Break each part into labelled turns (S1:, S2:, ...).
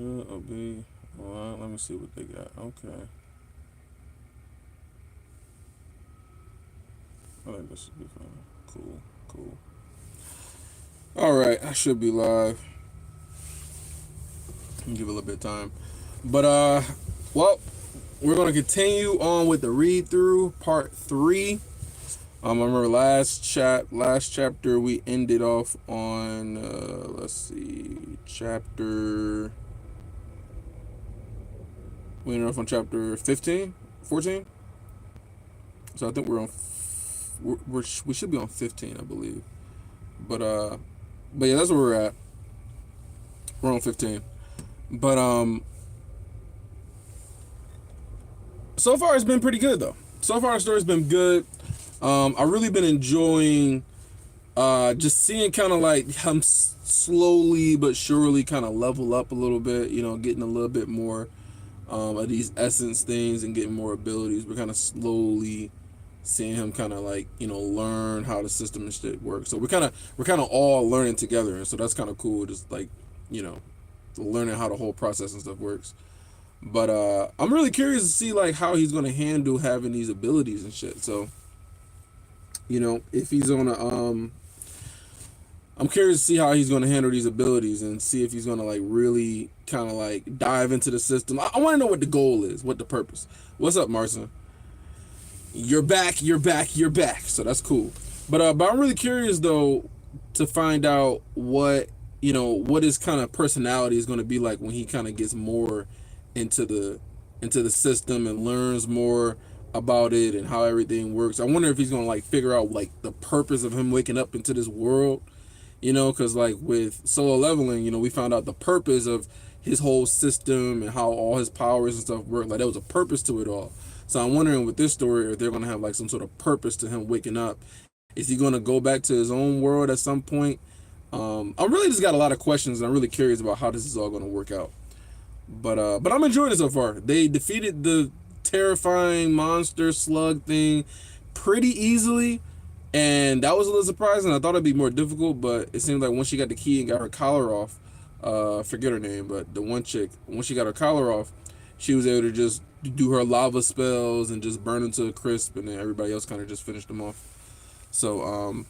S1: Obey. Well, let me see what they got. Okay. I think this should be fine. Cool. Cool. All right. I should be live. Give it a little bit of time. But, well, we're going to continue on with the read through part 3. I remember last chapter we ended off on let's see, chapter we ended off on chapter 15, 14. So I think we should be on 15, I believe. But yeah, that's where we're at. We're on 15. But so far it's been pretty good though. So far the story's been good. I've really been enjoying just seeing kind of like him slowly but surely kind of level up a little bit, you know, getting a little bit more of these essence things and getting more abilities. We're kind of slowly seeing him kind of like, you know, learn how the system and shit works. So we're kind of all learning together, and so that's kind of cool. Just like, you know, learning how the whole process and stuff works. But I'm really curious to see like how he's gonna handle having these abilities and shit. So, you know, if he's gonna I'm curious to see how he's going to handle these abilities and see if he's going to like really kind of like dive into the system. I want to know what the goal is, what the purpose. What's up, Marson? You're back, you're back, you're back. So that's cool. But I'm really curious though to find out what, you know, what his kind of personality is going to be like when he kind of gets more into the system and learns more about it and how everything works. I wonder if he's going to like figure out like the purpose of him waking up into this world. You know, because like with solo leveling, you know, we found out the purpose of his whole system and how all his powers and stuff work. Like there was a purpose to it all. So I'm wondering with this story if they're gonna have like some sort of purpose to him waking up. Is he gonna go back to his own world at some point? I really just got a lot of questions and I'm really curious about how this is all gonna work out. But I'm enjoying it so far. They defeated the terrifying monster slug thing pretty easily. And that was a little surprising. I thought it'd be more difficult, but it seemed like once she got the key and got her collar off, forget her name, but the one chick, once she got her collar off, she was able to just do her lava spells and just burn them to a crisp, and then everybody else kind of just finished them off. So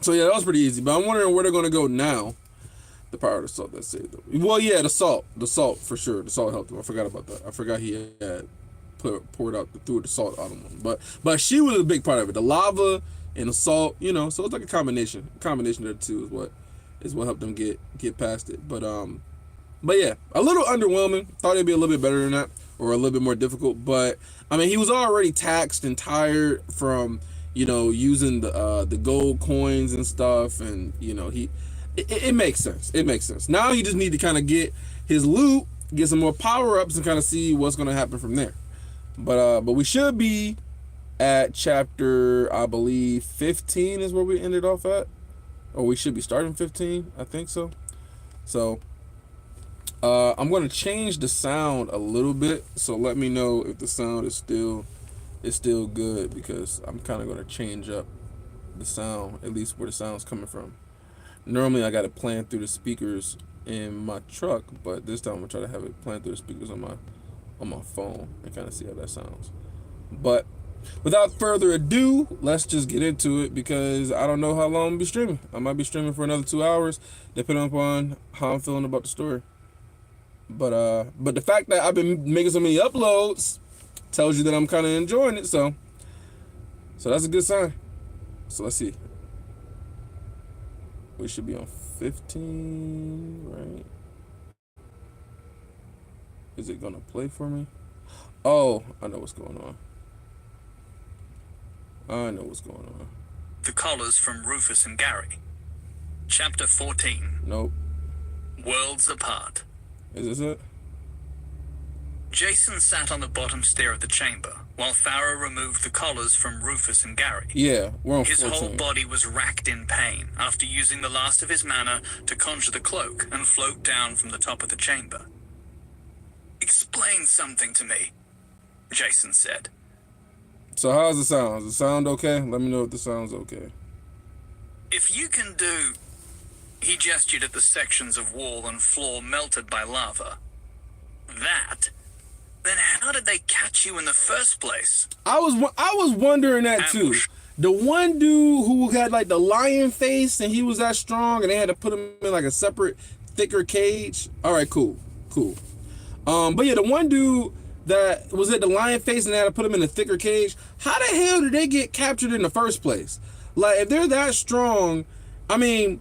S1: yeah, that was pretty easy. But I'm wondering where they're gonna go now. The power of the salt that saved them. Well, yeah, the salt for sure. The salt helped him. I forgot about that. I forgot he had poured out threw the salt out of him. But she was a big part of it. The lava and the salt, you know. So it's like a combination. A combination of the two is what helped them get past it. But yeah, a little underwhelming. Thought it'd be a little bit better than that, or a little bit more difficult. But I mean, he was already taxed and tired from, you know, using the gold coins and stuff, and you know it makes sense. It makes sense. Now you just need to kind of get his loot, get some more power ups, and kind of see what's going to happen from there. But we should be at chapter, I believe 15 is where we ended off at, or we should be starting 15. I think so. So I'm going to change the sound a little bit. So let me know if the sound is still good, because I'm kind of going to change up the sound, at least where the sound's coming from. Normally I got it playing through the speakers in my truck, but this time I'm gonna try to have it playing through the speakers on my phone and kind of see how that sounds. But without further ado, let's just get into it, because I don't know how long I'll be streaming. I might be streaming for another 2 hours, depending upon how I'm feeling about the story. But the fact that I've been making so many uploads tells you that I'm kind of enjoying it. So that's a good sign. So let's see. We should be on 15, right? Is it gonna play for me? Oh, I know what's going on. I know what's going on.
S2: The Collars from Rufus and Gary. Chapter 14.
S1: Nope.
S2: Worlds Apart.
S1: Is this it?
S2: Jason sat on the bottom stair of the chamber while Farah removed the collars from Rufus and Gary.
S1: Yeah, we're on
S2: His
S1: 14.
S2: whole body was racked in pain after using the last of his mana to conjure the cloak and float down from the top of the chamber. "Explain something to me," Jason said.
S1: So how's the sound? Does it sound okay? Let me know if the sound's okay.
S2: "If you can do..." He gestured at the sections of wall and floor melted by lava. That? Then how did they catch you in the first place?
S1: I was wondering that too.
S2: Ambush.
S1: The one dude who had like the lion face and he was that strong and they had to put him in like a separate, thicker cage. All right, cool. But yeah, the one dude that was at the lion face and they had to put him in a thicker cage. How the hell did they get captured in the first place? Like, if they're that strong, I mean,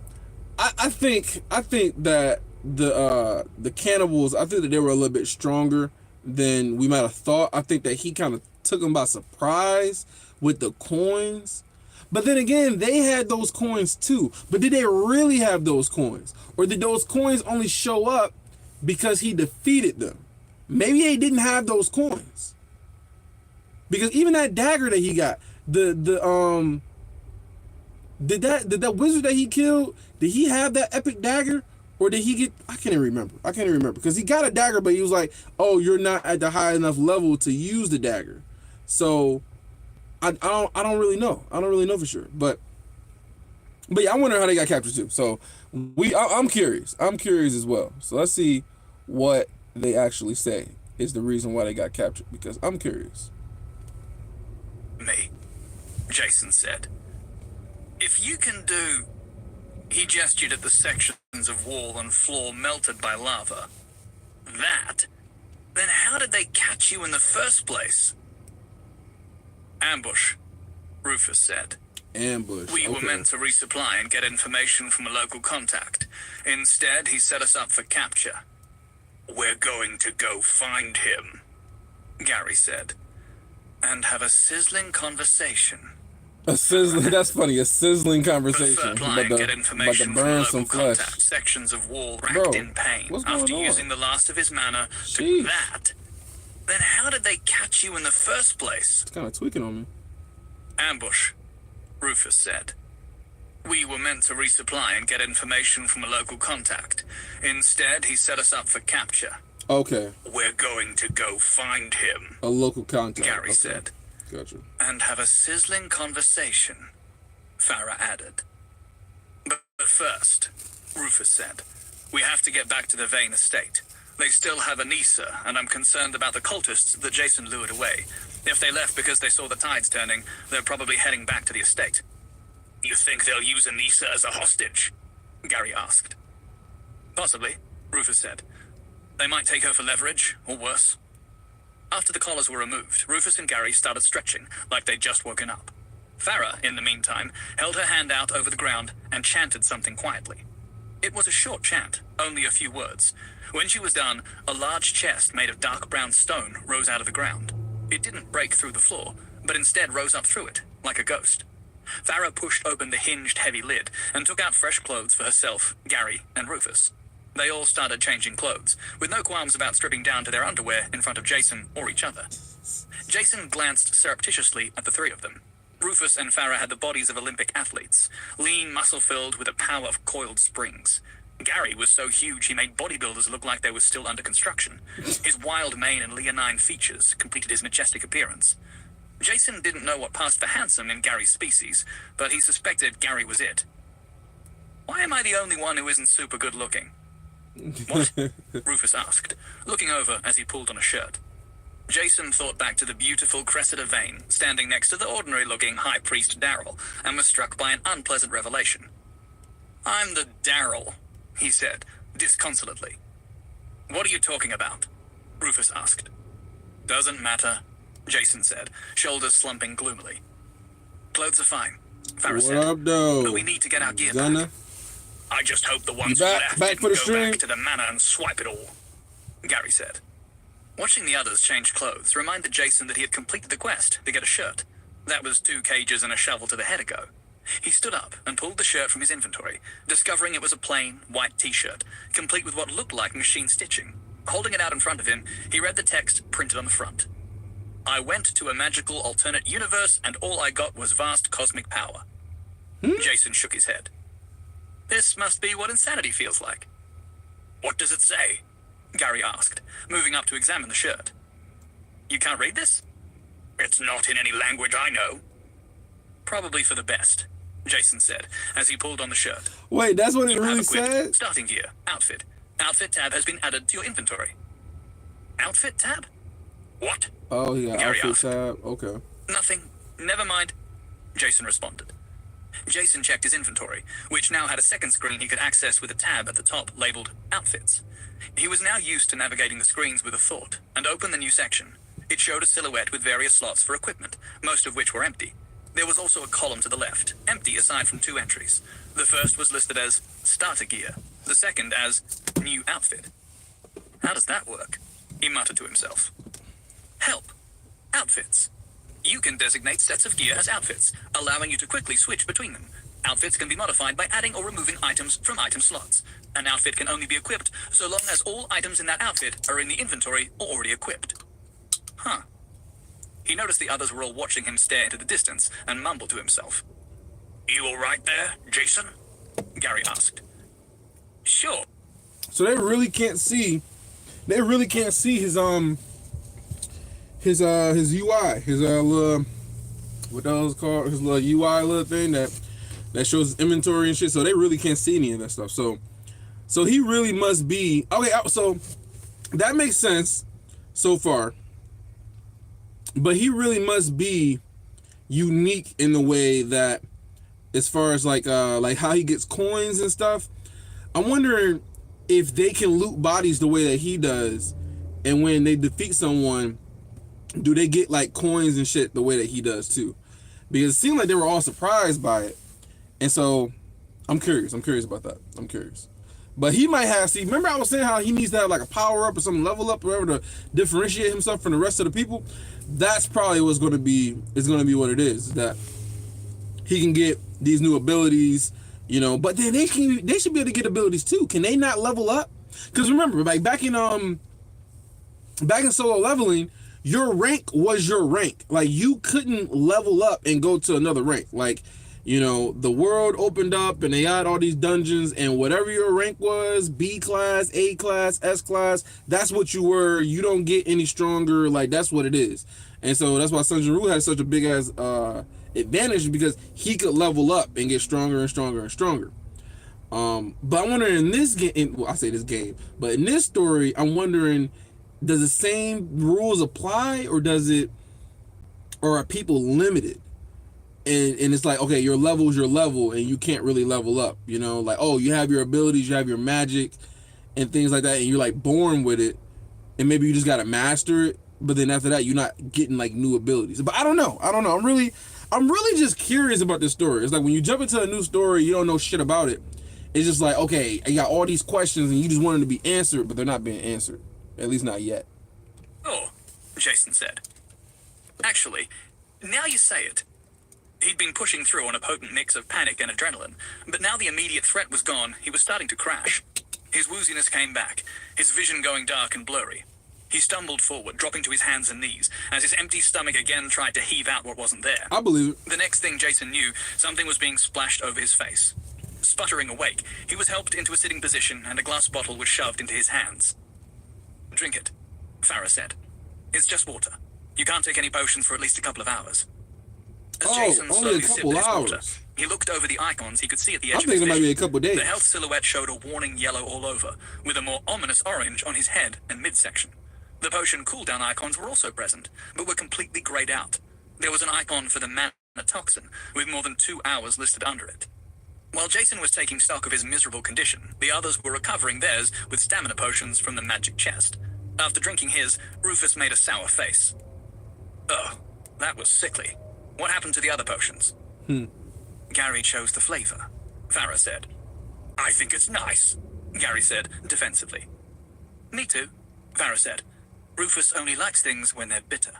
S1: I think that the cannibals, I think that they were a little bit stronger than we might have thought. I think that he kind of took them by surprise with the coins. But then again, they had those coins too. But did they really have those coins? Or did those coins only show up because he defeated them? Maybe they didn't have those coins. Because even that dagger that he got, did that wizard that he killed, did he have that epic dagger? Or did he get, I can't even remember. Because he got a dagger, but he was like, oh, you're not at the high enough level to use the dagger. So I don't really know. I don't really know for sure. But yeah, I wonder how they got captured too. So I'm curious. I'm curious as well. So let's see what they actually say is the reason why they got captured, because I'm curious.
S2: Me, Jason said. If you can do... He gestured at the sections of wall and floor melted by lava. That? Then how did they catch you in the first place? Ambush, Rufus said.
S1: Ambush.
S2: We were
S1: okay.
S2: meant to resupply and get information from a local contact. Instead, he set us up for capture. We're going to go find him, Gary said, and have a sizzling conversation.
S1: A sizzling, that's funny, a sizzling
S2: But
S1: conversation.
S2: apply and get information from
S1: burn
S2: local
S1: some flesh.
S2: contact. Sections of wall
S1: Bro,
S2: racked in pain
S1: what's
S2: after
S1: going on?
S2: using the last of his mana to
S1: Sheesh.
S2: that. Then how did they catch you in the first place?
S1: It's kind of tweaking on me.
S2: Ambush, Rufus said. We were meant to resupply and get information from a local contact. Instead, he set us up for capture.
S1: Okay,
S2: We're going to go find him,
S1: a local contact.
S2: Gary
S1: okay.
S2: said,
S1: Gotcha.
S2: and have a sizzling conversation, Farah added. But first, Rufus said, we have to get back to the Vane estate. They still have Anissa, and I'm concerned about the cultists that Jason lured away. If they left because they saw the tides turning, they're probably heading back to the estate. You think they'll use Anissa as a hostage? Gary asked. Possibly, Rufus said. They might take her for leverage, or worse. After the collars were removed, Rufus and Gary started stretching, like they'd just woken up. Farah, in the meantime, held her hand out over the ground and chanted something quietly. It was a short chant, only a few words. When she was done, a large chest made of dark brown stone rose out of the ground. It didn't break through the floor, but instead rose up through it, like a ghost. Farah pushed open the hinged, heavy lid and took out fresh clothes for herself, Gary, and Rufus. They all started changing clothes, with no qualms about stripping down to their underwear in front of Jason or each other. Jason glanced surreptitiously at the three of them. Rufus and Farah had the bodies of Olympic athletes, lean, muscle-filled with the power of coiled springs. Gary was so huge he made bodybuilders look like they were still under construction. His wild mane and leonine features completed his majestic appearance. Jason didn't know what passed for handsome in Gary's species, but he suspected Gary was it. Why am I the only one who isn't super good looking? What? Rufus asked, looking over as he pulled on a shirt. Jason thought back to the beautiful Cressida Vane, standing next to the ordinary-looking High Priest Darrell, and was struck by an unpleasant revelation. I'm the Darrell, he said, disconsolately. What are you talking about? Rufus asked. Doesn't matter, Jason said, shoulders slumping gloomily. Clothes are fine, Farah said.
S1: What up, though?
S2: But we need to get our gear
S1: Gunna?
S2: back. I just hope the ones
S1: You
S2: who
S1: back-
S2: left
S1: back
S2: didn't
S1: for the
S2: go
S1: stream?
S2: back to the manor and swipe it all, Gary said. Watching the others change clothes reminded Jason that he had completed the quest to get a shirt. That was 2 cages and a shovel to the head ago. He stood up and pulled the shirt from his inventory, discovering it was a plain, white t-shirt, complete with what looked like machine stitching. Holding it out in front of him, he read the text printed on the front. I went to a magical alternate universe and all I got was vast cosmic power. Jason shook his head. This must be what insanity feels like. What does it say? Gary asked, moving up to examine the shirt. You can't read this? It's not in any language I know. Probably for the best, Jason said, as he pulled on the shirt.
S1: Wait, that's what it
S2: You have
S1: really
S2: equipped
S1: said?
S2: starting gear, outfit. Outfit tab has been added to your inventory. Outfit tab? What?
S1: Oh, yeah,
S2: Gary
S1: outfit
S2: asked.
S1: tab. Okay.
S2: Nothing. Never mind. Jason responded. Jason checked his inventory, which now had a second screen he could access with a tab at the top labeled Outfits. He was now used to navigating the screens with a thought, and opened the new section. It showed a silhouette with various slots for equipment, most of which were empty. There was also a column to the left, empty aside from 2 entries. The first was listed as Starter Gear, the second as New Outfit. How does that work? He muttered to himself. Help. Outfits. You can designate sets of gear as outfits, allowing you to quickly switch between them. Outfits can be modified by adding or removing items from item slots. An outfit can only be equipped so long as all items in that outfit are in the inventory or already equipped. Huh. He noticed the others were all watching him stare into the distance and mumbled to himself. You all right there, Jason? Gary asked. Sure.
S1: So they really can't see. They really can't see his UI, his little, what that was called, his little UI little thing that shows his inventory and shit. So they really can't see any of that stuff. So he really must be okay. So that makes sense so far. But he really must be unique in the way that, as far as like how he gets coins and stuff. I'm wondering if they can loot bodies the way that he does, and when they defeat someone, do they get like coins and shit the way that he does too? Because it seemed like they were all surprised by it, and so I'm curious about that. I'm curious. But he might have, see, remember I was saying how he needs to have like a power up or some level up or whatever to differentiate himself from the rest of the people? That's probably what's going to be, it's going to be what it is, that he can get these new abilities, you know, but then they should be able to get abilities too. Can they not level up? Because remember, like back in solo leveling, your rank was your rank. Like you couldn't level up and go to another rank. Like, you know, the world opened up and they had all these dungeons, and whatever your rank was, B class, A class, S class, that's what you were. You don't get any stronger. Like, that's what it is. And so that's why Sun Jin-Woo had such a big ass advantage, because he could level up and get stronger and stronger and stronger. But I'm wondering in this game, well, I say this game, but in this story, I'm wondering, does the same rules apply, or are people limited? And it's like, okay, your level is your level, and you can't really level up, you know, like, oh, you have your abilities, you have your magic and things like that, and you're like born with it, and maybe you just got to master it, but then after that, you're not getting like new abilities. But I don't know. I'm really just curious about this story. It's like when you jump into a new story, you don't know shit about it. It's just like, okay, you got all these questions and you just want them to be answered, but they're not being answered. At least not yet.
S2: Oh, Jason said. Actually, now you say it. He'd been pushing through on a potent mix of panic and adrenaline, but now the immediate threat was gone, he was starting to crash. His wooziness came back, his vision going dark and blurry. He stumbled forward, dropping to his hands and knees, as his empty stomach again tried to heave out what wasn't there.
S1: I believe it.
S2: The next thing Jason knew, something was being splashed over his face. Sputtering awake, he was helped into a sitting position and a glass bottle was shoved into his hands. Drink it, Farah said. It's just water. You can't take any potions for at least a couple of hours. As Jason
S1: only
S2: slowly
S1: a
S2: sipped
S1: couple
S2: his water,
S1: hours.
S2: he looked over the icons he could see at the edge
S1: I'm
S2: of his
S1: thinking it might
S2: vision.
S1: be a couple days.
S2: The health silhouette showed a warning yellow all over, with a more ominous orange on his head and midsection. The potion cooldown icons were also present, but were completely grayed out. There was an icon for the mana toxin, with more than 2 hours listed under it. While Jason was taking stock of his miserable condition, the others were recovering theirs with stamina potions from the magic chest. After drinking his, Rufus made a sour face. Ugh, that was sickly. What happened to the other potions? Gary chose the flavor, Farah said. I think it's nice, Gary said, defensively. Me too, Farah said. Rufus only likes things when they're bitter.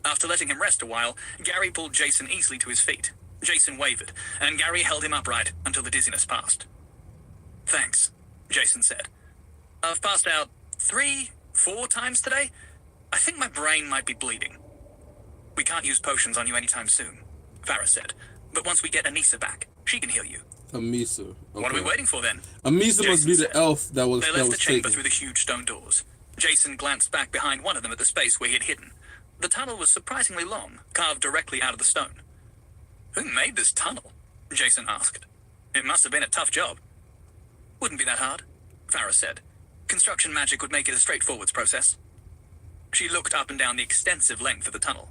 S2: After letting him rest a while, Gary pulled Jason easily to his feet. Jason wavered, and Gary held him upright until the dizziness passed. Thanks, Jason said. I've passed out 3-4 times today. I think my brain might be bleeding. We can't use potions on you anytime soon, Farah said. But once we get Anissa back, she can heal you.
S1: Amisa. Okay.
S2: What are we waiting for then?
S1: Amisa must be the
S2: said.
S1: elf that was
S2: They left the chamber
S1: taken.
S2: through the huge stone doors. Jason glanced back behind one of them at the space where he had hidden. The tunnel was surprisingly long, carved directly out of the stone. Who made this tunnel? Jason asked. It must have been a tough job. Wouldn't be that hard, Farah said. Construction magic would make it a straightforward process. She looked up and down the extensive length of the tunnel.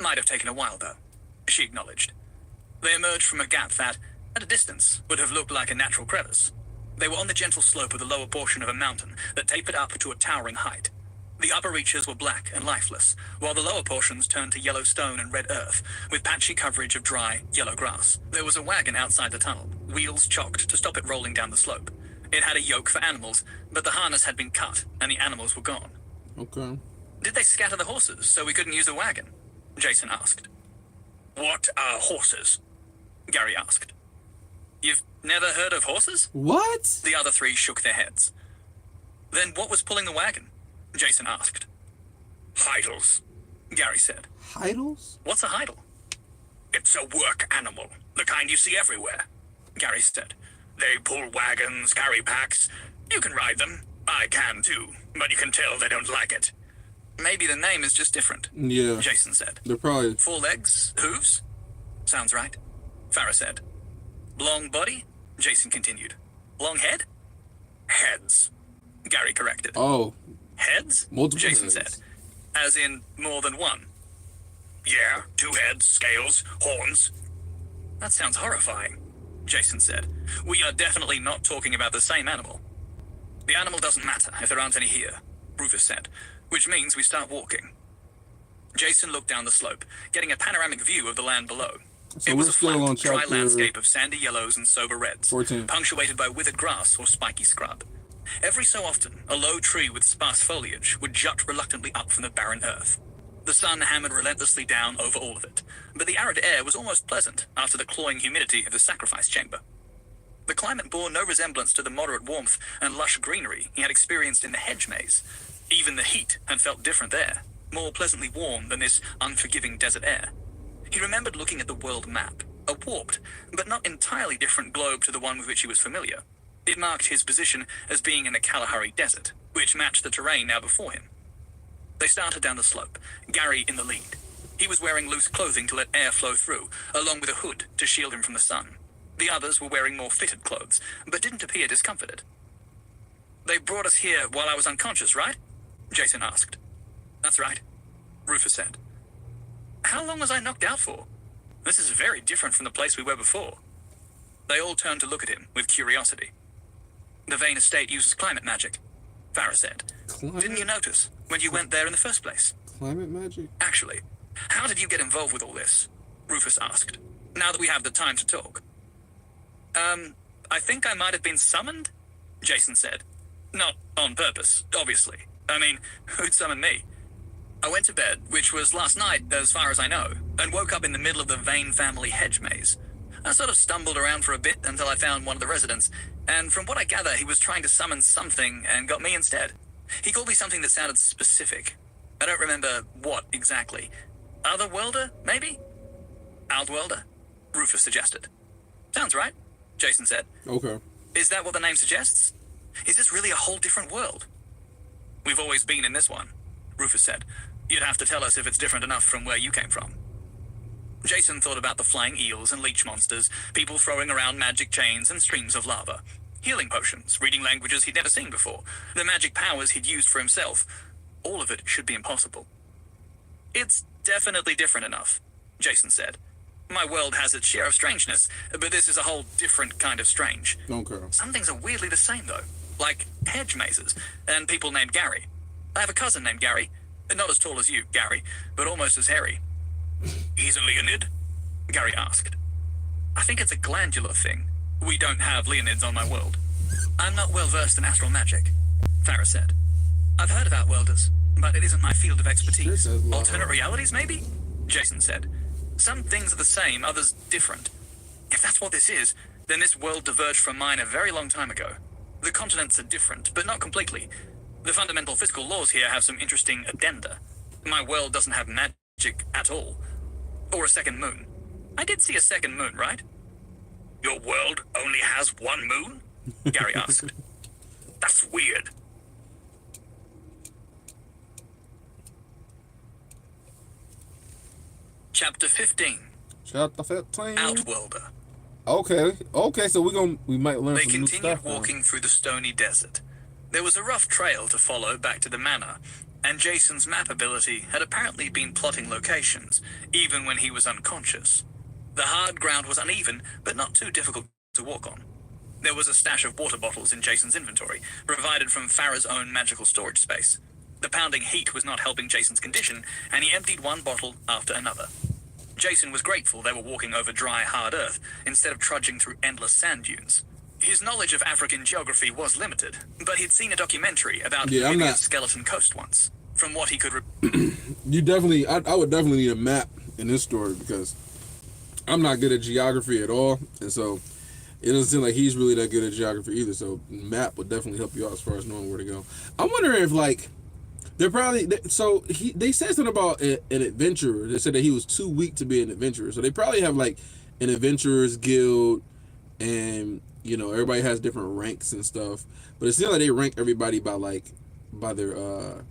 S2: Might have taken a while, though, she acknowledged. They emerged from a gap that, at a distance, would have looked like a natural crevice. They were on the gentle slope of the lower portion of a mountain that tapered up to a towering height. The upper reaches were black and lifeless, while the lower portions turned to yellow stone and red earth, with patchy coverage of dry, yellow grass. There was a wagon outside the tunnel, wheels chocked to stop it rolling down the slope. It had a yoke for animals, but the harness had been cut, and the animals were gone.
S1: Okay.
S2: Did they scatter the horses so we couldn't use the wagon? Jason asked. What are horses? Gary asked. You've never heard of horses?
S1: What?
S2: The other three shook their heads. Then what was pulling the wagon? Jason asked. Heidels, Gary said.
S1: Heidels?
S2: What's a heidel? It's a work animal, the kind you see everywhere, Gary said. They pull wagons, carry packs. You can ride them. I can too, but you can tell they don't like it. Maybe the name is just different,
S1: Yeah.
S2: Jason said.
S1: They're probably...
S2: 4 legs, hooves? Sounds right, Farah said. Long body? Jason continued. Long head? Heads, Gary corrected.
S1: Oh,
S2: Heads?
S1: multiple
S2: Jason
S1: heads.
S2: said. As in more than one? Yeah, 2 heads, scales, horns. That sounds horrifying, Jason said. We are definitely not talking about the same animal. The animal doesn't matter if there aren't any here, Rufus said, which means we start walking. Jason looked down the slope, getting a panoramic view of the land below.
S1: So
S2: It was
S1: we're
S2: a
S1: still on
S2: flat, dry
S1: chapter
S2: landscape of sandy yellows and sober reds,
S1: 14.
S2: punctuated by withered grass or spiky scrub. Every so often, a low tree with sparse foliage would jut reluctantly up from the barren earth. The sun hammered relentlessly down over all of it, but the arid air was almost pleasant after the cloying humidity of the sacrifice chamber. The climate bore no resemblance to the moderate warmth and lush greenery he had experienced in the hedge maze. Even the heat had felt different there, more pleasantly warm than this unforgiving desert air. He remembered looking at the world map, a warped, but not entirely different globe to the one with which he was familiar. It marked his position as being in the Kalahari Desert, which matched the terrain now before him. They started down the slope, Gary in the lead. He was wearing loose clothing to let air flow through, along with a hood to shield him from the sun. The others were wearing more fitted clothes, but didn't appear discomforted. They brought us here while I was unconscious, right? Jason asked. That's right, Rufus said. How long was I knocked out for? This is very different from the place we were before. They all turned to look at him with curiosity. The Vane estate uses climate magic, Farah said. Didn't you notice when you went there in the first place?
S1: Climate magic?
S2: Actually, how did you get involved with all this? Rufus asked, now that we have the time to talk. I think I might have been summoned, Jason said. Not on purpose, obviously. I mean, who'd summon me? I went to bed, which was last night, as far as I know, and woke up in the middle of the Vane family hedge maze. I sort of stumbled around for a bit until I found one of the residents, and from what I gather, he was trying to summon something and got me instead. He called me something that sounded specific. I don't remember what exactly. Otherworlder, maybe? Outworlder? Rufus suggested. Sounds right, Jason said.
S1: Okay.
S2: Is that what the name suggests? Is this really a whole different world? We've always been in this one, Rufus said. You'd have to tell us if it's different enough from where you came from. Jason thought about the flying eels and leech monsters, people throwing around magic chains and streams of lava, healing potions, reading languages he'd never seen before, the magic powers he'd used for himself. All of it should be impossible. It's definitely different enough, Jason said. My world has its share of strangeness, but this is a whole different kind of strange.
S1: Okay.
S2: Some things are weirdly the same, though, like hedge mazes and people named Gary. I have a cousin named Gary, not as tall as you, Gary, but almost as hairy. He's a Leonid? Gary asked. I think it's a glandular thing. We don't have Leonids on my world. I'm not well versed in astral magic, Farah said. I've heard of Outworlders, but it isn't my field of expertise. Alternate realities, maybe? Jason said. Some things are the same, others different. If that's what this is, then this world diverged from mine a very long time ago. The continents are different, but not completely. The fundamental physical laws here have some interesting addenda. My world doesn't have magic at all. Or a second moon. I did see a second moon, right? Your world only has one moon? Gary asked. That's weird. Chapter 15.
S1: Chapter 15.
S2: Outworlder.
S1: Okay. So we might learn
S2: They
S1: some new
S2: continued
S1: stuff. Now.
S2: walking through the stony desert. There was a rough trail to follow back to the manor, and Jason's map ability had apparently been plotting locations, even when he was unconscious. The hard ground was uneven, but not too difficult to walk on. There was a stash of water bottles in Jason's inventory, provided from Farah's own magical storage space. The pounding heat was not helping Jason's condition, and he emptied one bottle after another. Jason was grateful they were walking over dry, hard earth instead of trudging through endless sand dunes. His knowledge of African geography was limited, but he'd seen a documentary about Namibia's Skeleton Coast once. From what he could...
S1: I would definitely need a map in this story because I'm not good at geography at all, and so it doesn't seem like he's really that good at geography either. So map would definitely help you out as far as knowing where to go. I'm wondering if like they're probably they said something about an adventurer. They said that he was too weak to be an adventurer, so they probably have like an adventurers guild, and you know everybody has different ranks and stuff. But it seems like they rank everybody by their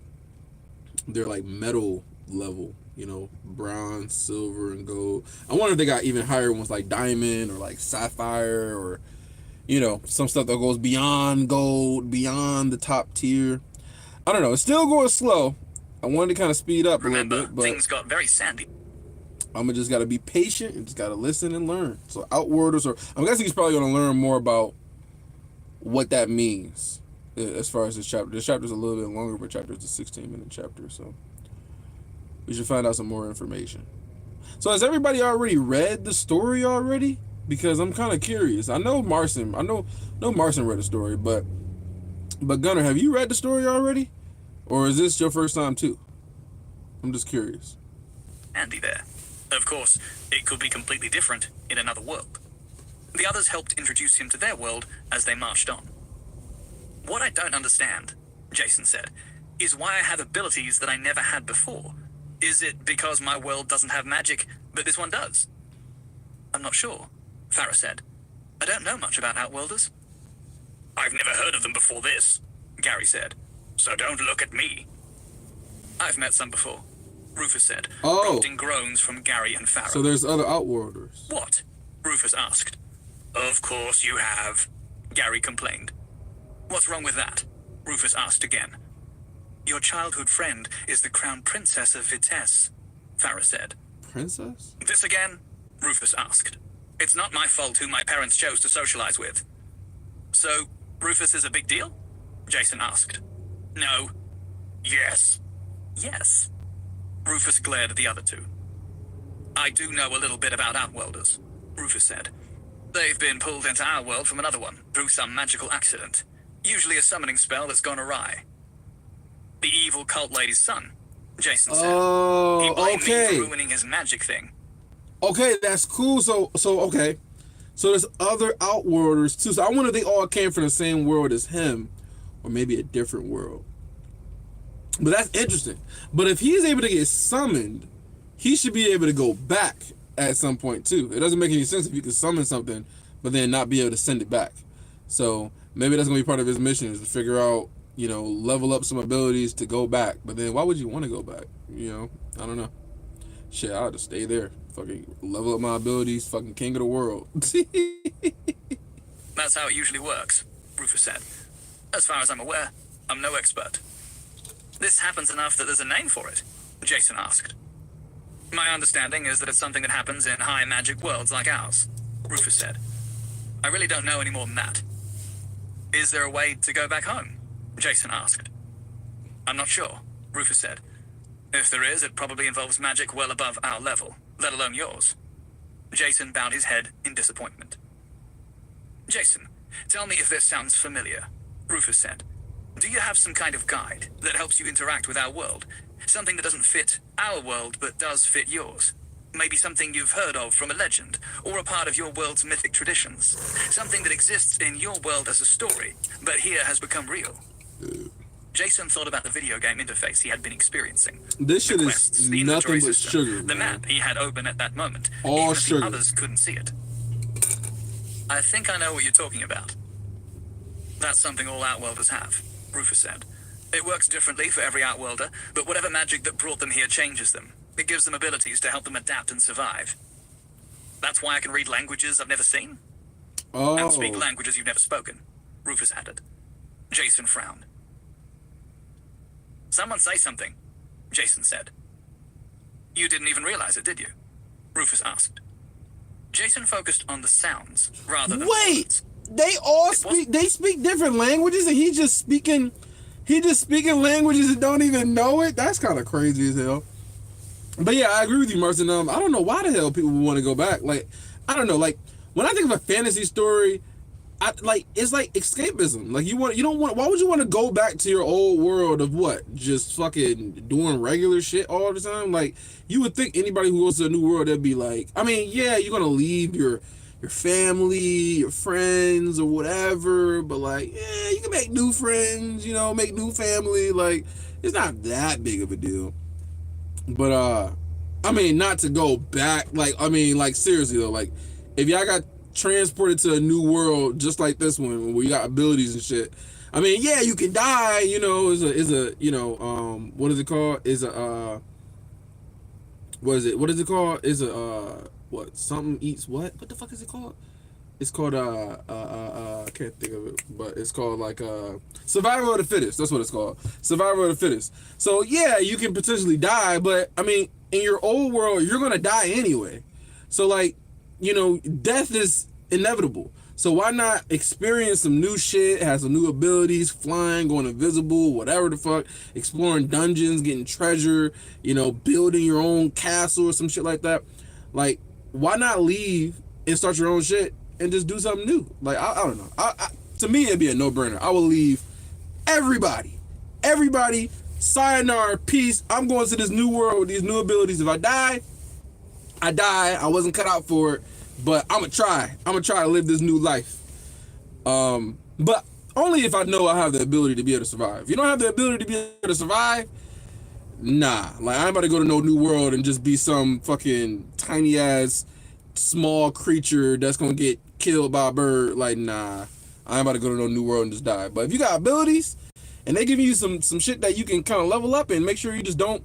S1: like metal level. You know, bronze, silver, and gold. I wonder if they got even higher ones like diamond or like sapphire or, you know, some stuff that goes beyond gold, beyond the top tier. I don't know. It's still going slow. I wanted to kind of speed up a little bit, but
S2: things got very sandy.
S1: I'm just got to be patient and just got to listen and learn. So Outwarders, or I'm guessing he's probably going to learn more about what that means as far as this chapter. This chapter's a little bit longer, but chapter is a 16-minute chapter, so we should find out some more information. So has everybody already read the story already? Because I'm kind of curious. I know Marcin read the story, but Gunnar, have you read the story already? Or is this your first time too? I'm just curious.
S2: Andy there. Of course, it could be completely different in another world. The others helped introduce him to their world as they marched on. What I don't understand, Jason said, is why I have abilities that I never had before. Is it because my world doesn't have magic, but this one does? I'm not sure, Farah said. I don't know much about Outworlders. I've never heard of them before this, Gary said. So don't look at me. I've met some before, Rufus said, prompting groans from Gary and Farah.
S1: So there's other Outworlders.
S2: What? Rufus asked. Of course you have, Gary complained. What's wrong with that? Rufus asked again. Your childhood friend is the Crown Princess of Vitesse, Farah said.
S1: Princess?
S2: This again? Rufus asked. It's not my fault who my parents chose to socialize with. So, Rufus is a big deal? Jason asked. No. Yes. Yes. Rufus glared at the other two. I do know a little bit about Outworlders, Rufus said. They've been pulled into our world from another one through some magical accident. Usually a summoning spell that's gone awry. The evil cult lady's son, Jason said. He blamed me for ruining his magic thing.
S1: Okay, that's cool. So okay. So there's other Outworlders too. So I wonder if they all came from the same world as him, or maybe a different world. But that's interesting. But if he's able to get summoned, he should be able to go back at some point too. It doesn't make any sense if you can summon something, but then not be able to send it back. So maybe that's gonna be part of his mission, is to figure out, you know, level up some abilities to go back. But then why would you want to go back? You know, I don't know. Shit, I'll just stay there. Fucking level up my abilities, fucking king of the world.
S2: That's how it usually works, Rufus said. As far as I'm aware, I'm no expert. This happens enough that there's a name for it, Jason asked. My understanding is that it's something that happens in high magic worlds like ours, Rufus said. I really don't know any more than that. Is there a way to go back home? Jason asked. I'm not sure, Rufus said. If there is, it probably involves magic well above our level, let alone yours. Jason bowed his head in disappointment. Jason, tell me if this sounds familiar, Rufus said. Do you have some kind of guide that helps you interact with our world? Something that doesn't fit our world but does fit yours? Maybe something you've heard of from a legend, or a part of your world's mythic traditions. Something that exists in your world as a story, but here has become real. Jason thought about the video game interface he had been experiencing.
S1: This shit is nothing but sugar.
S2: The map he had open at that moment.
S1: All
S2: even
S1: sugar.
S2: if the others couldn't see it. I think I know what you're talking about. That's something all Outworlders have, Rufus said. It works differently for every Outworlder, but whatever magic that brought them here changes them. It gives them abilities to help them adapt and survive. That's why I can read languages I've never seen
S1: Oh.
S2: and speak languages you've never spoken, Rufus added. Jason frowned. Someone say something, Jason said. You didn't even realize it, did you? Rufus asked. Jason focused on the sounds rather than
S1: Wait, they all speak. They speak different languages, and he's just speaking languages and don't even know it. That's kind of crazy as hell. But yeah, I agree with you, Martin. I don't know why the hell people would want to go back. Like, I don't know. Like, when I think of a fantasy story, it's like escapism. Like, you don't want. Why would you want to go back to your old world of what? Just fucking doing regular shit all the time. Like, you would think anybody who goes to a new world, they'd be like, I mean, yeah, you're gonna leave your family, your friends, or whatever. But like, yeah, you can make new friends. You know, make new family. Like, it's not that big of a deal. But I mean, not to go back. Like, I mean, like seriously though, like if y'all got transported to a new world just like this one where you got abilities and shit. I mean, yeah, you can die. You know, is a you know what is it called? What is it? What is it called? Is a what? Something eats what? What the fuck is it called? It's called I can't think of it, but it's called like survival of the fittest. That's what it's called. Survival of the fittest. So yeah, you can potentially die, but I mean, in your old world, you're gonna die anyway. So like, you know, death is inevitable. So why not experience some new shit, have some new abilities, flying, going invisible, whatever the fuck, exploring dungeons, getting treasure, you know, building your own castle or some shit like that. Like, why not leave and start your own shit and just do something new? Like, I don't know. To me, it'd be a no-brainer. I would leave everybody, sayonara, peace. I'm going to this new world with these new abilities. If I die, I die. I wasn't cut out for it, but I'm gonna try to live this new life. But only if I know I have the ability to be able to survive. If you don't have the ability to be able to survive, nah. Like, I'm about to go to no new world and just be some fucking tiny ass small creature that's gonna get killed by a bird. Like, nah. I'm about to go to no new world and just die. But if you got abilities and they give you some shit that you can kind of level up and make sure you just don't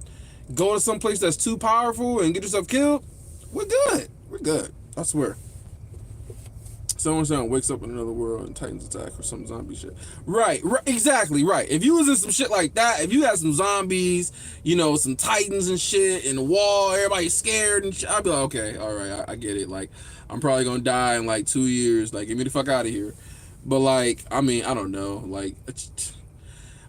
S1: go to some place that's too powerful and get yourself killed, we're good. We're good. I swear. Someone wakes up in another world and Titans attack or some zombie shit. Right, exactly, right. If you was in some shit like that, if you had some zombies, you know, some Titans and shit in the wall, everybody's scared and shit, I'd be like, okay, all right, I get it. Like, I'm probably gonna die in like 2 years. Like, get me the fuck out of here. But like, I mean, I don't know. Like,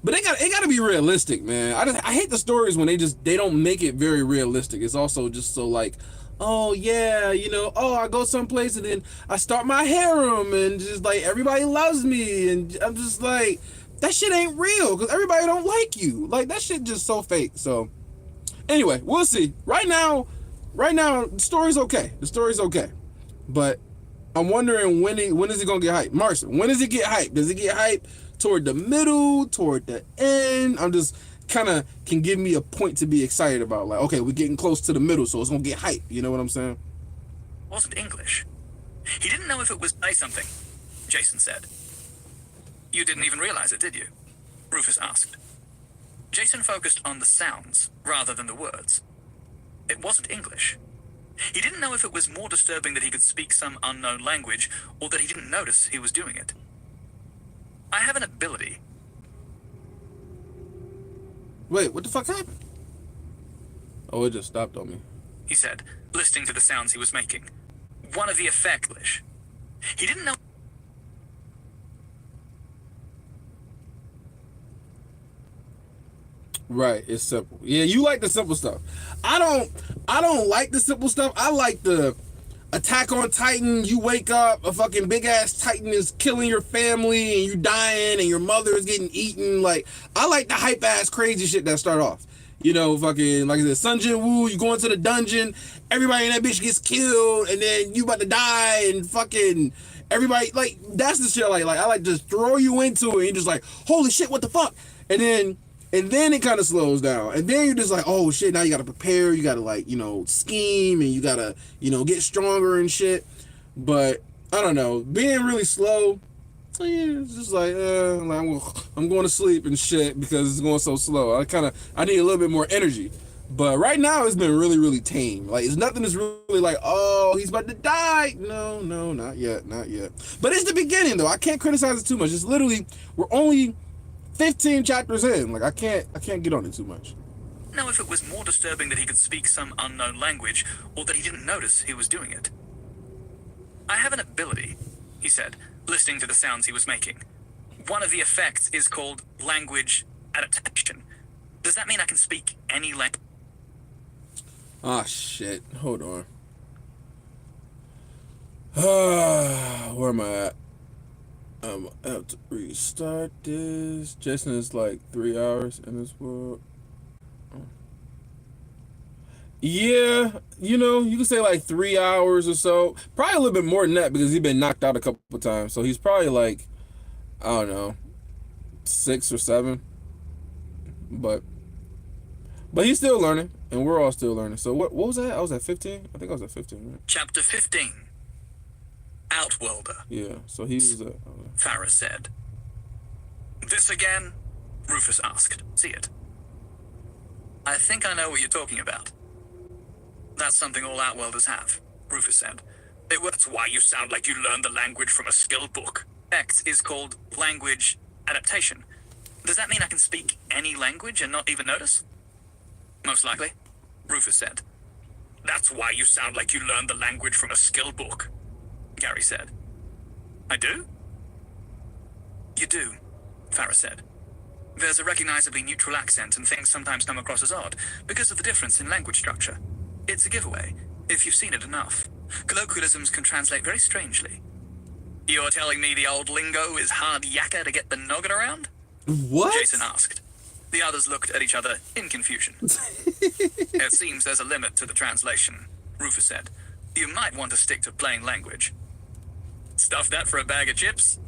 S1: but it gotta be realistic, man. I hate the stories when they don't make it very realistic. It's also just so like, oh yeah, you know, oh, I go someplace and then I start my harem and just like everybody loves me and I'm just like, that shit ain't real because everybody don't like you. Like, that shit just so fake. So anyway, we'll see. Right now, the story's okay. But I'm wondering when is it gonna get hyped? Marson, when does it get hyped? Does it get hyped toward the middle, toward the end? I'm just kind of can give me a point to be excited about. Like, okay, we're getting close to the middle, so it's gonna get hype. You know what I'm saying?
S2: Wasn't English. He didn't know if it was say something, Jason said. You didn't even realize it, did you? Rufus asked. Jason focused on the sounds rather than the words. It wasn't English. He didn't know if it was more disturbing that he could speak some unknown language or that he didn't notice he was doing it. I have an ability.
S1: Wait, what the fuck happened? Oh, it just stopped on me.
S2: He said, listening to the sounds he was making. One of the effectlish. He didn't know.
S1: Right, it's simple. Yeah, you like the simple stuff. I don't like the simple stuff. I like the Attack on Titan. You wake up, a fucking big ass Titan is killing your family and you dying and your mother is getting eaten. Like, I like the hype ass crazy shit that start off. You know, fucking, like I said, Sun Jin Woo, you go into the dungeon, everybody in that bitch gets killed, and then you about to die, and fucking everybody, like, that's the shit I like. Like, I like to just throw you into it, and you're just like, holy shit, what the fuck? And then it kind of slows down. And then you're just like, oh shit, now you gotta prepare, you gotta, like, you know, scheme, and you gotta, you know, get stronger and shit. But, I don't know, being really slow, yeah, it's just like, I'm going to sleep and shit because it's going so slow. I need a little bit more energy. But right now, it's been really, really tame. Like, it's nothing that's really like, oh, he's about to die. No, not yet, not yet. But it's the beginning, though. I can't criticize it too much. It's literally, we're only 15 chapters in. Like, I can't get on it too much.
S2: Now, if it was more disturbing that he could speak some unknown language, or that he didn't notice he was doing it. I have an ability, he said, listening to the sounds he was making. One of the effects is called language adaptation. Does that mean I can speak any language?
S1: Ah, shit. Hold on. Where am I at? I have to restart this. Jason is like 3 hours in this world. Yeah, you know, you could say like 3 hours or so. Probably a little bit more than that because he's been knocked out a couple of times. So he's probably like, I don't know, 6 or 7. But he's still learning, and we're all still learning. So what was that? I was at 15? I think I was at 15, right?
S2: Chapter 15. Outworlder.
S1: Yeah, so he was at...
S2: Farah said. This again? Rufus asked. See it? I think I know what you're talking about. That's something all Outworlders have, Rufus said. That's why you sound like you learned the language from a skill book. X is called language adaptation. Does that mean I can speak any language and not even notice? Most likely, Rufus said. That's why you sound like you learned the language from a skill book, Gary said. I do? You do, Farah said. There's a recognizably neutral accent and things sometimes come across as odd because of the difference in language structure. It's a giveaway, if you've seen it enough. Colloquialisms can translate very strangely. You're telling me the old lingo is hard yakka to get the noggin around?
S1: What?
S2: Jason asked. The others looked at each other in confusion. It seems there's a limit to the translation, Rufus said. You might want to stick to plain language. Stuff that for a bag of chips?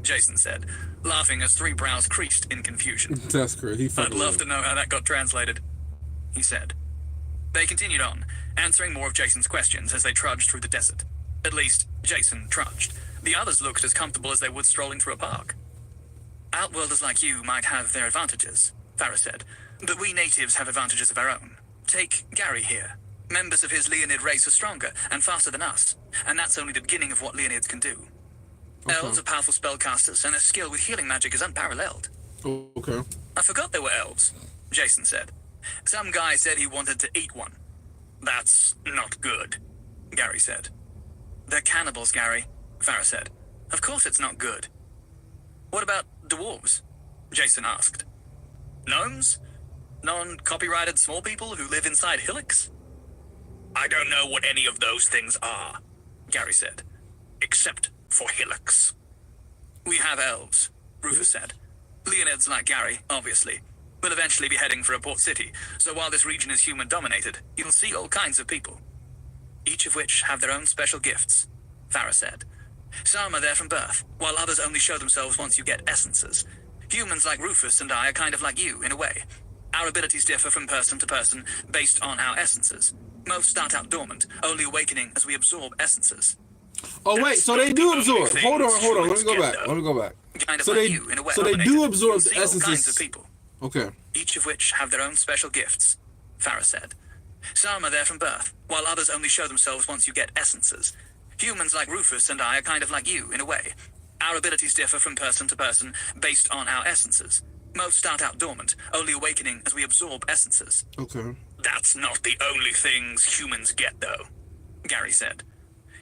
S2: Jason said, laughing as 3 brows creased in confusion.
S1: That's correct.
S2: I'd love to know how that got translated, he said. They continued on, answering more of Jason's questions as they trudged through the desert. At least, Jason trudged. The others looked as comfortable as they would strolling through a park. Outworlders like you might have their advantages, Farah said, but we natives have advantages of our own. Take Gary here. Members of his Leonid race are stronger and faster than us, and that's only the beginning of what Leonids can do. Okay. Elves are powerful spellcasters, and their skill with healing magic is unparalleled.
S1: Okay.
S2: I forgot they were elves, Jason said. Some guy said he wanted to eat one. That's not good, Gary said. They're cannibals, Gary, Farah said. Of course it's not good. What about dwarves? Jason asked. Gnomes? Non-copyrighted small people who live inside hillocks? I don't know what any of those things are, Gary said. Except for hillocks. We have elves, Rufus said. Leonids like Gary, obviously, will eventually be heading for a port city, so while this region is human-dominated, you'll see all kinds of people. Each of which have their own special gifts, Farah said. Some are there from birth, while others only show themselves once you get essences. Humans like Rufus and I are kind of like you, in a way. Our abilities differ from person to person based on our essences. Most start out dormant, only awakening as we absorb essences.
S1: Oh wait, so they do absorb. Hold on. Let me go back.
S2: Kind of
S1: so
S2: like
S1: they,
S2: you, in a way,
S1: so they do absorb the
S2: all kinds of
S1: essences.
S2: people.
S1: Okay.
S2: Each of which have their own special gifts, Farah said. Some are there from birth, while others only show themselves once you get essences. Humans like Rufus and I are kind of like you, in a way. Our abilities differ from person to person based on our essences. Most start out dormant, only awakening as we absorb essences.
S1: Okay.
S2: That's not the only things humans get, though, Gary said.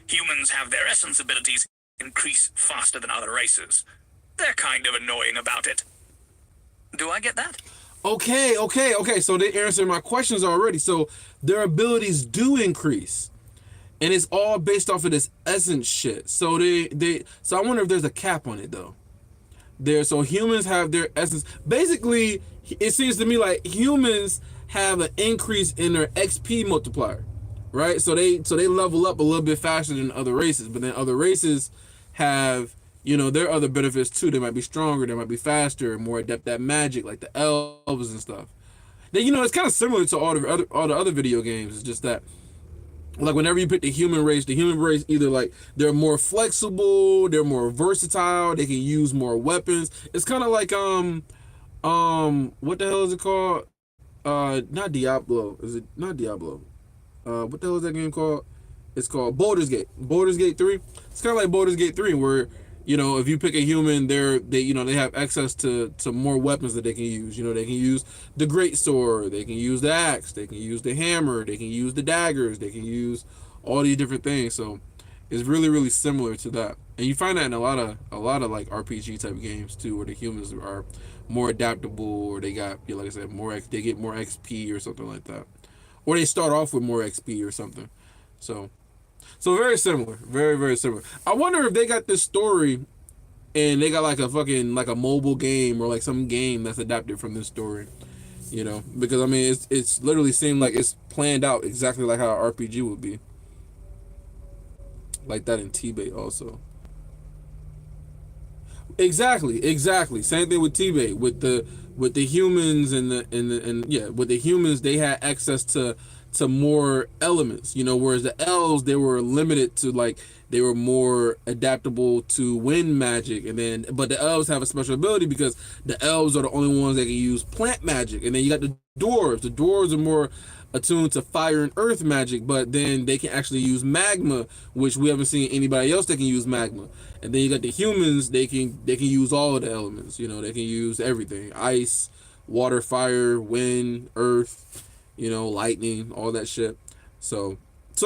S2: Humans have their essence abilities increase faster than other races. They're kind of annoying about it. Do I get that?
S1: Okay. So they answered my questions already. So their abilities do increase. And it's all based off of this essence shit. So so I wonder if there's a cap on it though. So humans have their essence. Basically, it seems to me like humans have an increase in their XP multiplier, right? So they level up a little bit faster than other races, but then other races have, their other benefits too. They might be stronger, they might be faster, more adept at magic, like the elves and stuff. Then it's kind of similar to all the other video games. It's just that, like, whenever you pick the human race either, like, they're more flexible, they're more versatile, they can use more weapons. It's kind of like what the hell is it called? Not Diablo. Is it not Diablo? What the hell is that game called? It's called Baldur's Gate. Baldur's Gate 3. It's kind of like Baldur's Gate 3, where if you pick a human, they have access to more weapons that they can use. They can use the great sword, they can use the axe, they can use the hammer, they can use the daggers, they can use all these different things. So it's really really similar to that, and you find that in a lot of like RPG type games too, where the humans are more adaptable, or they got like I said, they get more XP or something like that, or they start off with more XP or something. So very similar, very very similar. I wonder if they got this story and they got like a fucking like a mobile game or like some game that's adapted from this story. Because I mean it's literally seemed like it's planned out exactly like how an RPG would be. Like that in T-Bait also. Exactly. Same thing with T-Bait with the humans and with the humans they had access to more elements, whereas the elves they were limited to like they were more adaptable to wind magic, but the elves have a special ability because the elves are the only ones that can use plant magic, and then you got the dwarves. The dwarves are more attuned to fire and earth magic, but then they can actually use magma, which we haven't seen anybody else that can use magma. And then you got the humans, they can use all of the elements, they can use everything. Ice, water, fire, wind, earth, lightning, all that shit. So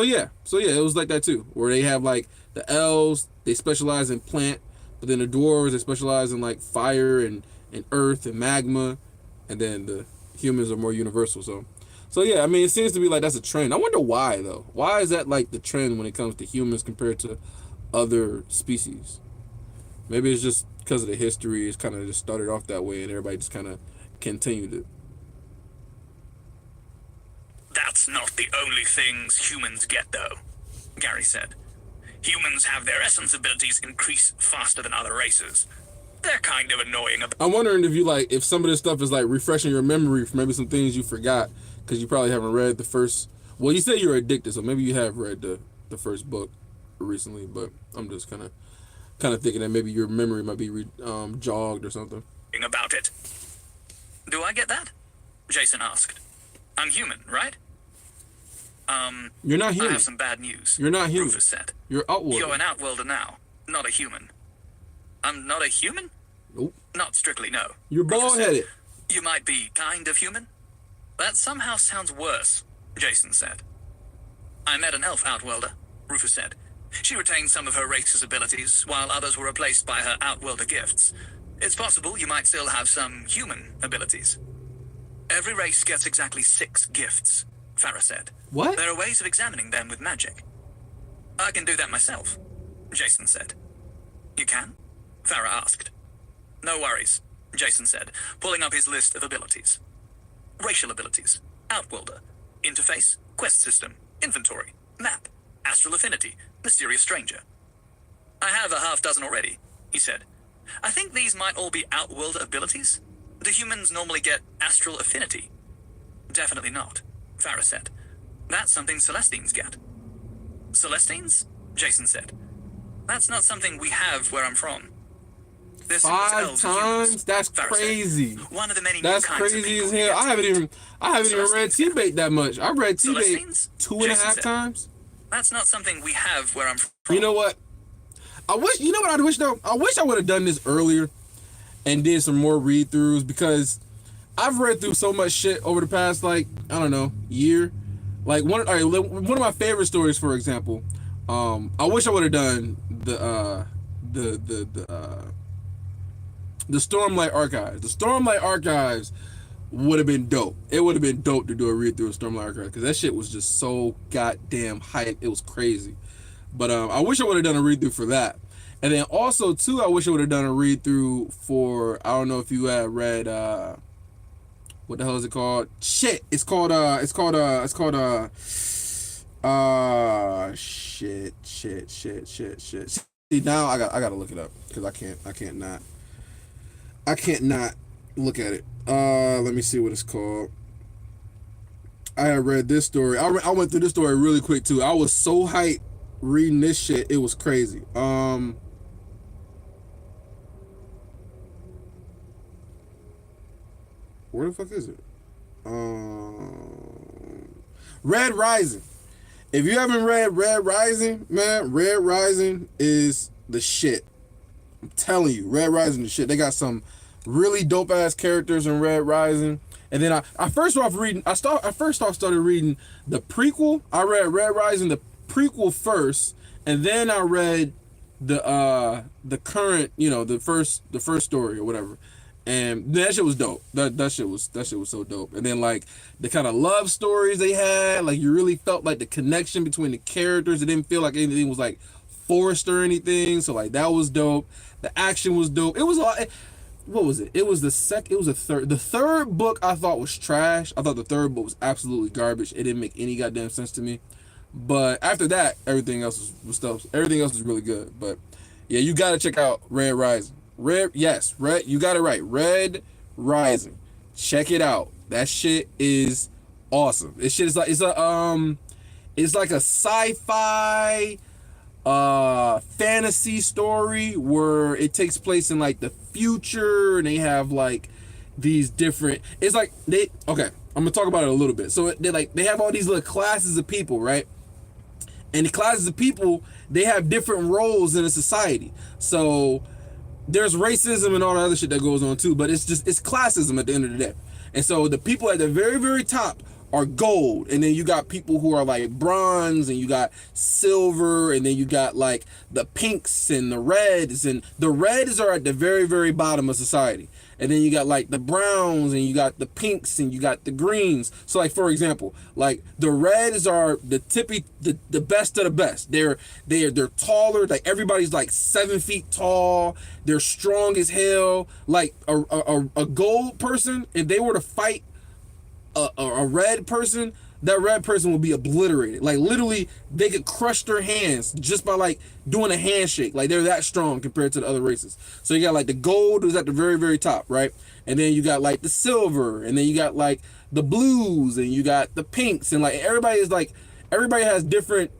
S1: yeah, it was like that too, where they have like the elves, they specialize in plant, but then the dwarves they specialize in like fire and earth and magma, and then the humans are more universal. So yeah, I mean it seems to be like that's a trend. I wonder why though. Why is that like the trend when it comes to humans compared to other species? Maybe it's just because of the history. It's kind of just started off that way, and everybody just kind of continued it.
S2: That's not the only things humans get, though, Gary said. Humans have their essence abilities increase faster than other races. They're kind of annoying.
S1: I'm wondering if some of this stuff is like refreshing your memory for maybe some things you forgot because you probably haven't read the first. Well, you say you're addicted, so maybe you have read the first book recently. But I'm just kind of thinking that maybe your memory might be jogged or something.
S2: About it. Do I get that? Jason asked. I'm human, right?
S1: You're not human.
S2: I have some bad news.
S1: You're not human.
S2: Rufus said.
S1: You're outworlder.
S2: You're an outworlder now, not a human. I'm not a human?
S1: Nope.
S2: Not strictly, no.
S1: You're bald-headed.
S2: You might be kind of human? That somehow sounds worse, Jason said. I met an elf outworlder, Rufus said. She retained some of her race's abilities, while others were replaced by her outworlder gifts. It's possible you might still have some human abilities. Every race gets exactly 6 gifts, Farah said.
S1: What?
S2: There are ways of examining them with magic. I can do that myself, Jason said. You can? Farah asked. No worries, Jason said, pulling up his list of abilities. Racial abilities, Outworlder, Interface, Quest System, Inventory, Map, Astral Affinity, Mysterious Stranger. I have a half dozen already, he said. I think these might all be Outworlder abilities. Do humans normally get Astral Affinity? Definitely not, Farah said. That's something Celestines get. Celestines? Jason said. That's not something we have where I'm from. There's
S1: 5 times? That's crazy.
S2: One of the many
S1: That's crazy as hell. I haven't even read T-Bait that much. I read T-Bait 2.5 times.
S2: That's not something we have where I'm from.
S1: You know what? You know what I wish though? I wish I would have done this earlier and did some more read-throughs, because I've read through so much shit over the past, like, I don't know, year. Like one of my favorite stories, for example, I wish I would have done the Stormlight Archives. The Stormlight Archives would have been dope. It would have been dope to do a read through of Stormlight Archives, because that shit was just so goddamn hype. It was crazy. But I wish I would have done a read through for that. And then also too, I wish I would have done a read through for, I don't know if you had read what the hell is it called? Shit. Shit. See, now I gotta look it up, because I can't not look at it. Let me see what it's called. I had read this story. I went through this story really quick too. I was so hyped reading this shit. It was crazy. Where the fuck is it? Red Rising. If you haven't read Red Rising, man, Red Rising is the shit. I'm telling you, Red Rising is the shit. They got some really dope ass characters in Red Rising. And then I first off started reading the prequel. I read Red Rising the prequel first, and then I read the current, the first story or whatever. And that shit was dope. That shit was so dope. And then like the kind of love stories they had, like you really felt like the connection between the characters. It didn't feel like anything was like forced or anything. So like that was dope. The action was dope. It was a lot. What was it? It was the third. The third book I thought was trash. I thought the third book was absolutely garbage. It didn't make any goddamn sense to me. But after that, everything else was stuff. Everything else was really good. But yeah, you gotta check out Red Rising. Red, you got it right. Red Rising. Check it out. That shit is awesome. This shit is like it's like a sci-fi fantasy story where it takes place in like the future, and they have like these different, it's like I'm gonna talk about it a little bit. So they have all these little classes of people, right? And the classes of people, they have different roles in a society. So there's racism and all the other shit that goes on too, but it's classism at the end of the day. And so the people at the very, very top are gold, and then you got people who are like bronze, and you got silver, and then you got like the pinks and the reds, and the reds are at the very, very bottom of society. And then you got like the browns, and you got the pinks, and you got the greens. So like, for example, like the reds are the best of the best. They're taller. Like everybody's like 7 feet tall. They're strong as hell. Like a gold person, if they were to fight a red person, that red person will be obliterated. Like literally, they could crush their hands just by like doing a handshake. Like they're that strong compared to the other races. So you got like the gold who's at the very, very top, right? And then you got like the silver, and then you got like the blues, and you got the pinks, and like everybody has different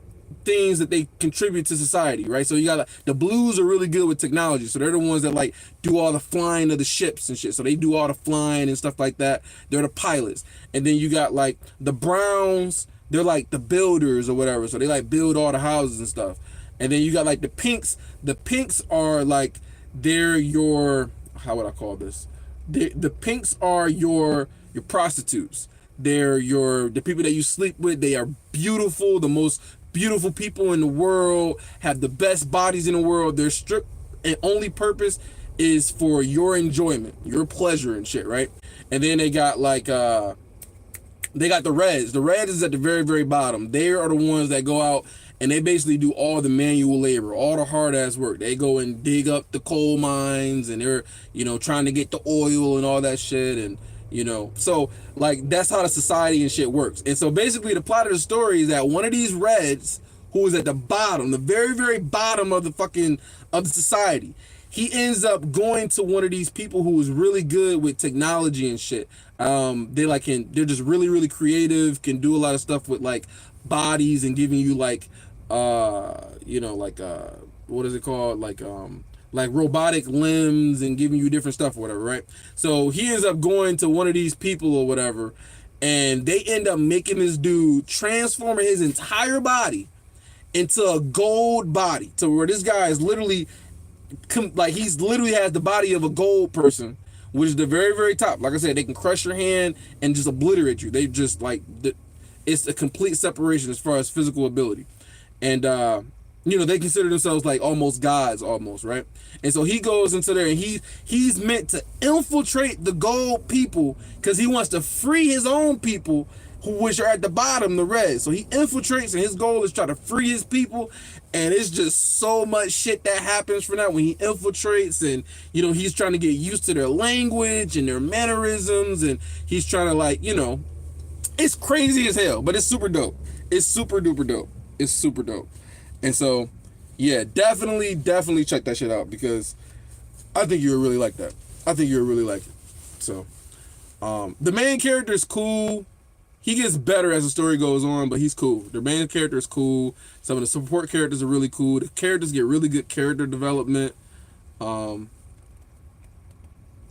S1: things that they contribute to society, right? So you got like, the blues are really good with technology, so they're the ones that like do all the flying of the ships and shit. So they do all the flying and stuff like that. They're the pilots. And then you got like the browns, they're like the builders or whatever, so they like build all the houses and stuff. And then you got like the pinks. The pinks are like, they're your, how would I call this? The pinks are your prostitutes. They're the people that you sleep with. They are beautiful, the most beautiful people in the world, have the best bodies in the world. Their strict and only purpose is for your enjoyment, your pleasure and shit, right? And then they got like they got the reds. The reds is at the very, very bottom. They are the ones that go out and they basically do all the manual labor, all the hard ass work. They go and dig up the coal mines, and they're, trying to get the oil and all that shit. And so like that's how the society and shit works. And so basically the plot of the story is that one of these reds, who is at the bottom, the very, very bottom of the society, he ends up going to one of these people who is really good with technology and shit. They're just really, really creative, can do a lot of stuff with like bodies and giving you like what is it called, like robotic limbs and giving you different stuff or whatever, right? So he ends up going to one of these people or whatever, and they end up making this dude transforming his entire body into a gold body, to where this guy is literally he's literally has the body of a gold person, which is the very, very top. Like I said, they can crush your hand and just obliterate you. They just like it's a complete separation as far as physical ability. And they consider themselves like almost gods, almost, right? And so he goes into there, and he's meant to infiltrate the gold people because he wants to free his own people, which are at the bottom, the reds. So he infiltrates, and his goal is try to free his people. And it's just so much shit that happens from that when he infiltrates, and he's trying to get used to their language and their mannerisms, and he's trying to it's crazy as hell, but it's super dope. It's super duper dope. It's super dope. And so, yeah, definitely check that shit out, because I think you would really like that. I think you would really like it. So, the main character is cool. He gets better as the story goes on, but he's cool. The main character is cool. Some of the support characters are really cool. The characters get really good character development.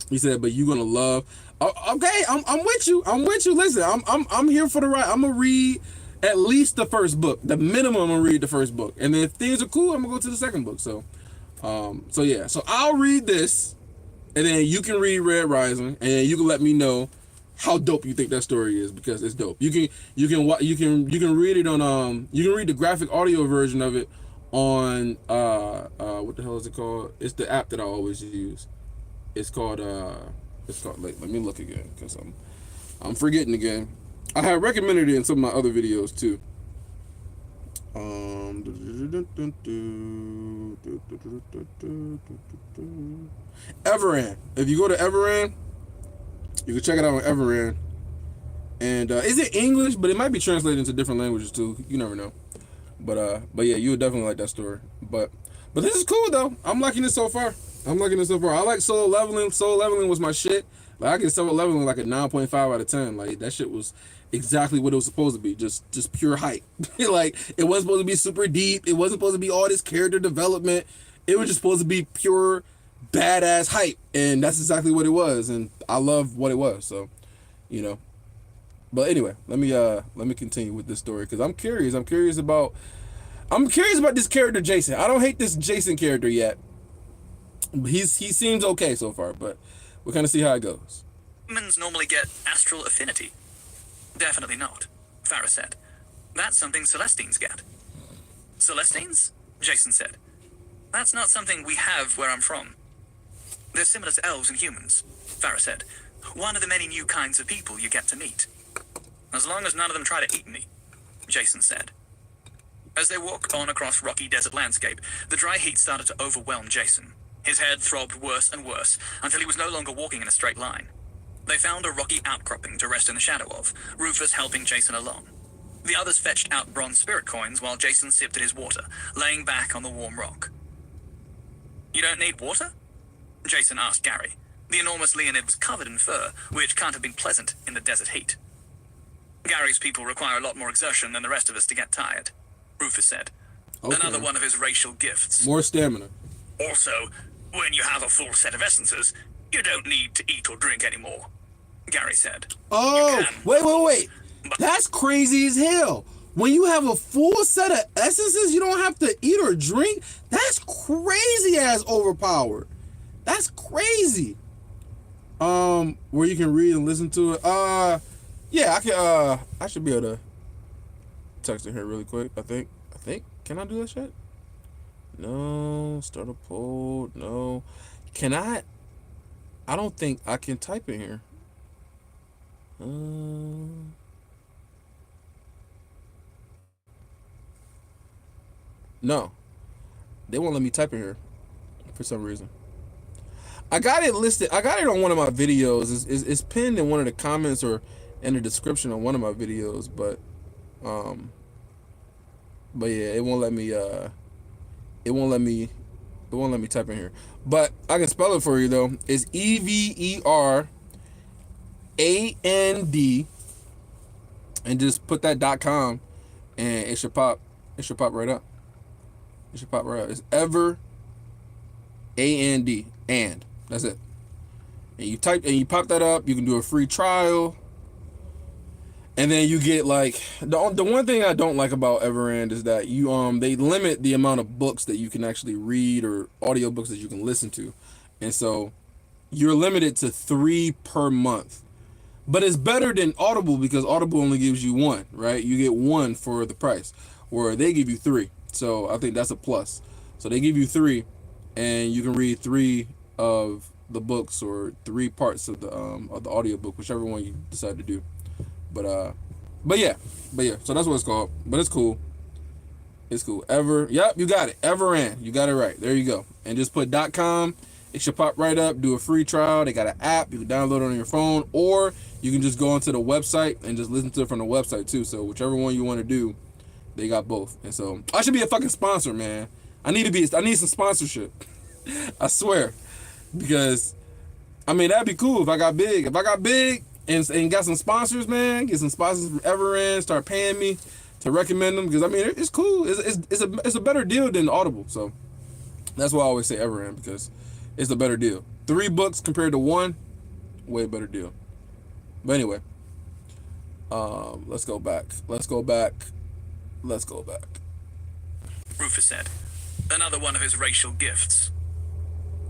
S1: He said, but you're gonna love. Okay, I'm with you. I'm with you. Listen, I'm here for the ride. I'm gonna read at least the first book. The minimum, I'm gonna read the first book, and then if things are cool, I'm gonna go to the second book. So yeah. So I'll read this, and then you can read Red Rising, and then you can let me know how dope you think that story is, because it's dope. You can read it on you can read the graphic audio version of it on what the hell is it called? It's the app that I always use. It's called like, let me look again, because I'm forgetting again. I have recommended it in some of my other videos too. Everand. If you go to Everand, you can check it out on Everand. And is it English? But it might be translated into different languages too. You never know. But yeah, you would definitely like that story. But this is cool though. I'm liking it so far. I like solo leveling. Solo leveling was my shit. Like, I get solo leveling like a 9.5 out of 10. Like, that shit was exactly what it was supposed to be. Just pure hype. Like, it wasn't supposed to be super deep. It wasn't supposed to be all this character development. It was just supposed to be pure badass hype. And that's exactly what it was. And I love what it was. So, you know. But anyway, let me continue with this story, because I'm curious. I'm curious about this character Jason. I don't hate this Jason character yet. He seems okay so far, but we'll kind of see how it goes.
S2: Humans normally get astral affinity. Definitely not, Farah said. That's something Celestines get. Celestines? Jason said. That's not something we have where I'm from. They're similar to elves and humans, Farah said. One of the many new kinds of people you get to meet. As long as none of them try to eat me, Jason said. As they walked on across rocky desert landscape, the dry heat started to overwhelm Jason. His head throbbed worse and worse until he was no longer walking in a straight line. They found a rocky outcropping to rest in the shadow of, Rufus helping Jason along. The others fetched out bronze spirit coins while Jason sipped at his water, laying back on the warm rock. You don't need water? Jason asked Gary. The enormous Leonid was covered in fur, which can't have been pleasant in the desert heat. Gary's people require a lot more exertion than the rest of us to get tired, Rufus said. Okay. Another one of his racial gifts.
S1: More stamina.
S2: Also, when you have a full set of essences, you don't need to eat or drink anymore, Gary said.
S1: Oh, wait. That's crazy as hell. When you have a full set of essences, you don't have to eat or drink? That's crazy ass overpowered. That's crazy. Where you can read and listen to it. Yeah, I can. I should be able to text it here really quick. I think. Can I do that shit? No. Start a poll. No. Can I? I don't think I can type in here. No. They won't let me type in here for some reason. I got it listed. I got it on one of my videos. It's pinned in one of the comments or in the description on one of my videos, but yeah, it won't let me type in here. But I can spell it for you though. It's EVERAND, and just put that .com, and it should pop right up. It should pop right up. It's Ever AND, and that's it. And you pop that up, you can do a free trial. And then you get like the one thing I don't like about Everand is that you they limit the amount of books that you can actually read or audiobooks that you can listen to. And so you're limited to 3 per month. But it's better than Audible, because Audible only gives you 1, right? You get 1 for the price, where they give you 3. So I think that's a plus. So they give you 3, and you can read 3 of the books or 3 parts of the audiobook, whichever one you decide to do. But yeah. So that's what it's called. But it's cool. It's cool. Yep, you got it. Everand. You got it right. There you go. And just put .com. It should pop right up. Do a free trial. They got an app. You can download it on your phone, or you can just go onto the website and just listen to it from the website too. So whichever one you want to do, they got both. And so I should be a fucking sponsor, man. I need some sponsorship. I swear. Because I mean, that'd be cool if I got big. And got some sponsors, man. Get some sponsors from Everand. Start paying me to recommend them, because I mean, it's cool. It's a better deal than Audible. So that's why I always say Everand, because it's a better deal. 3 books compared to 1, way better deal. But anyway, let's go back. Let's go back.
S2: Rufus said. Another one of his racial gifts.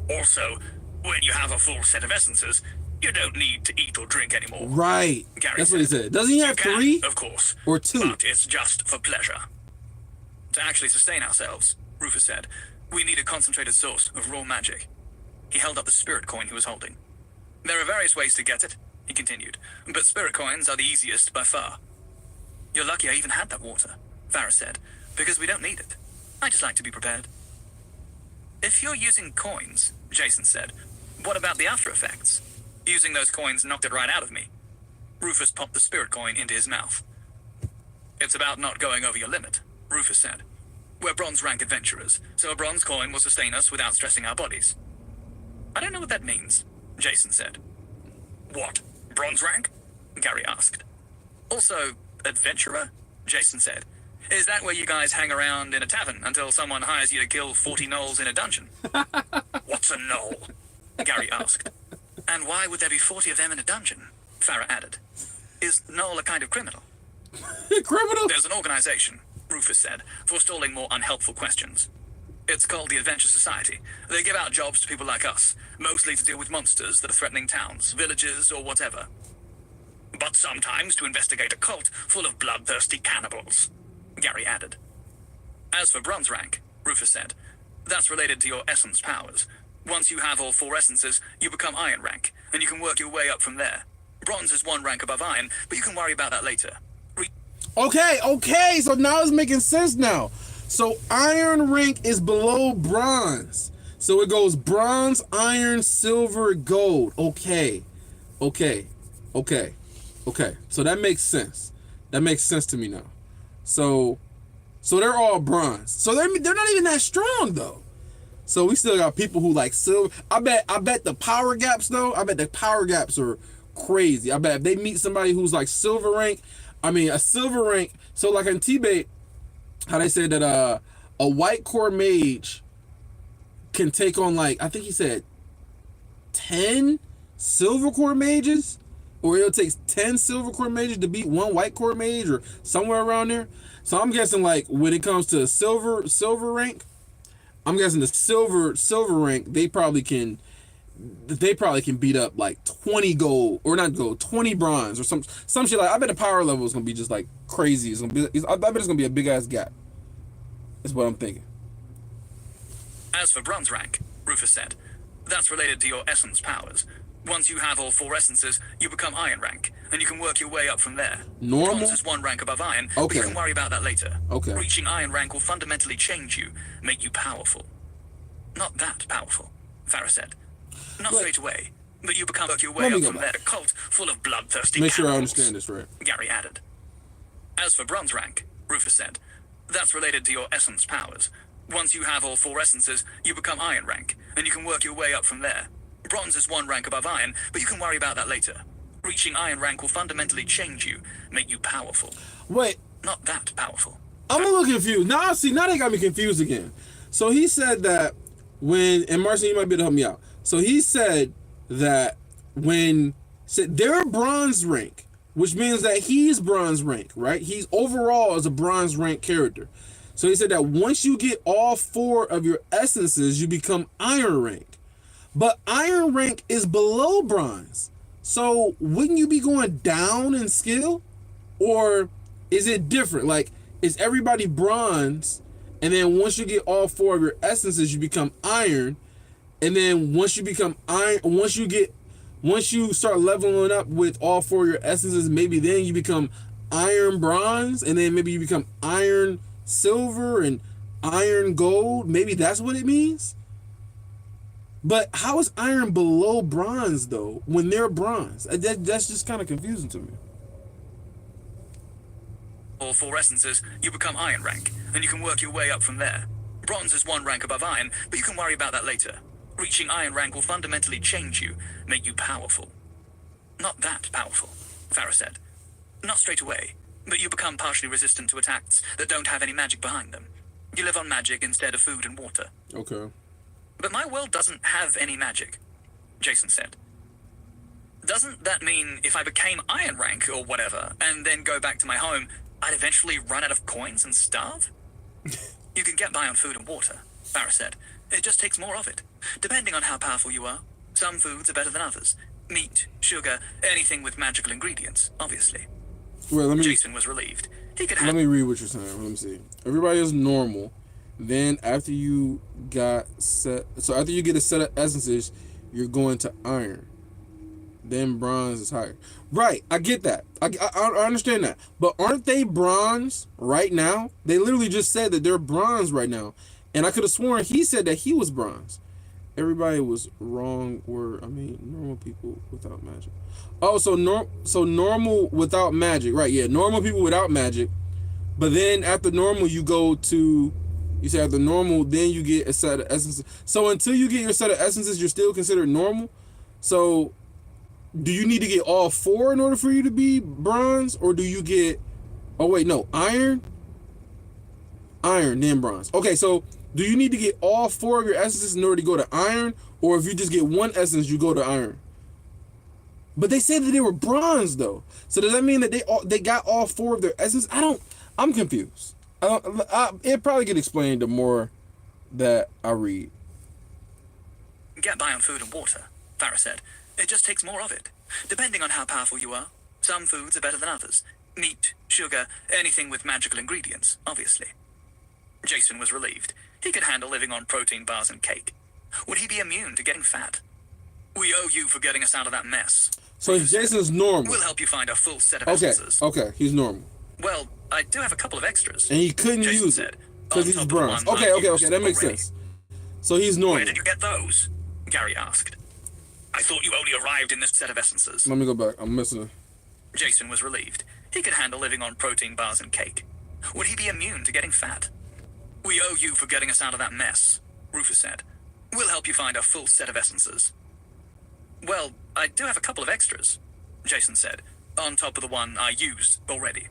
S2: Also, when you have a full set of essences, you don't need to eat or drink anymore.
S1: Right.
S2: Gary
S1: That's what he said. Doesn't he have
S2: You can,
S1: 3
S2: of course,
S1: or 2?
S2: but it's just for pleasure. To actually sustain ourselves, Rufus said, we need a concentrated source of raw magic. He held up the spirit coin he was holding. There are various ways to get it, he continued, but spirit coins are the easiest by far. You're lucky I even had that water, Varys said, because we don't need it. I just like to be prepared. If you're using coins, Jason said, what about the after effects? Using those coins knocked it right out of me. Rufus popped the spirit coin into his mouth. It's about not going over your limit, Rufus said. We're bronze rank adventurers, so a bronze coin will sustain us without stressing our bodies. I don't know what that means, Jason said. What? Bronze rank? Gary asked. Also, adventurer? Jason said. Is that where you guys hang around in a tavern until someone hires you to kill 40 gnolls in a dungeon? What's a gnoll? Gary asked. And why would there be 40 of them in a dungeon? Farah added. Is gnoll a kind of criminal?
S1: Criminal?
S2: There's an organization, Rufus said, forestalling more unhelpful questions. It's called the Adventure Society. They give out jobs to people like us, mostly to deal with monsters that are threatening towns, villages, or whatever. But sometimes to investigate a cult full of bloodthirsty cannibals, Gary added. As for bronze rank, Rufus said, that's related to your essence powers. Once you have all 4 essences, you become iron rank, and you can work your way up from there. Bronze is 1 rank above iron, but you can worry about that later.
S1: Okay, so now it's making sense now. So iron rank is below bronze. So it goes bronze, iron, silver, gold. Okay. So that makes sense. That makes sense to me now. So they're all bronze. So they're not even that strong though. So we still got people who like silver. I bet the power gaps though. I bet the power gaps are crazy. I bet if they meet somebody who's like silver rank, a silver rank. So like in Tibet, how they said that a white core mage can take on like, I think he said 10 silver core mages, or it'll take 10 silver core mages to beat 1 white core mage, or somewhere around there. So I'm guessing like when it comes to silver rank, I'm guessing the silver rank, they probably can beat up like 20 gold, or not gold, 20 bronze, or some shit. Like I bet the power level is gonna be just like crazy. I bet it's gonna be a big ass gap. That's what I'm thinking.
S2: As for bronze rank, Rufus said, that's related to your essence powers. Once you have all 4 essences, you become iron rank, and you can work your way up from there.
S1: Normal?
S2: Bronze is 1 rank above iron,
S1: Okay.
S2: but you can worry about that later.
S1: Okay.
S2: Reaching iron rank will fundamentally change you, make you powerful. Not that powerful, Farah said. Not straight away, but you become work your way up from there. A cult full of bloodthirsty
S1: Make sure I
S2: cannibals,
S1: understand this right.
S2: Gary added. As for bronze rank, Rufus said, that's related to your essence powers. Once you have all 4 essences, you become iron rank, and you can work your way up from there. Bronze is 1 rank above iron, but you can worry about that later. Reaching iron rank will fundamentally change you, make you powerful.
S1: Wait,
S2: Not that powerful.
S1: I'm a little confused. Now they got me confused again. So he said that and Marcin, you might be able to help me out. So he said that they're bronze rank, which means that he's bronze rank, right? He's overall as a bronze rank character. So he said that once you get all 4 of your essences, you become iron rank. But iron rank is below bronze. So wouldn't you be going down in skill? Or is it different? Like, is everybody bronze, and then once you get all 4 of your essences, you become iron, and then once you become iron, once you start leveling up with all 4 of your essences, maybe then you become iron bronze, and then maybe you become iron silver and iron gold. Maybe that's what it means. But how is iron below bronze though when they're bronze? That's just kind of confusing to me.
S2: All 4 essences, you become iron rank, and you can work your way up from there. Bronze is 1 rank above iron, but you can worry about that later. Reaching iron rank will fundamentally change you, make you powerful. Not that powerful, Farah said. Not straight away, but you become partially resistant to attacks that don't have any magic behind them. You live on magic instead of food and water.
S1: Okay.
S2: But my world doesn't have any magic, Jason said. Doesn't that mean if I became Iron Rank or whatever, and then go back to my home, I'd eventually run out of coins and starve? You can get by on food and water, Farah said. It just takes more of it, depending on how powerful you are. Some foods are better than others. Meat, sugar, anything with magical ingredients, obviously.
S1: Wait,
S2: Jason was relieved. He could
S1: let me read what you're saying. Let me see. Everybody is normal. Then after you got set, so after you get a set of essences, you're going to iron. Then bronze is higher. Right, I get that. I understand that. But aren't they bronze right now? They literally just said that they're bronze right now. And I could have sworn he said that he was bronze. Everybody was wrong word. I mean, normal people without magic. Oh, so normal without magic. Right, yeah. Normal people without magic. But then after normal, you go to... You say after normal, then you get a set of essences. So until you get your set of essences, you're still considered normal? So... Do you need to get all 4 in order for you to be bronze? Or do you get... Oh, wait, no. Iron, then bronze. Okay, so do you need to get all 4 of your essences in order to go to iron? Or if you just get 1 essence, you go to iron? But they said that they were bronze, though. So does that mean that they got all 4 of their essences? I'm confused. It probably get explained the more that I read.
S2: Get by on food and water, Farah said. It just takes more of it, depending on how powerful you are. Some foods are better than others. Meat, sugar, anything with magical ingredients, obviously. Jason was relieved. He could handle living on protein bars and cake. Would he be immune to getting fat? We owe you for getting us out of that mess.
S1: So if Jason's normal.
S2: We'll help you find a full set of essences.
S1: Okay, he's normal.
S2: Well, I do have a couple of extras.
S1: And he couldn't use it because he's bronze. Okay, that makes sense. So he's normal.
S2: Where did you get those? Gary asked. I thought you only arrived in this set of essences.
S1: Let me go back. I'm missing it.
S2: Jason was relieved. He could handle living on protein bars and cake. Would he be immune to getting fat? We owe you for getting us out of that mess, Rufus said. We'll help you find a full set of essences. Well, I do have a couple of extras, Jason said, on top of the one I used already.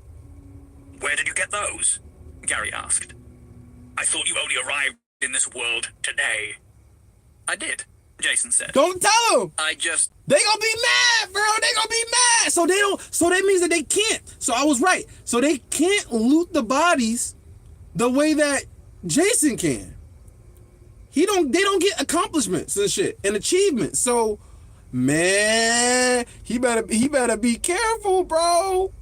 S2: Where did you get those? Gary asked. I thought you only arrived in this world today. I did, Jason said.
S1: Don't tell them.
S2: They
S1: gonna be mad, bro. They gonna be mad. So that means that they can't. So I was right. So they can't loot the bodies the way that Jason can. They don't get accomplishments and shit and achievements. So, man, he better be careful, bro.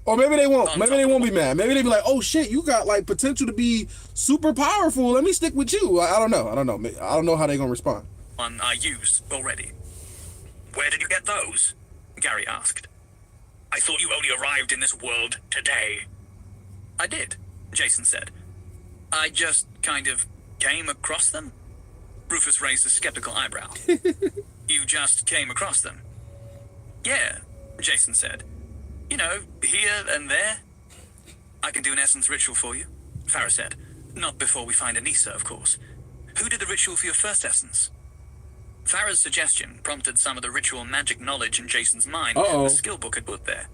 S1: Or maybe they won't. Maybe they won't be mad. Maybe they be like, oh shit, you got like potential to be super powerful. Let me stick with you. I don't know. I don't know how they gonna respond.
S2: One I used already. Where did you get those? Gary asked. I thought you only arrived in this world today. I did, Jason said. I just kind of came across them. Rufus raised a skeptical eyebrow. You just came across them? Yeah, Jason said. You know, here and there. I can do an essence ritual for you, Farah said. Not before we find Anissa, of course. Who did the ritual for your first essence? Farah's suggestion prompted some of the ritual magic knowledge in Jason's mind the skill book had put there.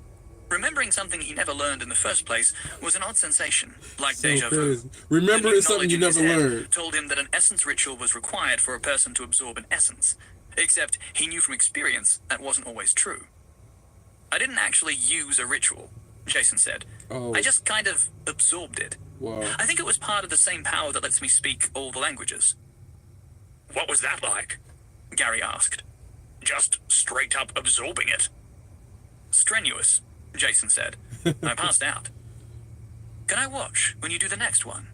S2: Remembering something he never learned in the first place was an odd sensation, like deja vu.
S1: Remembering something you never learned
S2: told him that an essence ritual was required for a person to absorb an essence, except he knew from experience that wasn't always true. I didn't actually use a ritual, Jason said. I just kind of absorbed it.
S1: Wow.
S2: I think it was part of the same power that lets me speak all the languages. What was that like? Gary asked. Just straight up absorbing it. Strenuous, Jason said. I passed out. Can I watch when you do the next one?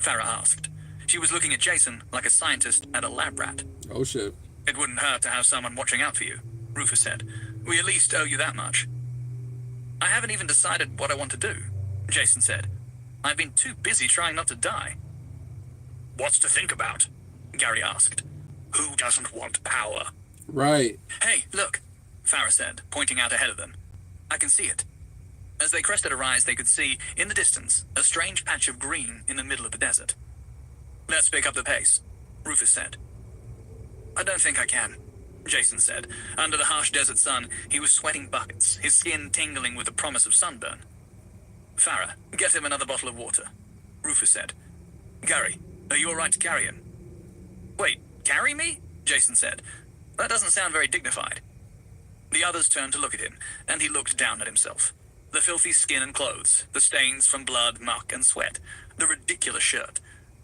S2: Farah asked. She was looking at Jason like a scientist at a lab rat.
S1: Oh shit.
S2: It wouldn't hurt to have someone watching out for you, Rufus said. We at least owe you that much. I haven't even decided what I want to do, Jason said. I've been too busy trying not to die. What's to think about? Gary asked. Who doesn't want power?
S1: Right.
S2: Hey, look, Farah said, pointing out ahead of them. I can see it. As they crested a rise, they could see, in the distance, a strange patch of green in the middle of the desert. Let's pick up the pace, Rufus said. I don't think I can, Jason said. Under the harsh desert sun, he was sweating buckets, his skin tingling with the promise of sunburn. Farah, get him another bottle of water, Rufus said. Gary, are you all right to carry him? Wait, carry me? Jason said. That doesn't sound very dignified. The others turned to look at him, and he looked down at himself. The filthy skin and clothes, the stains from blood, muck, and sweat, the ridiculous shirt.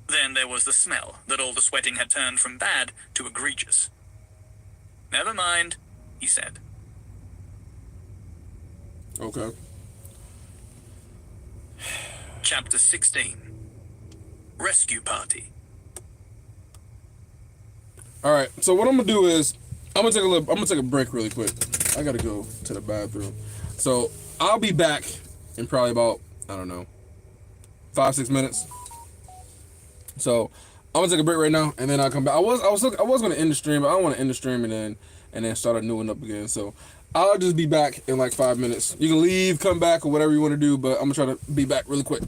S2: Then there was the smell that all the sweating had turned from bad to egregious. "Never mind," he said.
S1: Okay.
S2: Chapter 16. Rescue Party.
S1: All right. So what I'm gonna do is I'm gonna take a break really quick. I gotta go to the bathroom. So I'll be back in probably about, I don't know, 5-6 minutes. So I'm gonna take a break right now, and then I'll come back. I was gonna end the stream, but I don't want to end the stream and then start a new one up again. So I'll just be back in like 5 minutes. You can leave, come back, or whatever you want to do, but I'm gonna try to be back really quick.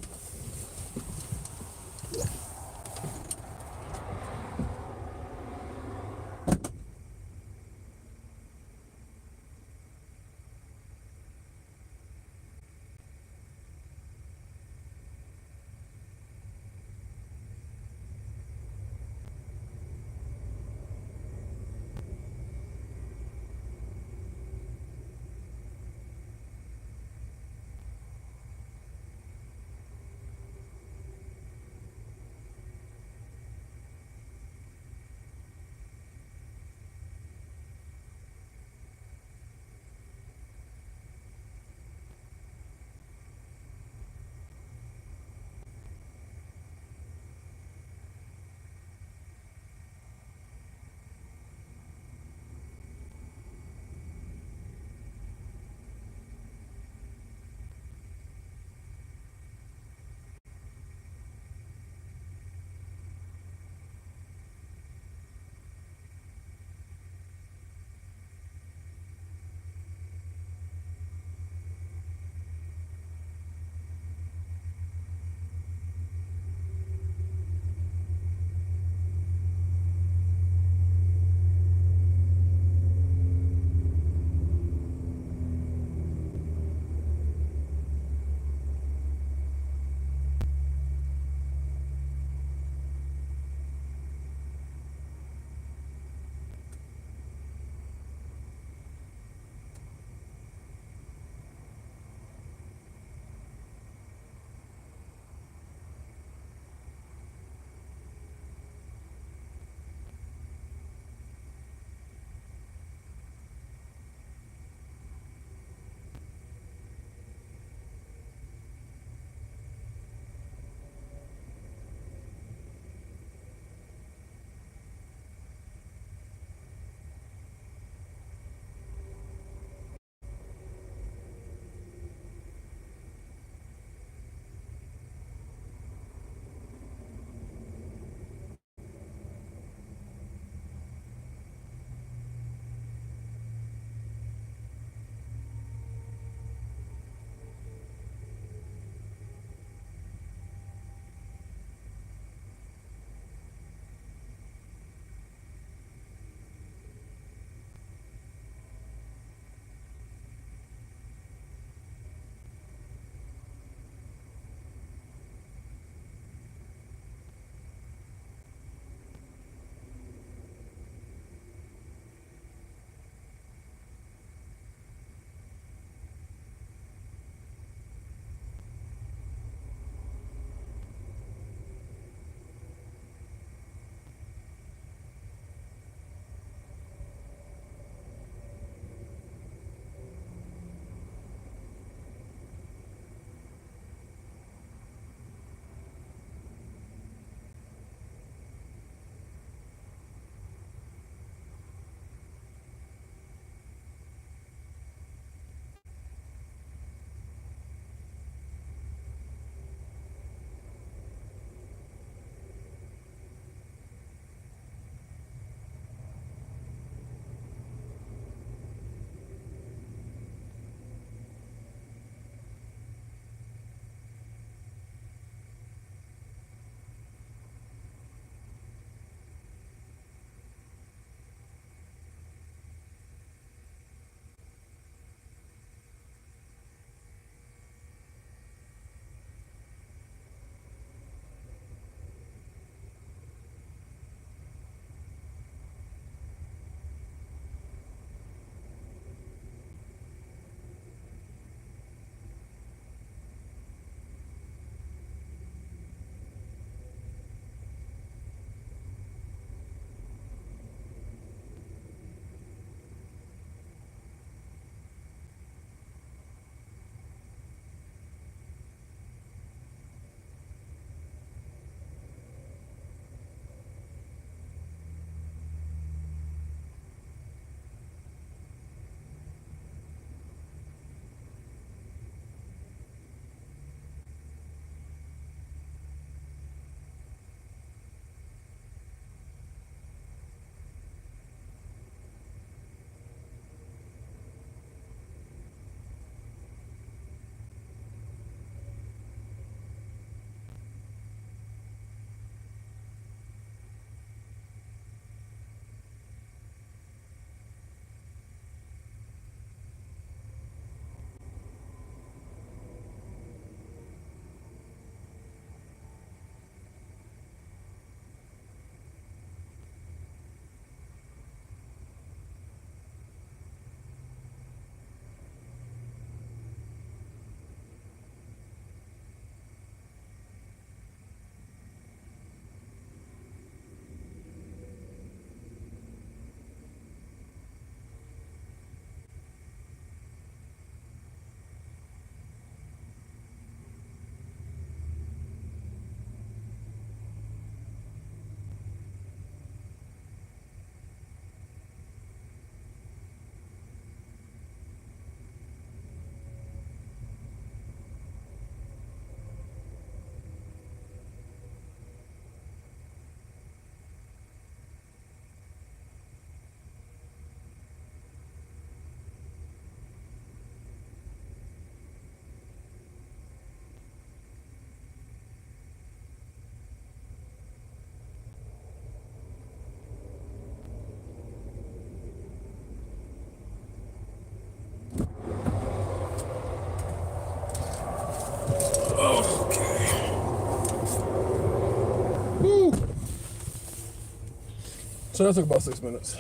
S1: So that took about 6 minutes.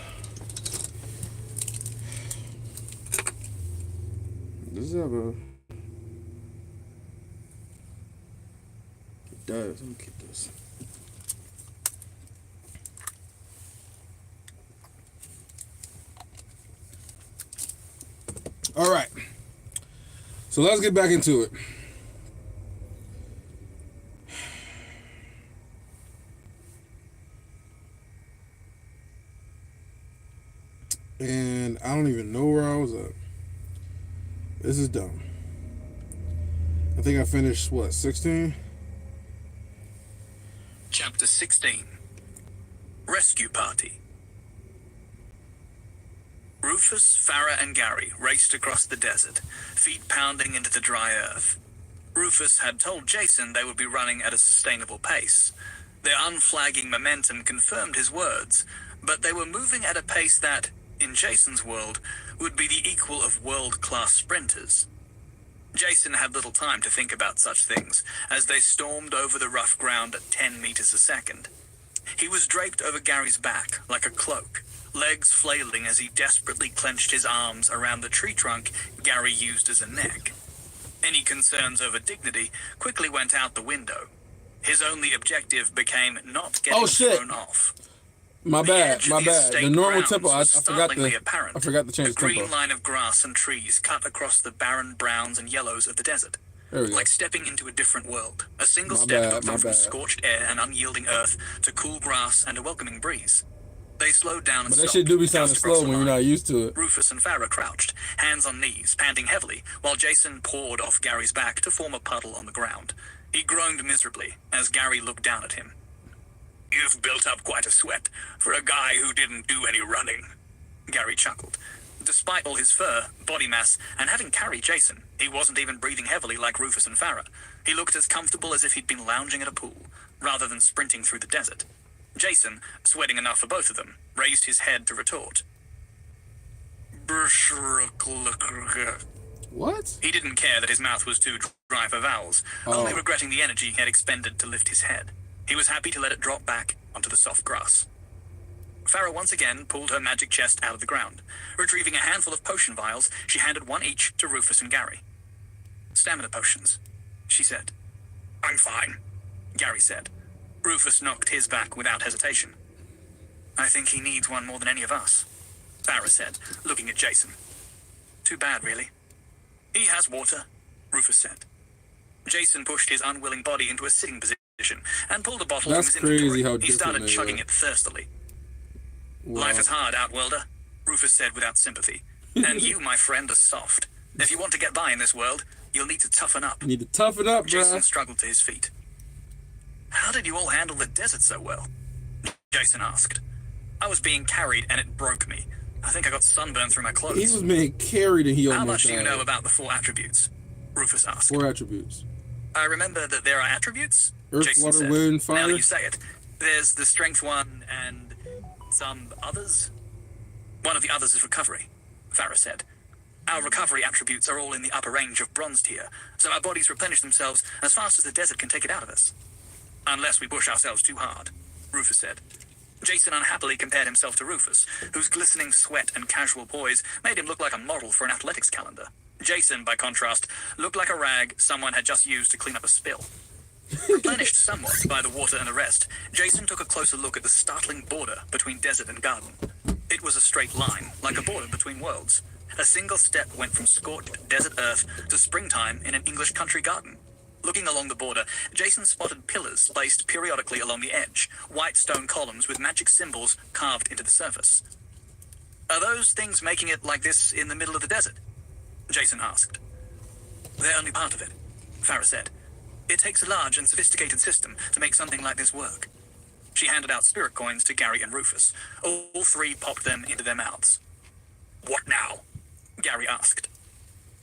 S1: Does it have a... It does. Let me keep this. All right. So let's get back into it. And I don't even know where I was at. This is dumb. I think I finished, what, 16?
S2: Chapter 16. Rescue Party. Rufus, Farah, and Gary raced across the desert, feet pounding into the dry earth. Rufus had told Jason they would be running at a sustainable pace. Their unflagging momentum confirmed his words, but they were moving at a pace that, in Jason's world, would be the equal of world-class sprinters. Jason had little time to think about such things as they stormed over the rough ground at 10 meters a second. He was draped over Gary's back like a cloak, legs flailing as he desperately clenched his arms around the tree trunk Gary used as a neck. Any concerns over dignity quickly went out the window. His only objective became not getting thrown off.
S1: My bad. The normal tempo. I forgot to change the tempo.
S2: A green line of grass and trees cut across the barren browns and yellows of the desert.
S1: There we go.
S2: Like stepping into a different world. A single step took them from scorched air and unyielding earth to cool grass and a welcoming breeze. They slowed down and stopped.
S1: But that shit do be sounding slow when you're not used to it.
S2: Rufus and Farah crouched, hands on knees, panting heavily, while Jason pawed off Gary's back to form a puddle on the ground. He groaned miserably as Gary looked down at him. "You've built up quite a sweat for a guy who didn't do any running," Gary chuckled. Despite all his fur, body mass, and having carried Jason, he wasn't even breathing heavily like Rufus and Farah. He looked as comfortable as if he'd been lounging at a pool, rather than sprinting through the desert. Jason, sweating enough for both of them, raised his head to retort.
S1: What?
S2: He didn't care that his mouth was too dry for vowels, only regretting the energy he had expended to lift his head. He was happy to let it drop back onto the soft grass. Farah once again pulled her magic chest out of the ground. Retrieving a handful of potion vials, she handed one each to Rufus and Gary. "Stamina potions," she said. "I'm fine," Gary said. Rufus knocked his back without hesitation. "I think he needs one more than any of us," Farah said, looking at Jason. "Too bad, really." "He has water," Rufus said. Jason pushed his unwilling body into a sitting position and pulled a bottle from his inventory. He started chugging it thirstily. Wow. "Life is hard, Outworlder," Rufus said without sympathy. "And you, my friend, are soft. If you want to get by in this world, you'll need to toughen up."
S1: You need to toughen up,
S2: Jason struggled to his feet. "How did you all handle the desert so well?" Jason asked. "I was being carried and it broke me. I think I got sunburned through my clothes."
S1: He was being carried and he almost
S2: died. "How much
S1: do
S2: you know about the 4 attributes?" Rufus asked.
S1: 4 attributes.
S2: "I remember that there are attributes,"
S1: Earth,
S2: Jason
S1: water,
S2: said.
S1: wind, fire.
S2: "Now you say it. There's the strength one and some others?" "One of the others is recovery," Farah said. "Our recovery attributes are all in the upper range of bronze tier, so our bodies replenish themselves as fast as the desert can take it out of us. Unless we push ourselves too hard," Rufus said. Jason unhappily compared himself to Rufus, whose glistening sweat and casual poise made him look like a model for an athletics calendar. Jason, by contrast, looked like a rag someone had just used to clean up a spill. Replenished somewhat by the water and the rest, Jason took a closer look at the startling border between desert and garden. It was a straight line, like a border between worlds. A single step went from scorched desert earth to springtime in an English country garden. Looking along the border, Jason spotted pillars placed periodically along the edge, white stone columns with magic symbols carved into the surface. "Are those things making it like this in the middle of the desert?" Jason asked. "They're only part of it," Farah said. "It takes a large and sophisticated system to make something like this work." She handed out spirit coins to Gary and Rufus. All 3 popped them into their mouths. "What now?" Gary asked.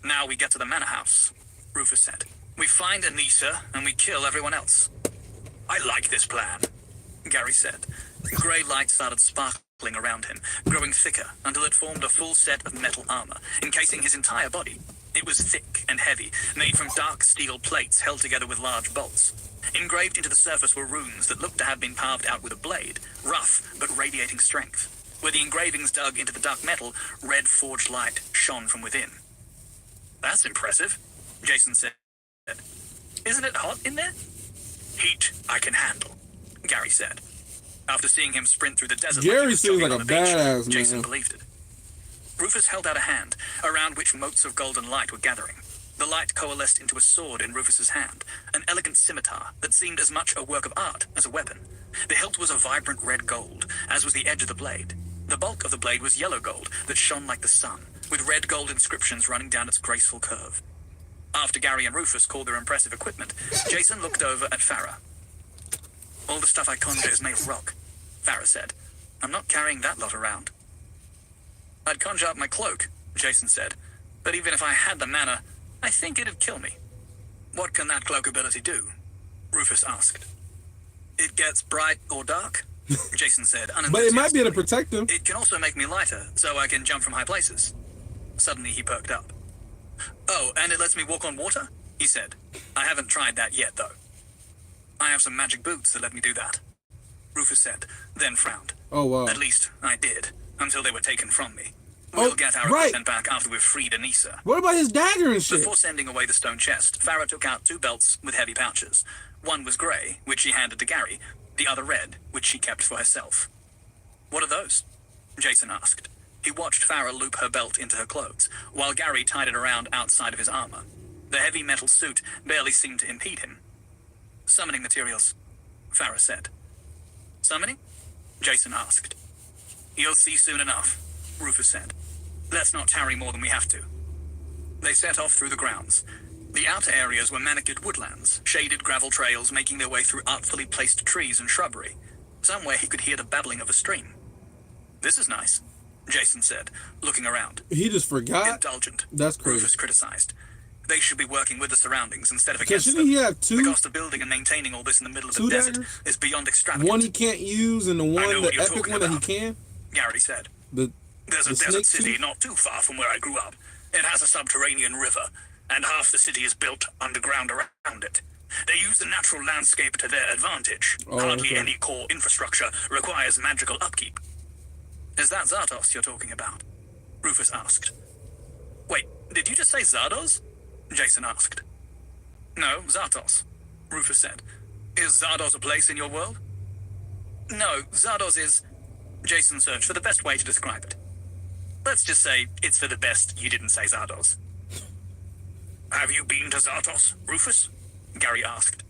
S2: "Now we get to the manor house," Rufus said. "We find Anissa and we kill everyone else." "I like this plan," Gary said. Grey light started sparkling around him, growing thicker until it formed a full set of metal armor, encasing his entire body. It was thick and heavy, made from dark steel plates held together with large bolts. Engraved into the surface were runes that looked to have been carved out with a blade, rough but radiating strength. Where the engravings dug into the dark metal, red forged light shone from within. That's impressive, Jason said. Isn't it hot in there? Heat I can handle, Gary said. After seeing him sprint through the desert,
S1: Gary seems like a badass,
S2: Jason
S1: man.
S2: believed it. Rufus held out a hand, around which motes of golden light were gathering. The light coalesced into a sword in Rufus's hand, an elegant scimitar that seemed as much a work of art as a weapon. The hilt was a vibrant red gold, as was the edge of the blade. The bulk of the blade was yellow gold that shone like the sun, with red gold inscriptions running down its graceful curve. After Gary and Rufus called their impressive equipment, Jason looked over at Farah. All the stuff I conjure is made of rock, Farah said. I'm not carrying that lot around. I'd conjure up my cloak, Jason said, but even if I had the mana, I think it'd kill me. What can that cloak ability do? Rufus asked. It gets bright or dark, Jason said,
S1: But it might be able to protect him.
S2: It can also make me lighter, so I can jump from high places. Suddenly he perked up. Oh, and it lets me walk on water? He said. I haven't tried that yet, though. I have some magic boots that let me do that, Rufus said, then frowned.
S1: Oh, wow.
S2: At least, I did, until they were taken from me. We'll get our
S1: right.
S2: equipment back after we've freed Anissa.
S1: What about his dagger and shit?
S2: Before sending away the stone chest, Farah took out 2 belts with heavy pouches. One was grey, which she handed to Gary, the other red, which she kept for herself. What are those? Jason asked. He watched Farah loop her belt into her clothes, while Gary tied it around outside of his armor. The heavy metal suit barely seemed to impede him. Summoning materials, Farah said. Summoning? Jason asked. You'll see soon enough, Rufus said. Let's not tarry more than we have to. They set off through the grounds. The outer areas were manicured woodlands, shaded gravel trails making their way through artfully placed trees and shrubbery. Somewhere he could hear the babbling of a stream. This is nice, Jason said, looking around.
S1: He just forgot?
S2: Indulgent,
S1: That's crazy.
S2: Rufus criticized. They should be working with the surroundings instead of
S1: So
S2: against
S1: shouldn't
S2: them.
S1: he have
S2: The
S1: 2?
S2: cost of building and maintaining all this in the middle of the
S1: 2
S2: desert
S1: daggers?
S2: is beyond extravagant,
S1: One he can't use and the one,
S2: know what
S1: the
S2: you're
S1: epic
S2: talking
S1: one that he
S2: about.
S1: can?
S2: Gary said.
S1: The
S2: There's a
S1: The
S2: desert
S1: snake
S2: city
S1: tooth?
S2: not too far from where I grew up. It has a subterranean river, and half the city is built underground around it. They use the natural landscape to their advantage.
S1: Oh,
S2: Hardly
S1: okay.
S2: any core infrastructure requires magical upkeep. Is that Zardos you're talking about? Rufus asked. Wait, did you just say Zardos? Jason asked. No, Zardos, Rufus said. Is Zardos a place in your world? No, Zardos is... Jason searched for the best way to describe it. Let's just say it's for the best you didn't say Zardos. Have you been to Zardos, Rufus? Gary asked.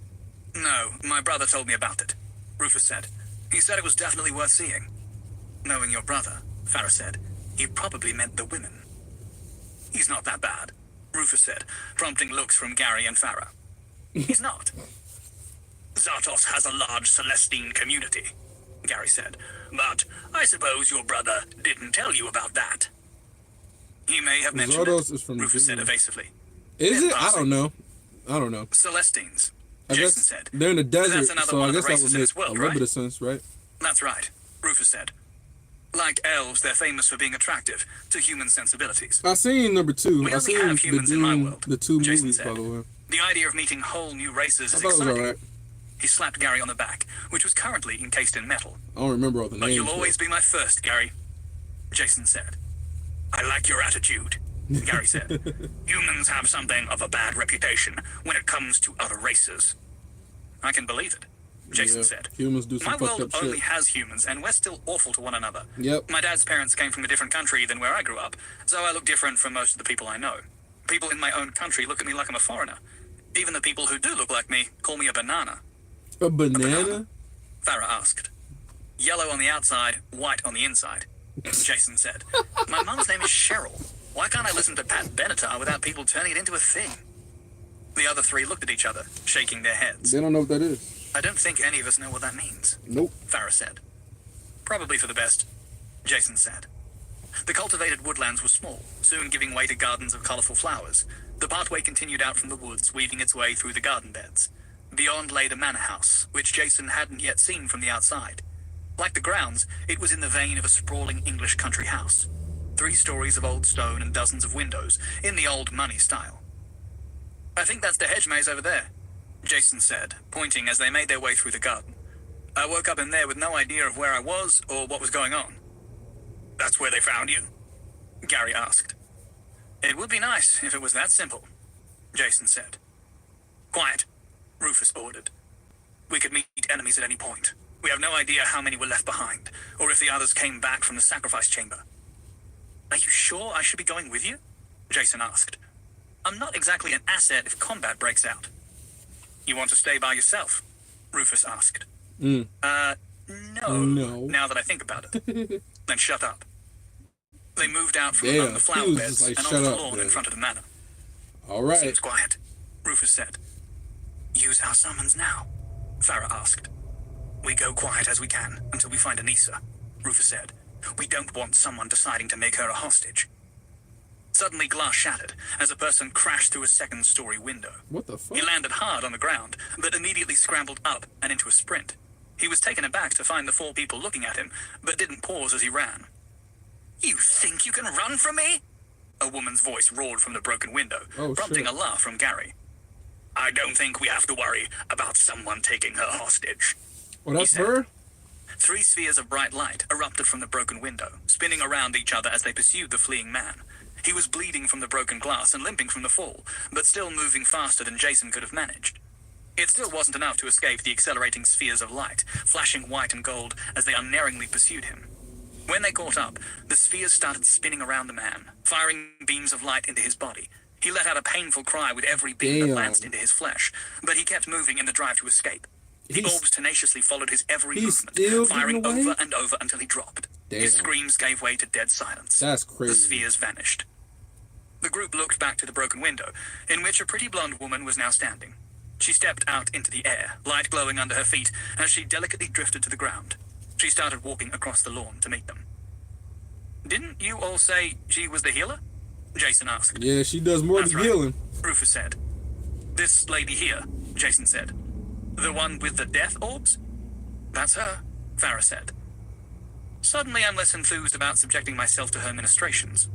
S2: No, my brother told me about it, Rufus said. He said it was definitely worth seeing. Knowing your brother, Farah said, he probably meant the women. He's not that bad, Rufus said, prompting looks from Gary and Farah. He's not. Zardos has a large Celestine community, Gary said, but I suppose your brother didn't tell you about that. He may have mentioned
S1: Zardos
S2: it,
S1: is from
S2: Rufus said
S1: June.
S2: evasively.
S1: Is
S2: In
S1: it? I
S2: passing.
S1: don't know.
S2: Celestines,
S1: I
S2: Jason
S1: guess
S2: said.
S1: they're in the desert,
S2: That's another
S1: so
S2: one
S1: I
S2: of the
S1: guess that
S2: races
S1: would
S2: in
S1: make
S2: this world,
S1: a little
S2: right?
S1: bit of sense, right?
S2: That's right, Rufus said. Like elves, they're famous for being attractive to human sensibilities.
S1: I seen number 2.
S2: We
S1: I
S2: only
S1: seen
S2: have humans in my world,
S1: the 2
S2: Jason
S1: movies,
S2: said.
S1: by the way.
S2: The idea of meeting whole new races
S1: I
S2: is
S1: thought it was
S2: exciting.
S1: alright.
S2: He slapped Gary on the back, which was currently encased in metal.
S1: I don't remember all the
S2: But
S1: names.
S2: you'll always be my first, Gary, Jason said. I like your attitude, Gary said. Humans have something of a bad reputation when it comes to other races. I can believe it, Jason
S1: Yeah,
S2: said.
S1: humans do some
S2: My
S1: fucked
S2: world
S1: up
S2: only
S1: shit.
S2: has humans, and we're still awful to one another.
S1: Yep.
S2: My dad's parents came from a different country than where I grew up, so I look different from most of the people I know. People in my own country look at me like I'm a foreigner. Even the people who do look like me call me a banana,
S1: A banana?
S2: Farah asked. Yellow on the outside, white on the inside, Jason said. My mum's name is Cheryl. Why can't I listen to Pat Benatar without people turning it into a thing? The other 3 looked at each other, shaking their heads.
S1: They don't know what that is.
S2: I don't think any of us know what that means,
S1: Nope.
S2: Farah said. Probably for the best, Jason said. The cultivated woodlands were small, soon giving way to gardens of colorful flowers. The pathway continued out from the woods, weaving its way through the garden beds. Beyond lay the manor house, which Jason hadn't yet seen from the outside. Like the grounds, it was in the vein of a sprawling English country house. 3 stories of old stone and dozens of windows, in the old money style. "I think that's the hedge maze over there," Jason said, pointing as they made their way through the garden. "I woke up in there with no idea of where I was or what was going on." "That's where they found you?" Gary asked. "It would be nice if it was that simple," Jason said. "Quiet," Rufus ordered. "We could meet enemies at any point. We have no idea how many were left behind, or if the others came back from the sacrifice chamber." "Are you sure I should be going with you?" Jason asked. "I'm not exactly an asset if combat breaks out." "You want to stay by yourself?" Rufus asked.
S1: Mm.
S2: No. Now that I think about it. Then shut up." They moved out from
S1: Damn,
S2: among the
S1: he
S2: flower
S1: was
S2: beds
S1: just like,
S2: and
S1: "Shut
S2: onto the
S1: up,
S2: lawn in
S1: man."
S2: front of the manor.
S1: All right.
S2: "Seems quiet," Rufus said. "Use our summons now?" Farah asked. "We go quiet as we can until we find Anissa," Rufus said. "We don't want someone deciding to make her a hostage." Suddenly glass shattered as a person crashed through a second-story window.
S1: What the fuck?
S2: He landed hard on the ground, but immediately scrambled up and into a sprint. He was taken aback to find the 4 people looking at him, but didn't pause as he ran. "You think you can run from me?" A woman's voice roared from the broken window,
S1: Oh,
S2: prompting
S1: shit.
S2: a laugh from Gary. "I don't think we have to worry about someone taking her hostage."
S1: Oh, that's
S2: he said.
S1: her?
S2: 3 spheres of bright light erupted from the broken window, spinning around each other as they pursued the fleeing man. He was bleeding from the broken glass and limping from the fall, but still moving faster than Jason could have managed. It still wasn't enough to escape the accelerating spheres of light, flashing white and gold as they unerringly pursued him. When they caught up, the spheres started spinning around the man, firing beams of light into his body. He let out a painful cry with every beam that
S1: Damn.
S2: lanced into his flesh, but he kept moving in the drive to escape. The
S1: He's-
S2: orbs tenaciously followed his every
S1: he's
S2: movement,
S1: still
S2: firing
S1: getting away?
S2: over and over until he dropped. His
S1: Damn.
S2: screams gave way to dead silence.
S1: That's
S2: The
S1: crazy.
S2: spheres vanished. The group looked back to the broken window, in which a pretty blonde woman was now standing. She stepped out into the air, light glowing under her feet, as she delicately drifted to the ground. She started walking across the lawn to meet them. "Didn't you all say she was the healer?" Jason asked.
S1: Yeah, she does more
S2: "That's
S1: than
S2: right,"
S1: healing.
S2: Rufus said. "This lady here," Jason said. "The one with the death orbs?" "That's her," Farah said. "Suddenly I'm less enthused about subjecting myself to her ministrations."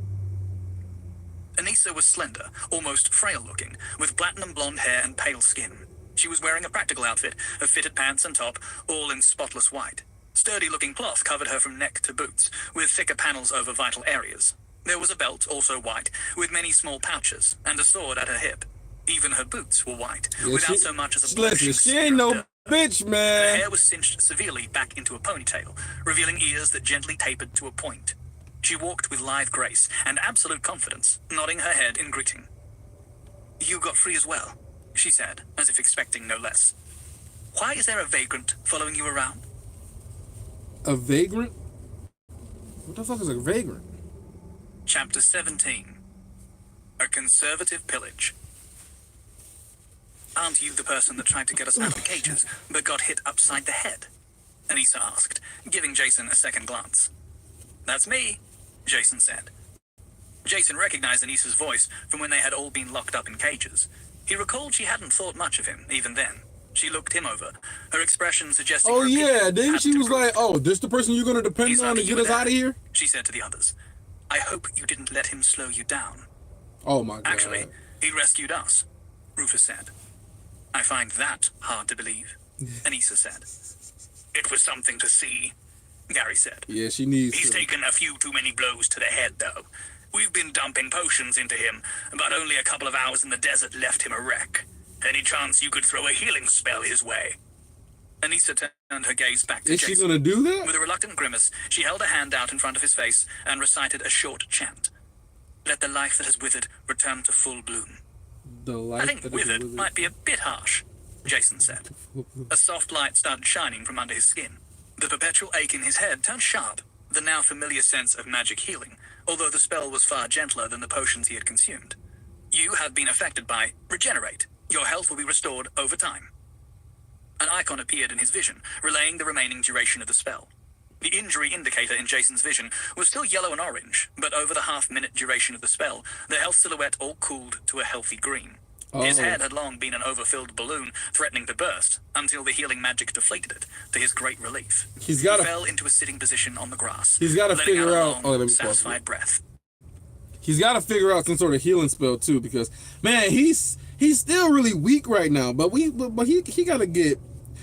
S2: Anissa was slender, almost frail-looking, with platinum blonde hair and pale skin. She was wearing a practical outfit of fitted pants and top, all in spotless white. Sturdy-looking cloth covered her from neck to boots, with thicker panels over vital areas. There was a belt, also white, with many small pouches, and a sword at her hip. Even her boots were white,
S1: Yeah,
S2: without so much as a
S1: listen,
S2: blushing
S1: she
S2: smear
S1: ain't
S2: of
S1: no
S2: dirt.
S1: bitch,
S2: Her
S1: man.
S2: hair was cinched severely back into a ponytail, revealing ears that gently tapered to a point. She walked with lithe grace and absolute confidence, nodding her head in greeting. "You got free as well," she said, as if expecting no less. "Why is there a vagrant following you around?"
S1: A vagrant? What the fuck is a vagrant?
S2: Chapter 17. A Conservative Pillage. "Aren't you the person that tried to get us out of the cages, but got hit upside the head?" Anissa asked, giving Jason a second glance. "That's me," Jason said. Jason recognized Anissa's voice from when they had all been locked up in cages. He recalled she hadn't thought much of him, even then. She looked him over, her expression suggesting
S1: Oh
S2: her opinion
S1: yeah, then
S2: had
S1: she
S2: to
S1: was
S2: prove
S1: like,
S2: it.
S1: "Oh, this the person you're gonna depend
S2: "He's
S1: on to
S2: lucky
S1: get
S2: you were
S1: us out of
S2: there,"
S1: here?"
S2: she said to the others. "I hope you didn't let him slow you down."
S1: Oh my god.
S2: "Actually, he rescued us," Rufus said. "I find that hard to believe," Anissa said. "It was something to see," Gary said.
S1: Yeah, she needs
S2: "He's
S1: to.
S2: taken a few too many blows to the head, though. We've been dumping potions into him, but only a couple of hours in the desert left him a wreck. Any chance you could throw a healing spell his way?" Anissa turned her gaze back to
S1: Is she
S2: Jason.
S1: gonna do that?
S2: With a reluctant grimace, she held a hand out in front of his face and recited a short chant. "Let the life that has withered return to full bloom."
S1: The life
S2: "I think
S1: that is
S2: withered
S1: withered.
S2: might be a bit harsh," Jason said. A soft light started shining from under his skin. The perpetual ache in his head turned sharp, the now familiar sense of magic healing, although the spell was far gentler than the potions he had consumed. "You have been affected by Regenerate. Your health will be restored over time." An icon appeared in his vision, relaying the remaining duration of the spell. The injury indicator in Jason's vision was still yellow and orange, but over the half-minute duration of the spell, the health silhouette all cooled to a healthy green. His
S1: Oh.
S2: head had long been an overfilled balloon threatening to burst, until the healing magic deflated it, to his great relief.
S1: He's
S2: He
S1: gotta-
S2: fell into a sitting position on the grass,
S1: He's gotta
S2: letting
S1: figure
S2: out a
S1: out-
S2: long,
S1: oh, let me pause
S2: satisfied
S1: it.
S2: breath.
S1: He's got to figure out some sort of healing spell too, because man, he's still really weak right now. But he got to get.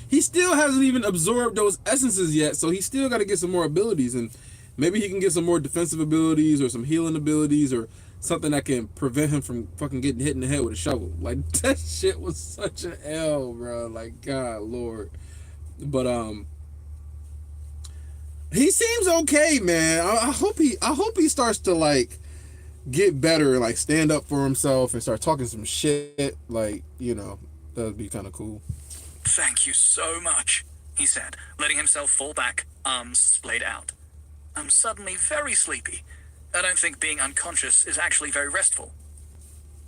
S1: He still hasn't even absorbed those essences yet, so he still got to get some more abilities, and maybe he can get some more defensive abilities or some healing abilities or something that can prevent him from fucking getting hit in the head with a shovel. Like that shit was such an L, bro. Like God Lord. But he seems okay, man. I hope he starts to like get better and like stand up for himself and start talking some shit. Like, you know, that'd be kind of cool.
S2: Thank you so much, he said, letting himself fall back, arms splayed out. I'm suddenly very sleepy. I don't think being unconscious is actually very restful.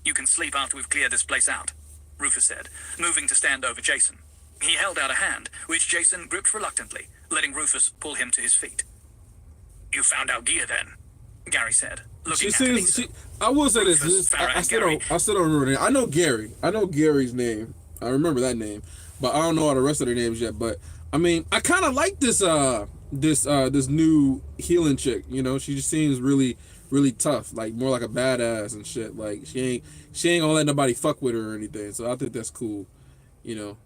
S2: You can sleep after we've cleared this place out, Rufus said, moving to stand over Jason. He held out a hand, which Jason gripped reluctantly, letting Rufus pull him to his feet. You found our gear then, Gary said, looking at Lisa.
S1: I will say
S2: Rufus,
S1: this.
S2: Farrah,
S1: I still don't remember the name. I know Gary. I know Gary's name. I remember that name, but I don't know all the rest of their names yet. But I mean, I kind of like this new healing chick. You know, she just seems really tough, like more like a badass and shit. Like she ain't gonna let nobody fuck with her or anything. So I think that's cool. You know,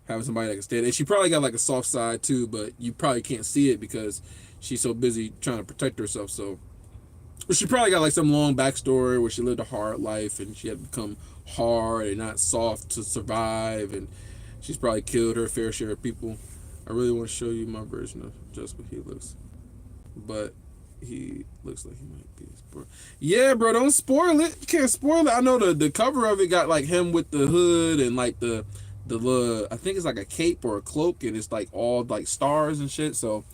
S1: having somebody that can stand. And she probably got like a soft side too, but you probably can't see it because she's so busy trying to protect herself. So she probably got like some long backstory where she lived a hard life and she had to become hard and not soft to survive, and she's probably killed her fair share of people. I really want to show you my version of just what he looks, but he looks like he might be. Yeah, bro, don't spoil it. You can't spoil it. I know the cover of it got like him with the hood and like the I think it's like a cape or a cloak, and it's like all like stars and shit. So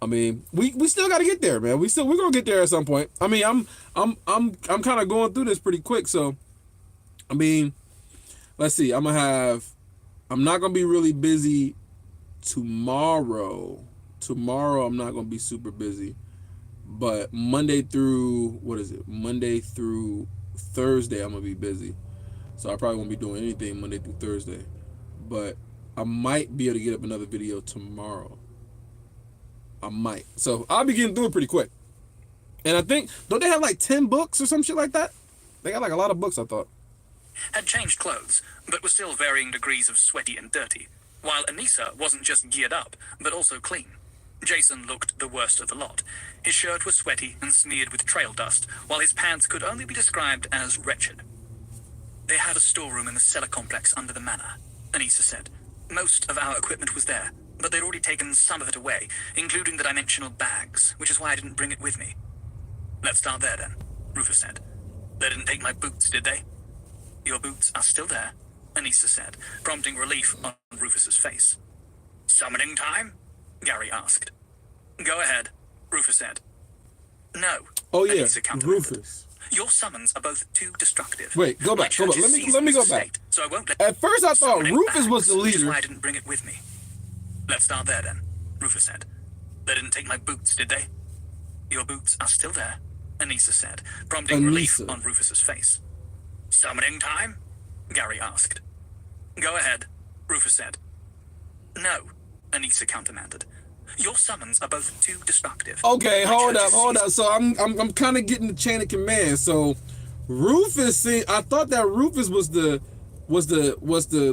S1: I mean, we still got to get there, man. We're gonna get there at some point. I mean, I'm kind of going through this pretty quick, so I mean, let's see. I'm not gonna be really busy tomorrow. Tomorrow I'm not gonna be super busy, but Monday through Thursday I'm gonna be busy. So I probably won't be doing anything Monday through Thursday, but I might be able to get up another video tomorrow. I might. So I'll be getting through it pretty quick. And I think, don't they have like 10 books or some shit like that? They got like a lot of books, I thought.
S2: Had changed clothes, but was still varying degrees of sweaty and dirty, while Anissa wasn't just geared up, but also clean. Jason looked the worst of the lot. His shirt was sweaty and smeared with trail dust, while his pants could only be described as wretched. They had a storeroom in the cellar complex under the manor, Anissa said. Most of our equipment was there, but they'd already taken some of it away, including the dimensional bags, which is why I didn't bring it with me. Let's start there then, Rufus said. They didn't take my boots, did they? Your boots are still there, Anissa said, prompting relief on Rufus's face. Summoning time? Gary asked. Go ahead, Rufus said. No.
S1: Oh yeah,
S2: Anissa
S1: Rufus.
S2: Your summons are both too destructive.
S1: Wait, go back. Let me go back.
S2: So I won't let
S1: At first I thought Rufus was the
S2: which is
S1: leader.
S2: why I didn't bring it with me. Let's start there then, Rufus said. They didn't take my boots, did they? Your boots are still there, Anissa said, prompting relief on Rufus's face. Summoning time? Gary asked. Go ahead, Rufus said. No, Anissa countermanded. Your summons are both too destructive.
S1: Okay, hold up. So I'm kind of getting the chain of command. So Rufus, I thought that Rufus was the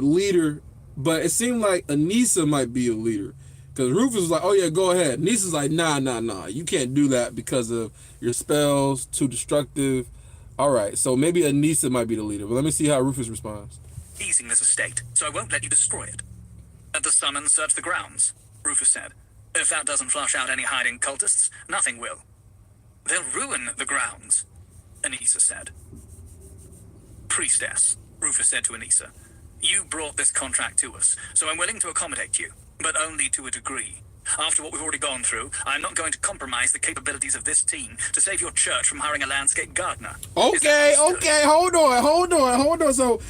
S1: leader, but it seemed like Anissa might be a leader. Because Rufus was like, oh yeah, go ahead. Anissa's like, nah. You can't do that because of your spells, too destructive. All right, so maybe Anissa might be the leader. But let me see how Rufus responds.
S2: Easing this estate, so I won't let you destroy it. Let the summons search the grounds, Rufus said. If that doesn't flush out any hiding cultists, nothing will. They'll ruin the grounds, Anissa said. Priestess, Rufus said to Anissa. You brought this contract to us, so I'm willing to accommodate you, but only to a degree. After what we've already gone through, I'm not going to compromise the capabilities of this team to save your church from hiring a landscape gardener.
S1: Okay, hold on. So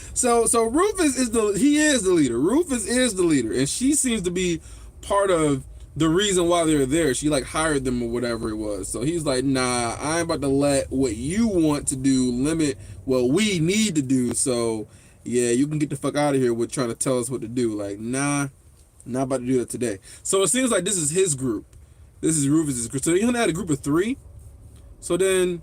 S1: Rufus is the leader. Rufus is the leader, and she seems to be part of the reason why they're there. She like hired them or whatever it was. So he's like, nah, I ain't about to let what you want to do limit what we need to do. So yeah, you can get the fuck out of here with trying to tell us what to do. Like, nah, not about to do that today. So it seems like this is his group. This is Rufus's group. So he only had a group of 3. So then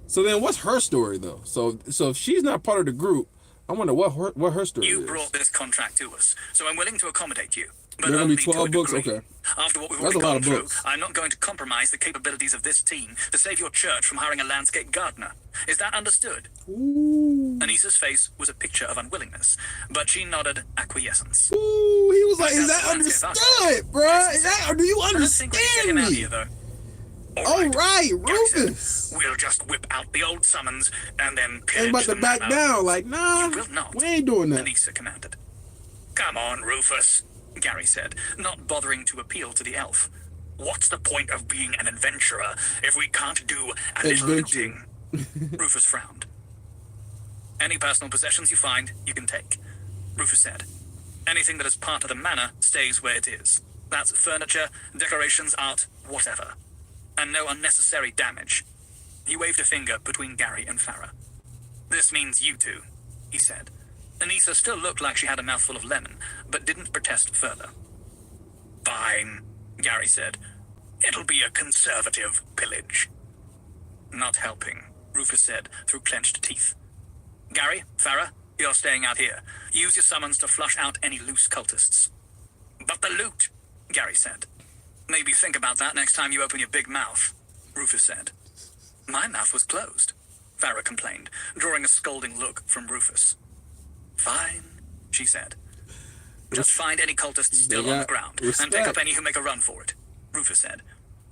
S1: So then, what's her story though? So if she's not part of the group, I wonder what her story
S2: You
S1: is.
S2: brought this contract to us, so I'm willing to accommodate you. But
S1: There are gonna
S2: only
S1: be
S2: to a
S1: 12 books?
S2: degree.
S1: Okay.
S2: After what we've
S1: That's
S2: already
S1: a lot
S2: gone
S1: of
S2: through,
S1: books.
S2: I'm not going to compromise the capabilities of this team to save your church from hiring a landscape gardener. Is that understood?
S1: Ooh.
S2: Anissa's face was a picture of unwillingness, but she nodded acquiescence.
S1: Ooh, he was like,
S2: That's
S1: "Is that
S2: the landscape
S1: understood, bruh? Is that, or do you
S2: I don't think we can get
S1: understand
S2: him out of
S1: me?"
S2: here, though.
S1: All right,
S2: Gary said,
S1: Rufus.
S2: we'll just whip out the old summons and then
S1: Ain't
S2: pillage
S1: about to
S2: the
S1: back
S2: manor.
S1: down. Like, nah,
S2: You will not.
S1: we ain't doing that.
S2: Anissa commanded. Come on, Rufus, Gary said, not bothering to appeal to the elf. What's the point of being an adventurer if we can't do a little
S1: Adventure.
S2: looting? Rufus frowned. Any personal possessions you find, you can take, Rufus said. Anything that is part of the manor stays where it is. That's furniture, decorations, art, whatever. And no unnecessary damage. He waved a finger between Gary and Farah. This means you two, he said. Anissa still looked like she had a mouthful of lemon, but didn't protest further. Fine, Gary said. It'll be a conservative pillage. Not helping, Rufus said through clenched teeth. Gary, Farah, you're staying out here. Use your summons to flush out any loose cultists. But the loot, Gary said. Maybe think about that next time you open your big mouth, Rufus said. My mouth was closed, Farah complained, drawing a scolding look from Rufus. Fine, she said. Just find any cultists still on the ground, and pick up any who make a run for it, Rufus said.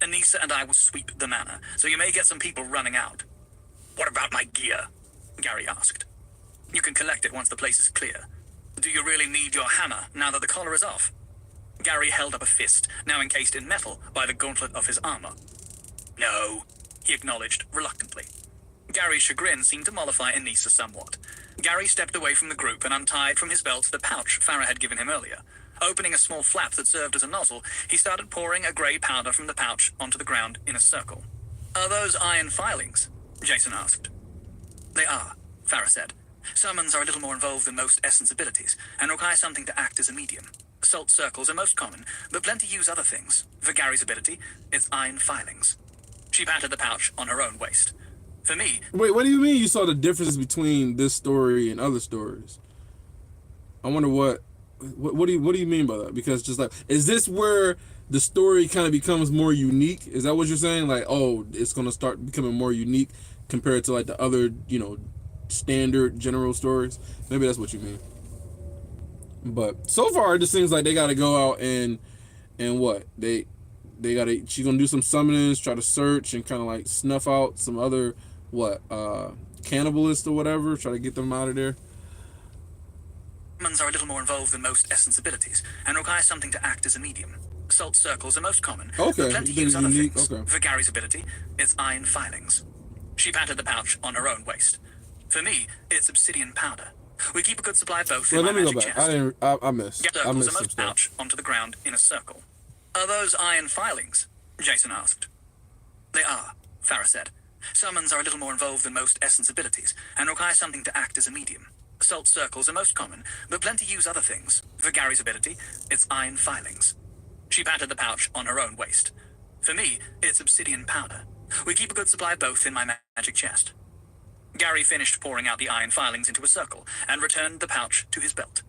S2: Anissa and I will sweep the manor, so you may get some people running out. What about my gear? Gary asked. You can collect it once the place is clear. Do you really need your hammer now that the collar is off? Gary held up a fist, now encased in metal by the gauntlet of his armor. No, he acknowledged reluctantly. Gary's chagrin seemed to mollify Anissa somewhat. Gary stepped away from the group and untied from his belt the pouch Farah had given him earlier. Opening a small flap that served as a nozzle, he started pouring a grey powder from the pouch onto the ground in a circle. Are those iron filings? Jason asked. They are, Farah said. Summons are a little more involved than most essence abilities, and require something to act as a medium. Salt circles are most common, but plenty use other things. For Gary's ability, it's iron filings. She patted the pouch on her own waist. For me...
S1: Wait, what do you mean you saw the difference between this story and other stories? I wonder what do you mean by that? Because just like, is this where the story kind of becomes more unique? Is that what you're saying? Like, oh, it's going to start becoming more unique compared to like the other, standard general stories? Maybe that's what you mean. But so far, it just seems like they got to go out and what? She's going to do some summonings, try to search and kind of like snuff out some other, cannibalists or whatever, try to get them out of there.
S2: Summons are a little more involved than most essence abilities, and require something to act as a medium. Salt circles are most common,
S1: Okay,
S2: but plenty
S1: you think
S2: use other
S1: unique?
S2: things.
S1: Okay.
S2: For Gary's ability, it's iron filings. She patted the pouch on her own waist. For me, it's obsidian powder. We keep a good supply of both
S1: Well,
S2: in
S1: let
S2: my
S1: me go
S2: magic
S1: back.
S2: chest.
S1: I missed. I
S2: Circles
S1: missed
S2: are
S1: some
S2: most
S1: stuff.
S2: pouch onto the ground in a circle. Are those iron filings? Jason asked. They are, Farah said. Summons are a little more involved than most essence abilities, and require something to act as a medium. Salt circles are most common, but plenty use other things. For Gary's ability, it's iron filings. She patted the pouch on her own waist. For me, it's obsidian powder. We keep a good supply of both in my magic chest. Gary finished pouring out the iron filings into a circle and returned the pouch to his belt.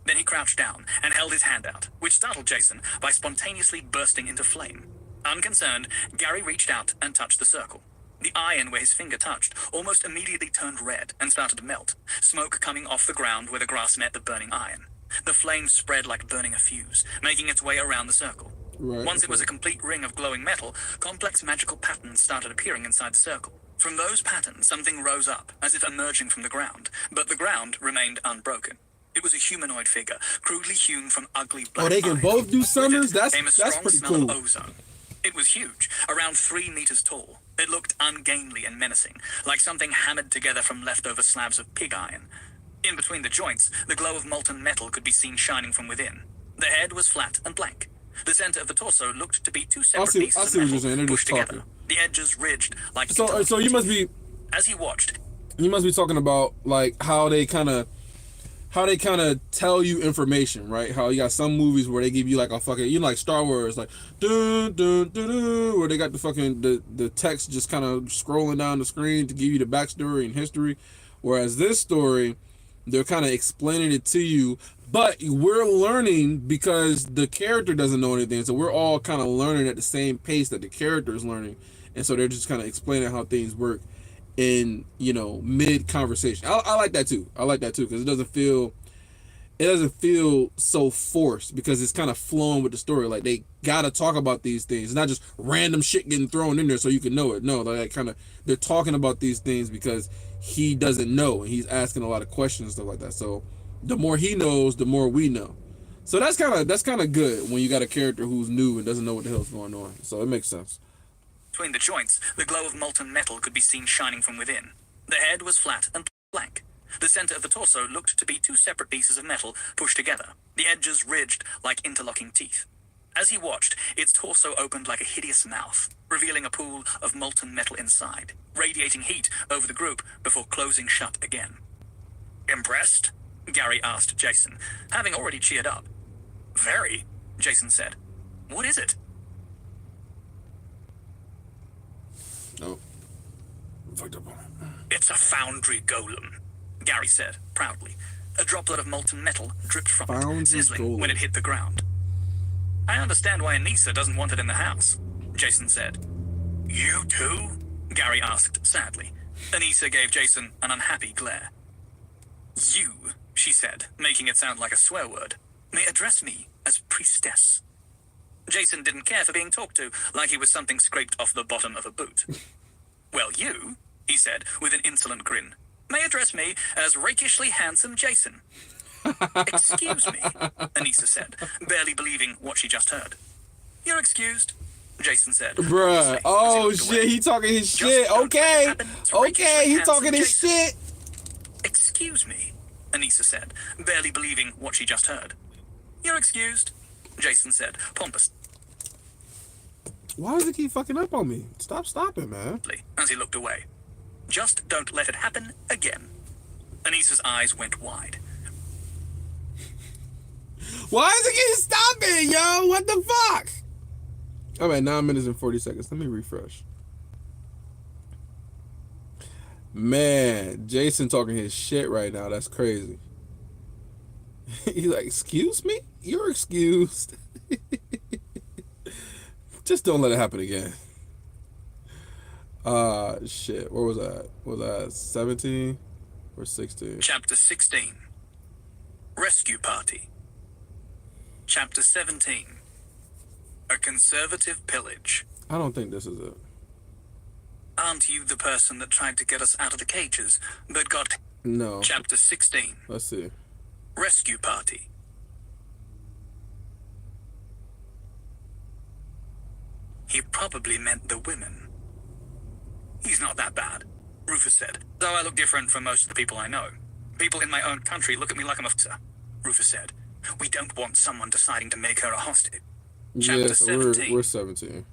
S2: Then he crouched down and held his hand out, which startled Jason by spontaneously bursting into flame. Unconcerned, Gary reached out and touched the circle. The iron where his finger touched almost immediately turned red and started to melt, smoke coming off the ground where the grass met the burning iron. The flame spread like burning a fuse, making its way around the circle.
S1: Right,
S2: Once it was a complete ring of glowing metal, complex magical patterns started appearing inside the circle. From those patterns, something rose up, as if emerging from the ground, but the ground remained unbroken. It was a humanoid figure, crudely hewn from ugly black
S1: Oh, they can
S2: eyes.
S1: both do
S2: With
S1: summons?
S2: it came a
S1: That's
S2: strong
S1: pretty
S2: smell of
S1: cool.
S2: ozone. It was huge, around 3 meters tall. It looked ungainly and menacing, like something hammered together from leftover slabs of pig iron. In between the joints, the glow of molten metal could be seen shining from within. The head was flat and blank. The center of the torso looked to be 2 separate
S1: I
S2: pieces
S1: see
S2: of
S1: what you're
S2: metal
S1: saying. They're
S2: pushed
S1: just
S2: together.
S1: talking.
S2: The edges ridged like
S1: So you
S2: interlocking
S1: must
S2: teeth.
S1: be
S2: As he watched,
S1: talking about like how how they kind of tell you information, right? How you got some movies where they give you like a fucking, you know, like Star Wars, like dun dun dun dun, where they got the fucking the text just kind of scrolling down the screen to give you the backstory and history. Whereas this story, they're kind of explaining it to you, but we're learning because the character doesn't know anything, so we're all kind of learning at the same pace that the character is learning, and so they're just kind of explaining how things work in, you know, mid conversation. I like that too. I like that too because it doesn't feel so forced because it's kind of flowing with the story. Like they gotta talk about these things. It's not just random shit getting thrown in there so you can know it. No, like they're talking about these things because he doesn't know and he's asking a lot of questions and stuff like that. So the more he knows, the more we know. So that's kind of good when you got a character who's new and doesn't know what the hell's going on. So it makes sense.
S2: Between the joints, the glow of molten metal could be seen shining from within. The head was flat and blank. The center of the torso looked to be two separate pieces of metal pushed together, the edges ridged like interlocking teeth. As he watched, its torso opened like a hideous mouth, revealing a pool of molten metal inside, radiating heat over the group before closing shut again. Impressed? Gary asked Jason, having already cheered up. Very, Jason said. What is it?
S1: Oh. Fucked up on it.
S2: It's a foundry golem, Gary said, proudly. A droplet of molten metal dripped from it, sizzling when it hit the ground. I understand why Anissa doesn't want it in the house, Jason said. You too? Gary asked sadly. Anissa gave Jason an unhappy glare. You, she said, making it sound like a swear word, may address me as priestess. Jason didn't care for being talked to like he was something scraped off the bottom of a boot. Well, you, he said with an insolent grin, may address me as rakishly handsome Jason. Excuse me, Anissa said, barely believing what she just heard. You're excused, Jason said.
S1: Bruh, oh shit, he talking his shit. Okay, he talking his shit.
S2: Excuse me, Anissa said, barely believing what she just heard. You're excused, Jason said, pompous.
S1: Why does he keep fucking up on me? Stop stopping, man.
S2: As he looked away. Just don't let it happen again. Anissa's eyes went wide.
S1: Why is it getting stopping, yo? What the fuck? All right, 9 minutes and 40 seconds. Let me refresh. Man, Jason talking his shit right now. That's crazy. He's like, excuse me? You're excused. Just don't let it happen again. Shit. Where was that? Was that 17 or 16?
S2: Chapter 16. Rescue Party. Chapter 17. A conservative pillage.
S1: I don't think this is it.
S2: Aren't you the person that tried to get us out of the cages, but got...
S1: No.
S2: Chapter 16.
S1: Let's see.
S2: Rescue Party. He probably meant the women. He's not that bad, Rufus said. Though I look different from most of the people I know. People in my own country look at me like I'm a f***er, Rufus said. We don't want someone deciding to make her a hostage. Chapter 17.
S1: We're 17.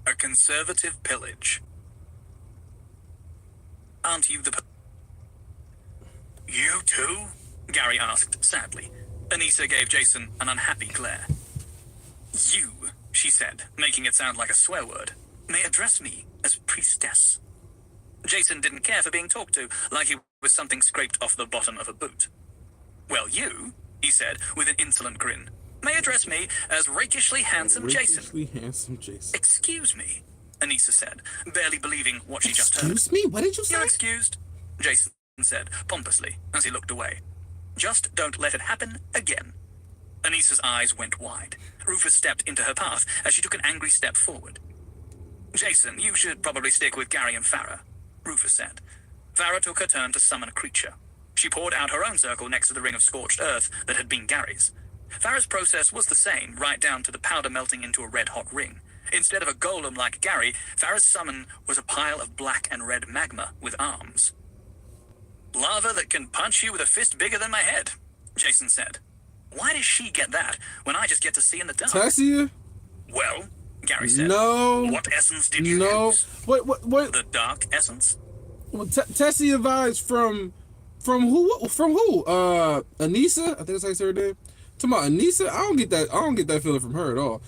S2: A conservative pillage. Aren't you the... You too? Gary asked sadly. Anissa gave Jason an unhappy glare. You, she said, making it sound like a swear word, may address me as priestess. Jason didn't care for being talked to like he was something scraped off the bottom of a boot. Well, you, he said with an insolent grin, may address me as rakishly handsome Jason.
S1: Rakishly handsome Jason.
S2: Excuse me, Anissa said, barely believing what she just heard.
S1: Excuse me? What did you say?
S2: You're excused, Jason said pompously as he looked away. Just don't let it happen again. Anissa's eyes went wide. Rufus stepped into her path as she took an angry step forward. Jason, you should probably stick with Gary and Farah, Rufus said. Farah took her turn to summon a creature. She poured out her own circle next to the ring of scorched earth that had been Gary's. Farah's process was the same, right down to the powder melting into a red-hot ring. Instead of a golem like Gary, Farah's summon was a pile of black and red magma with arms. Lava that can punch you with a fist bigger than my head, Jason said. Why does she get that when I just get to see in the dark?
S1: Tessia?
S2: Well, Gary said.
S1: No.
S2: What essence did you use?
S1: What?
S2: The dark essence?
S1: Well, Tessia vibes from From who? From who? Anissa. I think that's how you say her name. Talking about Anissa. I don't get that. I don't get that feeling from her at all.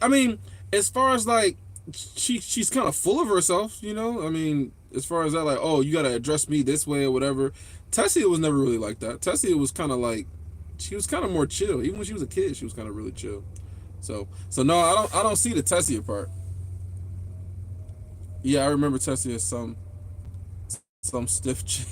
S1: I mean, as far as like, she's kind of full of herself. You know. I mean, as far as that, like, oh, you gotta address me this way or whatever. Tessia was never really like that. Tessia was kind of like, she was kind of more chill. Even when she was a kid, she was kind of really chill. So no, I don't see the Tessia part. Yeah, I remember Tessia as some stiff chick.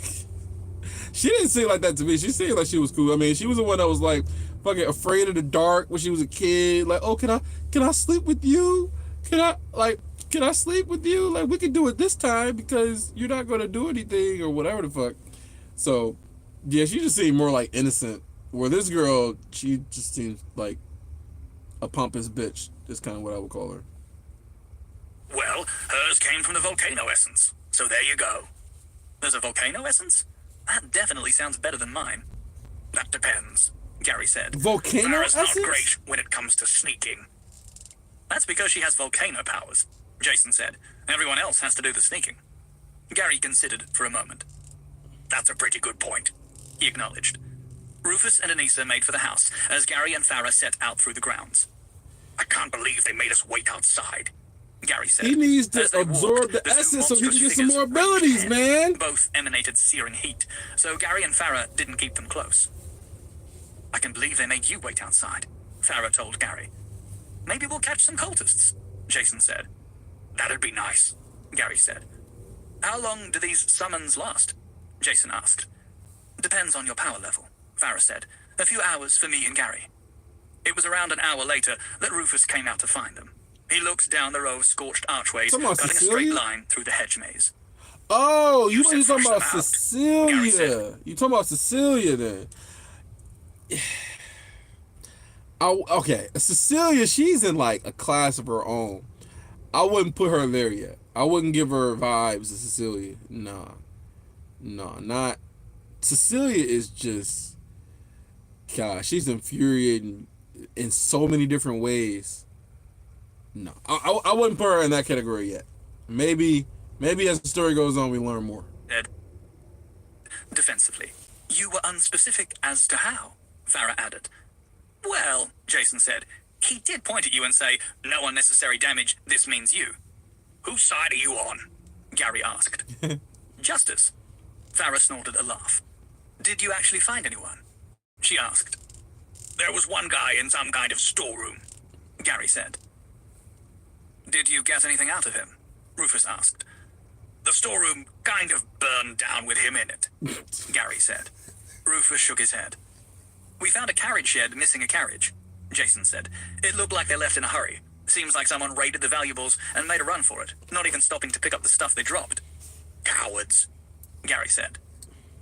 S1: She didn't seem like that to me. She seemed like she was cool. I mean, she was the one that was like fucking afraid of the dark when she was a kid. Like, oh, can I sleep with you? Can I sleep with you? Like, we can do it this time because you're not gonna do anything or whatever the fuck. So, yeah, she just seemed more like innocent. Where this girl, she just seems like a pompous bitch. Is kind of what I would call her.
S2: Well, hers came from the volcano essence. So there you go. There's a volcano essence? That definitely sounds better than mine. That depends, Gary said.
S1: Volcano
S2: Farrah's
S1: essence?
S2: not great when it comes to sneaking. That's because she has volcano powers, Jason said. Everyone else has to do the sneaking. Gary considered for a moment. That's a pretty good point, he acknowledged. Rufus and Anissa made for the house as Gary and Farrah set out through the grounds. I can't believe they made us wait outside, Gary said.
S1: He needs to
S2: As they
S1: absorb
S2: walked,
S1: the
S2: two
S1: essence so he can
S2: monstrous
S1: get some more
S2: figures ranged
S1: abilities,
S2: ahead.
S1: man.
S2: Both emanated searing heat, so Gary and Farrah didn't keep them close. I can believe they made you wait outside, Farrah told Gary. Maybe we'll catch some cultists, Jason said. That'd be nice, Gary said. How long do these summons last? Jason asked. Depends on your power level, Farrah said. A few hours for me and Gary. It was around an hour later that Rufus came out to find them. He looked down the row of scorched archways,
S1: Talking about
S2: cutting a
S1: Cecilia?
S2: straight line through the hedge maze.
S1: Oh, you
S2: said
S1: talking about
S2: flush them out,
S1: Cecilia.
S2: Gary said.
S1: You talking about Cecilia then. Okay, Cecilia, she's in like a class of her own. I wouldn't put her there yet. I wouldn't give her vibes of Cecilia. Nah, not. Cecilia is just, gosh, she's infuriating in so many different ways. No, I wouldn't put her in that category yet. Maybe as the story goes on, we learn more.
S2: Ed. Defensively. You were unspecific as to how, Farrah added. Well, Jason said, he did point at you and say, no unnecessary damage, this means you. Whose side are you on? Gary asked. Justice. Farrah snorted a laugh. Did you actually find anyone? She asked. There was one guy in some kind of storeroom, Gary said. Did you get anything out of him? Rufus asked. The storeroom kind of burned down with him in it, Gary said. Rufus shook his head. We found a carriage shed missing a carriage, Jason said. It looked like they left in a hurry. Seems like someone raided the valuables and made a run for it, not even stopping to pick up the stuff they dropped. Cowards, Gary said.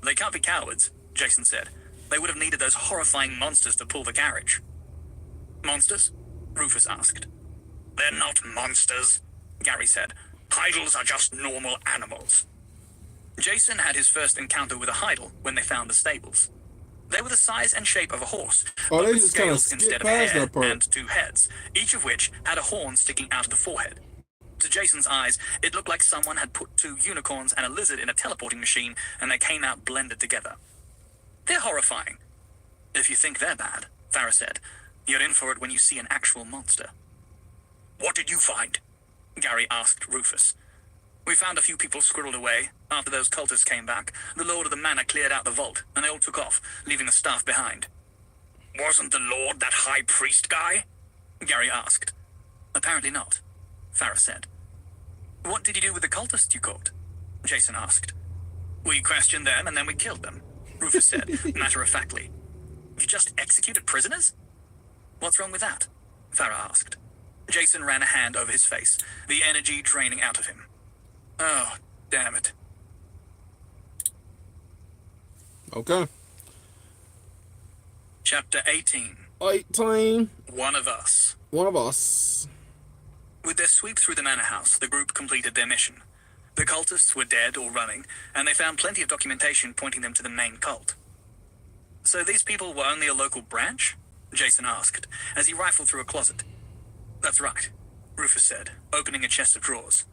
S2: They can't be cowards, Jason said. They would have needed those horrifying monsters to pull the carriage. Monsters? Rufus asked. They're not monsters, Gary said. Heidels are just normal animals. Jason had his first encounter with a Heidel when they found the stables. They were the size and shape of a horse,
S1: Oh,
S2: but
S1: they
S2: with
S1: just kinda
S2: scales
S1: skip
S2: instead of
S1: past
S2: hair
S1: that part.
S2: and two heads, each of which had a horn sticking out of the forehead. To Jason's eyes, it looked like someone had put two unicorns and a lizard in a teleporting machine, and they came out blended together. They're horrifying. If you think they're bad, Farrah said, you're in for it when you see an actual monster. What did you find? Gary asked Rufus. We found a few people squirreled away. After those cultists came back, the Lord of the Manor cleared out the vault, and they all took off, leaving the staff behind. Wasn't the Lord that high priest guy? Gary asked. Apparently not, Farrah said. What did you do with the cultists you caught? Jason asked. We questioned them and then we killed them, Rufus said, matter-of-factly. You just executed prisoners? What's wrong with that? Farrah asked. Jason ran a hand over his face, the energy draining out of him. Oh, damn it.
S1: Okay.
S2: Chapter 18.
S1: 18.
S2: One of Us.
S1: One of us.
S2: With their sweep through the manor house, the group completed their mission. The cultists were dead or running, and they found plenty of documentation pointing them to the main cult. So these people were only a local branch? Jason asked, as he rifled through a closet. That's right, Rufus said, opening a chest of drawers.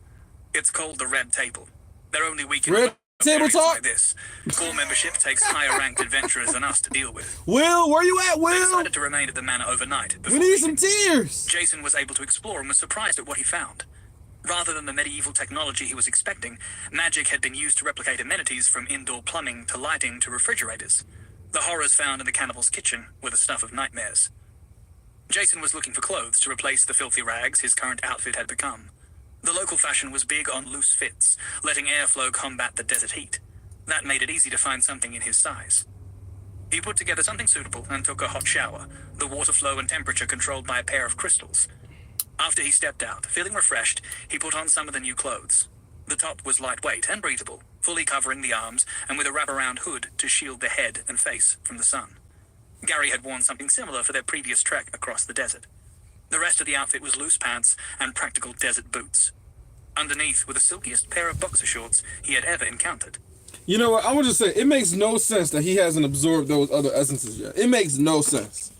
S2: It's called the Red Table. They're only weak in
S1: Red Table
S2: areas
S1: talk?
S2: like this, Corps membership takes higher-ranked adventurers than us to deal with.
S1: Will, where you at,
S2: They
S1: Will?
S2: decided to remain at the manor overnight.
S1: We
S2: Before
S1: need
S2: leaving.
S1: some tears.
S2: Jason was able to explore and was surprised at what he found. Rather than the medieval technology he was expecting, magic had been used to replicate amenities from indoor plumbing to lighting to refrigerators. The horrors found in the cannibal's kitchen were the stuff of nightmares. Jason was looking for clothes to replace the filthy rags his current outfit had become. The local fashion was big on loose fits, letting airflow combat the desert heat. That made it easy to find something in his size. He put together something suitable and took a hot shower, the water flow and temperature controlled by a pair of crystals. After he stepped out, feeling refreshed, he put on some of the new clothes. The top was lightweight and breathable, fully covering the arms and with a wraparound hood to shield the head and face from the sun. Gary had worn something similar for their previous trek across the desert. The rest of the outfit was loose pants and practical desert boots. Underneath were the silkiest pair of boxer shorts he had ever encountered.
S1: You know what? I want to say it makes no sense that he hasn't absorbed those other essences yet. It makes no sense.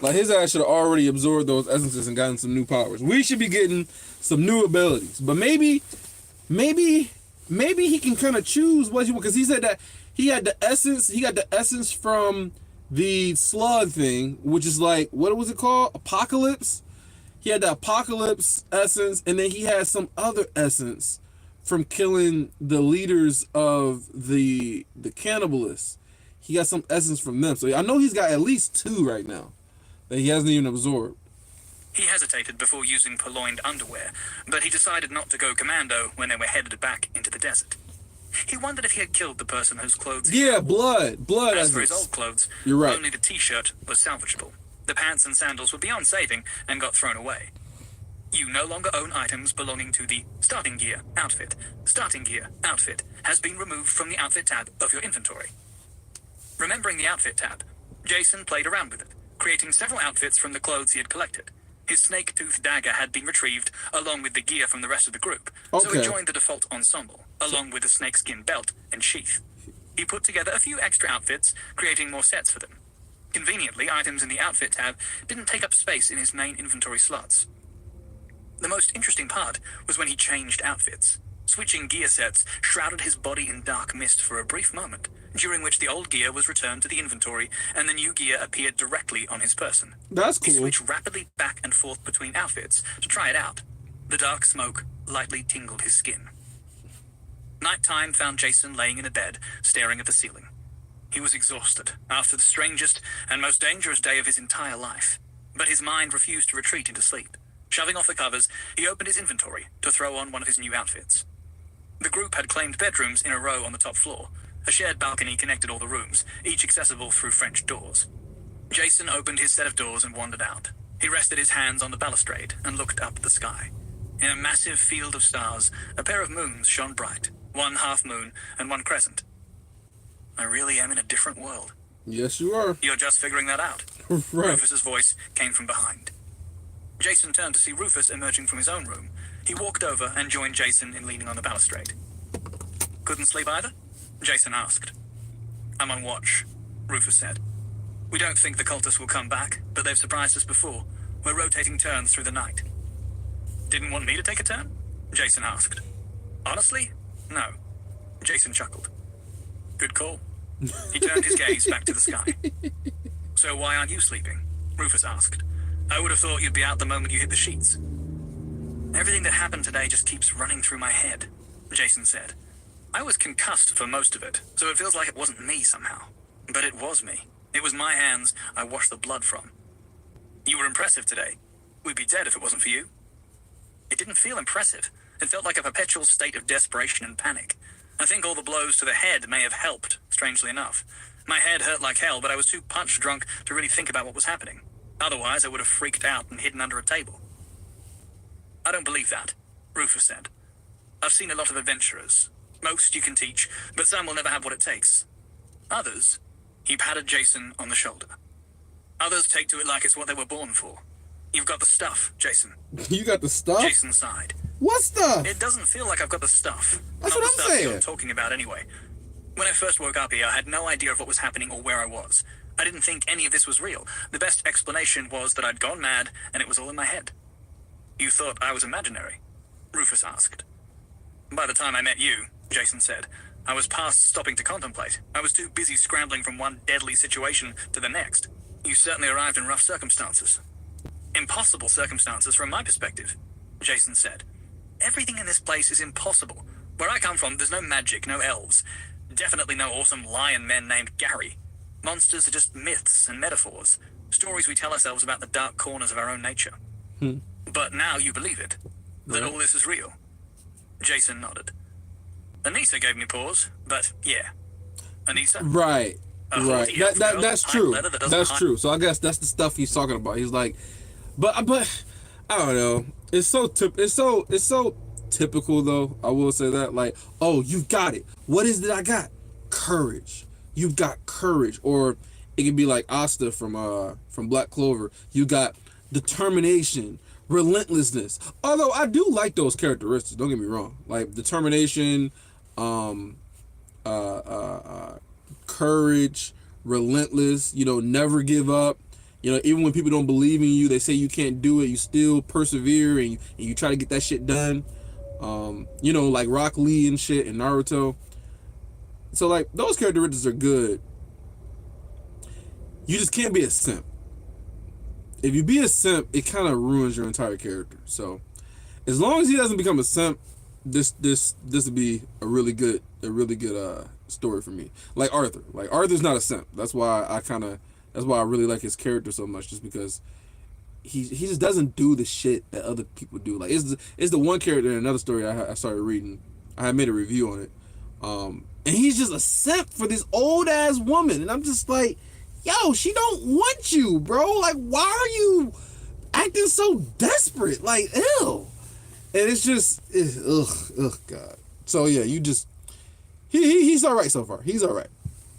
S1: Like his ass should have already absorbed those essences and gotten some new powers. We should be getting some new abilities. But maybe he can kind of choose what he wants, because he said that he had the essence. He got the essence from the slug thing, which is like, what was it called? Apocalypse. He had the apocalypse essence, and then he had some other essence from killing the leaders of the cannibalists. He got some essence from them. So I know he's got at least 2 right now that he hasn't even absorbed.
S2: He hesitated before using purloined underwear, but he decided not to go commando when they were headed back into the desert. He wondered if he had killed the person whose clothes he
S1: Yeah,
S2: had worn.
S1: blood
S2: As for his
S1: essence.
S2: old clothes,
S1: You're right.
S2: only the t-shirt was salvageable. The pants and sandals were beyond saving and got thrown away. You no longer own items belonging to the starting gear outfit. Starting gear outfit has been removed from the outfit tab of your inventory. Remembering the outfit tab, Jason played around with it, creating several outfits from the clothes he had collected. His snake-tooth dagger had been retrieved, along with the gear from the rest of the group, so
S1: Okay.
S2: he joined the default ensemble, along with the snakeskin belt and sheath. He put together a few extra outfits, creating more sets for them. Conveniently, items in the outfit tab didn't take up space in his main inventory slots. The most interesting part was when he changed outfits. Switching gear sets shrouded his body in dark mist for a brief moment, during which the old gear was returned to the inventory and the new gear appeared directly on his person.
S1: That's
S2: He
S1: cool.
S2: switched rapidly back and forth between outfits to try it out. The dark smoke lightly tingled his skin. Nighttime found Jason laying in a bed, staring at the ceiling. He was exhausted after the strangest and most dangerous day of his entire life, but his mind refused to retreat into sleep. Shoving off the covers, he opened his inventory to throw on one of his new outfits. The group had claimed bedrooms in a row on the top floor. A shared balcony connected all the rooms, each accessible through French doors. Jason opened his set of doors and wandered out. He rested his hands on the balustrade and looked up at the sky. In a massive field of stars, a pair of moons shone bright, one half moon and one crescent. I really am in a different world.
S1: Yes, you are.
S2: You're just figuring that out.
S1: Right.
S2: Rufus's voice came from behind. Jason turned to see Rufus emerging from his own room. He walked over and joined Jason in leaning on the balustrade. Couldn't sleep either? Jason asked. I'm on watch, Rufus said. We don't think the cultists will come back, but they've surprised us before. We're rotating turns through the night. Didn't want me to take a turn? Jason asked. Honestly? No. Jason chuckled. Good call. He turned his gaze back to the sky. So why aren't you sleeping? Rufus asked. I would have thought you'd be out the moment you hit the sheets. Everything that happened today just keeps running through my head, Jason said. I was concussed for most of it, so it feels like it wasn't me somehow. But it was me. It was my hands I washed the blood from. You were impressive today. We'd be dead if it wasn't for you. It didn't feel impressive. It felt like a perpetual state of desperation and panic. I think all the blows to the head may have helped, strangely enough. My head hurt like hell, but I was too punch drunk to really think about what was happening. Otherwise, I would have freaked out and hidden under a table. I don't believe that, Rufus said. I've seen a lot of adventurers. Most you can teach, but some will never have what it takes. Others, he patted Jason on the shoulder. Others take to it like it's what they were born for. You've got the stuff, Jason.
S1: You got the stuff?
S2: Jason sighed.
S1: What stuff?
S2: It doesn't feel like I've got the stuff.
S1: That's
S2: Not
S1: what
S2: the
S1: I'm
S2: stuff
S1: saying.
S2: you're talking about anyway. When I first woke up here, I had no idea of what was happening or where I was. I didn't think any of this was real. The best explanation was that I'd gone mad and it was all in my head. You thought I was imaginary? Rufus asked. By the time I met you, Jason said, I was past stopping to contemplate. I was too busy scrambling from one deadly situation to the next. You certainly arrived in rough circumstances. Impossible circumstances from my perspective, Jason said. Everything in this place is impossible. Where I come from, there's no magic, no elves. Definitely no awesome lion men named Gary. Monsters are just myths and metaphors. Stories we tell ourselves about the dark corners of our own nature. But now you believe it. That all this is real. Jason nodded. Anissa gave me pause, but yeah. Anissa?
S1: Right.
S2: A
S1: Right.
S2: haughty elf girl,
S1: That's
S2: hide
S1: true.
S2: leather that doesn't
S1: That's
S2: hide-
S1: true. So I guess that's the stuff he's talking about. He's like, but I don't know. It's so typical though. I will say that. Like, oh, you got it. What is it I got? Courage. You've got courage. Or it could be like Asta from Black Clover. You got determination, relentlessness. Although I do like those characteristics. Don't get me wrong. Like determination, courage, relentless, never give up. Even when people don't believe in you, they say you can't do it, you still persevere and you try to get that shit done. Like Rock Lee and shit and Naruto. So like those characteristics are good. You just can't be a simp. If you be a simp, it kind of ruins your entire character. So as long as he doesn't become a simp, this would be a really good story for me. Like Arthur. Like Arthur's not a simp. That's why I really like his character so much, just because he just doesn't do the shit that other people do. Like it's the one character in another story I started reading. I had made a review on it. And he's just a simp for this old ass woman, and I'm just like, yo, she don't want you, bro. Like, why are you acting so desperate? Like, ew. And it's just, God. So yeah, he's all right so far. He's all right.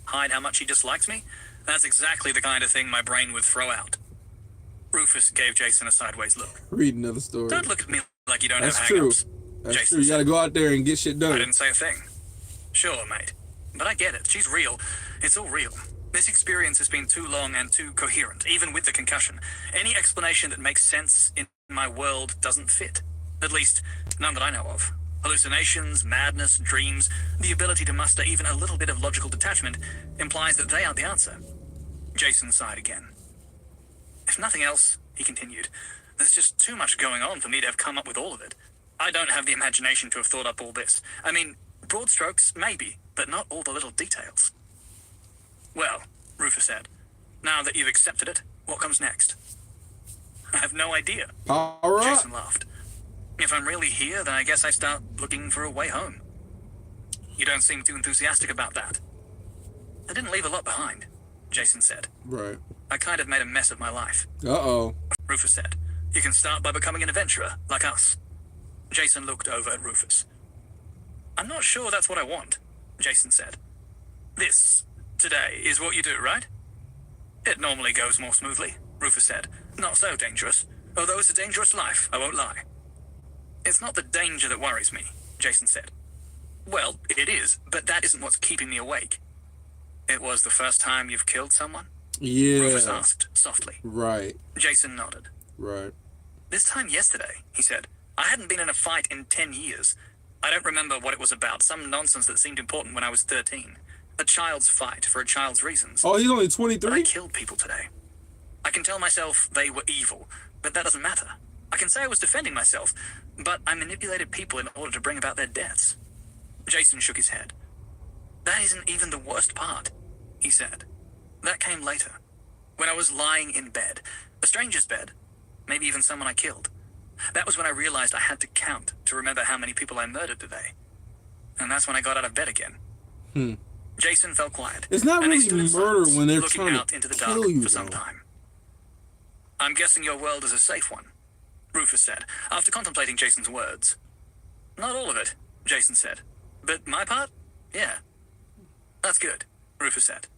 S2: Hide how much he dislikes me? That's exactly the kind of thing my brain would throw out. Rufus gave Jason a sideways look.
S1: Read another story.
S2: Don't look at me like you don't
S1: That's
S2: have
S1: true.
S2: hang-ups.
S1: That's
S2: Jason
S1: true. You gotta
S2: said.
S1: go out there and get shit
S2: I
S1: done.
S2: didn't say a thing. Sure, mate. But I get it. She's real. It's all real. This experience has been too long and too coherent, even with the concussion. Any explanation that makes sense in my world doesn't fit. At least, none that I know of. Hallucinations, madness, dreams, the ability to muster even a little bit of logical detachment implies that they aren't the answer. Jason sighed again. If nothing else, he continued, there's just too much going on for me to have come up with all of it. I don't have the imagination to have thought up all this. I mean, broad strokes, maybe, but not all the little details. Well, Rufus said, now that you've accepted it, what comes next? I have no idea.
S1: All right.
S2: Jason laughed. If I'm really here, then I guess I start looking for a way home. You don't seem too enthusiastic about that. I didn't leave a lot behind, Jason said.
S1: Right.
S2: I kind of made a mess of my life.
S1: Uh-oh.
S2: Rufus said, you can start by becoming an adventurer, like us. Jason looked over at Rufus. I'm not sure that's what I want, Jason said. This, today, is what you do, right? It normally goes more smoothly, Rufus said. Not so dangerous, although it's a dangerous life, I won't lie. It's not the danger that worries me, Jason said. Well, it is, but that isn't what's keeping me awake. It was the first time you've killed someone?
S1: Yeah.
S2: Rufus asked, softly.
S1: Right.
S2: Jason nodded.
S1: Right.
S2: This time yesterday, he said. I hadn't been in a fight in 10 years. I don't remember what it was about, some nonsense that seemed important when I was 13. A child's fight for a child's reasons.
S1: Oh, he's only
S2: But I
S1: 23?
S2: killed people today. I can tell myself they were evil, but that doesn't matter. I can say I was defending myself, but I manipulated people in order to bring about their deaths. Jason shook his head. That isn't even the worst part, he said. That came later, when I was lying in bed, a stranger's bed, maybe even someone I killed. That was when I realized I had to count to remember how many people I murdered today. And that's when I got out of bed again. Jason fell quiet.
S1: It's not
S2: and they
S1: really
S2: stood in
S1: murder
S2: silence,
S1: when they're
S2: looking
S1: trying
S2: out
S1: to
S2: into the
S1: kill
S2: dark
S1: you,
S2: for some
S1: though.
S2: time. I'm guessing your world is a safe one, Rufus said, after contemplating Jason's words. Not all of it, Jason said. But my part? Yeah. That's good, Rufus said.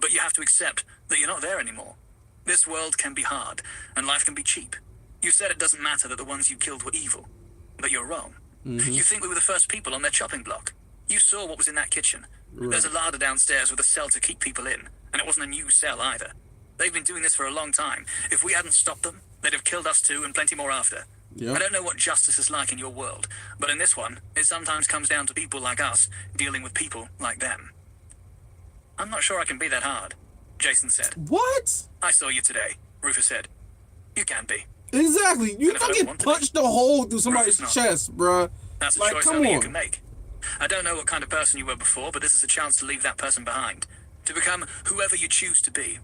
S2: But you have to accept that you're not there anymore. This world can be hard, and life can be cheap. You said it doesn't matter that the ones you killed were evil, but you're wrong. You think we were the first people on their chopping block. You saw what was in that kitchen.
S1: Right.
S2: There's a larder downstairs with a cell to keep people in, and it wasn't a new cell either. They've been doing this for a long time. If we hadn't stopped them, they'd have killed us too and plenty more after.
S1: Yeah.
S2: I don't know what justice is like in your world, but in this one, it sometimes comes down to people like us dealing with people like them. I'm not sure I can be that hard, Jason said.
S1: What?
S2: I saw you today, Rufus said. You can be.
S1: Exactly. You
S2: And if I don't
S1: fucking
S2: want to
S1: punched a hole through somebody's
S2: Rufus not.
S1: chest, bruh.
S2: That's a
S1: Like,
S2: choice
S1: come
S2: only you
S1: on.
S2: can make. I don't know what kind of person you were before, but this is a chance to leave that person behind. To become whoever you choose to be.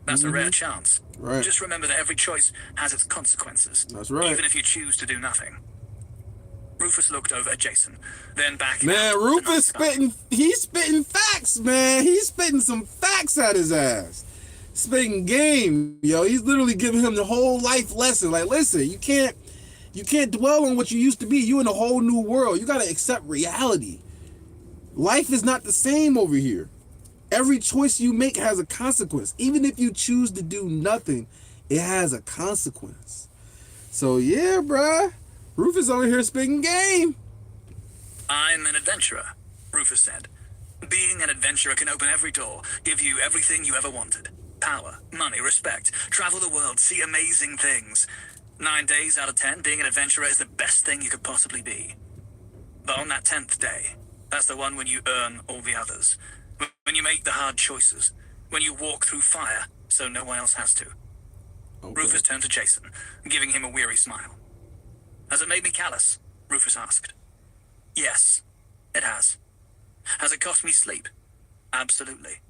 S2: That's a rare chance.
S1: Right.
S2: Just remember that every choice has its consequences.
S1: That's right.
S2: Even if you choose to do nothing. Rufus looked over at Jason, then back.
S1: Man,
S2: out to the
S1: Rufus
S2: night sky.
S1: he's spitting facts, man. He's spitting some facts at his ass. Spitting game, yo. He's literally giving him the whole life lesson. Like, listen, you can't dwell on what you used to be. You in a whole new world. You gotta accept reality. Life is not the same over here. Every choice you make has a consequence. Even if you choose to do nothing, it has a consequence. So yeah, bruh. Rufus over here spitting game.
S2: I'm an adventurer, Rufus said. Being an adventurer can open every door, give you everything you ever wanted. Power, money, respect, travel the world, see amazing things. 9 days out of 10, being an adventurer is the best thing you could possibly be. But on that 10th day, that's the one when you earn all the others. When you make the hard choices. When you walk through fire, so no one else has to.
S1: Okay.
S2: Rufus turned to Jason, giving him a weary smile. Has it made me callous? Rufus asked. Yes, it has. Has it cost me sleep? Absolutely.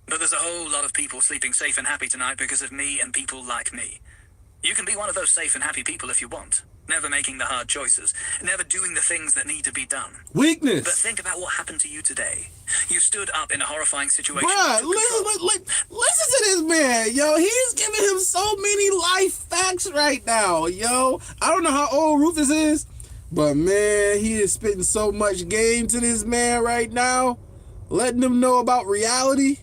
S2: But there's a whole lot of people sleeping safe and happy tonight because of me and people like me. You can be one of those safe and happy people if you want. Never making the hard choices. Never doing the things that need to be done.
S1: Weakness.
S2: But think about what happened to you today. You stood up in a horrifying situation.
S1: Bruh,
S2: and took control.
S1: listen to this man, yo. He's giving him so many life facts right now, yo. I don't know how old Rufus is, but man, he is spitting so much game to this man right now, letting him know about reality.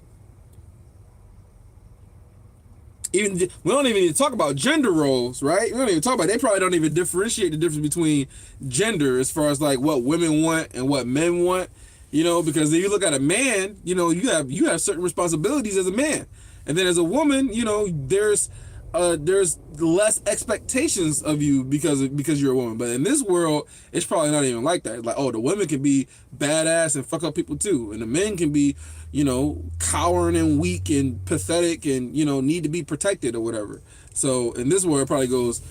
S1: Even we don't even need to talk about gender roles, right? We don't even talk about. They probably don't even differentiate the difference between gender as far as like what women want and what men want. You know, because if you look at a man, you know, you have certain responsibilities as a man, and then as a woman, you know, there's less expectations of you because you're a woman. But in this world, it's probably not even like that. It's like, oh, the women can be badass and fuck up people too, and the men can be, you know, cowering and weak and pathetic and, you know, need to be protected or whatever. So in this world, it probably goes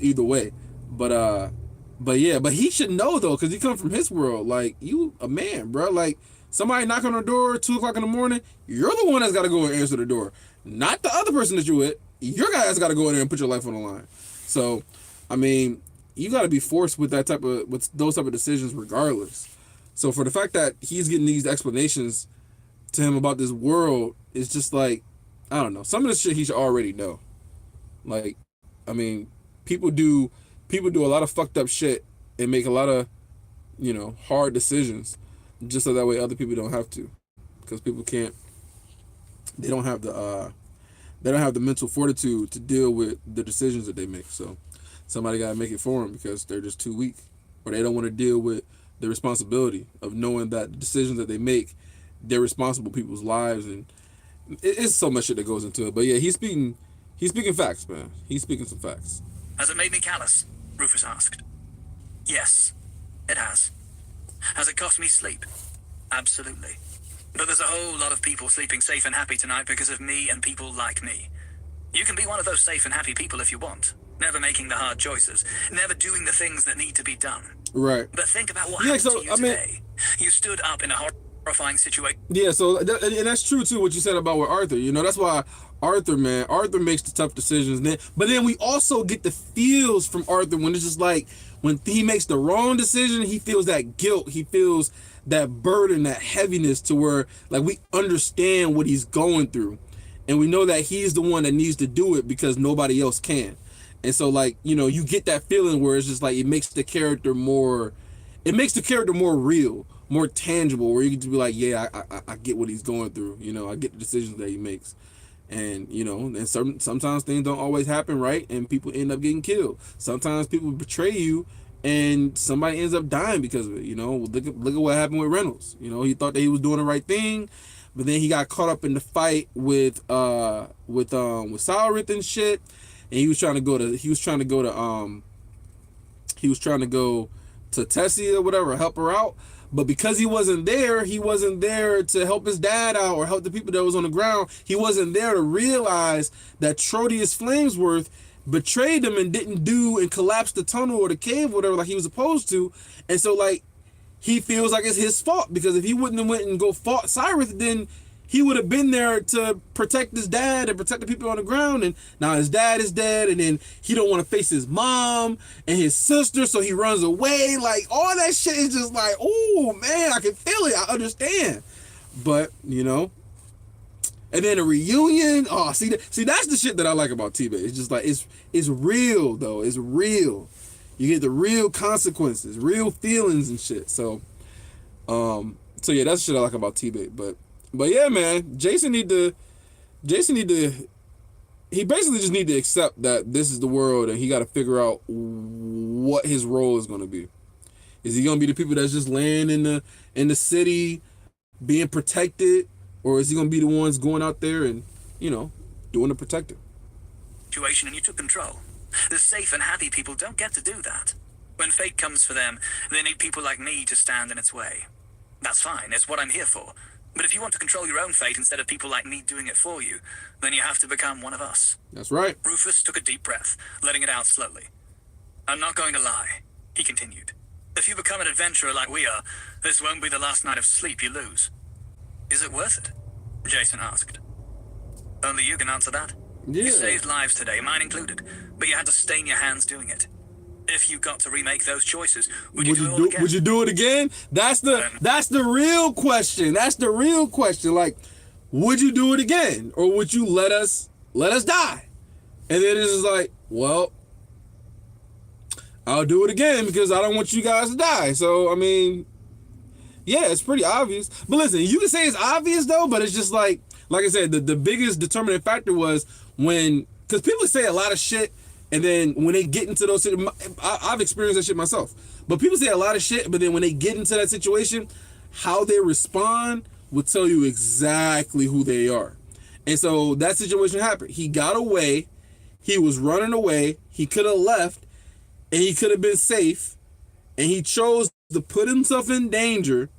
S1: either way. But yeah, but he should know though, because he come from his world. Like, you a man, bro. Like, somebody knock on the door 2 o'clock in the morning, you're the one that's got to go and answer the door, not the other person that you with. Your guys got to go in there and put your life on the line. So, I mean, you got to be forced with those type of decisions regardless. So for the fact that he's getting these explanations to him about this world, is just like, I don't know. Some of this shit he should already know. Like, I mean, people do a lot of fucked up shit and make a lot of, you know, hard decisions just so that way other people don't have to, because people can't. They don't have the mental fortitude to deal with the decisions that they make. So somebody got to make it for them because they're just too weak, or they don't want to deal with the responsibility of knowing that the decisions that they make, they're responsible for people's lives, and it's so much shit that goes into it. But yeah, he's speaking facts, man. He's speaking some facts.
S2: Has it made me callous? Rufus asked. Yes, it has. Has it cost me sleep? Absolutely. But there's a whole lot of people sleeping safe and happy tonight because of me and people like me. You can be one of those safe and happy people if you want. Never making the hard choices. Never doing the things that need to be done.
S1: Right.
S2: But think about what happened to you today. You stood up in a horrifying situation.
S1: Yeah, so and that's true too, what you said about with Arthur. You know, that's why Arthur makes the tough decisions. But then we also get the feels from Arthur when it's just like, when he makes the wrong decision, he feels that guilt. He feels that burden, that heaviness, to where like we understand what he's going through. And we know that he's the one that needs to do it because nobody else can. And so, like, you know, you get that feeling where it's just like it makes the character more real, more tangible, where you can just be like, yeah, I get what he's going through. You know, I get the decisions that he makes. And, you know, and sometimes things don't always happen right, and people end up getting killed. Sometimes people betray you, and somebody ends up dying because of it. You know, look at what happened with Reynolds. You know, he thought that he was doing the right thing, but then he got caught up in the fight with Saurith and shit, and he was trying to go to He was trying to go to Tessie or whatever, help her out. But because he wasn't there to help his dad out or help the people that was on the ground. He wasn't there to realize that Trotius Flamesworth betrayed him and didn't do and collapsed the tunnel or the cave or whatever like he was supposed to. And so like he feels like it's his fault, because if he wouldn't have went and go fought Cyrus, then he would have been there to protect his dad and protect the people on the ground. And now his dad is dead, and then he don't want to face his mom and his sister, so he runs away. Like, all that shit is just like, oh man, I can feel it. I understand. But, you know, and then a reunion. Oh, see, that's the shit that I like about T-Bay. It's just like, it's real though. It's real. You get the real consequences, real feelings and shit. So yeah, that's the shit I like about T-Bay. But yeah, man, Jason need to, he basically just need to accept that this is the world, and he got to figure out what his role is going to be. Is he going to be the people that's just laying in the city, being protected, or is he going to be the ones going out there and, you know, doing the protecting?
S2: Situation, and you took control. The safe and happy people don't get to do that. When fate comes for them, they need people like me to stand in its way. That's fine, it's what I'm here for. But if you want to control your own fate instead of people like me doing it for you, then you have to become one of us.
S1: That's right.
S2: Rufus took a deep breath, letting it out slowly. I'm not going to lie, he continued. If you become an adventurer like we are, this won't be the last night of sleep you lose. Is it worth it? Jason asked. Only you can answer that.
S1: Yeah.
S2: You saved lives today, mine included, but you had to stain your hands doing it. If you got to remake those choices, would you do it all again?
S1: Would you do it again? That's the real question. That's the real question. Like, would you do it again, or would you let us die? And then it's just like, well, I'll do it again because I don't want you guys to die. So I mean, yeah, it's pretty obvious. But listen, you can say it's obvious though, but it's just like I said, the biggest determining factor was because people say a lot of shit. And then when they get into those, I've experienced that shit myself. But people say a lot of shit, but then when they get into that situation, how they respond will tell you exactly who they are. And so that situation happened. He got away. He was running away. He could have left, and he could have been safe. And he chose to put himself in danger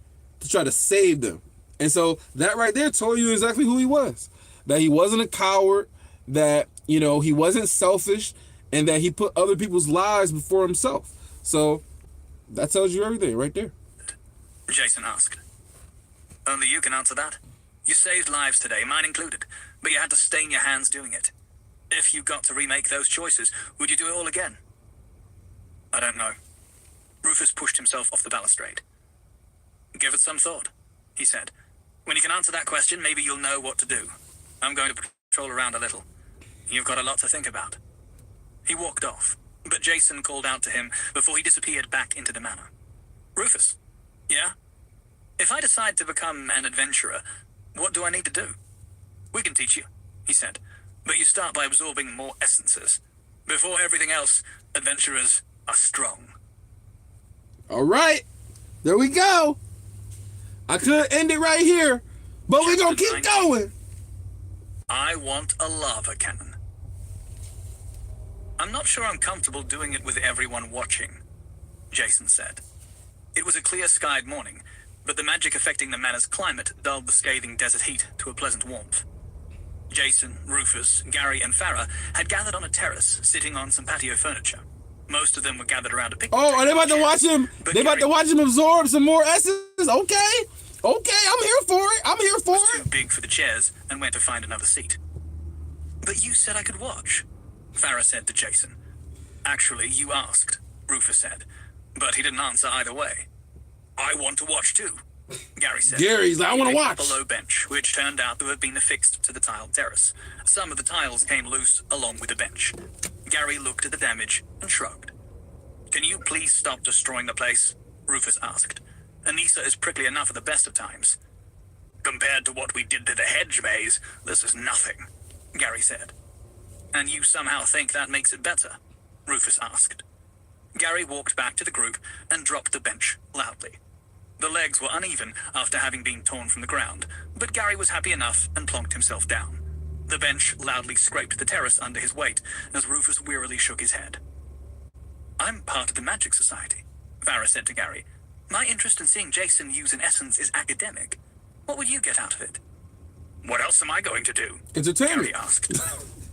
S1: to try to save them. And so that right there told you exactly who he was. That he wasn't a coward. That, you know, he wasn't selfish. And that he put other people's lives before himself. So that tells you everything right there.
S2: Jason asked. Only you can answer that. You saved lives today, mine included, but you had to stain your hands doing it. If you got to remake those choices, would you do it all again? I don't know. Rufus pushed himself off the balustrade. Give it some thought, he said. When you can answer that question, maybe you'll know what to do. I'm going to patrol around a little. You've got a lot to think about. He walked off, but Jason called out to him before he disappeared back into the manor. Rufus, yeah? If I decide to become an adventurer, what do I need to do? We can teach you, he said, but you start by absorbing more essences. Before everything else, adventurers are strong.
S1: All right, there we go. I could end it right here, but we're going to keep going.
S2: I want a lava cannon. I'm not sure I'm comfortable doing it with everyone watching, Jason said. It was a clear-skied morning, but the magic affecting the manor's climate dulled the scathing desert heat to a pleasant warmth. Jason, Rufus, Gary, and Farah had gathered on a terrace, sitting on some patio furniture. Most of them were gathered around a picnic.
S1: Oh, are they about to watch him? They about to watch him absorb some more essence? Okay, I'm here for it.
S2: It was too big for the chairs and went to find another seat. But you said I could watch, Farah said to Jason. Actually, you asked, Rufus said, but he didn't answer either way. I want to watch too, Gary said.
S1: Gary's like, I want to watch.
S2: A low bench, which turned out to have been affixed to the tiled terrace. Some of the tiles came loose along with the bench. Gary looked at the damage and shrugged. Can you please stop destroying the place? Rufus asked. Anissa is prickly enough at the best of times. Compared to what we did to the hedge maze, this is nothing, Gary said. And you somehow think that makes it better? Rufus asked. Gary walked back to the group and dropped the bench loudly. The legs were uneven after having been torn from the ground, but Gary was happy enough and plonked himself down. The bench loudly scraped the terrace under his weight as Rufus wearily shook his head. I'm part of the Magic Society, Farah said to Gary. My interest in seeing Jason use an essence is academic. What would you get out of it? What else am I going to do?
S1: Entertainment.
S2: Gary asked.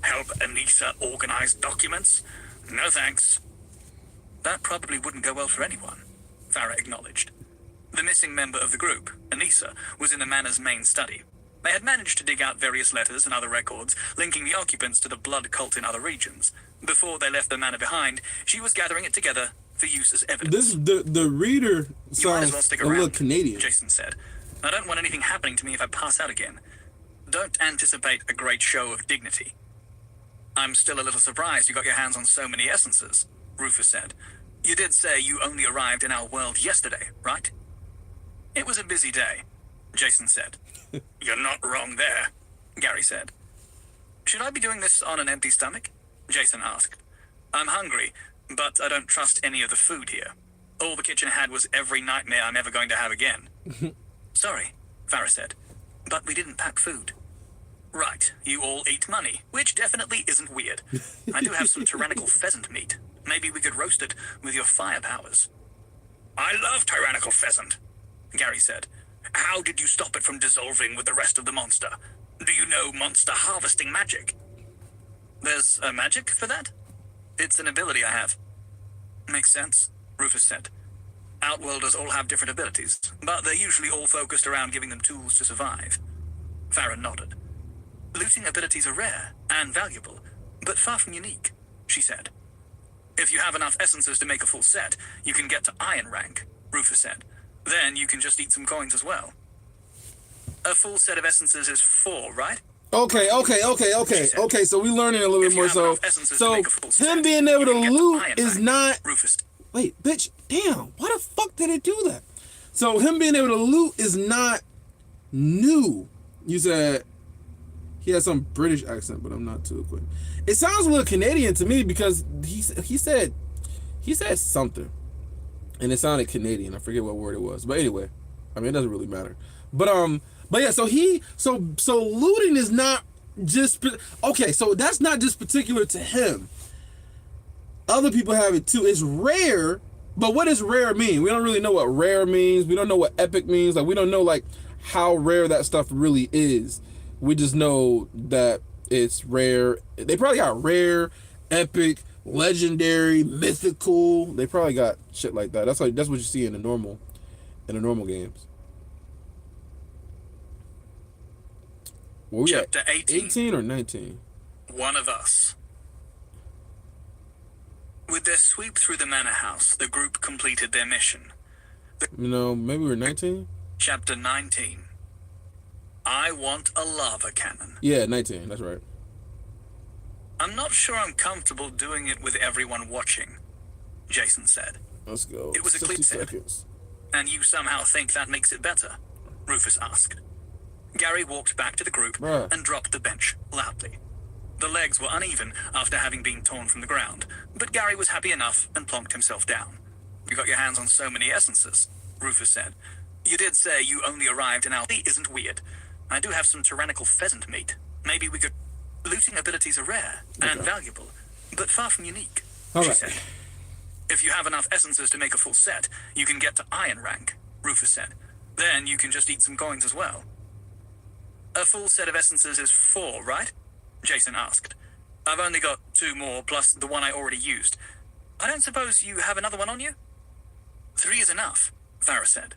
S2: Help Anissa organize documents? No thanks. That probably wouldn't go well for anyone, Farah acknowledged. The missing member of the group, Anissa, was in the manor's main study. They had managed to dig out various letters and other records, linking the occupants to the blood cult in other regions. Before they left the manor behind, she was gathering it together for use as evidence.
S1: The reader
S2: You might as
S1: sounds
S2: well stick
S1: a little
S2: around,
S1: Canadian.
S2: Jason said. I don't want anything happening to me if I pass out again. Don't anticipate a great show of dignity. I'm still a little surprised you got your hands on so many essences, Rufus said. You did say you only arrived in our world yesterday, right? It was a busy day, Jason said. You're not wrong there, Gary said. Should I be doing this on an empty stomach? Jason asked. I'm hungry, but I don't trust any of the food here. All the kitchen had was every nightmare I'm ever going to have again. Sorry, Farah said, but we didn't pack food. Right, you all eat money, which definitely isn't weird. I do have some tyrannical pheasant meat. Maybe we could roast it with your fire powers. I love tyrannical pheasant, Gary said. How did you stop it from dissolving with the rest of the monster? Do you know monster harvesting magic? There's a magic for that? It's an ability I have. Makes sense, Rufus said. Outworlders all have different abilities, but they're usually all focused around giving them tools to survive. Farah nodded. Looting abilities are rare and valuable, but far from unique, she said. If you have enough essences to make a full set, you can get to Iron rank, Rufus said. Then you can just eat some coins as well. A full set of essences is 4, right?
S1: Okay. So we learning a little bit more. So him being able to loot is not.
S2: Rufus.
S1: Wait, bitch, damn, why the fuck did it do that? So him being able to loot is not new. You said he has some British accent, but I'm not too equipped. It sounds a little Canadian to me because he said something, and it sounded Canadian. I forget what word it was, but anyway, I mean it doesn't really matter. But yeah, so looting is not just okay. So that's not just particular to him. Other people have it too. It's rare, but what does rare mean? We don't really know what rare means. We don't know what epic means. Like we don't know like how rare that stuff really is. We just know that it's rare. They probably got rare, epic, legendary, mythical. They probably got shit like that. That's what you see in the normal games. Where we
S2: Chapter
S1: at?
S2: 18.
S1: 18 or 19?
S2: One of Us. With their sweep through the manor house, the group completed their mission.
S1: Maybe we're 19?
S2: Chapter 19. I want a lava cannon.
S1: Yeah, 19. That's right.
S2: I'm not sure I'm comfortable doing it with everyone watching, Jason said.
S1: Let's go.
S2: It was a
S1: 60
S2: clip
S1: seconds.
S2: And you somehow think that makes it better? Rufus asked. Gary walked back to the group and dropped the bench loudly. The legs were uneven after having been torn from the ground, but Gary was happy enough and plonked himself down. You got your hands on so many essences, Rufus said. You did say you only arrived in Aldi isn't weird. I do have some tyrannical pheasant meat. Maybe we could... Looting abilities are rare and valuable, but far from unique, she said. If you have enough essences to make a full set, you can get to Iron rank, Rufus said. Then you can just eat some coins as well. A full set of essences is 4, right? Jason asked. I've only got 2 more, plus the one I already used. I don't suppose you have another one on you? 3 is enough, Farah said.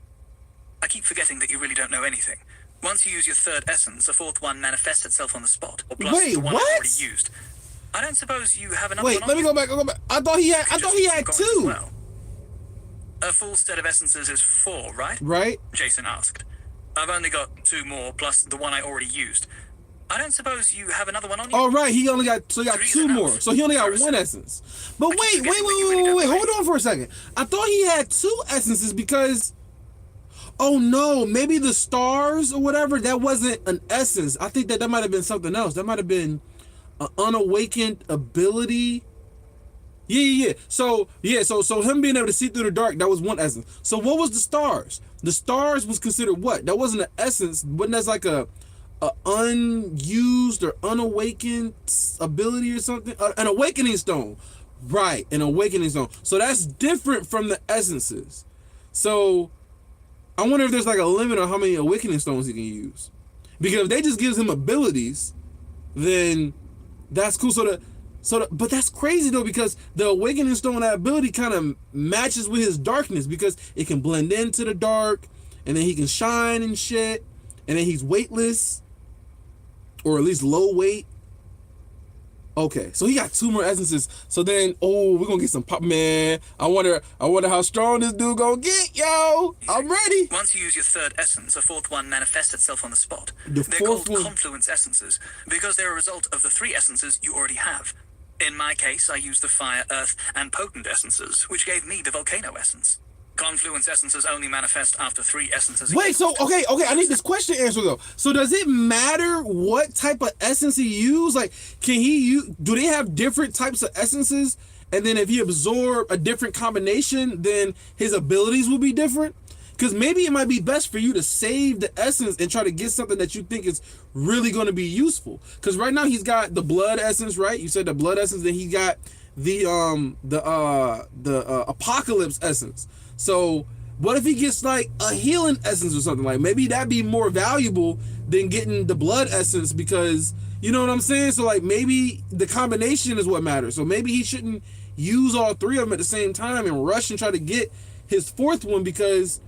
S2: I keep forgetting that you really don't know anything. Once you use your 3rd essence, a 4th one manifests itself on the spot, or plus
S1: Wait,
S2: the one I
S1: what?
S2: already used. I don't suppose you have another
S1: Wait,
S2: one on
S1: let me
S2: you?
S1: go back. I thought he had 2.
S2: Well. A full set of essences is 4, right?
S1: Right?
S2: Jason asked. I've only got 2 more, plus the one I already used. I don't suppose you have another one on you?
S1: Oh, right. He got 2
S2: enough.
S1: more. So he only got 1 essence. But wait. Hold on for a second. I thought he had 2 essences because... Oh, no. Maybe the stars or whatever, that wasn't an essence. I think that might have been something else. That might have been an unawakened ability. Yeah. So him being able to see through the dark, that was 1 essence. So what was the stars? The stars was considered what? That wasn't an essence. Wasn't that like a unused or unawakened ability or something? An awakening stone. Right, an awakening stone. So that's different from the essences. So I wonder if there's like a limit on how many awakening stones he can use. Because if they just gives him abilities, then that's cool. But that's crazy though, because the awakening stone, that ability kind of matches with his darkness, because it can blend into the dark, and then he can shine and shit, and then he's weightless, or at least low weight. Okay, so he got 2 more essences. So then, we're gonna get some pop, man. I wonder how strong this dude gonna get, yo. I'm ready.
S2: Once you use your 3rd essence, a 4th one manifests itself on the spot.
S1: The
S2: They're
S1: 4th
S2: called
S1: one,
S2: confluence essences because they're a result of the 3 essences you already have. In my case, I used the fire, earth, and potent essences, which gave me the volcano essence. Confluence essences only manifest after 3 essences.
S1: wait. So okay, I need this question answered though. So does it matter what type of essence he used? Like, can he use? Do they have different types of essences? And then if he absorb a different combination, then his abilities will be different. Because maybe it might be best for you to save the essence and try to get something that you think is really going to be useful. Because right now he's got the blood essence, right? You said the blood essence. Then he got the apocalypse essence. So what if he gets like a healing essence or something? Like, maybe that'd be more valuable than getting the blood essence, because you know what I'm saying? So like, maybe the combination is what matters. So maybe he shouldn't use all 3 of them at the same time and rush and try to get his 4th one, because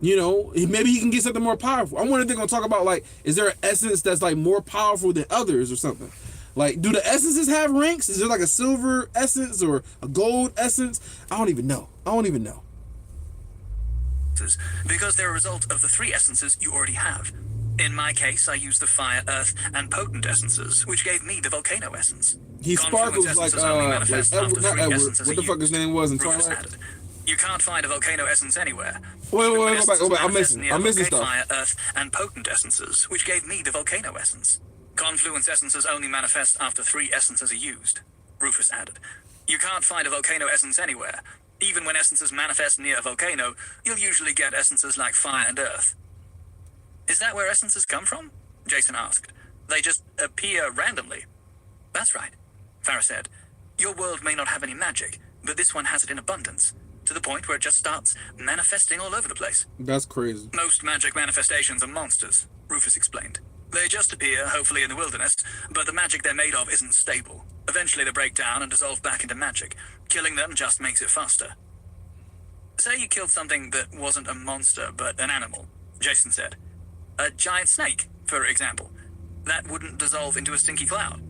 S1: you know, maybe he can get something more powerful. I wonder if they're gonna talk about, like, is there an essence that's like more powerful than others or something? Like, do the essences have ranks? Is there like a silver essence or a gold essence? I don't even know.
S2: Because they're a result of the 3 essences you already have. In my case, I used the fire, earth, and potent essences, which gave me the volcano essence.
S1: He sparkles like Edward, not Edward. What the fuck his name was in Twilight?
S2: You can't find a volcano essence anywhere.
S1: Wait, go back. I'm missing stuff.
S2: Fire, earth, and potent essences, which gave me the volcano essence. Confluence essences only manifest after 3 essences are used, Rufus added. You can't find a volcano essence anywhere. Even when essences manifest near a volcano, you'll usually get essences like fire and earth. Is that where essences come from? Jason asked. They just appear randomly. That's right, Farah said. Your world may not have any magic, but this one has it in abundance, to the point where it just starts manifesting all over the place.
S1: That's crazy.
S2: Most magic manifestations are monsters, Rufus explained. They just appear, hopefully in the wilderness, but the magic they're made of isn't stable. Eventually they break down and dissolve back into magic. Killing them just makes it faster. Say you killed something that wasn't a monster, but an animal, Jason said. A giant snake, for example. That wouldn't dissolve into a stinky cloud.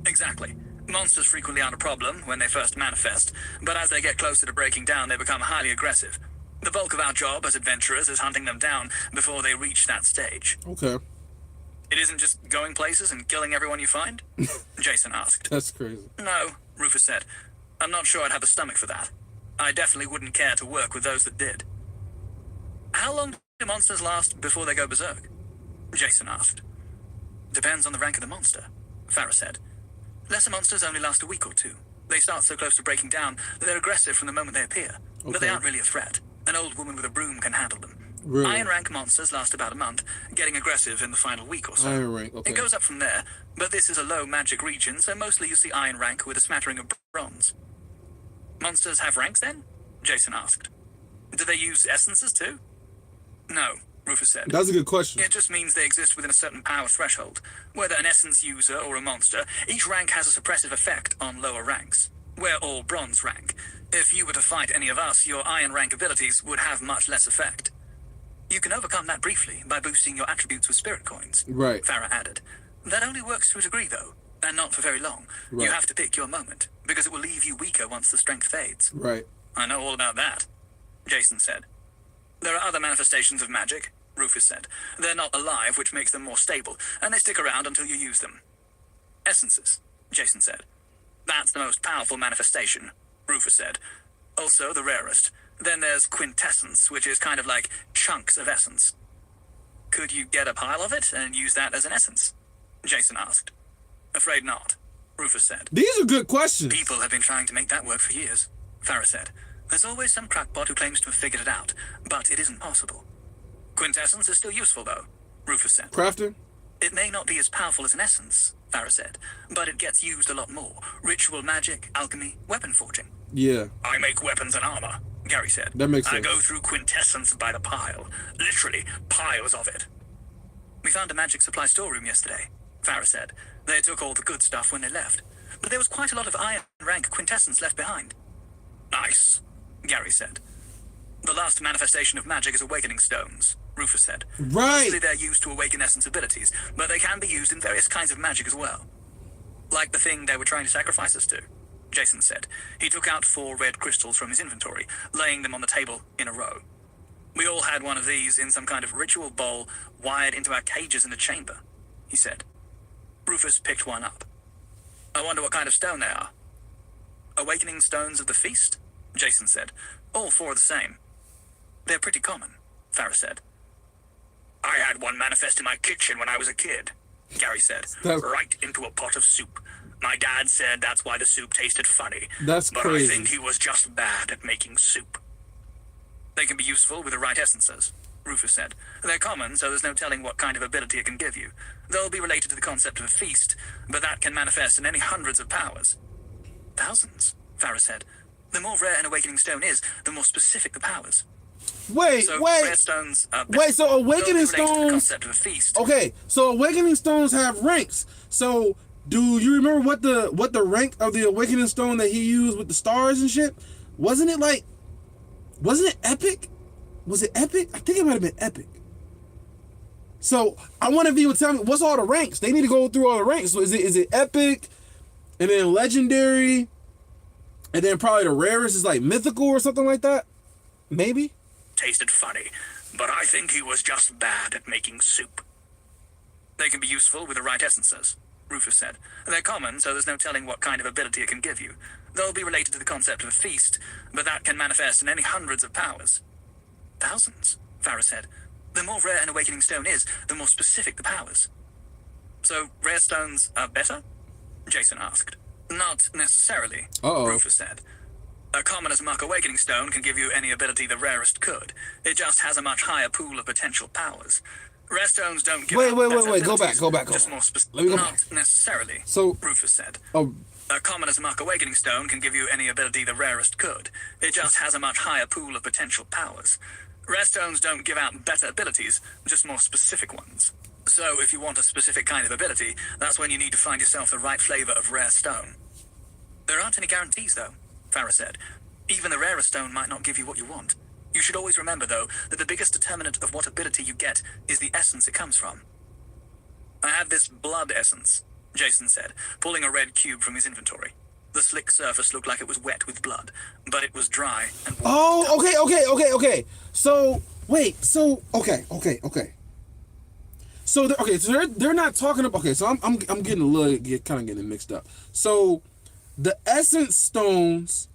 S2: Exactly. Monsters frequently aren't a problem when they first manifest, but as they get closer to breaking down, they become highly aggressive. The bulk of our job as adventurers is hunting them down before they reach that stage.
S1: Okay.
S2: It isn't just going places and killing everyone you find? Jason asked.
S1: That's crazy.
S2: No, Rufus said. I'm not sure I'd have the stomach for that. I definitely wouldn't care to work with those that did. How long do monsters last before they go berserk? Jason asked. Depends on the rank of the monster, Farah said. Lesser monsters only last a week or 2. They start so close to breaking down that they're aggressive from the moment they appear. Okay. But they aren't really a threat. An old woman with a broom can handle them.
S1: Really?
S2: Iron rank monsters last about a month, getting aggressive in the final week or so.
S1: Iron rank, okay.
S2: It goes up from there, but this is a low magic region, so mostly you see iron rank with a smattering of bronze. Monsters have ranks then? Jason asked. Do they use essences too? No, Rufus said.
S1: That's a good question.
S2: It just means they exist within a certain power threshold. Whether an essence user or a monster, each rank has a suppressive effect on lower ranks. We're all bronze rank. If you were to fight any of us, your iron rank abilities would have much less effect. You can overcome that briefly by boosting your attributes with spirit coins,
S1: right?
S2: Farah added. That only works to a degree, though, and not for very long. Right. You have to pick your moment, because it will leave you weaker once the strength fades.
S1: Right.
S2: I know all about that, Jason said. There are other manifestations of magic, Rufus said. They're not alive, which makes them more stable, and they stick around until you use them. Essences, Jason said. That's the most powerful manifestation, Rufus said. Also the rarest. Then there's quintessence, which is kind of like chunks of essence. Could you get a pile of it and use that as an essence? Jason asked. Afraid not, Rufus said.
S1: These are good questions.
S2: People have been trying to make that work for years, Farah said. There's always some crackpot who claims to have figured it out, but it isn't possible. Quintessence is still useful, though, Rufus said.
S1: Crafting?
S2: It may not be as powerful as an essence, Farah said, but it gets used a lot more. Ritual magic, alchemy, weapon forging.
S1: Yeah,
S2: I make weapons and armor, Gary said.
S1: that makes
S2: I
S1: sense.
S2: go through quintessence by the pile. Literally, piles of it. We found a magic supply storeroom yesterday, Farah said. They took all the good stuff when they left, but there was quite a lot of iron rank quintessence left behind. Nice, Gary said. The last manifestation of magic is awakening stones, Rufus said.
S1: Right.
S2: Mostly they're used to awaken essence abilities, but they can be used in various kinds of magic as well. Like the thing they were trying to sacrifice us to, Jason said. He took out 4 red crystals from his inventory, laying them on the table in a row. We all had one of these in some kind of ritual bowl wired into our cages in the chamber, he said. Rufus picked one up. I wonder what kind of stone they are. Awakening stones of the feast, Jason said. All 4 are the same. They're pretty common, Farah said. I had one manifest in my kitchen when I was a kid, Gary said. Right into a pot of soup. My dad said that's why the soup tasted funny.
S1: That's
S2: but
S1: crazy.
S2: I think he was just bad at making soup. They can be useful with the right essences, Rufus said. They're common, so there's no telling what kind of ability it can give you. They'll be related to the concept of a feast, but that can manifest in any hundreds of powers. Thousands, Farah said. The more rare an awakening stone is, the more specific the powers.
S1: Wait.
S2: Rare stones are
S1: Wait, so awakening
S2: they'll be related to the
S1: stones.
S2: concept of a feast.
S1: Okay, so awakening stones have ranks. So do you remember what the rank of the awakening stone that he used with the stars and shit? Wasn't it epic? Was it epic? I think it might have been epic. So I wonder if you would tell me what's all the ranks. They need to go through all the ranks. So is it epic, and then legendary, and then probably the rarest is like mythical or something like that? Maybe.
S2: Tasted funny, but I think he was just bad at making soup. They can be useful with the right essences, Rufus said. They're common, so there's no telling what kind of ability it can give you. They'll be related to the concept of a feast, but that can manifest in any hundreds of powers. Thousands, Farah said. The more rare an awakening stone is, the more specific the powers. So rare stones are better? Jason asked. Not necessarily, Rufus said. A common as muck awakening stone can give you any ability the rarest could. It just has a much higher pool of potential powers. Rare stones don't give
S1: Wait. Go back.
S2: Just more specific.
S1: Let me go
S2: Not
S1: back.
S2: necessarily,
S1: So,
S2: Rufus said.
S1: oh,
S2: A common as muck awakening stone can give you any ability the rarest could. It just has a much higher pool of potential powers. Rare stones don't give out better abilities, just more specific ones. So if you want a specific kind of ability, that's when you need to find yourself the right flavor of rare stone. There aren't any guarantees, though, Farah said. Even the rarest stone might not give you what you want. You should always remember, though, that the biggest determinant of what ability you get is the essence it comes from. I have this blood essence, Jason said, pulling a red cube from his inventory. The slick surface looked like it was wet with blood, but it was dry and warm.
S1: oh, okay. So, wait, okay. So, they're not talking about, okay, so I'm getting kind of getting mixed up. So, the essence stones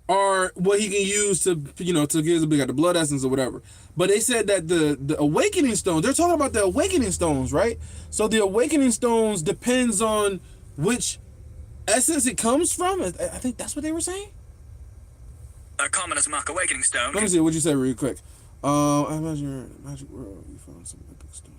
S1: are what he can use to give the blood essence or whatever. But they said that the awakening stones, they're talking about the awakening stones, right? So the awakening stones depends on which essence it comes from. I think that's what they were saying.
S2: A common as muck awakening stone.
S1: Let me see what you said real quick. I imagine you're in a magic world. You found some epic stone.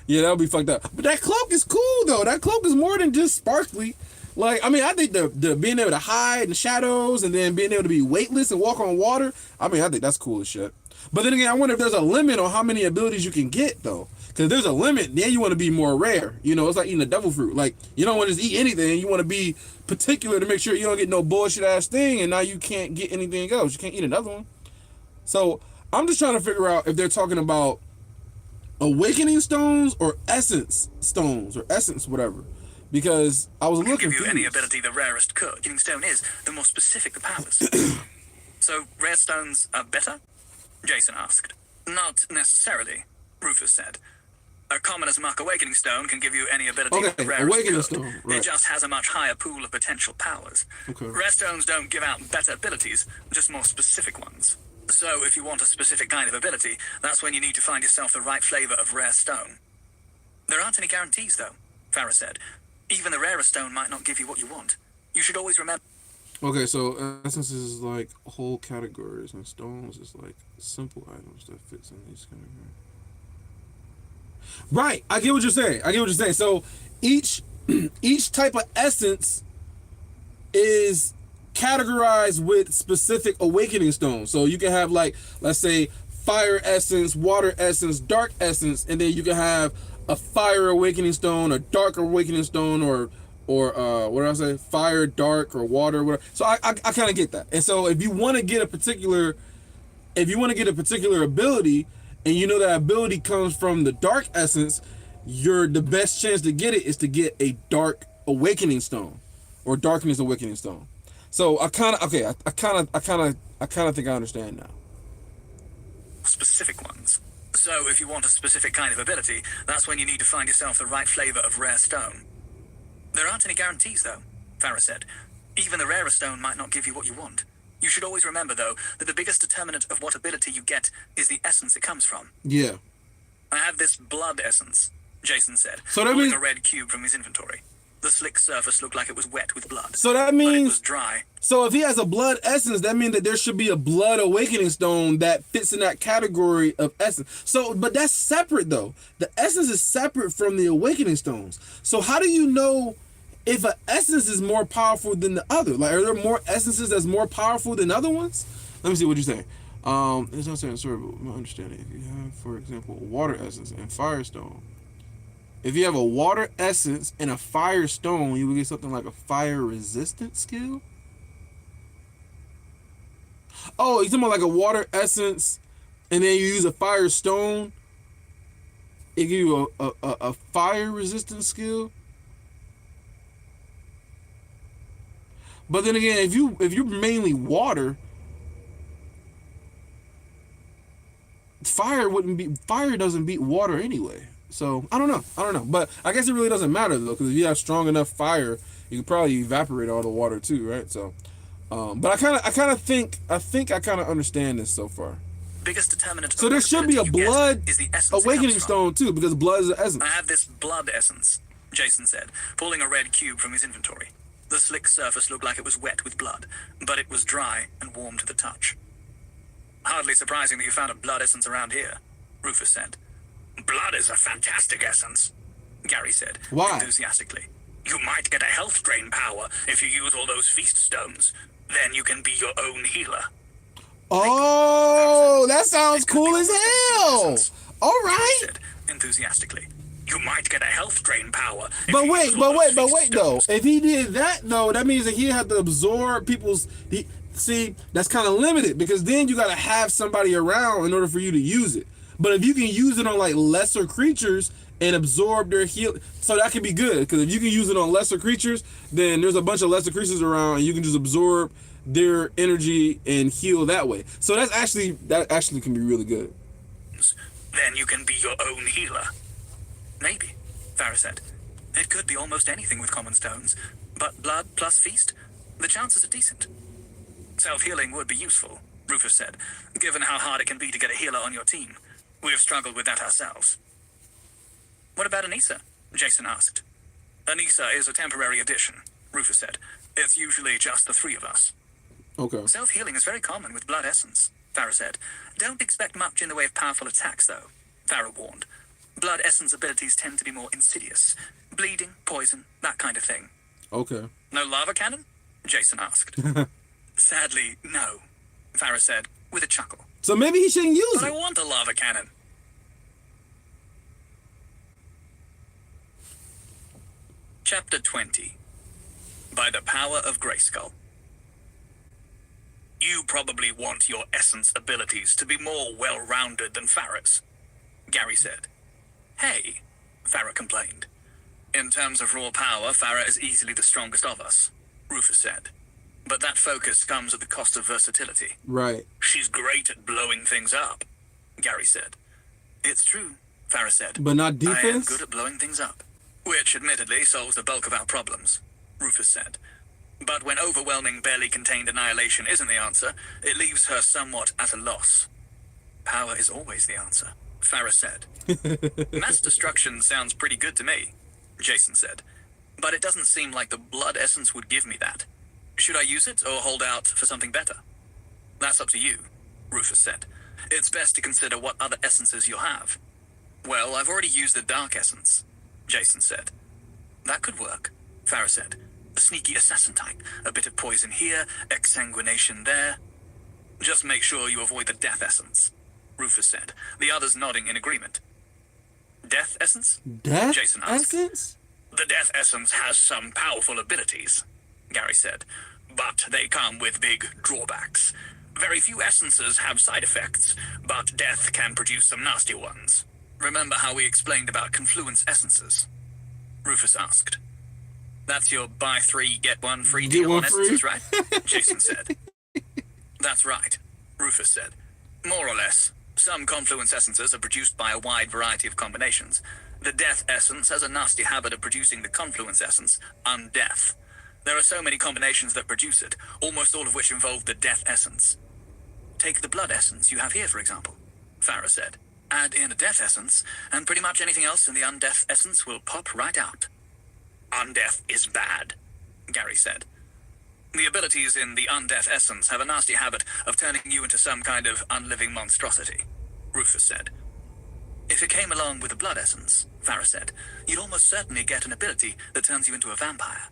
S1: Yeah, that would be fucked up. But that cloak is cool though. That cloak is more than just sparkly. Like, I mean, I think the being able to hide in the shadows and then being able to be weightless and walk on water, I mean, I think that's cool as shit. But then again, I wonder if there's a limit on how many abilities you can get, though. Because if there's a limit, then you want to be more rare. You know, it's like eating a devil fruit. Like, you don't want to just eat anything. You want to be particular to make sure you don't get no bullshit-ass thing, and now you can't get anything else. You can't eat another one. So, I'm just trying to figure out if they're talking about awakening stones or essence stones or essence whatever. Because I was looking.
S2: Give you any ability the rarest could. Awakening stone is, the more specific the powers. So rare stones are better? Jason asked. Not necessarily, Rufus said. A common as muck awakening stone can give you any ability the rarest
S1: awakening
S2: could.
S1: stone. Right.
S2: It just has a much higher pool of potential powers.
S1: Okay.
S2: Rare stones don't give out better abilities, just more specific ones. So if you want a specific kind of ability, that's when you need to find yourself the right flavor of rare stone. There aren't any guarantees, though, Farah said. Even the rarest stone might not give you what you want. You should always remember.
S1: Okay, so essence is like whole categories, and stones is like simple items that fits in these categories. Right. I get what you're saying. So each each type of essence is categorized with specific awakening stones. So you can have, like, let's say, fire essence, water essence, dark essence, and then you can have a fire awakening stone, a dark awakening stone, or what did I say? Fire, dark, or water, whatever. So I kind of get that. And so if you want to get a particular ability, and you know that ability comes from the dark essence, the best chance to get it is to get a dark awakening stone, or darkness awakening stone. So I kind of think I understand now.
S2: Specific ones. So if you want a specific kind of ability, that's when you need to find yourself the right flavor of rare stone. There aren't any guarantees, though, Farah said. Even the rarest stone might not give you what you want. You should always remember, though, that the biggest determinant of what ability you get is the essence it comes from.
S1: Yeah.
S2: I have this blood essence, Jason said,
S1: So that
S2: pulling
S1: means
S2: a red cube from his inventory. The slick surface looked like it was wet with blood.
S1: So that
S2: but it
S1: means
S2: was dry.
S1: So if he has a blood essence, that means that there should be a blood awakening stone that fits in that category of essence. So, but that's separate though. The essence is separate from the awakening stones. So how do you know if an essence is more powerful than the other? Like, are there more essences that's more powerful than other ones? Let me see what you're saying. It's not saying, sorry, but my understanding. If you have, for example, water essence and firestone. If you have a water essence and a fire stone, you will get something like a fire resistant skill. Oh, you're talking about like a water essence, and then you use a fire stone. It give you a fire resistant skill. But then again, if you're mainly water, fire doesn't beat water anyway. So I don't know. But I guess it really doesn't matter though, because if you have strong enough fire, you can probably evaporate all the water too, right? So, but I think I kind of understand this so far.
S2: Biggest determinant.
S1: So there should be a blood awakening stone too, because blood is an essence.
S2: I have this blood essence, Jason said, pulling a red cube from his inventory. The slick surface looked like it was wet with blood, but it was dry and warm to the touch. Hardly surprising that you found a blood essence around here, Rufus said. Blood is a fantastic essence, Gary said,
S1: Why?
S2: enthusiastically. You might get a health drain power if you use all those feast stones. Then you can be your own healer.
S1: Oh, that sounds cool as hell. All right.
S2: Said, enthusiastically. You might get a health drain power.
S1: But wait, though. If he did that, though, that means that he'd have to absorb people's... See, that's kind of limited, because then you got to have somebody around in order for you to use it. But if you can use it on, like, lesser creatures and absorb their heal... So that could be good, because if you can use it on lesser creatures, then there's a bunch of lesser creatures around, and you can just absorb their energy and heal that way. So that actually can be really good.
S2: Then you can be your own healer. Maybe, Farah said. It could be almost anything with common stones, but blood plus feast, the chances are decent. Self-healing would be useful, Rufus said, given how hard it can be to get a healer on your team. We have struggled with that ourselves. What about Anissa? Jason asked. Anissa is a temporary addition, Rufus said. It's usually just the three of us.
S1: Okay.
S2: Self-healing is very common with blood essence, Farah said. Don't expect much in the way of powerful attacks, though, Farah warned. Blood essence abilities tend to be more insidious. Bleeding, poison, that kind of thing.
S1: Okay.
S2: No lava cannon? Jason asked. Sadly, no, Farah said, with a chuckle.
S1: So maybe he shouldn't use
S2: But
S1: it.
S2: I want a lava cannon. Chapter 20. By the Power of Grayskull. You probably want your essence abilities to be more well-rounded than Farah's, Gary said. Hey, Farah complained. In terms of raw power, Farah is easily the strongest of us, Rufus said. But that focus comes at the cost of versatility.
S1: Right.
S2: She's great at blowing things up, Gary said. It's true, Farah said.
S1: But not
S2: I am
S1: defense?
S2: good at blowing things up. Which, admittedly, solves the bulk of our problems, Rufus said. But when overwhelming, barely contained annihilation isn't the answer, it leaves her somewhat at a loss. Power is always the answer, Farah said. Mass destruction sounds pretty good to me, Jason said. But it doesn't seem like the blood essence would give me that. Should I use it or hold out for something better? That's up to you, Rufus said. It's best to consider what other essences you'll have. Well, I've already used the dark essence, Jason said. That could work, Farah said. A sneaky assassin type. A bit of poison here, exsanguination there. Just make sure you avoid the death essence, Rufus said, the others nodding in agreement. Death essence?
S1: Death
S2: Jason asked.
S1: essence?
S2: The death essence has some powerful abilities, Gary said, but they come with big drawbacks. Very few essences have side effects, but death can produce some nasty ones. Remember how we explained about confluence essences? Rufus asked. That's your buy 3, get 1 free
S1: Get
S2: deal
S1: one
S2: on essences,
S1: free?
S2: right? Jason said. That's right, Rufus said. More or less. Some confluence essences are produced by a wide variety of combinations. The death essence has a nasty habit of producing the confluence essence, undeath. There are so many combinations that produce it, almost all of which involve the death essence. Take the blood essence you have here, for example, Farah said. Add in a death essence, and pretty much anything else in the undeath essence will pop right out. Undeath is bad, Gary said. The abilities in the undeath essence have a nasty habit of turning you into some kind of unliving monstrosity, Rufus said. If it came along with the blood essence, Farah said, you'd almost certainly get an ability that turns you into a vampire.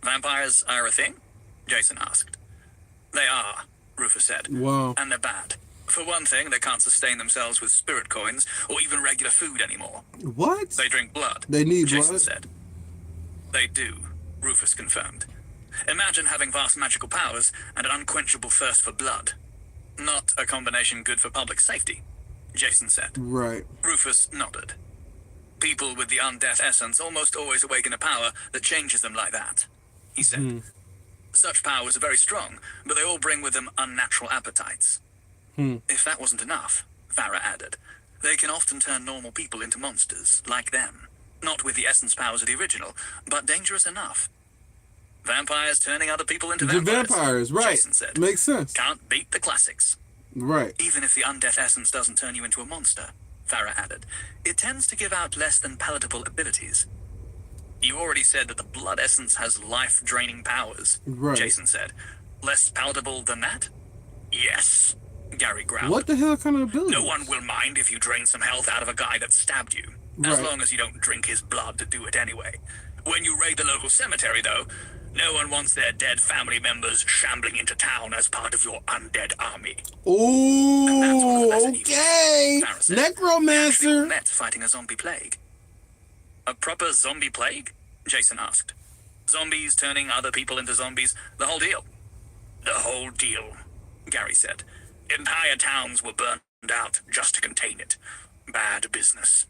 S2: Vampires are a thing? Jason asked. They are, Rufus said.
S1: Wow.
S2: And they're bad. For one thing, they can't sustain themselves with spirit coins or even regular food anymore.
S1: What?
S2: They drink blood,
S1: They need
S2: Jason
S1: blood?
S2: said. They do, Rufus confirmed. Imagine having vast magical powers and an unquenchable thirst for blood. Not a combination good for public safety, Jason said.
S1: Right.
S2: Rufus nodded. People with the undeath essence almost always awaken a power that changes them like that, he said. Such powers are very strong, but they all bring with them unnatural appetites. If that wasn't enough, Farah added, they can often turn normal people into monsters, like them. Not with the essence powers of the original, but dangerous enough. Vampires turning other people into
S1: The
S2: vampires,
S1: vampires, right.
S2: Jason said.
S1: Makes sense.
S2: Can't beat the classics.
S1: Right.
S2: Even if the undeath essence doesn't turn you into a monster, Farah added, it tends to give out less than palatable abilities. You already said that the blood essence has life-draining powers,
S1: Right.
S2: Jason said. Less palatable than that? Yes, Gary growled.
S1: What the hell kind of ability?
S2: No one will mind if you drain some health out of a guy that stabbed you, as
S1: Right.
S2: long as you don't drink his blood to do it anyway. When you raid the local cemetery, though, no one wants their dead family members shambling into town as part of your undead army.
S1: Oh,
S2: That's what
S1: okay.
S2: Farah said. We actually
S1: Necromancer.
S2: met fighting a zombie plague. A proper zombie plague? Jason asked. Zombies turning other people into zombies, the whole deal. The whole deal, Gary said. Entire towns were burned out just to contain it. Bad business.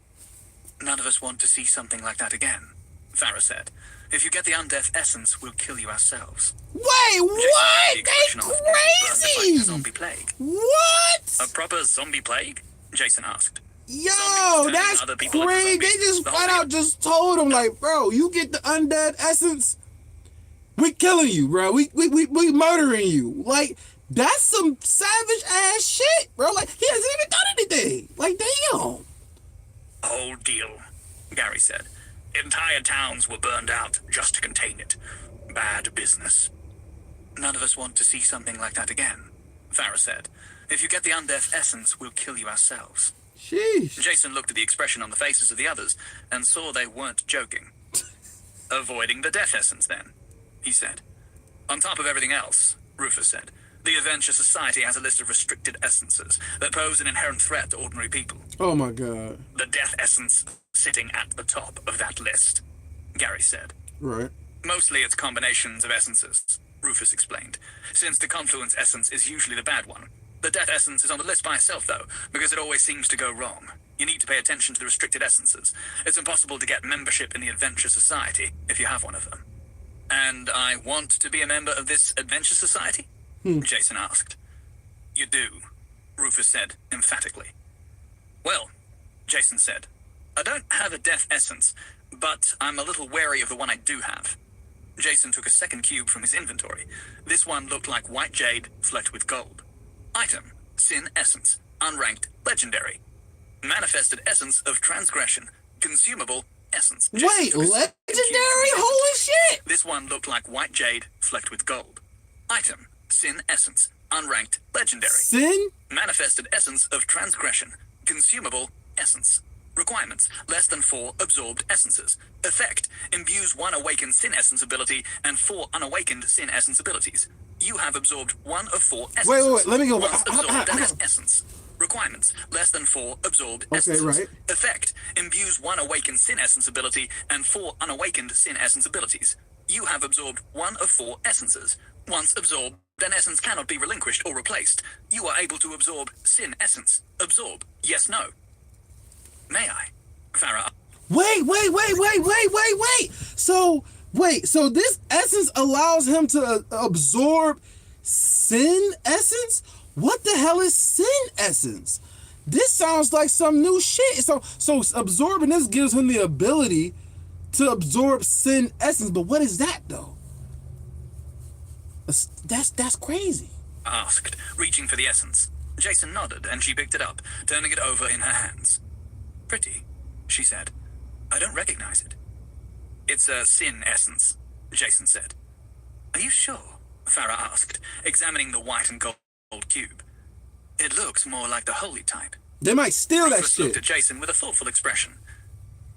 S2: None of us want to see something like that again, Farah said. If you get the undeath essence, we'll kill you ourselves.
S1: Wait,
S2: Jason
S1: what?
S2: made the expression
S1: They
S2: on his face, burned to fight the
S1: crazy.
S2: zombie plague.
S1: What?
S2: A proper zombie plague? Jason asked.
S1: Yo,
S2: turning
S1: that's
S2: other people into
S1: crazy. They
S2: zombies.
S1: just
S2: The whole
S1: flat out
S2: deal.
S1: just told him, like, bro, you get the undead essence, we killing you, bro. We murdering you. Like, that's some savage ass shit, bro. Like, he hasn't even done anything. Like, damn.
S2: Whole deal, Gary said. Entire towns were burned out just to contain it. Bad business. None of us want to see something like that again, Farah said. If you get the undeath essence, we'll kill you ourselves.
S1: Sheesh.
S2: Jason looked at the expression on the faces of the others and saw they weren't joking. Avoiding the death essence, then, he said. On top of everything else, Rufus said, the Adventure Society has a list of restricted essences that pose an inherent threat to ordinary people.
S1: Oh my god.
S2: The death essence sitting at the top of that list, Gary said.
S1: Right.
S2: Mostly it's combinations of essences, Rufus explained, since the confluence essence is usually the bad one. The death essence is on the list by itself, though, because it always seems to go wrong. You need to pay attention to the restricted essences. It's impossible to get membership in the Adventure Society if you have one of them. And I want to be a member of this Adventure Society? Jason asked. You do, Rufus said emphatically. Well, Jason said, I don't have a death essence, but I'm a little wary of the one I do have. Jason took a second cube from his inventory. This one looked like white jade flecked with gold. Item, Sin Essence, unranked, legendary. Manifested essence of transgression, consumable essence.
S1: Wait,
S2: Jason took a second cube
S1: legendary?
S2: from his
S1: Holy shit.
S2: This one looked like white jade flecked with gold. Item, Sin Essence, unranked, legendary.
S1: Sin?
S2: Manifested essence of transgression, consumable essence, Requirements: less than 4 absorbed essences. Effect: imbues 1 awakened sin essence ability and 4 unawakened sin essence abilities. You have absorbed 1 of 4 essences.
S1: Wait, let me go.
S2: Once absorbed an essence. Requirements: less than 4 absorbed essences.
S1: Okay, right.
S2: Effect: imbues 1 awakened sin essence ability and 4 unawakened sin essence abilities. You have absorbed 1 of 4 essences. Once absorbed, an essence cannot be relinquished or replaced. You are able to absorb sin essence. Absorb. Yes, no. May I? Farah.
S1: Wait. So this essence allows him to absorb sin essence? What the hell is sin essence? This sounds like some new shit. So absorbing this gives him the ability to absorb sin essence, but what is that though? That's crazy.
S2: Asked, reaching for the essence. Jason nodded and she picked it up, turning it over in her hands. Pretty, she said. I don't recognize it. It's a sin essence, Jason said. Are you sure? Farah asked, examining the white and gold cube. It looks more like the holy type.
S1: They might steal that
S2: Rufus
S1: shit.
S2: looked at Jason with a thoughtful expression.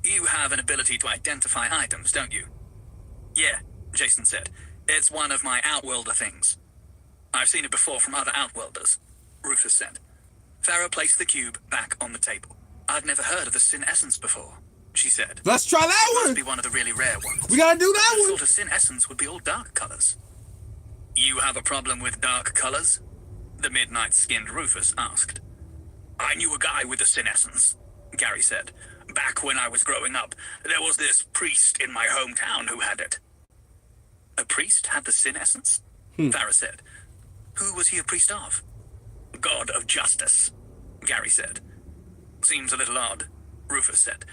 S2: You have an ability to identify items, don't you? Yeah, Jason said. It's one of my Outworlder things. I've seen it before from other Outworlders, Rufus said. Farah placed the cube back on the table. I've never heard of the sin essence before, she said.
S1: Let's try that
S2: It
S1: one.
S2: must be one of the really rare ones.
S1: We gotta do that
S2: I
S1: one.
S2: thought a sin essence would be all dark colors. You have a problem with dark colors? The midnight-skinned Rufus asked. I knew a guy with a sin essence, Gary said. Back when I was growing up, there was this priest in my hometown who had it. A priest had the sin essence? Farah said. Who was he a priest of? God of Justice, Gary said. Seems a little odd, Rufus said.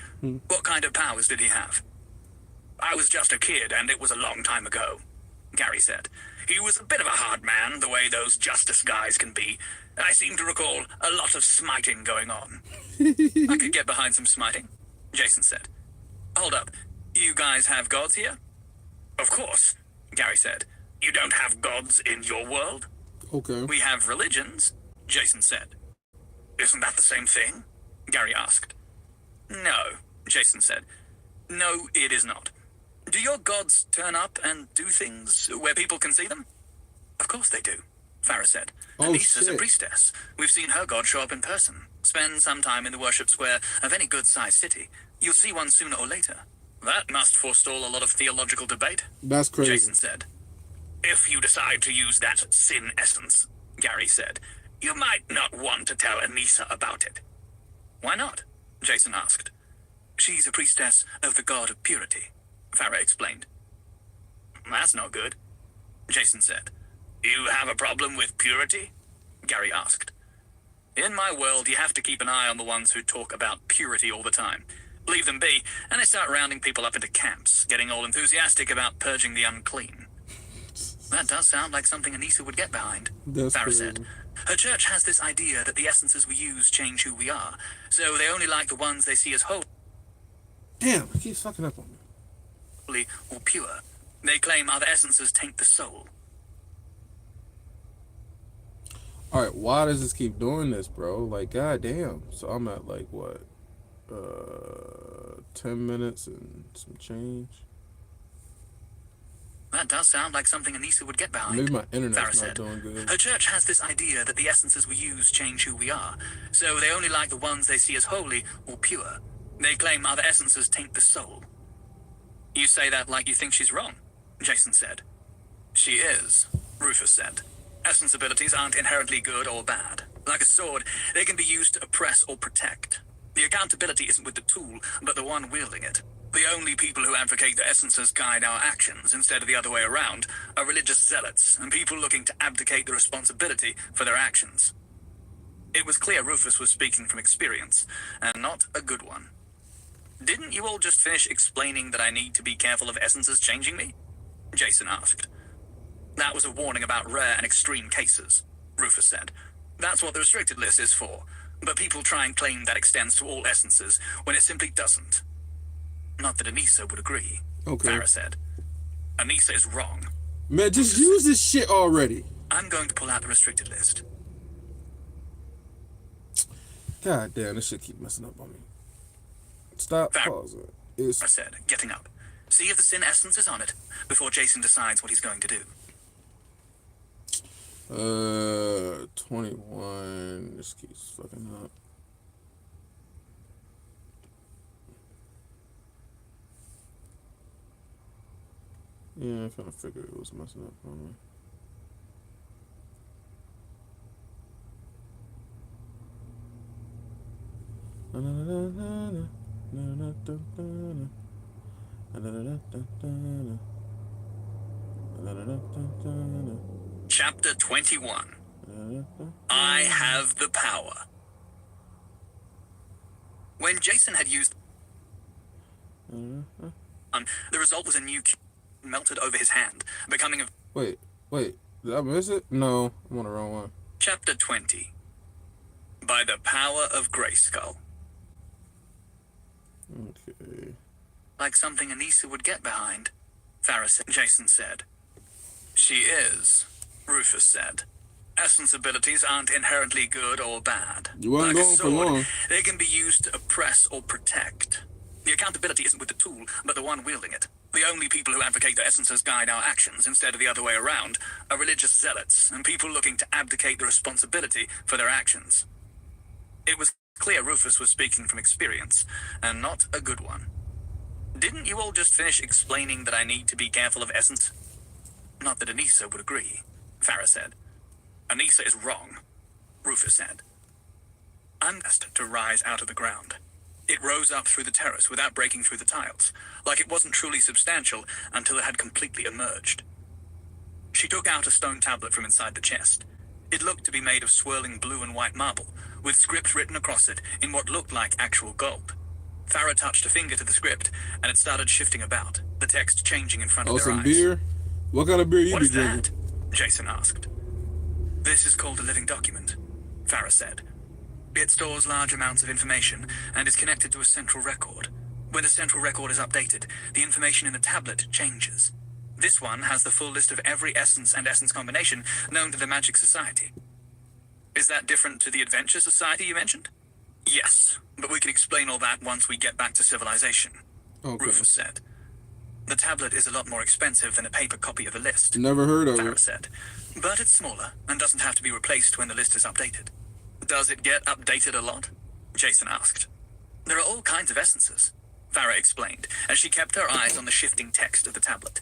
S2: What kind of powers did he have? I was just a kid and it was a long time ago, Gary said. He was a bit of a hard man, the way those justice guys can be. I seem to recall a lot of smiting going on. I could get behind some smiting, Jason said. Hold up, you guys have gods here? Of course, Gary said. You don't have gods in your world?
S1: Okay.
S2: We have religions, Jason said. Isn't that the same thing? Gary asked. No, Jason said. No, it is not. Do your gods turn up and do things where people can see them? Of course they do, Farah said.
S1: Oh,
S2: Anissa's a
S1: shit.
S2: priestess. We've seen her god show up in person. Spend some time in the worship square of any good-sized city. You'll see one sooner or later. That must forestall a lot of theological debate,
S1: That's crazy.
S2: Jason said. If you decide to use that sin essence, Gary said, you might not want to tell Anissa about it. Why not? Jason asked. She's a priestess of the god of purity, Farah explained. That's not good, Jason said. You have a problem with purity? Gary asked. In my world, you have to keep an eye on the ones who talk about purity all the time. Leave them be, and they start rounding people up into camps, getting all enthusiastic about purging the unclean. That does sound like something Anissa would get behind,
S1: That's
S2: Farah
S1: crazy.
S2: said. Her church has this idea that the essences we use change who we are, so they only like the ones they see as
S1: Damn, it keeps fucking up on me.
S2: holy or pure. They claim other essences taint the soul.
S1: All right, why does this keep doing this, bro? Like, goddamn. So I'm at like what, 10 minutes and some change.
S2: That does sound like something Anissa would get behind,
S1: Maybe my
S2: Farah
S1: internet's not
S2: said.
S1: doing good.
S2: Her church has this idea that the essences we use change who we are, so they only like the ones they see as holy or pure. They claim other essences taint the soul. You say that like you think she's wrong, Jason said. She is, Rufus said. Essence abilities aren't inherently good or bad. Like a sword, they can be used to oppress or protect. The accountability isn't with the tool, but the one wielding it. The only people who advocate that essences guide our actions instead of the other way around are religious zealots and people looking to abdicate the responsibility for their actions. It was clear Rufus was speaking from experience, and not a good one. Didn't you all just finish explaining that I need to be careful of essences changing me? Jason asked. That was a warning about rare and extreme cases, Rufus said. That's what the restricted list is for, but people try and claim that extends to all essences when it simply doesn't. Not that Anissa would agree,
S1: Okay.
S2: Farah said. Anissa is wrong.
S1: Man, just use this shit already.
S2: I'm going to pull out the restricted list.
S1: God damn, this shit keep messing up on me. Stop.
S2: Farah
S1: Pause it. It's
S2: said, getting up. See if the sin essence is on it before Jason decides what he's going to do.
S1: 21. This keeps fucking up. Yeah, I kind of figured it was messing up on me.
S2: Chapter 21. I have the power. When Jason had used the result was a new cube melted over his hand, becoming a...
S1: Wait, did I miss it? No, I'm on the wrong one.
S2: Chapter 20. By the power of Grayskull.
S1: Okay.
S2: Like something Anissa would get behind, Farah said. Jason said. She is, Rufus said. Essence abilities aren't inherently good or bad.
S1: You weren't
S2: like
S1: going
S2: a
S1: for
S2: sword,
S1: long.
S2: they can be used to oppress or protect. The accountability isn't with the tool, but the one wielding it. The only people who advocate that essences guide our actions instead of the other way around are religious zealots and people looking to abdicate the responsibility for their actions. It was clear Rufus was speaking from experience, and not a good one. Didn't you all just finish explaining that I need to be careful of essence? Not that Anissa would agree, Farah said. Anissa is wrong, Rufus said. I'm asked to rise out of the ground. It rose up through the terrace without breaking through the tiles, like it wasn't truly substantial until it had completely emerged. She took out a stone tablet from inside the chest. It looked to be made of swirling blue and white marble, with script written across it in what looked like actual gold. Farah touched a finger to the script, and it started shifting about, the text changing in front of their
S1: some
S2: eyes.
S1: Beer? What kind of beer you
S2: What
S1: be
S2: is
S1: drinking?
S2: that? Jason asked. This is called a living document, Farah said. It stores large amounts of information and is connected to a central record. When the central record is updated, the information in the tablet changes. This one has the full list of every essence and essence combination known to the Magic Society. Is that different to the Adventure Society you mentioned? Yes, but we can explain all that once we get back to civilization,
S1: Okay.
S2: Rufus said. The tablet is a lot more expensive than a paper copy of the list,
S1: Never heard of
S2: Farah
S1: it.
S2: said. But it's smaller and doesn't have to be replaced when the list is updated. Does it get updated a lot? Jason asked. There are all kinds of essences, Farah explained, as she kept her eyes on the shifting text of the tablet.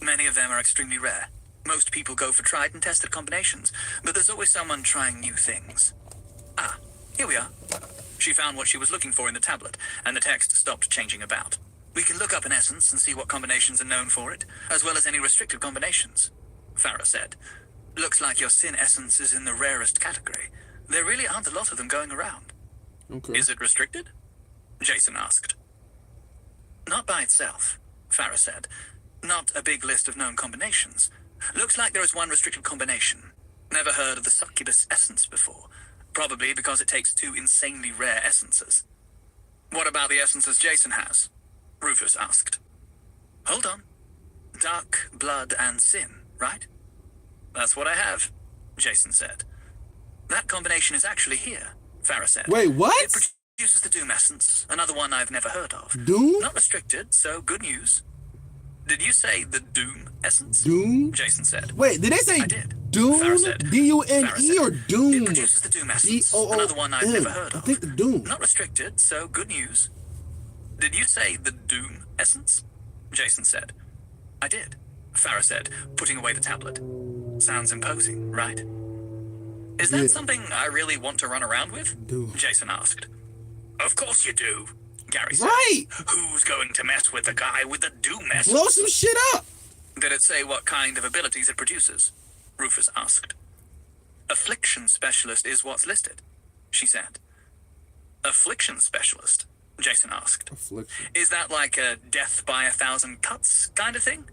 S2: Many of them are extremely rare. Most people go for tried and tested combinations, but there's always someone trying new things. Ah, here we are. She found what she was looking for in the tablet, and the text stopped changing about. We can look up an essence and see what combinations are known for it, as well as any restricted combinations, Farah said. Looks like your sin essence is in the rarest category. There really aren't a lot of them going around.
S1: Okay.
S2: Is it restricted? Jason asked. Not by itself, Farah said. Not a big list of known combinations. Looks like there is one restricted combination. Never heard of the succubus essence before. Probably because it takes two insanely rare essences. What about the essences Jason has? Rufus asked. Hold on. Dark, blood, and sin, right? That's what I have, Jason said. That combination is actually here, Farah said.
S1: Wait, what?
S2: It produces the Doom essence, another one I've never heard of.
S1: Doom?
S2: Not restricted, so good news. Did you say the Doom essence?
S1: Doom?
S2: Jason said.
S1: Wait, did they say
S2: I did.
S1: Dune?
S2: Farah said.
S1: D-U-N-E
S2: Farah said.
S1: or Doom?
S2: It produces the Doom essence,
S1: D-O-O-M.
S2: another one I've never heard
S1: I
S2: of.
S1: think the Doom.
S2: Not restricted, so good news. Did you say the Doom essence? Jason said. I did, Farah said, putting away the tablet. Sounds imposing, right? Is that
S1: Yeah.
S2: something I really want to run around with?
S1: Doom.
S2: Jason asked. Of course you do, Gary said.
S1: Right!
S2: Who's going to mess with the guy with the Doom essence?
S1: Blow some shit up!
S2: Did it say what kind of abilities it produces? Rufus asked. Affliction specialist is what's listed, she said. Affliction specialist? Jason asked.
S1: Affliction.
S2: Is that like a death by 1,000 cuts kind of thing?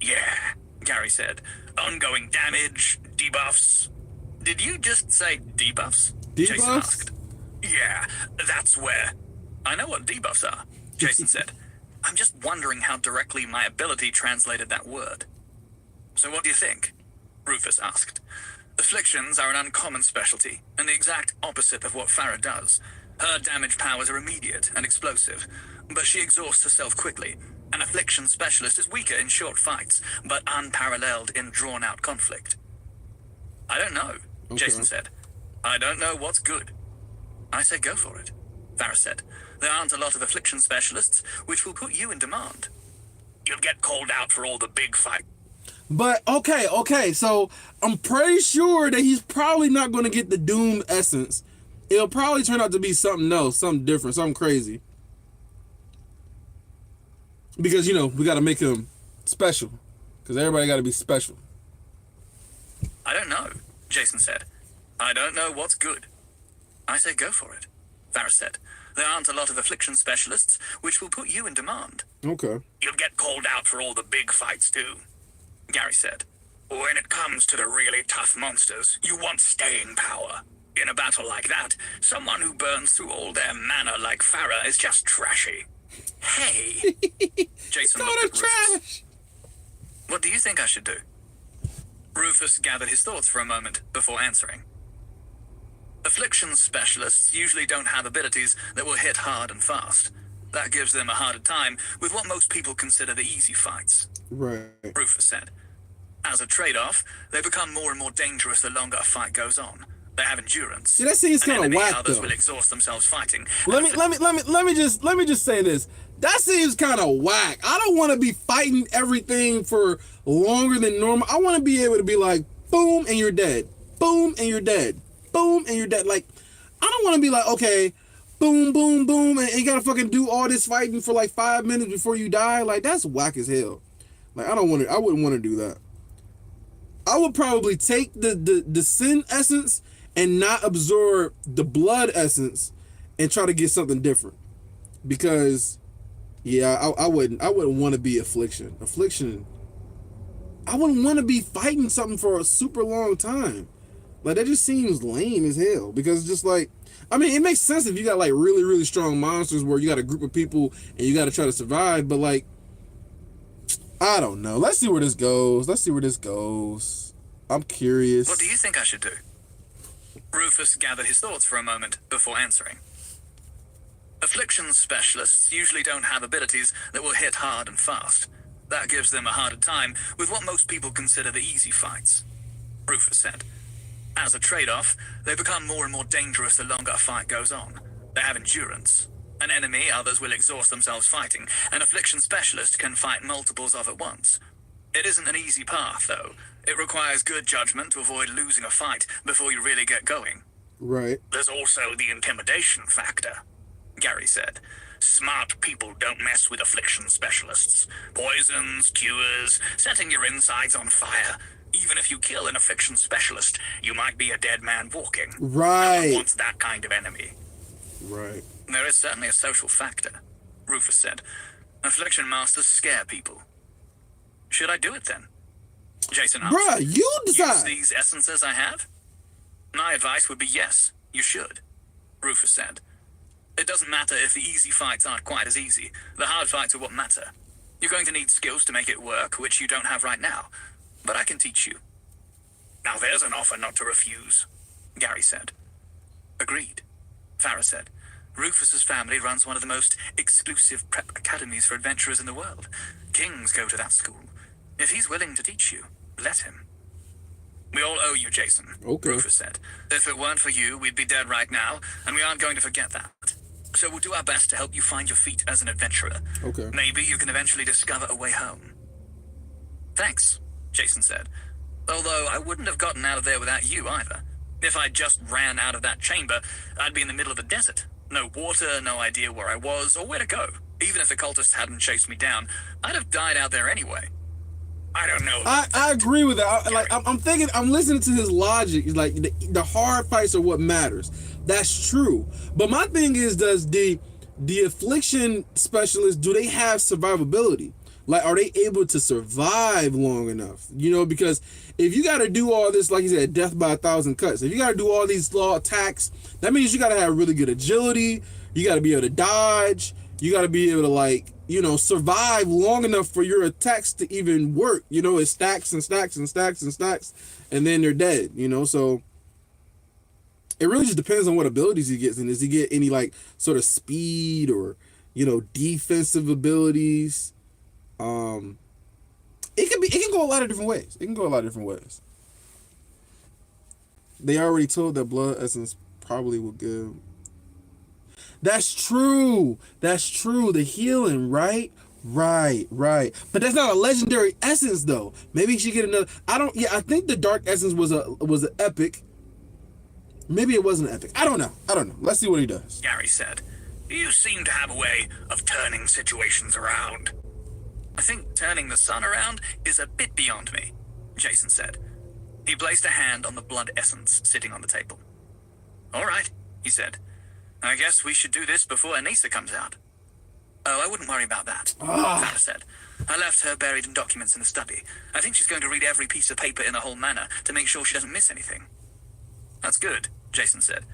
S2: Yeah, Gary said. Ongoing damage, debuffs. Did you just say debuffs? Jason
S1: Debuffs?
S2: asked. Yeah, that's where. I know what debuffs are, Jason said. I'm just wondering how directly my ability translated that word. So what do you think? Rufus asked. Afflictions are an uncommon specialty, and the exact opposite of what Farah does. Her damage powers are immediate and explosive, but she exhausts herself quickly. An affliction specialist is weaker in short fights, but unparalleled in drawn-out conflict. I don't know, Jason said. I don't know what's good. I say go for it, Varys said. There aren't a lot of affliction specialists, which will put you in demand. You'll get called out for all the big fights.
S1: But, okay, so I'm pretty sure that he's probably not going to get the Doom essence. It'll probably turn out to be something else, something different, something crazy. Because, you know, we got to make him special. Because everybody got to be special.
S2: I don't know, Jason said. I don't know what's good. I say go for it, Varys said. There aren't a lot of affliction specialists, which will put you in demand.
S1: Okay.
S2: You'll get called out for all the big fights too, Gary said. When it comes to the really tough monsters, you want staying power. In a battle like that, someone who burns through all their mana like Farah is just trashy. Hey, Jason looked at Rufus.
S1: Trash.
S2: What do you think I should do? Rufus gathered his thoughts for a moment before answering. Affliction specialists usually don't have abilities that will hit hard and fast. That gives them a harder time with what most people consider the easy fights.
S1: Right.
S2: Rufus said. As a trade-off, they become more and more dangerous the longer a fight goes on. They have endurance.
S1: See, that seems kind of whack,
S2: others
S1: though.
S2: will exhaust themselves fighting.
S1: Let me just say this. That seems kind of whack. I don't want to be fighting everything for longer than normal. I want to be able to be like, boom, and you're dead. Boom, and you're dead. Boom, and you're dead. Like, I don't want to be like, okay, boom, boom, boom, and you gotta fucking do all this fighting for like 5 minutes before you die. Like, that's whack as hell. Like, I wouldn't want to do that. I would probably take the sin essence and not absorb the blood essence and try to get something different. Because, yeah, I wouldn't want to be affliction. I wouldn't want to be fighting something for a super long time. Like, that just seems lame as hell. Because just like, I mean, it makes sense if you got like really, really strong monsters where you got a group of people and you got to try to survive. But like, I don't know. Let's see where this goes. I'm curious.
S2: What do you think I should do? Rufus gathered his thoughts for a moment before answering. Affliction specialists usually don't have abilities that will hit hard and fast. That gives them a harder time with what most people consider the easy fights. Rufus said. As a trade-off, they become more and more dangerous the longer a fight goes on. They have endurance. An enemy others will exhaust themselves fighting. An affliction specialist can fight multiples of at once. It isn't an easy path, though. It requires good judgment to avoid losing a fight before you really get going.
S1: Right.
S2: There's also the intimidation factor, Gary said. Smart people don't mess with affliction specialists. Poisons, cures, setting your insides on fire. Even if you kill an affliction specialist, you might be a dead man walking.
S1: Right.
S2: No one wants that kind of enemy.
S1: Right.
S2: There is certainly a social factor, Rufus said. Affliction masters scare people. Should I do it then? Jason asked.
S1: Bruh, you decide.
S2: Use these essences I have? My advice would be yes, you should, Rufus said. It doesn't matter if the easy fights aren't quite as easy. The hard fights are what matter. You're going to need skills to make it work, which you don't have right now. But I can teach you. Now there's an offer not to refuse, Gary said. Agreed, Farah said. Rufus's family runs one of the most exclusive prep academies for adventurers in the world. Kings go to that school. If he's willing to teach you, let him. We all owe you, Jason,
S1: Okay.
S2: Rufus said. If it weren't for you, we'd be dead right now, and we aren't going to forget that. So we'll do our best to help you find your feet as an adventurer.
S1: Okay.
S2: Maybe you can eventually discover a way home. Thanks, Jason said. Although I wouldn't have gotten out of there without you either. If I just ran out of that chamber, I'd be in the middle of the desert. No water, no idea where I was or where to go. Even if the cultists hadn't chased me down, I'd have died out there anyway. I don't know.
S1: I agree with that. I'm thinking, I'm listening to his logic. He's like, the hard fights are what matters. That's true. But my thing is, does the affliction specialists, do they have survivability? Like, are they able to survive long enough? You know, because if you got to do all this, like you said, death by 1,000 cuts. If you got to do all these slow attacks, that means you got to have really good agility. You got to be able to dodge. You got to be able to, like, you know, survive long enough for your attacks to even work. You know, it stacks and stacks and stacks and stacks, and then they're dead, you know? So It really just depends on what abilities he gets. And does he get any like sort of speed or, defensive abilities? It can go a lot of different ways. It can go a lot of different ways. They already told that blood essence probably will give. That's true. That's true. The healing, right? Right. But that's not a legendary essence though. Maybe he should get another. I think the dark essence was an epic. Maybe it wasn't epic. I don't know. Let's see what he does.
S2: Gary said, "You seem to have a way of turning situations around." "I think turning the sun around is a bit beyond me," Jason said. He placed a hand on the blood essence sitting on the table. "All right," he said. "I guess we should do this before Anissa comes out." "Oh, I wouldn't worry about that," Farah said. "I left her buried in documents in the study. I think she's going to read every piece of paper in the whole manor to make sure she doesn't miss anything." "That's good," Jason said,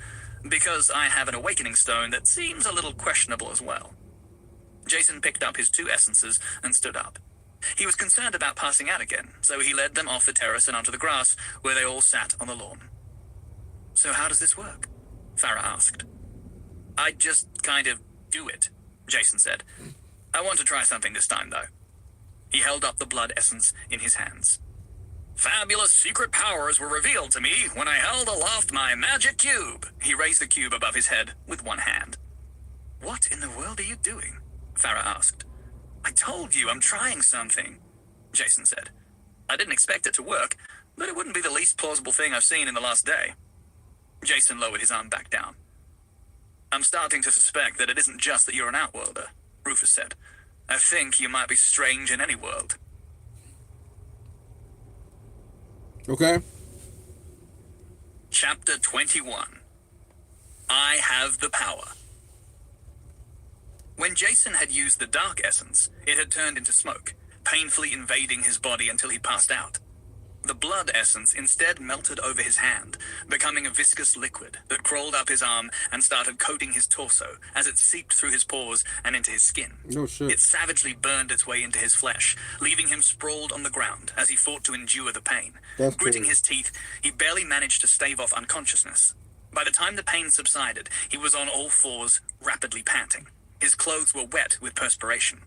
S2: "because I have an awakening stone that seems a little questionable as well." Jason picked up his 2 essences and stood up. He was concerned about passing out again, so he led them off the terrace and onto the grass, where they all sat on the lawn. "So how does this work?" Farah asked. "I just kind of do it," Jason said. "I want to try something this time, though." He held up the blood essence in his hands. "Fabulous secret powers were revealed to me when I held aloft my magic cube." He raised the cube above his head with one hand. "What in the world are you doing?" Farah asked. "I told you I'm trying something," Jason said. "I didn't expect it to work, but it wouldn't be the least plausible thing I've seen in the last day." Jason lowered his arm back down. "I'm starting to suspect that it isn't just that you're an outworlder," Rufus said. "I think you might be strange in any world."
S1: Okay.
S2: Chapter 21. I Have the Power. When Jason had used the dark essence, it had turned into smoke, painfully invading his body until he passed out. The blood essence instead melted over his hand, becoming a viscous liquid that crawled up his arm and started coating his torso as it seeped through his pores and into his skin.
S1: No shit.
S2: It savagely burned its way into his flesh, leaving him sprawled on the ground as he fought to endure the pain.
S1: That's
S2: Gritting
S1: crazy.
S2: his teeth, he barely managed to stave off unconsciousness. By the time the pain subsided, he was on all fours, rapidly panting. His clothes were wet with perspiration.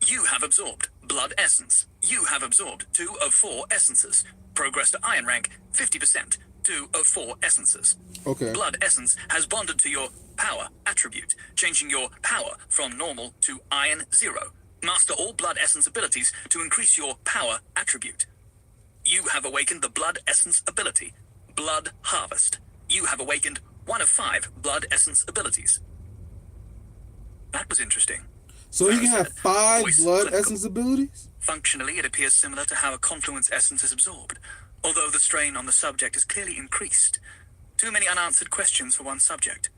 S2: "You have absorbed blood essence. You have absorbed 2 of 4 essences. Progress to iron rank, 50%. 2 of 4 essences.
S1: Okay.
S2: Blood essence has bonded to your power attribute, changing your power from normal to iron 0. Master all blood essence abilities to increase your power attribute. You have awakened the blood essence ability, Blood Harvest. You have awakened 1 of 5 blood essence abilities." That was interesting.
S1: So he can have
S2: said,
S1: 5
S2: voice
S1: blood
S2: clinical.
S1: essence abilities?
S2: Functionally, it appears similar to how a confluence essence is absorbed, although the strain on the subject is clearly increased. Too many unanswered questions for one subject.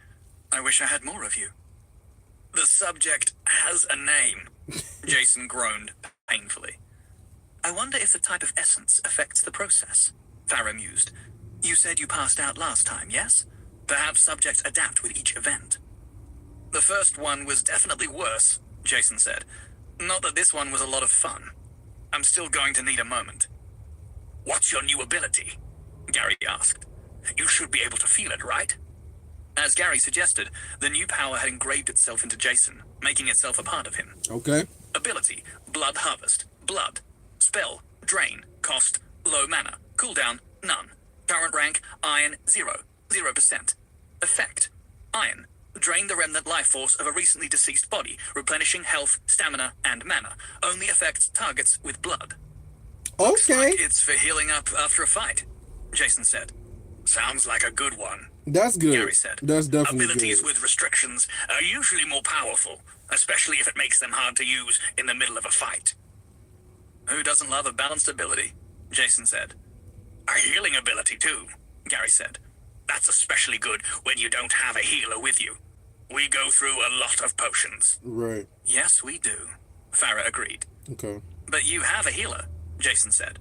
S2: I wish I had more of you. "The subject has a name," Jason groaned painfully. "I wonder if the type of essence affects the process," Farah mused. "You said you passed out last time, yes? Perhaps subjects adapt with each event." "The first one was definitely worse," Jason said. "Not that this one was a lot of fun. I'm still going to need a moment." "What's your new ability?" Gary asked. "You should be able to feel it, right?" As Gary suggested, the new power had engraved itself into Jason, making itself a part of him.
S1: Okay.
S2: Ability, Blood Harvest, Blood. Spell, Drain, Cost, Low Mana, Cooldown, None. Current rank, Iron 0, 0%. Effect, Iron. Drain the remnant life force of a recently deceased body, replenishing health, stamina, and mana. Only affects targets with blood. "Looks
S1: Okay.
S2: like it's for healing up after a fight," Jason said. "Sounds like a good one,"
S1: That's good.
S2: Gary said.
S1: That's definitely
S2: "Abilities
S1: good.
S2: with restrictions are usually more powerful, especially if it makes them hard to use in the middle of a fight." "Who doesn't love a balanced ability?" Jason said. "A healing ability too," Gary said. "That's especially good when you don't have a healer with you. We go through a lot of potions."
S1: Right.
S2: "Yes, we do," Farah agreed.
S1: Okay.
S2: "But you have a healer," Jason said.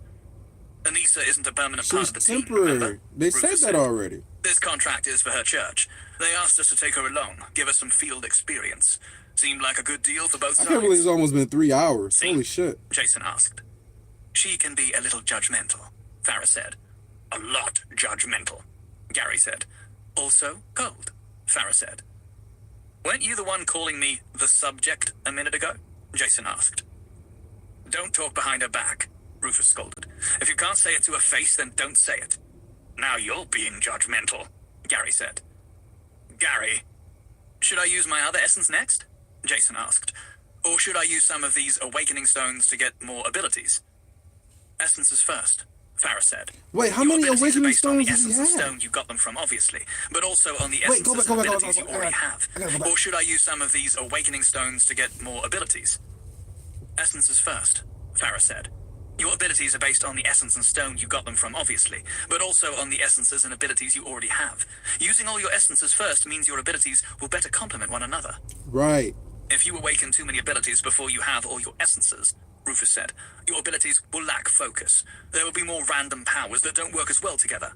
S2: "Anissa isn't a permanent part
S1: She's
S2: of the team,
S1: temporary.
S2: remember?"
S1: They said
S2: Rufus
S1: that already.
S2: "This contract is for her church. They asked us to take her along, give her some field experience. Seemed like a good deal for both
S1: I can't believe
S2: sides."
S1: it's almost been 3 hours.
S2: See?
S1: Holy shit.
S2: Jason asked. "She can be a little judgmental," Farah said. "A lot judgmental," Gary said. Also cold, Farah said. Weren't you the one calling me the subject a minute ago? Jason asked. Don't talk behind her back, Rufus scolded. If you can't say it to her face, then don't say it. Now you're being judgmental, Gary said. Gary, should I use my other essence next? Jason asked. Or should I use some of these awakening stones to get more abilities? Essences first, Farah said.
S1: Wait, how
S2: Your
S1: many
S2: abilities are
S1: awakening
S2: based on the
S1: stones does he
S2: essence
S1: have?
S2: stone you got them from, obviously, but also on the
S1: Wait,
S2: essences
S1: go
S2: and
S1: back.
S2: abilities you already have.
S1: I gotta go back.
S2: Or should I use some of these awakening stones to get more abilities? Essences first, Farah said. Your abilities are based on the essence and stone you got them from, obviously, but also on the essences and abilities you already have. Using all your essences first means your abilities will better complement one another.
S1: Right.
S2: If you awaken too many abilities before you have all your essences, Rufus said, your abilities will lack focus. There will be more random powers that don't work as well together.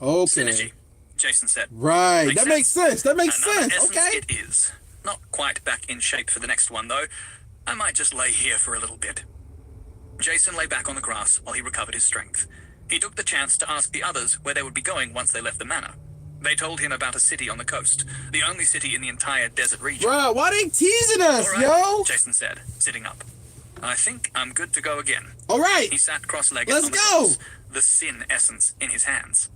S1: Okay.
S2: Synergy, Jason said.
S1: Right. That makes sense. That makes
S2: Another
S1: sense.
S2: essence
S1: Okay.
S2: it is. Not quite back in shape for the next one, though. I might just lay here for a little bit. Jason lay back on the grass while he recovered his strength. He took the chance to ask the others where they would be going once they left the manor. They told him about a city on the coast, the only city in the entire desert region.
S1: Bruh, why they teasing us,
S2: All right,
S1: yo?
S2: Jason said, sitting up. I think I'm good to go again.
S1: All right.
S2: He sat cross-legged
S1: Let's
S2: on the
S1: go.
S2: grass, the sin essence in his hands.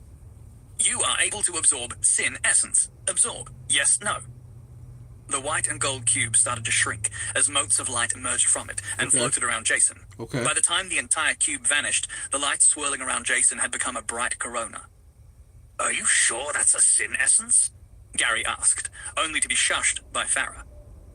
S2: You are able to absorb sin essence. Absorb. Yes, no. The white and gold cube started to shrink as motes of light emerged from it and
S1: Okay.
S2: floated around Jason.
S1: Okay.
S2: By the time the entire cube vanished, the light swirling around Jason had become a bright corona. Are you sure that's a sin essence? Gary asked, only to be shushed by Farah.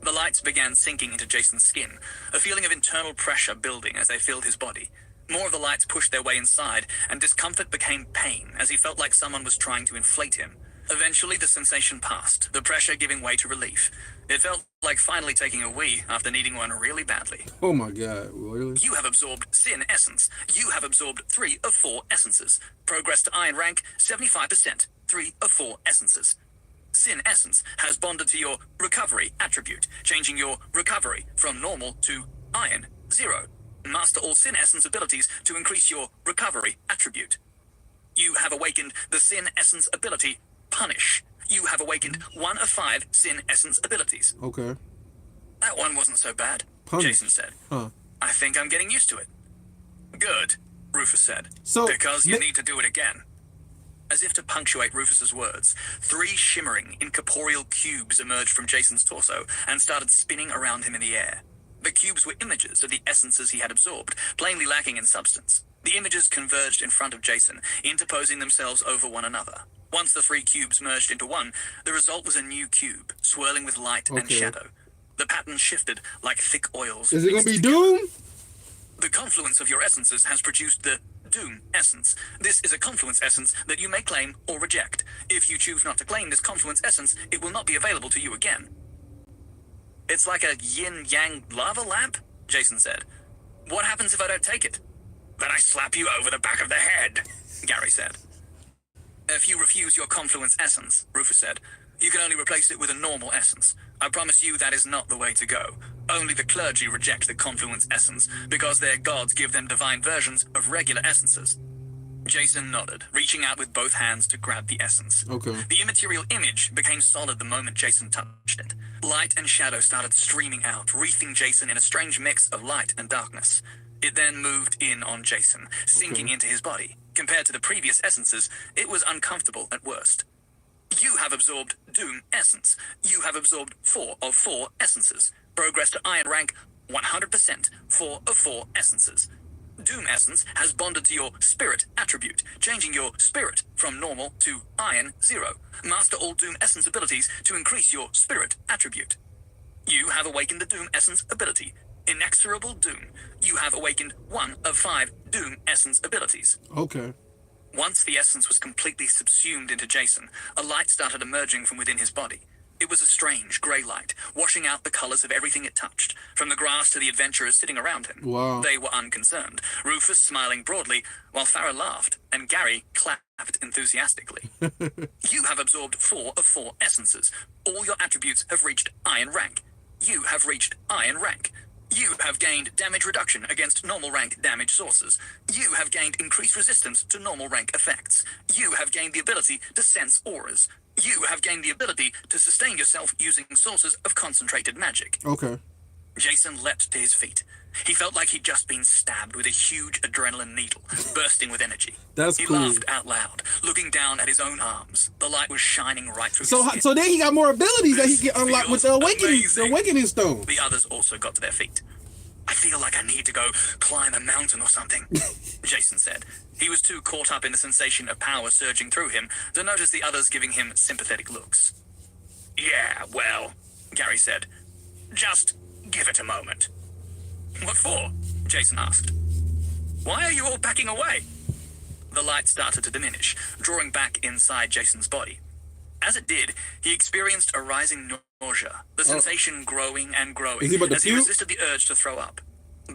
S2: The lights began sinking into Jason's skin, a feeling of internal pressure building as they filled his body. More of the lights pushed their way inside, and discomfort became pain as he felt like someone was trying to inflate him. Eventually, the sensation passed, the pressure giving way to relief. It felt like finally taking a wee after needing one really badly.
S1: Oh my God. Really?
S2: You have absorbed Sin Essence. You have absorbed 3 of 4 essences. Progress to Iron rank, 75%. 3 of 4 essences. Sin Essence has bonded to your Recovery attribute, changing your Recovery from normal to Iron 0. Master all Sin Essence abilities to increase your Recovery attribute. You have awakened the Sin Essence ability, Punish. You have awakened 1 of 5 Sin Essence abilities.
S1: Okay.
S2: That one wasn't so bad,
S1: Punish.
S2: Jason said.
S1: Huh.
S2: I think I'm getting used to it. Good, Rufus said.
S1: So,
S2: because you need to do it again. As if to punctuate Rufus's words, 3 shimmering, incorporeal cubes emerged from Jason's torso and started spinning around him in the air. The cubes were images of the essences he had absorbed, plainly lacking in substance. The images converged in front of Jason, interposing themselves over one another. Once the 3 cubes merged into one, the result was a new cube, swirling with light and
S1: Okay.
S2: shadow. The pattern shifted like thick oils.
S1: Is it gonna
S2: mixed
S1: be
S2: together.
S1: Doom?
S2: The confluence of your essences has produced the Doom essence. This is a confluence essence that you may claim or reject. If you choose not to claim this confluence essence, it will not be available to you again. It's like a yin-yang lava lamp, Jason said. What happens if I don't take it? Then I slap you over the back of the head, Gary said. If you refuse your confluence essence, Rufus said, you can only replace it with a normal essence. I promise you that is not the way to go. Only the clergy reject the confluence essence because their gods give them divine versions of regular essences. Jason nodded, reaching out with both hands to grab the essence.
S1: Okay.
S2: The immaterial image became solid the moment Jason touched it. Light and shadow started streaming out, wreathing Jason in a strange mix of light and darkness. It then moved in on Jason, sinking into his body. Compared to the previous essences, it was uncomfortable at worst. You have absorbed Doom Essence. You have absorbed 4 of 4 essences. Progress to Iron rank 100%. 4 of 4 essences. Doom Essence has bonded to your Spirit attribute, changing your Spirit from normal to Iron 0. Master all Doom Essence abilities to increase your Spirit attribute. You have awakened the Doom Essence ability. Inexorable Doom. You have awakened 1 of 5 Doom Essence abilities.
S1: Okay.
S2: Once the essence was completely subsumed into Jason, a light started emerging from within his body. It was a strange, grey light, washing out the colors of everything it touched, from the grass to the adventurers sitting around him.
S1: Wow.
S2: They were unconcerned, Rufus smiling broadly, while Farah laughed, and Gary clapped enthusiastically. You have absorbed 4 of 4 essences. All your attributes have reached Iron rank. You have reached Iron rank. You have gained damage reduction against normal rank damage sources. You have gained increased resistance to normal rank effects. You have gained the ability to sense auras. You have gained the ability to sustain yourself using sources of concentrated magic.
S1: Okay.
S2: Jason leapt to his feet. He felt like he'd just been stabbed with a huge adrenaline needle, bursting with energy.
S1: That's
S2: He
S1: cool.
S2: laughed out loud, looking down at his own arms. The light was shining right through
S1: So
S2: his skin.
S1: so then he got more abilities that he
S2: This
S1: can unlock with the
S2: feels
S1: awakening,
S2: amazing.
S1: stone.
S2: The others also got to their feet. I feel like I need to go climb a mountain or something, Jason said. He was too caught up in the sensation of power surging through him to notice the others giving him sympathetic looks. Yeah, well, Gary said. Just give it a moment. What for? Jason asked. Why are you all backing away? The light started to diminish, drawing back inside Jason's body. As it did, he experienced a rising nausea, the sensation growing and growing
S1: Is he about to
S2: as he
S1: puke?
S2: resisted the urge to throw up.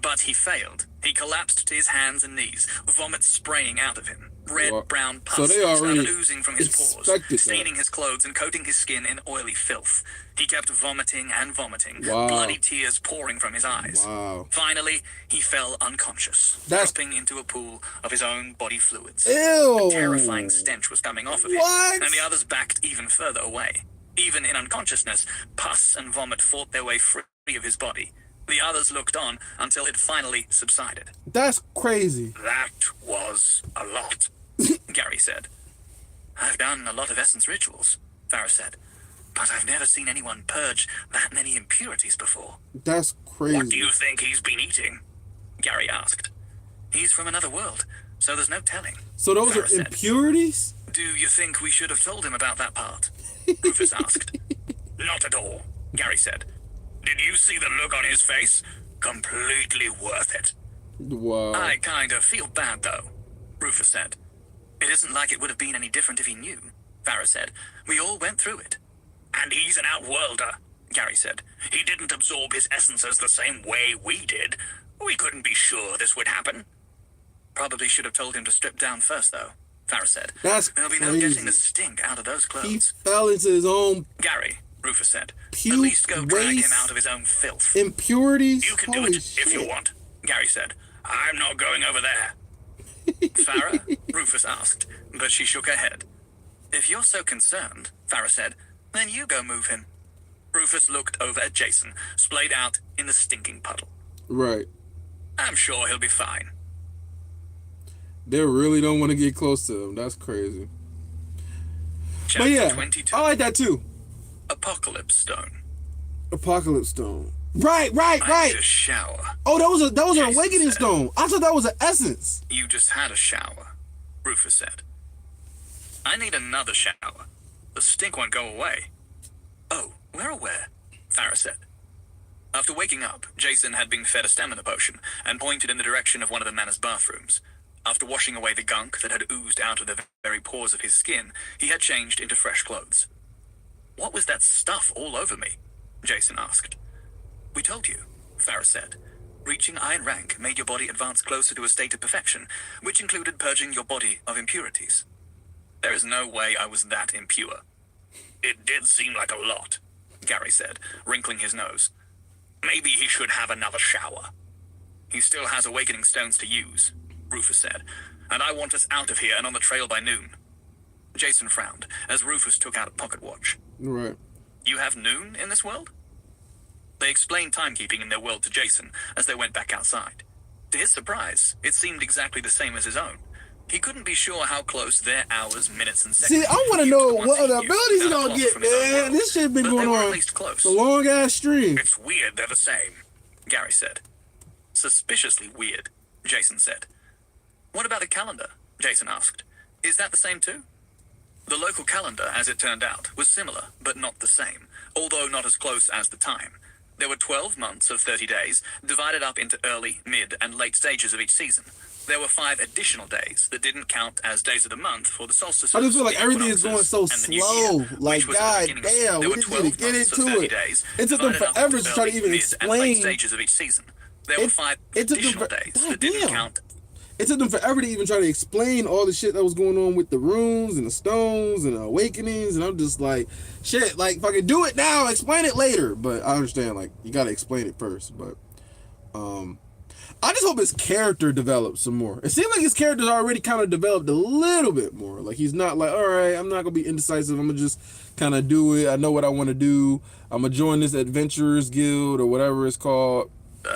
S2: But he failed. He collapsed to his hands and knees, vomit spraying out of him. Red-brown
S1: So
S2: pus
S1: they already
S2: started oozing from his pores,
S1: expected that.
S2: staining his clothes and coating his skin in oily filth. He kept vomiting and vomiting,
S1: Wow.
S2: bloody tears pouring from his eyes.
S1: Wow.
S2: Finally, he fell unconscious,
S1: That's-
S2: dropping into a pool of his own body fluids.
S1: Ew.
S2: A terrifying stench was coming off of him,
S1: What?
S2: and the others backed even further away. Even in unconsciousness, pus and vomit fought their way free of his body. The others looked on until it finally subsided.
S1: That's crazy.
S2: That was a lot, Gary said. I've done a lot of essence rituals, Farah said, but I've never seen anyone purge that many impurities before.
S1: That's crazy.
S2: What do you think he's been eating? Gary asked. He's from another world, so there's no telling.
S1: So those
S2: Farah
S1: are
S2: said.
S1: impurities?
S2: Do you think we should have told him about that part? Rufus asked. Not at all, Gary said. Did you see the look on his face? Completely worth it.
S1: Wow.
S2: I kind of feel bad, though, Rufus said. It isn't like it would have been any different if he knew, Farah said. We all went through it. And he's an outworlder, Gary said. He didn't absorb his essences the same way we did. We couldn't be sure this would happen. Probably should have told him to strip down first, though, Farah said.
S1: That's
S2: There'll be no
S1: crazy.
S2: getting the stink out of those
S1: He
S2: clothes.
S1: fell into his own
S2: Gary, Rufus said.
S1: Puke,
S2: At least go drag
S1: waste,
S2: him out of his own filth.
S1: impurities.
S2: You can do
S1: Holy
S2: it
S1: shit.
S2: if you want, Gary said. I'm not going over there. Farah? Rufus asked, but she shook her head. If you're so concerned, Farah said, then you go move him. Rufus looked over at Jason, splayed out in the stinking puddle.
S1: Right.
S2: I'm sure he'll be fine.
S1: They really don't want to get close to him. That's crazy.
S2: Chapter
S1: But yeah,
S2: 22.
S1: I like that too.
S2: Apocalypse Stone.
S1: Apocalypse Stone. Right.
S2: I need a shower.
S1: Oh, that was an
S2: Jason
S1: awakening
S2: said.
S1: stone. I thought that was an essence.
S2: You just had a shower, Rufus said. I need another shower. The stink won't go away. Oh, we're aware, Farah said. After waking up, Jason had been fed a stamina potion and pointed in the direction of one of the manor's bathrooms. After washing away the gunk that had oozed out of the very pores of his skin, he had changed into fresh clothes. What was that stuff all over me? Jason asked. We told you, Farah said. Reaching iron rank made your body advance closer to a state of perfection, which included purging your body of impurities. There is no way I was that impure. It did seem like a lot, Gary said, wrinkling his nose. Maybe he should have another shower. He still has awakening stones to use, Rufus said, and I want us out of here and on the trail by noon. Jason frowned as Rufus took out a pocket watch.
S1: Right.
S2: You have noon in this world? They explained timekeeping in their world to Jason as they went back outside. To his surprise, it seemed exactly the same as his own. He couldn't be sure how close their hours, minutes, and seconds.
S1: See, I want to
S2: used
S1: know
S2: once
S1: what
S2: he
S1: other
S2: knew
S1: abilities he
S2: without a
S1: gonna
S2: clock
S1: get,
S2: from his own
S1: man.
S2: world.
S1: This shit been
S2: But
S1: going
S2: they were
S1: on
S2: at least close.
S1: a long ass stream.
S2: It's weird they're the same, Gary said. Suspiciously weird, Jason said. What about the calendar? Jason asked. Is that the same too? The local calendar, as it turned out, was similar, but not the same, although not as close as the time. There were 12 months of 30 days, divided up into early, mid, and late stages of each season. There were 5 additional days that didn't count as days of the month for the solstices.
S1: I just feel like
S2: the
S1: everything is going
S2: equinoxes,
S1: so
S2: and the new
S1: slow.
S2: year,
S1: Like,
S2: which was at the
S1: god
S2: beginning of-
S1: damn,
S2: there
S1: we
S2: were
S1: just
S2: 12
S1: need to get
S2: months of
S1: into
S2: 30
S1: it.
S2: days,
S1: It took them
S2: divided up
S1: forever
S2: into
S1: to try to
S2: early,
S1: even
S2: mid, and late
S1: explain.
S2: stages of each season. There were 5
S1: it took them
S2: additional
S1: for-
S2: days
S1: God
S2: that didn't
S1: damn.
S2: count.
S1: It took them forever to even try to explain all the shit that was going on with the runes and the stones and the awakenings, and I'm just like, shit, like, if I could do it now, explain it later. But I understand, like, you gotta explain it first. But I just hope his character develops some more. It seems like his character's already kind of developed a little bit more. Like he's not like, all right, I'm not gonna be indecisive. I'm gonna just kind of do it. I know what I want to do. I'm gonna join this adventurers guild or whatever it's called.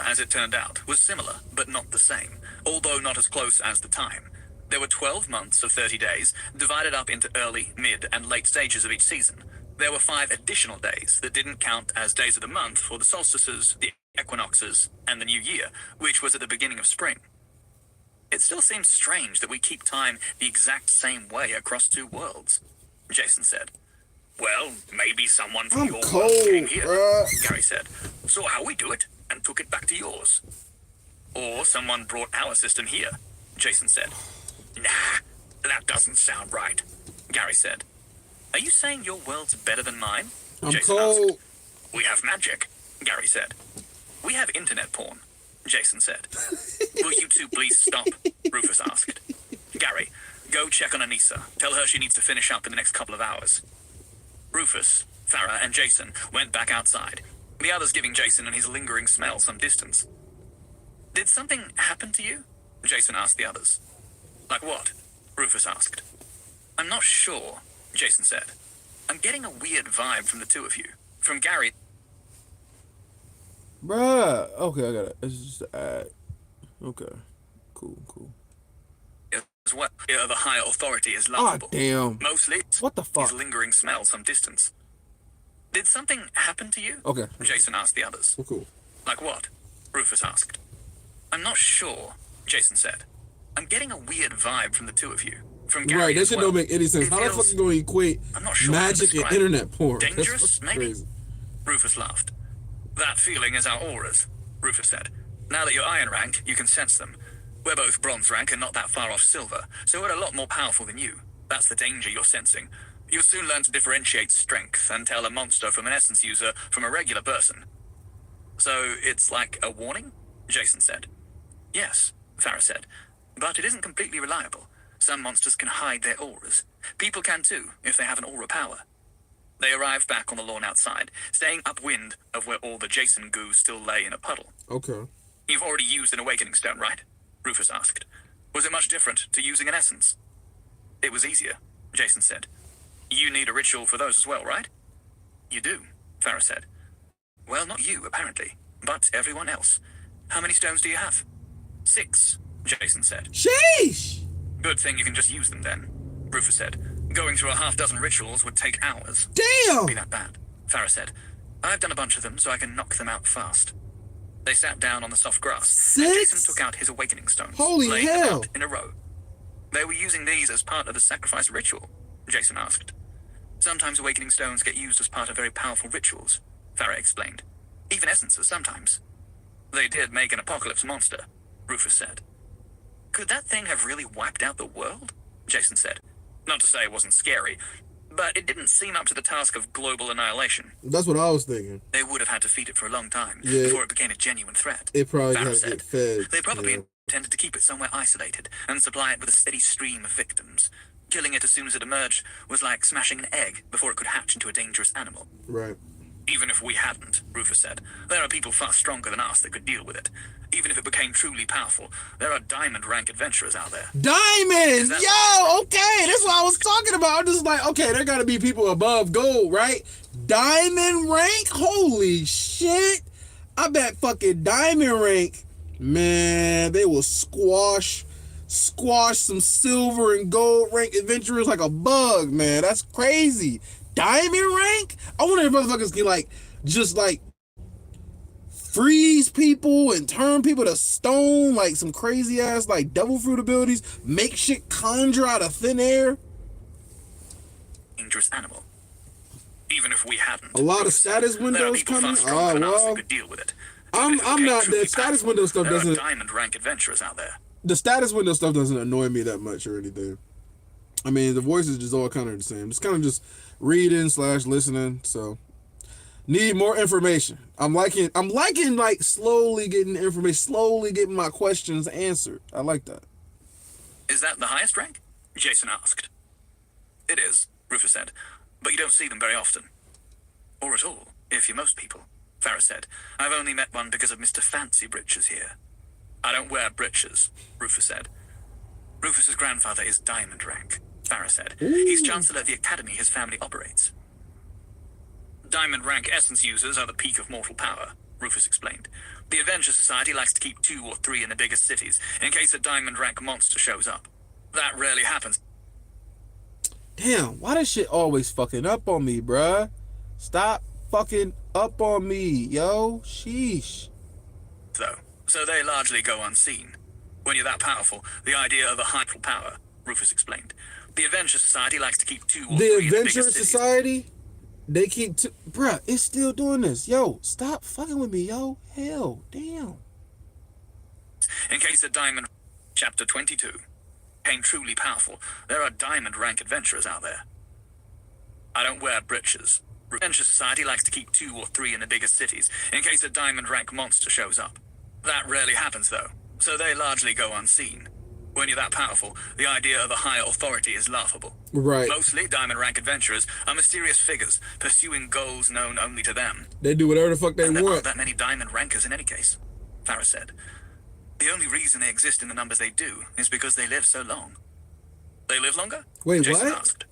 S2: As it turned out, was similar, but not the same, although not as close as the time. There were 12 months of 30 days, divided up into early, mid, and late stages of each season. There were 5 additional days that didn't count as days of the month for the solstices, the equinoxes, and the new year, which was at the beginning of spring. It still seems strange that we keep time the exact same way across 2 worlds, Jason said. Well, maybe someone from
S1: I'm
S2: your
S1: cold,
S2: world came here,
S1: bruh.
S2: Gary said. Saw how we do it, and took it back to yours. Or someone brought our system here, Jason said. Nah, that doesn't sound right, Gary said. Are you saying your world's better than mine?
S1: I'm
S2: Jason
S1: cold.
S2: asked. We have magic, Gary said. We have internet porn, Jason said. Will you two please stop? Rufus asked. Gary, go check on Anissa. Tell her she needs to finish up in the next couple of hours. Rufus, Farah, and Jason went back outside, the others giving Jason and his lingering smell some distance. Did something happen to you? Jason asked the others. Like what? Rufus asked. I'm not sure, Jason said. I'm getting a weird vibe from the two of you. From Gary.
S1: Bruh. Okay, I got it. It's just an ad. Okay. Cool.
S2: As well, the higher authority is
S1: Ah,
S2: laughable.
S1: damn.
S2: Mostly,
S1: What the fuck?
S2: his lingering smell some distance. Did something happen to you?
S1: Okay.
S2: Jason asked the others.
S1: Well, cool.
S2: Like what? Rufus asked. I'm not sure, Jason said. I'm getting a weird vibe from the two of you. From Gary
S1: Right, that
S2: as
S1: shit
S2: well.
S1: don't make any sense.
S2: It
S1: How the fuck
S2: feels-
S1: you gonna equate
S2: I'm not sure how to
S1: magic and
S2: describe it.
S1: internet porn? That's
S2: Dangerous,
S1: fucking
S2: maybe?
S1: crazy.
S2: Rufus laughed. That feeling is our auras, Rufus said. Now that you're Iron rank, you can sense them. We're both Bronze rank and not that far off Silver, so we're a lot more powerful than you. That's the danger you're sensing. You'll soon learn to differentiate strength and tell a monster from an essence user from a regular person. So it's like a warning? Jason said. Yes, Farah said. But it isn't completely reliable. Some monsters can hide their auras. People can too, if they have an aura power. They arrived back on the lawn outside, staying upwind of where all the Jason goo still lay in a puddle.
S1: Okay.
S2: You've already used an awakening stone, right? Rufus asked. Was it much different to using an essence? It was easier, Jason said. You need a ritual for those as well, right? You do, Farah said. Well, not you, apparently, but everyone else. How many stones do you have? 6, Jason said.
S1: Sheesh!
S2: Good thing you can just use them then, Rufus said. Going through a half-dozen rituals would take hours.
S1: Damn!
S2: Be that bad, Farah said. I've done a bunch of them so I can knock them out fast. They sat down on the soft grass, and
S1: 6?
S2: Jason took out his awakening stones,
S1: Holy
S2: laying them
S1: hell.
S2: out in a row. They were using these as part of the sacrifice ritual, Jason asked. Sometimes awakening stones get used as part of very powerful rituals, Farah explained. Even essences sometimes. They did make an apocalypse monster, Rufus said. Could that thing have really wiped out the world? Jason said. Not to say it wasn't scary, but it didn't seem up to the task of global annihilation.
S1: That's what I was thinking.
S2: They would have had to feed it for a long time
S1: Yeah.
S2: before it became a genuine threat.
S1: It probably
S2: Farah
S1: had to
S2: said.
S1: get fed.
S2: They probably
S1: Yeah.
S2: intended to keep it somewhere isolated and supply it with a steady stream of victims. Killing it as soon as it emerged was like smashing an egg before it could hatch into a dangerous animal.
S1: Right.
S2: Even if we hadn't, Rufus said, there are people far stronger than us that could deal with it. Even if it became truly powerful, there are diamond rank adventurers out there.
S1: Diamond!
S2: that-
S1: Yo, okay, that's what I was talking about. I'm just like, okay, there gotta be people above gold, right? Diamond rank? Holy shit. I bet fucking diamond rank, man, they will squash some silver and gold rank adventurers like a bug, man. That's crazy. Diamond rank? I wonder if motherfuckers can like just like freeze people and turn people to stone, like some crazy ass like devil fruit abilities, make shit conjure out of thin air.
S2: Dangerous animal. Even if we hadn't.
S1: A lot of
S2: Rufus said,
S1: status
S2: there are
S1: windows
S2: people
S1: coming?
S2: far stronger than us
S1: well,
S2: that could deal with it.
S1: I'm
S2: Even if it
S1: not
S2: became
S1: the
S2: truly
S1: status
S2: powerful,
S1: window stuff
S2: there are
S1: doesn't
S2: diamond rank adventurers out there.
S1: the status window stuff doesn't annoy me that much or anything. I mean, the voices just all kind of the same. It's kind of just reading / listening. So need more information. I'm liking like slowly getting information, slowly getting my questions answered. I like that.
S2: Is that the highest rank? Jason asked. It is, Rufus said, but you don't see them very often. Or at all, if you're most people, Farah said. I've only met one because of Mr. Fancy Breeches here. I don't wear breeches, Rufus said. Rufus's grandfather is Diamond Rank, Farah said. He's chancellor of the academy his family operates. Diamond Rank essence users are the peak of mortal power, Rufus explained. The Adventure Society likes to keep 2 or 3 in the biggest cities, in case a Diamond Rank monster shows up. That rarely happens.
S1: Damn, why this shit always fucking up on me, bruh? Stop fucking up on me, yo. Sheesh.
S2: Though, so they largely go unseen. When you're that powerful, the idea of a hyper power, Rufus explained. The Adventure Society likes to keep 2 or 3
S1: The
S2: in the
S1: Adventure
S2: biggest cities.
S1: Society, they keep... Bruh, it's still doing this. Yo, stop fucking with me, yo. Hell, damn.
S2: In case a Diamond... Chapter 22. Became truly powerful, there are Diamond Rank adventurers out there. I don't wear breeches. Adventure Society likes to keep 2 or 3 in the biggest cities, in case a Diamond Rank monster shows up. That rarely happens, though, so they largely go unseen. When you're that powerful, the idea of a higher authority is laughable.
S1: Right.
S2: Mostly, Diamond Rank adventurers are mysterious figures, pursuing goals known only to them.
S1: They do whatever the fuck they
S2: And there aren't
S1: want.
S2: that many Diamond Rankers in any case, Farah said. The only reason they exist in the numbers they do is because they live so long. They live longer?
S1: Wait,
S2: Jason
S1: what?
S2: asked.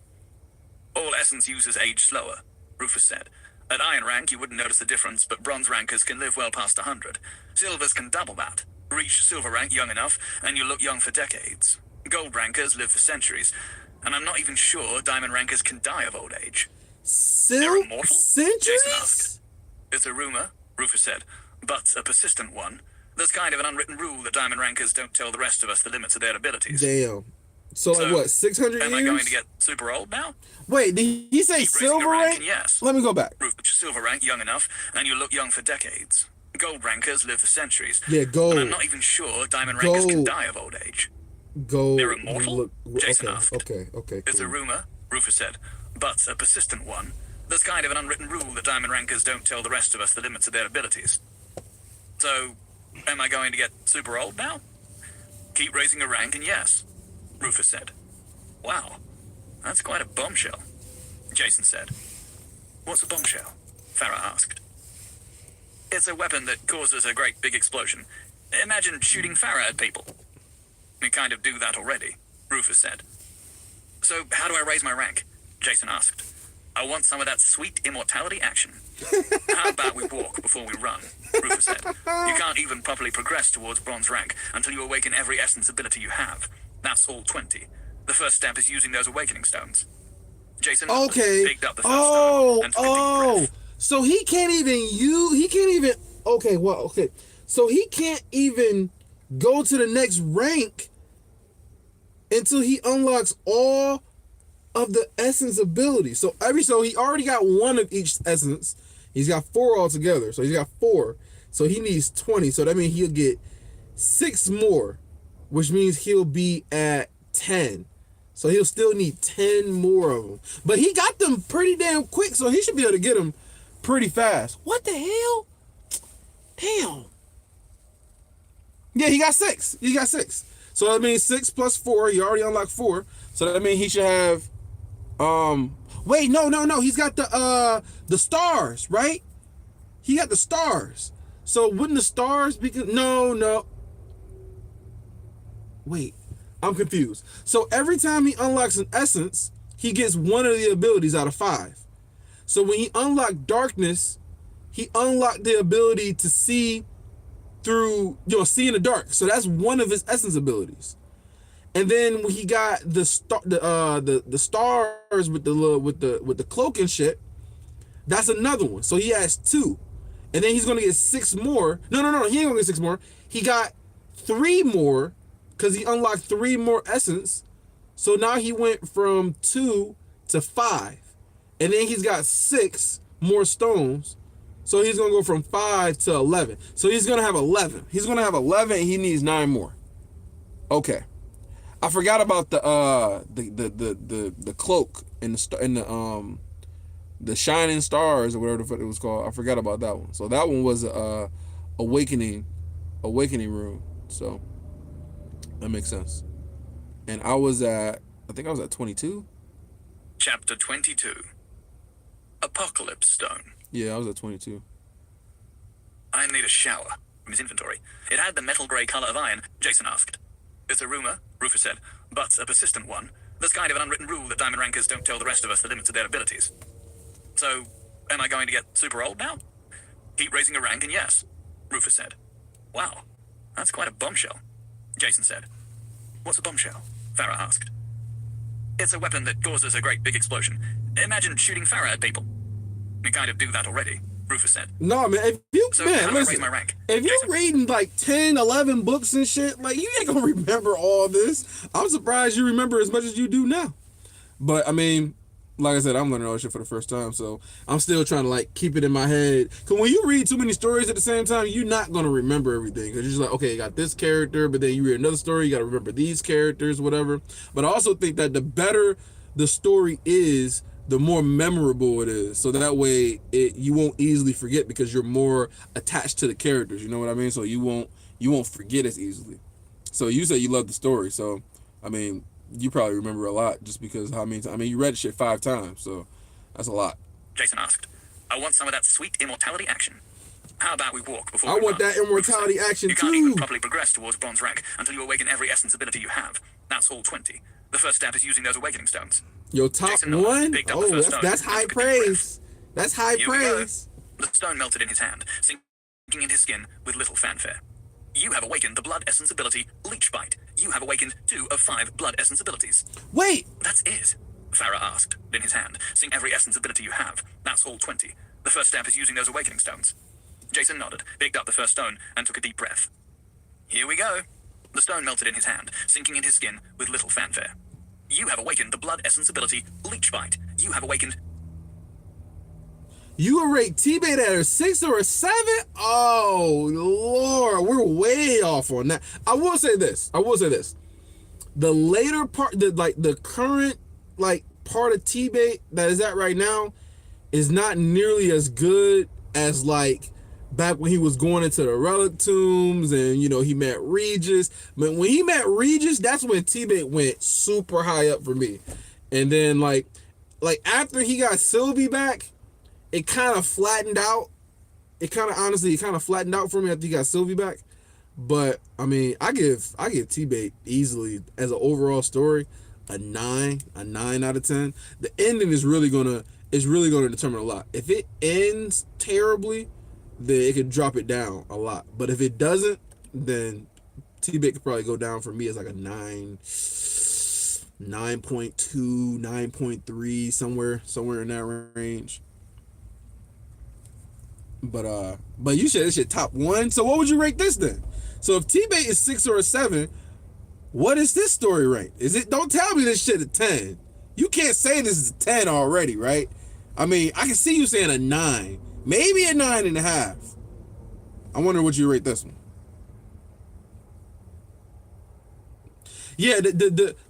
S2: All essence users age slower, Rufus said. At Iron Rank, you wouldn't notice the difference, but Bronze Rankers can live well past 100. Silvers can double that. Reach Silver Rank young enough, and you look young for decades. Gold Rankers live for centuries, and I'm not even sure Diamond Rankers can die of old age. They're immortal? Jason
S1: Centuries?
S2: asked. It's a rumor, Rufus said, but a persistent one. There's kind of an unwritten rule that Diamond Rankers don't tell the rest of us the limits of their abilities.
S1: Damn. So like what, 600 years?
S2: Am I going to get super old now?
S1: Wait, did he say
S2: Keep raising
S1: silver
S2: your rank,
S1: rank?
S2: and yes.
S1: Let me go back.
S2: Silver rank young enough, and you look young for decades. Gold rankers live for centuries.
S1: Yeah, gold.
S2: And I'm not even sure Diamond Rankers can
S1: Gold.
S2: die of old age.
S1: Gold.
S2: They're immortal? Jason
S1: okay,
S2: asked.
S1: okay, cool.
S2: It's a rumor, Rufus said, but a persistent one. There's kind of an unwritten rule that Diamond Rankers don't tell the rest of us the limits of their abilities. So, am I going to get super old now? Keep raising a rank, and yes, Rufus said. Wow, that's quite a bombshell, Jason said. What's a bombshell? Farah asked. It's a weapon that causes a great big explosion. Imagine shooting Farah at people. We kind of do that already, Rufus said. So how do I raise my rank? Jason asked. I want some of that sweet immortality action. How about we walk before we run? Rufus said. You can't even properly progress towards bronze rank until you awaken every essence ability you have. That's all 20. The first step is using those awakening stones. Jason picked up the first stone and took a deep breath.
S1: So he can't even so he can't even go to the next rank until he unlocks all of the essence abilities. So he already got one of each essence. He's got 4 altogether. So he's got 4. So he needs 20. So that means he'll get 6 more, which means he'll be at 10. So he'll still need 10 more of them. But he got them pretty damn quick, so he should be able to get them pretty fast. What the hell? Damn. Yeah, he got 6. He got 6. So that means 6 plus 4. He already unlocked 4. So that means he should have wait, no. He's got the stars, right? He got the stars. So wouldn't the stars be no. Wait. I'm confused. So every time he unlocks an essence, he gets one of the abilities out of 5. So when he unlocked darkness, he unlocked the ability to see through, see in the dark. So that's one of his essence abilities. And then when he got the stars with the cloak and shit, that's another one. So he has 2. And then he's gonna get 6 more. No, he ain't gonna get 6 more. He got 3 more. Because he unlocked 3 more essence. So now he went from 2 to 5. And then he's got 6 more stones. So he's going to go from 5 to 11. So he's going to have 11. He's going to have 11 and he needs 9 more. Okay. I forgot about the cloak and the shining stars or whatever the fuck it was called. I forgot about that one. So that one was a awakening room. So that makes sense. And I think I was at 22.
S2: Chapter 22. Apocalypse Stone.
S1: Yeah, I was at 22.
S2: I need a shower from his inventory. It had the metal grey color of iron, Jason asked. It's a rumor, Rufus said, but a persistent one. There's kind of an unwritten rule that diamond rankers don't tell the rest of us the limits of their abilities. So, am I going to get super old now? Keep raising a rank and yes, Rufus said. Wow, that's quite a bombshell, Jason said. What's a bombshell? Farah asked. It's a weapon that causes a great big explosion. Imagine shooting Farah at people. We kind of do that already, Rufus said.
S1: No, man, if you,
S2: So,
S1: man,
S2: how do I raise
S1: listen,
S2: my rank?
S1: if you're
S2: Jason?
S1: reading like 10, 11 books and shit, like, you ain't gonna remember all this. I'm surprised you remember as much as you do now. But, I mean, like I said, I'm learning all this shit for the first time, so I'm still trying to, like, keep it in my head. Because when you read too many stories at the same time, you're not gonna remember everything. Because you're just like, okay, you got this character, but then you read another story, you gotta remember these characters, whatever. But I also think that the better the story is, the more memorable it is. So that way you won't easily forget because you're more attached to the characters. You know what I mean? So you won't forget as easily. So you say you love the story. So, I mean, you probably remember a lot just because I mean, you read the shit 5 times. So that's a lot.
S2: Jason asked. I want some of that sweet immortality action. How about we walk before
S1: I
S2: we
S1: want
S2: run?
S1: that immortality action
S2: You can't even
S1: too.
S2: properly progress towards bronze rank until you awaken every essence ability you have. That's all 20. The first step is using those awakening stones.
S1: Yo, top
S2: Jason nodded,
S1: one?
S2: picked up the
S1: Oh,
S2: first stone,
S1: that's
S2: and
S1: high
S2: took a deep breath.
S1: praise. That's high
S2: Here we go.
S1: praise.
S2: The stone melted in his hand, sinking into his skin with little fanfare. You have awakened the blood essence ability, Leech Bite. You have awakened 2 of 5 blood essence abilities.
S1: Wait,
S2: That's it, Farah asked, in his hand. Sing every essence ability you have. That's all 20. The first step is using those awakening stones. Jason nodded, picked up the first stone, and took a deep breath. Here we go. The stone melted in his hand, sinking in his skin with little fanfare. You have awakened the blood essence ability, Leech Bite. You have awakened...
S1: you would rate T-Bait at a 6 or a 7? Oh, Lord, we're way off on that. I will say this. The later part, the current, like, part of T-Bait that is at right now is not nearly as good as, like, back when he was going into the relic tombs and, you know, he met Regis. But when he met Regis, that's when T-Bait went super high up for me. And then, like after he got Sylvie back, it kind of flattened out. It kind of flattened out for me after he got Sylvie back. But, I mean, I give T-Bait easily, as an overall story, a 9 out of 10. The ending is really gonna determine a lot. If it ends terribly, then it could drop it down a lot. But if it doesn't, then T-Bait could probably go down for me as like a 9, 9.2, 9.3, somewhere in that range. But you said this shit top 1. So what would you rate this then? So if T-Bait is 6 or a 7, what is this story rank? Don't tell me this shit a 10. You can't say this is a 10 already, right? I mean, I can see you saying a 9. Maybe a 9.5. I wonder what you rate this one. Yeah,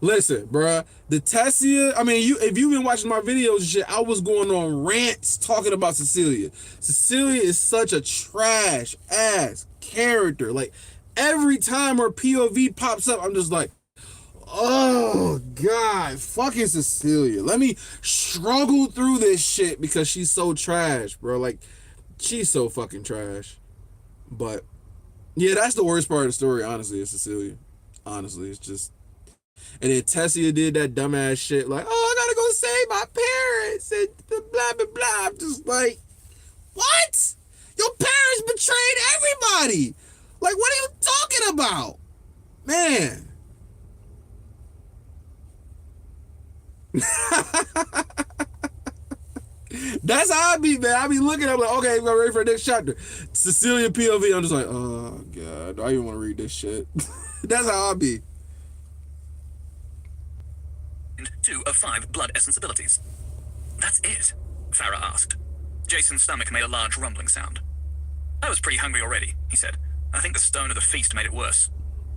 S1: listen, bruh. The Tessia, I mean, if you've been watching my videos and shit, I was going on rants talking about Cecilia. Cecilia is such a trash ass character. Like, every time her POV pops up, I'm just like, oh God, fucking Cecilia. Let me struggle through this shit because she's so trash, bro. Like, she's so fucking trash. But yeah, that's the worst part of the story, honestly, is Cecilia. Honestly, it's just... And then Tessia did that dumbass shit like, oh, I gotta go save my parents and blah, blah, blah. I'm just like, what? Your parents betrayed everybody. Like, what are you talking about? Man. That's how I be, man. I be looking, I'm like, okay, we're ready for the next chapter. Cecilia POV, I'm just like, oh, God, I even want to read this shit. That's how I be.
S2: 2 of 5 blood essence abilities. That's it, Farah asked. Jason's stomach made a large rumbling sound. I was pretty hungry already, he said. I think the stone of the feast made it worse.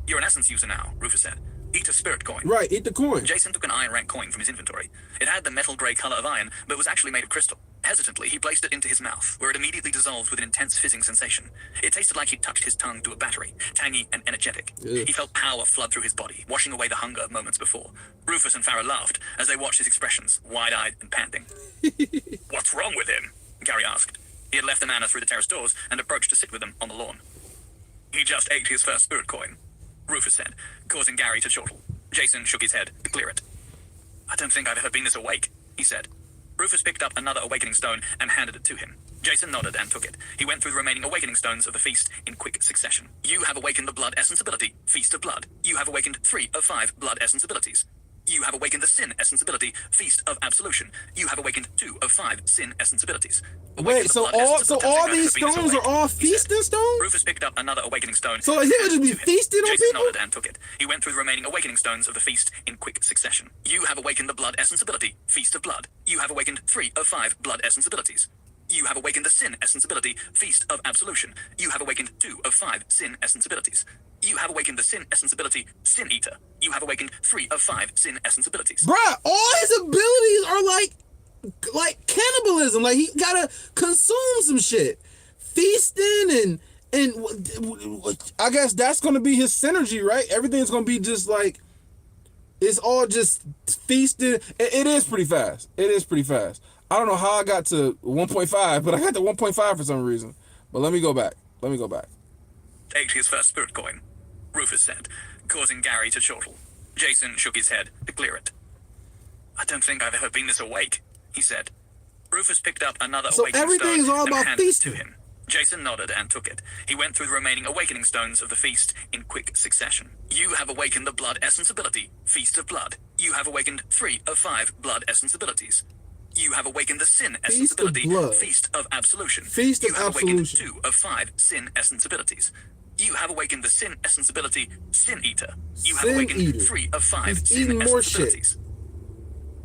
S2: You're an essence user now, Rufus said. Eat a spirit coin.
S1: Right, eat the coin.
S2: Jason took an iron rank coin from his inventory. It had the metal grey color of iron, but was actually made of crystal. Hesitantly, he placed it into his mouth, where it immediately dissolved with an intense fizzing sensation. It tasted like he'd touched his tongue to a battery, tangy and energetic.
S1: Ugh.
S2: He felt power flood through his body, washing away the hunger of moments before. Rufus and Farah laughed as they watched his expressions, wide-eyed and panting. What's wrong with him? Gary asked. He had left the manor through the terrace doors and approached to sit with them on the lawn. He just ate his first spirit coin, Rufus said, causing Gary to chortle. Jason shook his head to clear it. I don't think I've ever been this awake, he said. Rufus picked up another awakening stone and handed it to him. Jason nodded and took it. He went through the remaining awakening stones of the feast in quick succession. You have awakened the blood essence ability, Feast of Blood. You have awakened 3 of 5 blood essence abilities. You have awakened the sin essence ability, Feast of Absolution. You have awakened 2 of 5 sin essence abilities.
S1: Wait, so all these stones are all feasting stones?
S2: Rufus picked up another awakening stone.
S1: So he would just be feasting on
S2: Jason
S1: people?
S2: nodded and took it. He went through the remaining awakening stones of the feast in quick succession. You have awakened the blood essence ability, Feast of Blood. You have awakened 3 of 5 blood essence abilities. You have awakened the sin essence ability, Feast of Absolution. You have awakened 2 of 5 sin essence abilities. You have awakened the sin essence ability, Sin Eater. You have awakened 3 of 5 sin essence abilities.
S1: Bruh, all his abilities are like cannibalism. Like he gotta consume some shit. Feasting and I guess that's gonna be his synergy, right? Everything's gonna be just like, it's all just feasting. It is pretty fast. It is pretty fast. I don't know how I got to 1.5, but I got to 1.5 for some reason. But let me go back.
S2: Ate his first spirit coin, Rufus said, causing Gary to chortle. Jason shook his head to clear it. I don't think I've ever been this awake, he said. Rufus picked up another awakening
S1: everything's
S2: stone
S1: all
S2: and
S1: about
S2: handed it
S1: feasting.
S2: to him. Jason nodded and took it. He went through the remaining awakening stones of the feast in quick succession. You have awakened the blood essence ability, Feast of Blood. You have awakened 3 of 5 blood essence abilities. You have awakened the sin essence
S1: Feast of
S2: ability,
S1: Blood.
S2: Feast of Absolution.
S1: Feast of
S2: You have awakened
S1: Absolution.
S2: 2 of 5 sin essence abilities. You have awakened the sin essence ability, Sin Eater. You have
S1: Sin
S2: awakened
S1: Eater.
S2: 3 of 5
S1: He's
S2: sin
S1: eating more
S2: essence
S1: shit.
S2: abilities.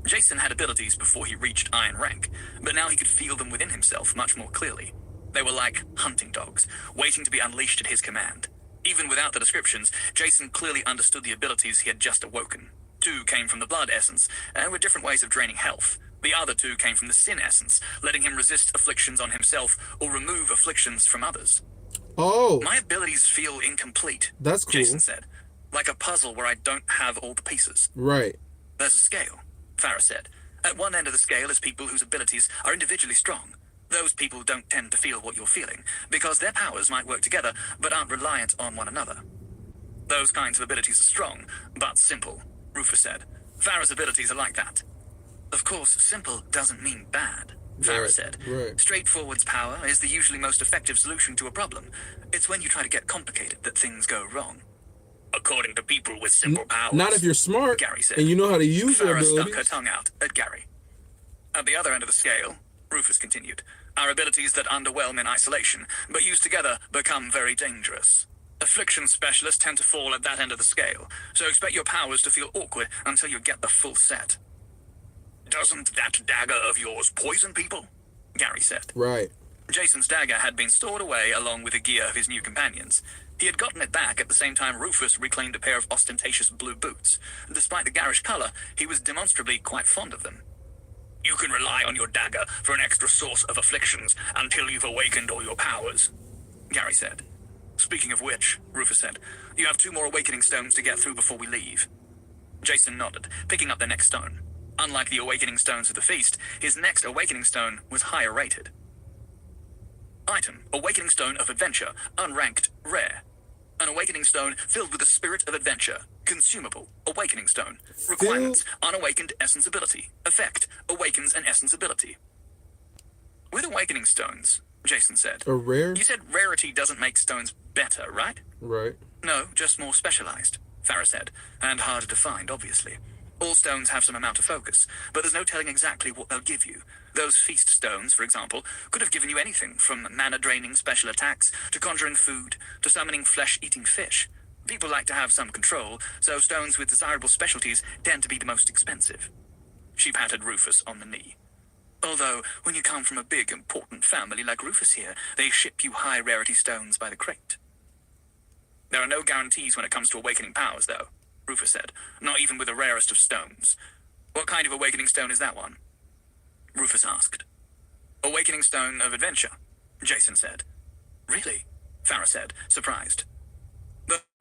S2: Jason had abilities before he reached Iron Rank, but now he could feel them within himself much more clearly. They were like hunting dogs, waiting to be unleashed at his command. Even without the descriptions, Jason clearly understood the abilities he had just awoken. 2 came from the blood essence, and were different ways of draining health. The other 2 came from the sin essence, letting him resist afflictions on himself or remove afflictions from others.
S1: Oh,
S2: My abilities feel incomplete,
S1: that's cool.
S2: Jason said. Like a puzzle where I don't have all the pieces.
S1: Right.
S2: There's a scale, Farah said. At one end of the scale is people whose abilities are individually strong. Those people don't tend to feel what you're feeling, because their powers might work together, but aren't reliant on one another. Those kinds of abilities are strong, but simple, Rufus said. Farah's abilities are like that. Of course, simple doesn't mean bad, Farah said.
S1: Right.
S2: Straightforward's power is the usually most effective solution to a problem. It's when you try to get complicated that things go wrong. According to people with simple powers.
S1: Not if you're smart
S2: Gary said.
S1: and you know how to use your
S2: Farah stuck her
S1: abilities.
S2: tongue out at Gary. At the other end of the scale, Rufus continued, our abilities that underwhelm in isolation, but used together become very dangerous. Affliction specialists tend to fall at that end of the scale, so expect your powers to feel awkward until you get the full set. Doesn't that dagger of yours poison people? Gary said.
S1: Right.
S2: Jason's dagger had been stored away along with the gear of his new companions. He had gotten it back at the same time Rufus reclaimed a pair of ostentatious blue boots. Despite the garish color, he was demonstrably quite fond of them. You can rely on your dagger for an extra source of afflictions until you've awakened all your powers, Gary said. Speaking of which, Rufus said, you have 2 more awakening stones to get through before we leave. Jason nodded, picking up the next stone. Unlike the awakening stones of the feast, his next awakening stone was higher rated. Item, Awakening Stone of Adventure, unranked, rare. An awakening stone filled with the spirit of adventure. Consumable, awakening stone. Requirements, unawakened essence ability. Effect, awakens an essence ability. With awakening stones, Jason said.
S1: A rare?
S2: You said rarity doesn't make stones better, right?
S1: Right.
S2: No, just more specialized, Farah said. And harder to find, obviously. All stones have some amount of focus, but there's no telling exactly what they'll give you. Those feast stones, for example, could have given you anything from mana-draining special attacks, to conjuring food, to summoning flesh-eating fish. People like to have some control, so stones with desirable specialties tend to be the most expensive. She patted Rufus on the knee. Although, when you come from a big, important family like Rufus here, they ship you high-rarity stones by the crate. There are no guarantees when it comes to awakening powers, though, Rufus said. Not even with the rarest of stones. What kind of awakening stone is that one? Rufus asked. Awakening Stone of Adventure, Jason said. Really? Farah said, surprised.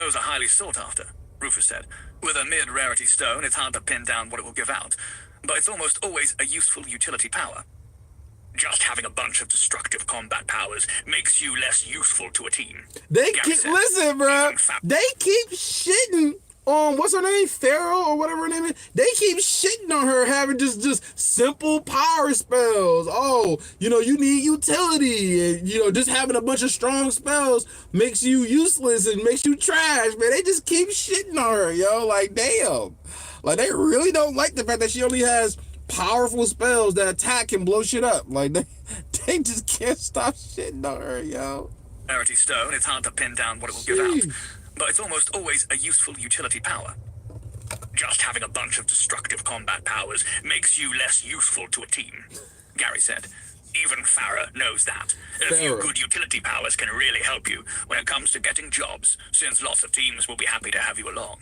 S2: Those are highly sought after, Rufus said. With a mid-rarity stone, it's hard to pin down what it will give out, but it's almost always a useful utility power. Just having a bunch of destructive combat powers makes you less useful to a team.
S1: They
S2: Gary
S1: keep
S2: said.
S1: listen, bro.
S2: Even Farah-
S1: They keep shitting on what's her name, Pharaoh or whatever her name is. They keep shitting on her having just simple power spells. Oh, you know, you need utility, and you know, just having a bunch of strong spells makes you useless and makes you trash. Man, they just keep shitting on her, yo. Like, damn, like they really don't like the fact that she only has powerful spells that attack and blow shit up. Like they just can't stop shitting on her, yo.
S2: Rarity Stone, it's hard to pin down what it will give
S1: Jeez.
S2: out, but it's almost always a useful utility power. Just having a bunch of destructive combat powers makes you less useful to a team, Gary said. Even Farah knows that. A few
S1: Farah.
S2: good utility powers can really help you when it comes to getting jobs, since lots of teams will be happy to have you along.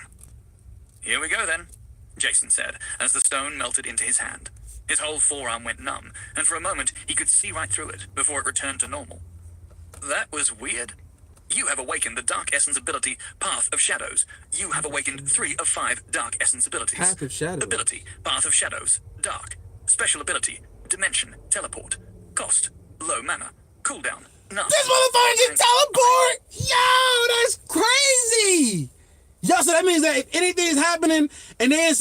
S2: Here we go then, Jason said, as the stone melted into his hand. His whole forearm went numb, and for a moment he could see right through it before it returned to normal. That was weird. You have awakened the Dark Essence ability, Path of Shadows. You have awakened 3 of 5 Dark Essence abilities.
S1: Path of Shadows.
S2: Ability, Path of Shadows, Dark. Special ability, Dimension, Teleport. Cost, low mana. Cooldown, none.
S1: This motherfucker can teleport! Yo, that's crazy! Yo, so that means that if anything is happening and they're in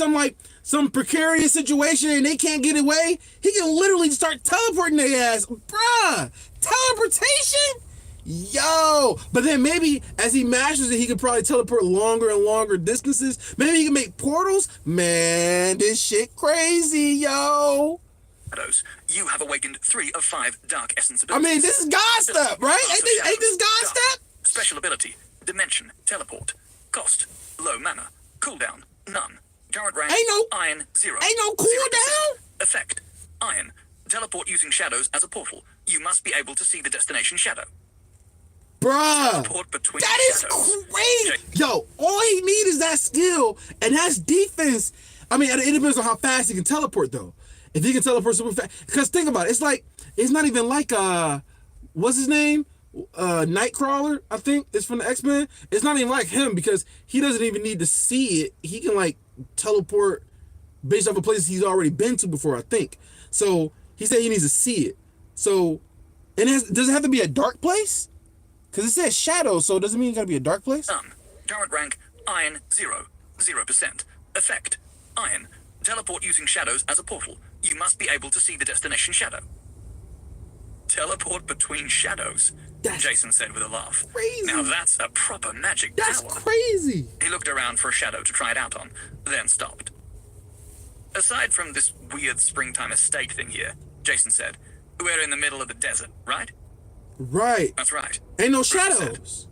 S1: some precarious situation and they can't get away, he can literally start teleporting their ass. Bruh, teleportation? Yo, but then maybe as he masters it, he could probably teleport longer and longer distances. Maybe he can make portals. Man, this shit crazy, yo.
S2: Shadows. You have awakened 3 of 5 Dark Essence
S1: I
S2: abilities.
S1: mean, this is God stuff, right? Ain't this God
S2: Dark.
S1: stuff?
S2: Special ability, Dimension, Teleport. Cost, low mana. Cooldown, none. Current rank,
S1: Ain't no-
S2: Iron, 0.
S1: ain't no
S2: 0%.
S1: cooldown?
S2: Effect, Iron. Teleport using shadows as a portal. You must be able to see the destination shadow.
S1: Bruh,
S2: Teleport between
S1: that is
S2: shadows.
S1: crazy. Yo, all he need is that skill, and that's defense. I mean, it depends on how fast he can teleport, though. If he can teleport super fast, because think about it, it's not even like what's his name? Nightcrawler, I think, is from the X-Men. It's not even like him because he doesn't even need to see it. He can like teleport based off of places he's already been to before, I think. So he said he needs to see it. So, and does it have to be a dark place? Because it says shadow, so does it mean it gotta be a dark place?
S2: None. Current rank, Iron, 0. 0%. Effect, Iron. Teleport using shadows as a portal. You must be able to see the destination shadow. Teleport between shadows,
S1: That's
S2: Jason said with a laugh.
S1: crazy.
S2: Now that's a proper magic
S1: That's
S2: power.
S1: crazy.
S2: He looked around for a shadow to try it out on, then stopped. Aside from this weird springtime estate thing here, Jason said, we're in the middle of the desert, right?
S1: Right.
S2: That's right.
S1: Ain't no
S2: Rufus said.
S1: shadows.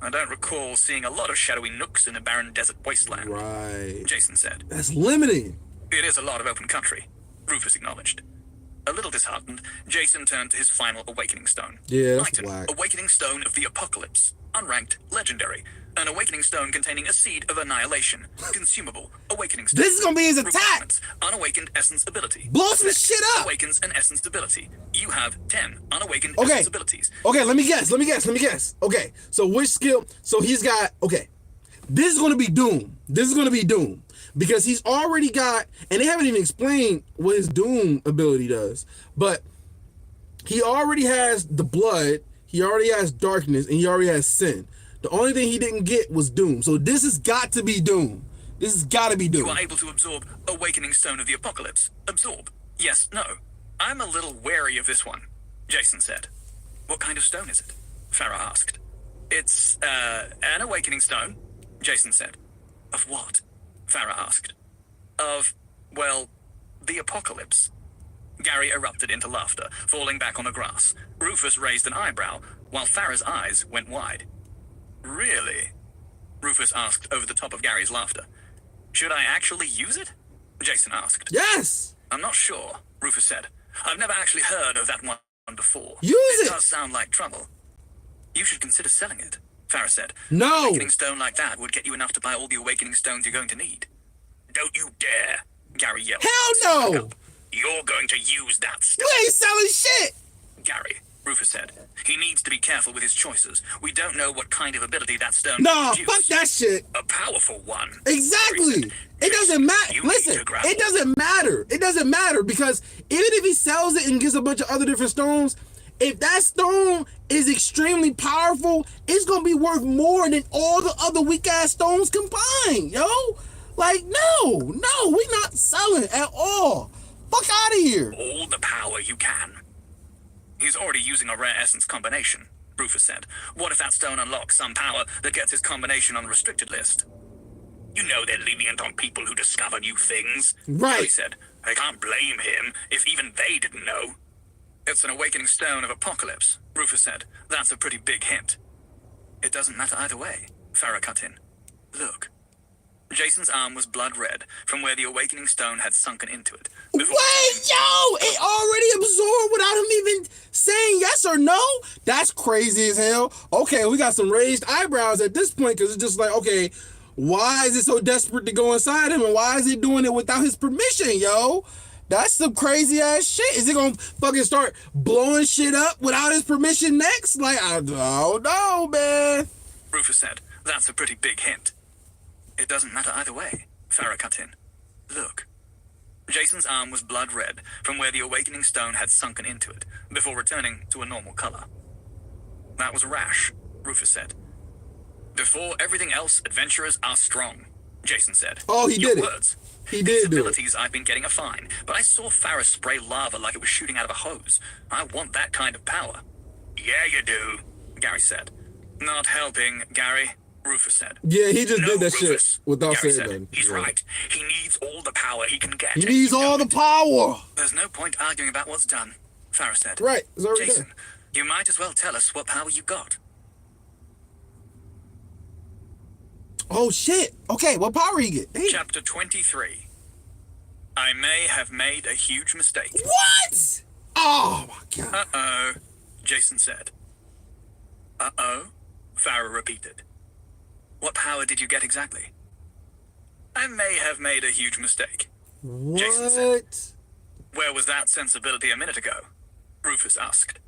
S2: I don't recall seeing a lot of shadowy nooks in a barren desert wasteland,
S1: Right.
S2: Jason said.
S1: That's limiting.
S2: It is a lot of open country, Rufus acknowledged. A little disheartened, Jason turned to his final Awakening Stone.
S1: Yeah, that's
S2: Item,
S1: whack.
S2: Awakening Stone of the Apocalypse. Unranked, legendary. An Awakening Stone containing a Seed of Annihilation. Consumable, Awakening Stone.
S1: This is gonna be his attack.
S2: Requirements, Unawakened Essence ability.
S1: Blow some
S2: Effect,
S1: shit up.
S2: Awakens an Essence ability. You have 10 Unawakened
S1: Okay.
S2: Essence abilities.
S1: Okay, let me guess. Okay, so which skill? So he's got, okay, this is gonna be Doom. Because he's already got, and they haven't even explained what his Doom ability does, but he already has the blood, he already has darkness, and he already has sin. The only thing he didn't get was Doom. So this has got to be Doom. This has got to be Doom.
S2: You are able to absorb Awakening Stone of the Apocalypse. Absorb. Yes, no. I'm a little wary of this one, Jason said. What kind of stone is it? Farah asked. It's, an Awakening Stone, Jason said. Of what? Farah asked. Of, well, the Apocalypse. Gary erupted into laughter, falling back on the grass. Rufus raised an eyebrow, while Farah's eyes went wide. Really? Rufus asked over the top of Gary's laughter. Should I actually use it? Jason asked.
S1: Yes!
S2: I'm not sure, Rufus said. I've never actually heard of that one before.
S1: Use it!
S2: It does sound like trouble. You should consider selling it, Farah said.
S1: No!
S2: An awakening stone like that would get you enough to buy all the awakening stones you're going to need. Don't you dare, Gary yelled.
S1: Hell no!
S2: You're going to use that stuff.
S1: You ain't selling shit!
S2: Gary, Rufus said. He needs to be careful with his choices. We don't know what kind of ability that stone
S1: Nah,
S2: will produce.
S1: fuck that shit.
S2: A powerful one.
S1: Exactly.
S2: Gary said.
S1: It doesn't matter.
S2: You
S1: Listen,
S2: need to grapple.
S1: it doesn't matter. It doesn't matter because even if he sells it and gets a bunch of other different stones, if that stone is extremely powerful, it's gonna be worth more than all the other weak ass stones combined, yo. Like, no, we not selling at all. Fuck out of here.
S2: All the power you can. He's already using a rare essence combination, Rufus said. What if that stone unlocks some power that gets his combination on the restricted list? You know they're lenient on people who discover new things.
S1: Right.
S2: He said. I can't blame him if even they didn't know. It's an awakening stone of apocalypse, Rufus said. That's a pretty big hint. It doesn't matter either way, Farah cut in. Look. Jason's arm was blood red from where the awakening stone had sunken into it.
S1: Wait, yo! It already absorbed without him even saying yes or no? That's crazy as hell. Okay, we got some raised eyebrows at this point because it's just like, okay, why is it so desperate to go inside him and why is he doing it without his permission, yo? That's some crazy ass shit. Is he gonna fucking start blowing shit up without his permission next? Like, I don't know, man.
S2: Rufus said. That's a pretty big hint. It doesn't matter either way, Farah cut in. Look. Jason's arm was blood red from where the awakening stone had sunken into it, before returning to a normal color. That was rash, Rufus said. Before everything else, adventurers are strong, Jason said.
S1: Oh, he
S2: Your
S1: did it.
S2: words.
S1: He
S2: These
S1: did do it.
S2: abilities I've been getting are fine, but I saw Farah spray lava like it was shooting out of a hose. I want that kind of power. Yeah, you do, Gary said. Not helping, Gary, Rufus said.
S1: Yeah, he just did that
S2: Rufus,
S1: shit without
S2: Gary
S1: saying
S2: said.
S1: nothing.
S2: He's
S1: Yeah.
S2: right. He needs all the power he can get.
S1: He needs all the power.
S2: There's no point arguing about what's done, Farah said.
S1: Right, it's already
S2: Jason,
S1: done.
S2: you might as well tell us what power you got.
S1: Oh shit. Okay, what power he get? Damn.
S2: Chapter 23. I may have made a huge mistake.
S1: What? Oh my god.
S2: Uh-oh, Jason said. Uh-oh, Farah repeated. What power did you get exactly? I may have made a huge mistake. Jason said.
S1: What?
S2: Where was that sensibility a minute ago? Rufus asked.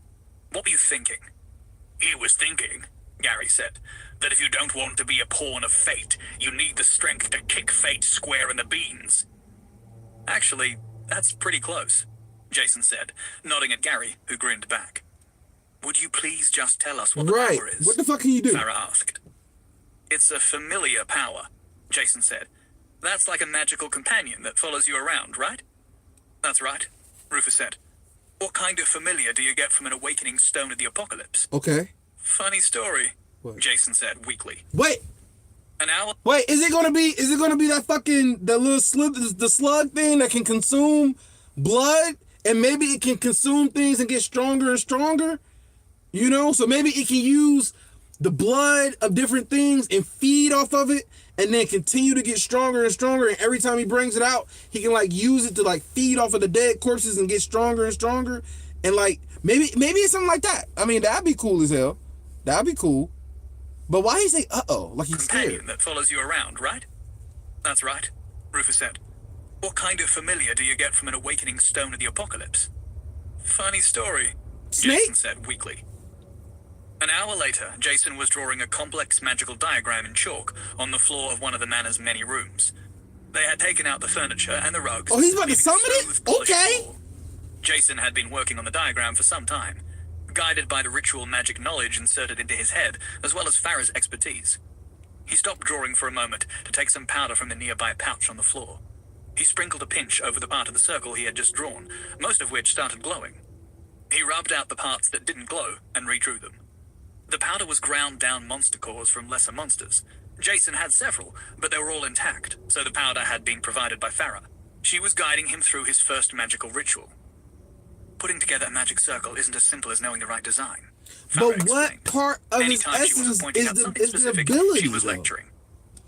S2: What were you thinking? He was thinking, Gary said, that if you don't want to be a pawn of fate, you need the strength to kick fate square in the beans. Actually, that's pretty close, Jason said, nodding at Gary, who grinned back. Would you please just tell us what the
S1: Right.
S2: power is?
S1: What the fuck can you do?
S2: Farah asked. It's a familiar power, Jason said. That's like a magical companion that follows you around, right? That's right, Rufus said. What kind of familiar do you get from an awakening stone of the apocalypse?
S1: Okay.
S2: Funny story,
S1: What?
S2: Jason said weakly.
S1: Wait.
S2: An hour
S1: Wait, is it gonna be that fucking the little the slug thing that can consume blood and maybe it can consume things and get stronger and stronger? You know, so maybe it can use the blood of different things and feed off of it and then continue to get stronger and stronger, and every time he brings it out, he can like use it to like feed off of the dead corpses and get stronger and stronger. And like maybe it's something like that. I mean, that'd be cool as hell. That'd be cool. But why he say uh-oh? Like he's
S2: companion
S1: scared.
S2: that follows you around, right? That's right, Rufus said. What kind of familiar do you get from an awakening stone of the apocalypse? Funny story,
S1: Snake?
S2: Jason said weakly. An hour later, Jason was drawing a complex magical diagram in chalk on the floor of one of the manor's many rooms. They had taken out the furniture and the rugs.
S1: Oh, he's about to
S2: leaving a
S1: summon it?
S2: smooth, polished
S1: Okay.
S2: floor. Jason had been working on the diagram for some time, guided by the ritual magic knowledge inserted into his head, as well as Farah's expertise. He stopped drawing for a moment to take some powder from the nearby pouch on the floor. He sprinkled a pinch over the part of the circle he had just drawn, most of which started glowing. He rubbed out the parts that didn't glow and redrew them. The powder was ground down monster cores from lesser monsters. Jason had several, but they were all intact, so the powder had been provided by Farah. She was guiding him through his first magical ritual. Putting together a magic circle isn't as simple as knowing the right design, Farah
S1: But what
S2: explained.
S1: part of his
S2: Anytime she wasn't
S1: essence
S2: pointing
S1: is
S2: out
S1: the
S2: something specific,
S1: ability?
S2: she was
S1: though?
S2: lecturing.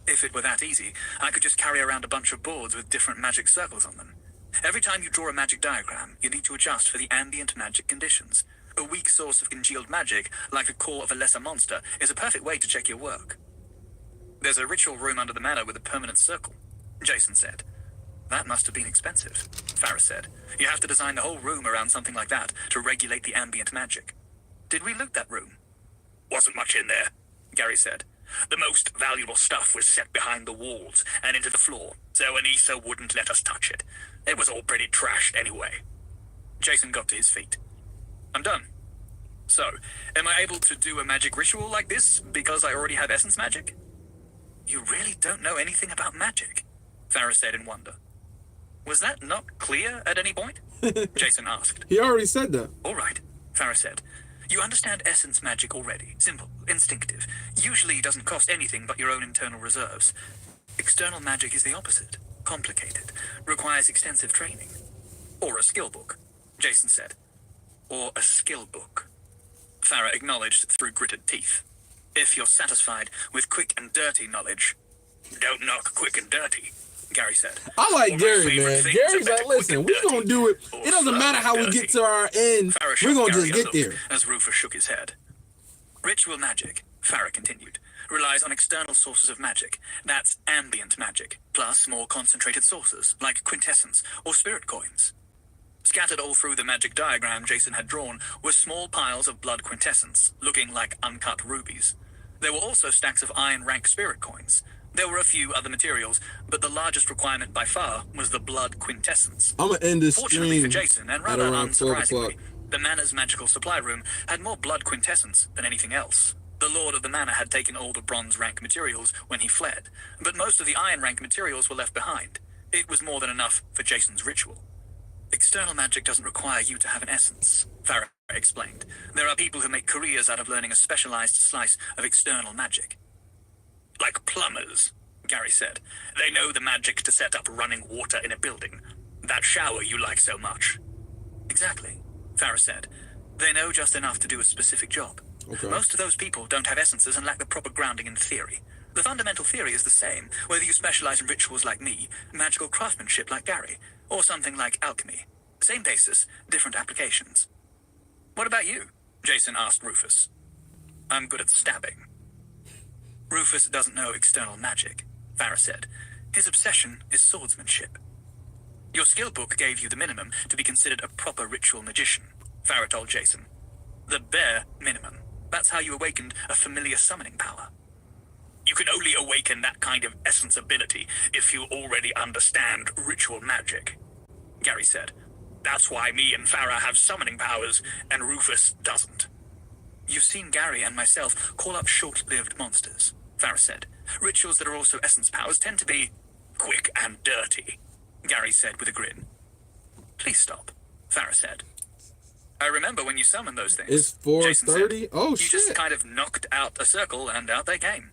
S2: If it were that easy, I could just carry around a bunch of boards with different magic circles on them. Every time you draw a magic diagram, you need to adjust for the ambient magic conditions. A weak source of congealed magic, like the core of a lesser monster, is a perfect way to check your work. There's a ritual room under the manor with a permanent circle, Jason said. That must have been expensive, Farah said. You have to design the whole room around something like that to regulate the ambient magic. Did we loot that room? Wasn't much in there, Gary said. The most valuable stuff was set behind the walls and into the floor, so Anissa wouldn't let us touch it. It was all pretty trashed anyway. Jason got to his feet. I'm done. So, am I able to do a magic ritual like this because I already have essence magic? You really don't know anything about magic, Farah said in wonder. Was that not clear at any point? Jason asked.
S1: He already said that.
S2: All right, Farah said. You understand essence magic already. Simple, instinctive. Usually doesn't cost anything but your own internal reserves. External magic is the opposite. Complicated. Requires extensive training. Or a skill book, Jason said. Or a skill book. Farah acknowledged through gritted teeth. If you're satisfied with quick and dirty knowledge. Don't knock quick and dirty, Gary said.
S1: I like
S2: All my
S1: Gary,
S2: favorite
S1: man.
S2: things
S1: Gary's
S2: are
S1: like,
S2: better
S1: listen,
S2: quick
S1: we
S2: and
S1: gonna
S2: dirty,
S1: do it.
S2: or
S1: It doesn't
S2: slow
S1: matter
S2: and
S1: how we
S2: dirty.
S1: get to our end.
S2: Farah
S1: We're
S2: shot
S1: gonna
S2: Gary
S1: just
S2: a
S1: get
S2: look
S1: there.
S2: As Rufus shook his head. Ritual magic, Farah continued, relies on external sources of magic. That's ambient magic, plus more concentrated sources, like quintessence or spirit coins. Scattered all through the magic diagram Jason had drawn were small piles of blood quintessence, looking like uncut rubies. There were also stacks of iron rank spirit coins. There were a few other materials, but the largest requirement by far was the blood quintessence.
S1: I'm gonna end this
S2: Fortunately for
S1: stream
S2: Jason, and
S1: at
S2: rather
S1: around 12 o'clock.
S2: unsurprisingly, the Manor's magical supply room had more blood quintessence than anything else. The Lord of the Manor had taken all the bronze rank materials when he fled, but most of the iron rank materials were left behind. It was more than enough for Jason's ritual. External magic doesn't require you to have an essence, Farah explained. There are people who make careers out of learning a specialized slice of external magic. Like plumbers, Gary said. They know the magic to set up running water in a building. That shower you like so much. Exactly, Farah said. They know just enough to do a specific job.
S1: Okay.
S2: Most of those people don't have essences and lack the proper grounding in theory. The fundamental theory is the same, whether you specialize in rituals like me, magical craftsmanship like Gary, or something like alchemy. Same basis, different applications. What about you? Jason asked Rufus. I'm good at stabbing. Rufus doesn't know external magic, Farah said. His obsession is swordsmanship. Your skill book gave you the minimum to be considered a proper ritual magician, Farah told Jason. The bare minimum. That's how you awakened a familiar summoning power. You can only awaken that kind of essence ability if you already understand ritual magic, Gary said. That's why me and Farah have summoning powers, and Rufus doesn't. You've seen Gary and myself call up short-lived monsters, Farah said. Rituals that are also essence powers tend to be quick and dirty, Gary said with a grin. Please stop, Farah said. I remember when you summoned those things.
S1: It's
S2: Jason said.
S1: 4:30. Oh,
S2: You
S1: shit.
S2: just kind of knocked out a circle and out they came.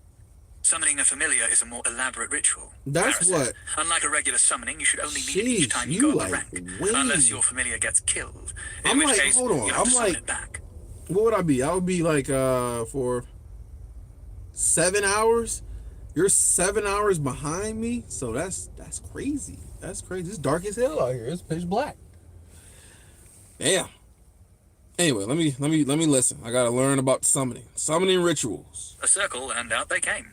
S2: Summoning a familiar is a more elaborate ritual.
S1: That's
S2: Farah said.
S1: what-
S2: Unlike a regular summoning, you should only need it each
S1: Sheesh,
S2: time
S1: you
S2: you go up
S1: like
S2: a rank.
S1: way-
S2: Unless your familiar gets killed. In
S1: I'm
S2: which
S1: like,
S2: case,
S1: hold on,
S2: you have
S1: I'm
S2: to summon
S1: like-
S2: it back.
S1: What would I be? I would be like for 7 hours. You're 7 hours behind me, so that's crazy. That's crazy. It's dark as hell out here. It's pitch black. Yeah. Anyway, let me listen. I gotta learn about summoning rituals.
S2: A circle and out they came.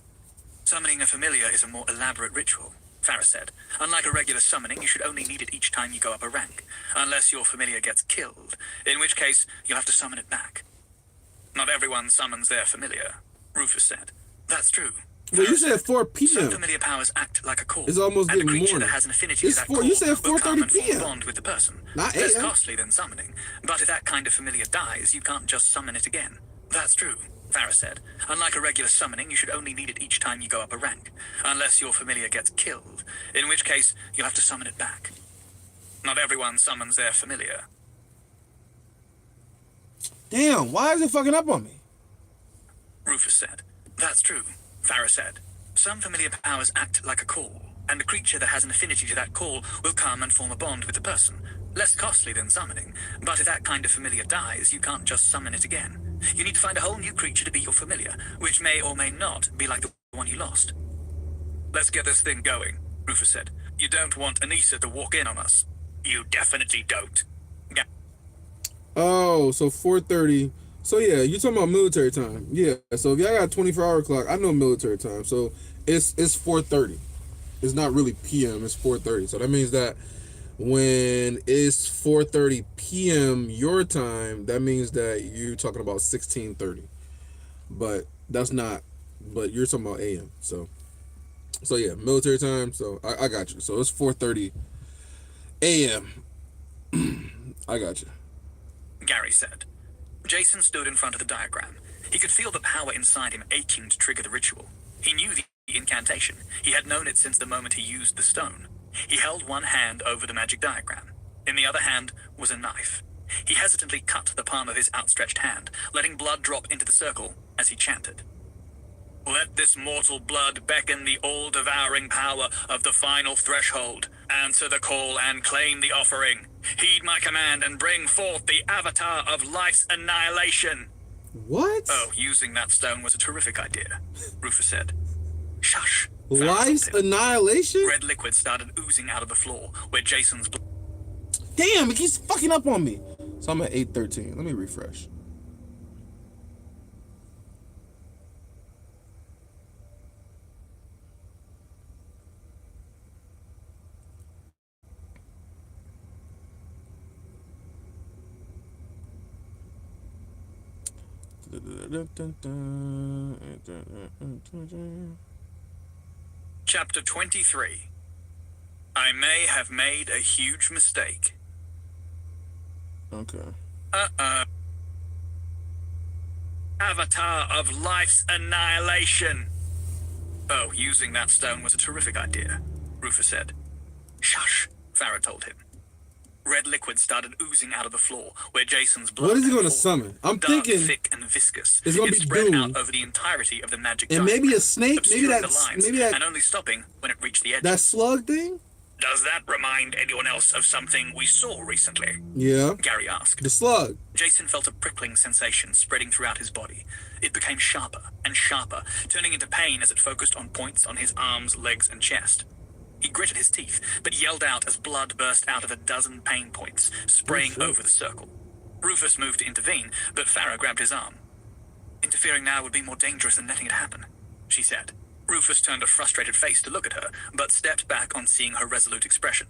S2: Summoning a familiar is a more elaborate ritual, Farah said. Unlike a regular summoning, you should only need it each time you go up a rank. Unless your familiar gets killed. In which case, you'll have to summon it back. Not everyone summons their familiar, Rufus said. That's true.
S1: Well, you
S2: Farah
S1: said 4
S2: Some
S1: p.m.
S2: familiar powers act like a call.
S1: It's almost
S2: and a
S1: getting
S2: creature
S1: morning.
S2: that has an affinity
S1: It's
S2: to that
S1: 4
S2: call
S1: you said
S2: will
S1: 4:30
S2: come and form a
S1: p.m.
S2: bond with the person.
S1: Not
S2: Less
S1: 8 a.m.
S2: costly than summoning. But if that kind of familiar dies, you can't just summon it again. That's true, Farah said. Unlike a regular summoning, you should only need it each time you go up a rank. Unless your familiar gets killed. In which case, you'll have to summon it back. Not everyone summons their familiar.
S1: Damn, why is it fucking up on me?
S2: Rufus said. That's true, Farah said. Some familiar powers act like a call, and a creature that has an affinity to that call will come and form a bond with the person. Less costly than summoning, but if that kind of familiar dies, you can't just summon it again. You need to find a whole new creature to be your familiar, which may or may not be like the one you lost. Let's get this thing going, Rufus said. You don't want Anissa to walk in on us. You definitely don't.
S1: Oh, so 4:30. So yeah, you're talking about military time. Yeah. So if y'all got a 24-hour clock, I know military time. So it's 4:30. It's not really PM. It's 4:30. So that means that when it's 4:30 PM your time, that means that you're talking about 16:30. But that's not but you're talking about AM. So yeah, military time. So I got you. So it's 4:30 AM. I got you.
S2: Gary said. Jason stood in front of the diagram. He could feel the power inside him aching to trigger the ritual. He knew the incantation. He had known it since the moment he used the stone. He held one hand over the magic diagram. In the other hand was a knife. He hesitantly cut the palm of his outstretched hand, letting blood drop into the circle as he chanted. Let this mortal blood beckon the all-devouring power of the final threshold. Answer the call and claim the offering. Heed my command and bring forth the avatar of life's annihilation.
S1: What?
S2: Oh, using that stone was a terrific idea, Rufus said. Shush.
S1: Life's annihilation?
S2: Red liquid started oozing out of the floor, where Jason's blood...
S1: Damn, it keeps fucking up on me. So I'm at 8:13. Let me refresh.
S2: Chapter 23. I may have made a huge mistake.
S1: Okay.
S2: Avatar of life's annihilation. Oh, using that stone was a terrific idea, Rufus said. Shush, Farah told him. Red liquid started oozing out of the floor, where Jason's blood...
S1: What is he going to
S2: had
S1: summon? I'm
S2: dark,
S1: thinking
S2: thick and viscous.
S1: it's going to
S2: It
S1: be
S2: spread
S1: Doom.
S2: out over the entirety of the magic
S1: And
S2: diamond,
S1: maybe a snake, maybe
S2: obscuring
S1: that,
S2: the lines,
S1: maybe that,
S2: and only stopping when it reached the edge.
S1: that slug thing?
S2: Does that remind anyone else of something we saw recently?
S1: Yeah.
S2: Gary asked.
S1: The slug.
S2: Jason felt a prickling sensation spreading throughout his body. It became sharper and sharper, turning into pain as it focused on points on his arms, legs, and chest. He gritted his teeth, but yelled out as blood burst out of a dozen pain points, spraying over the circle. Rufus moved to intervene, but Farah grabbed his arm. Interfering now would be more dangerous than letting it happen, she said. Rufus turned a frustrated face to look at her, but stepped back on seeing her resolute expression.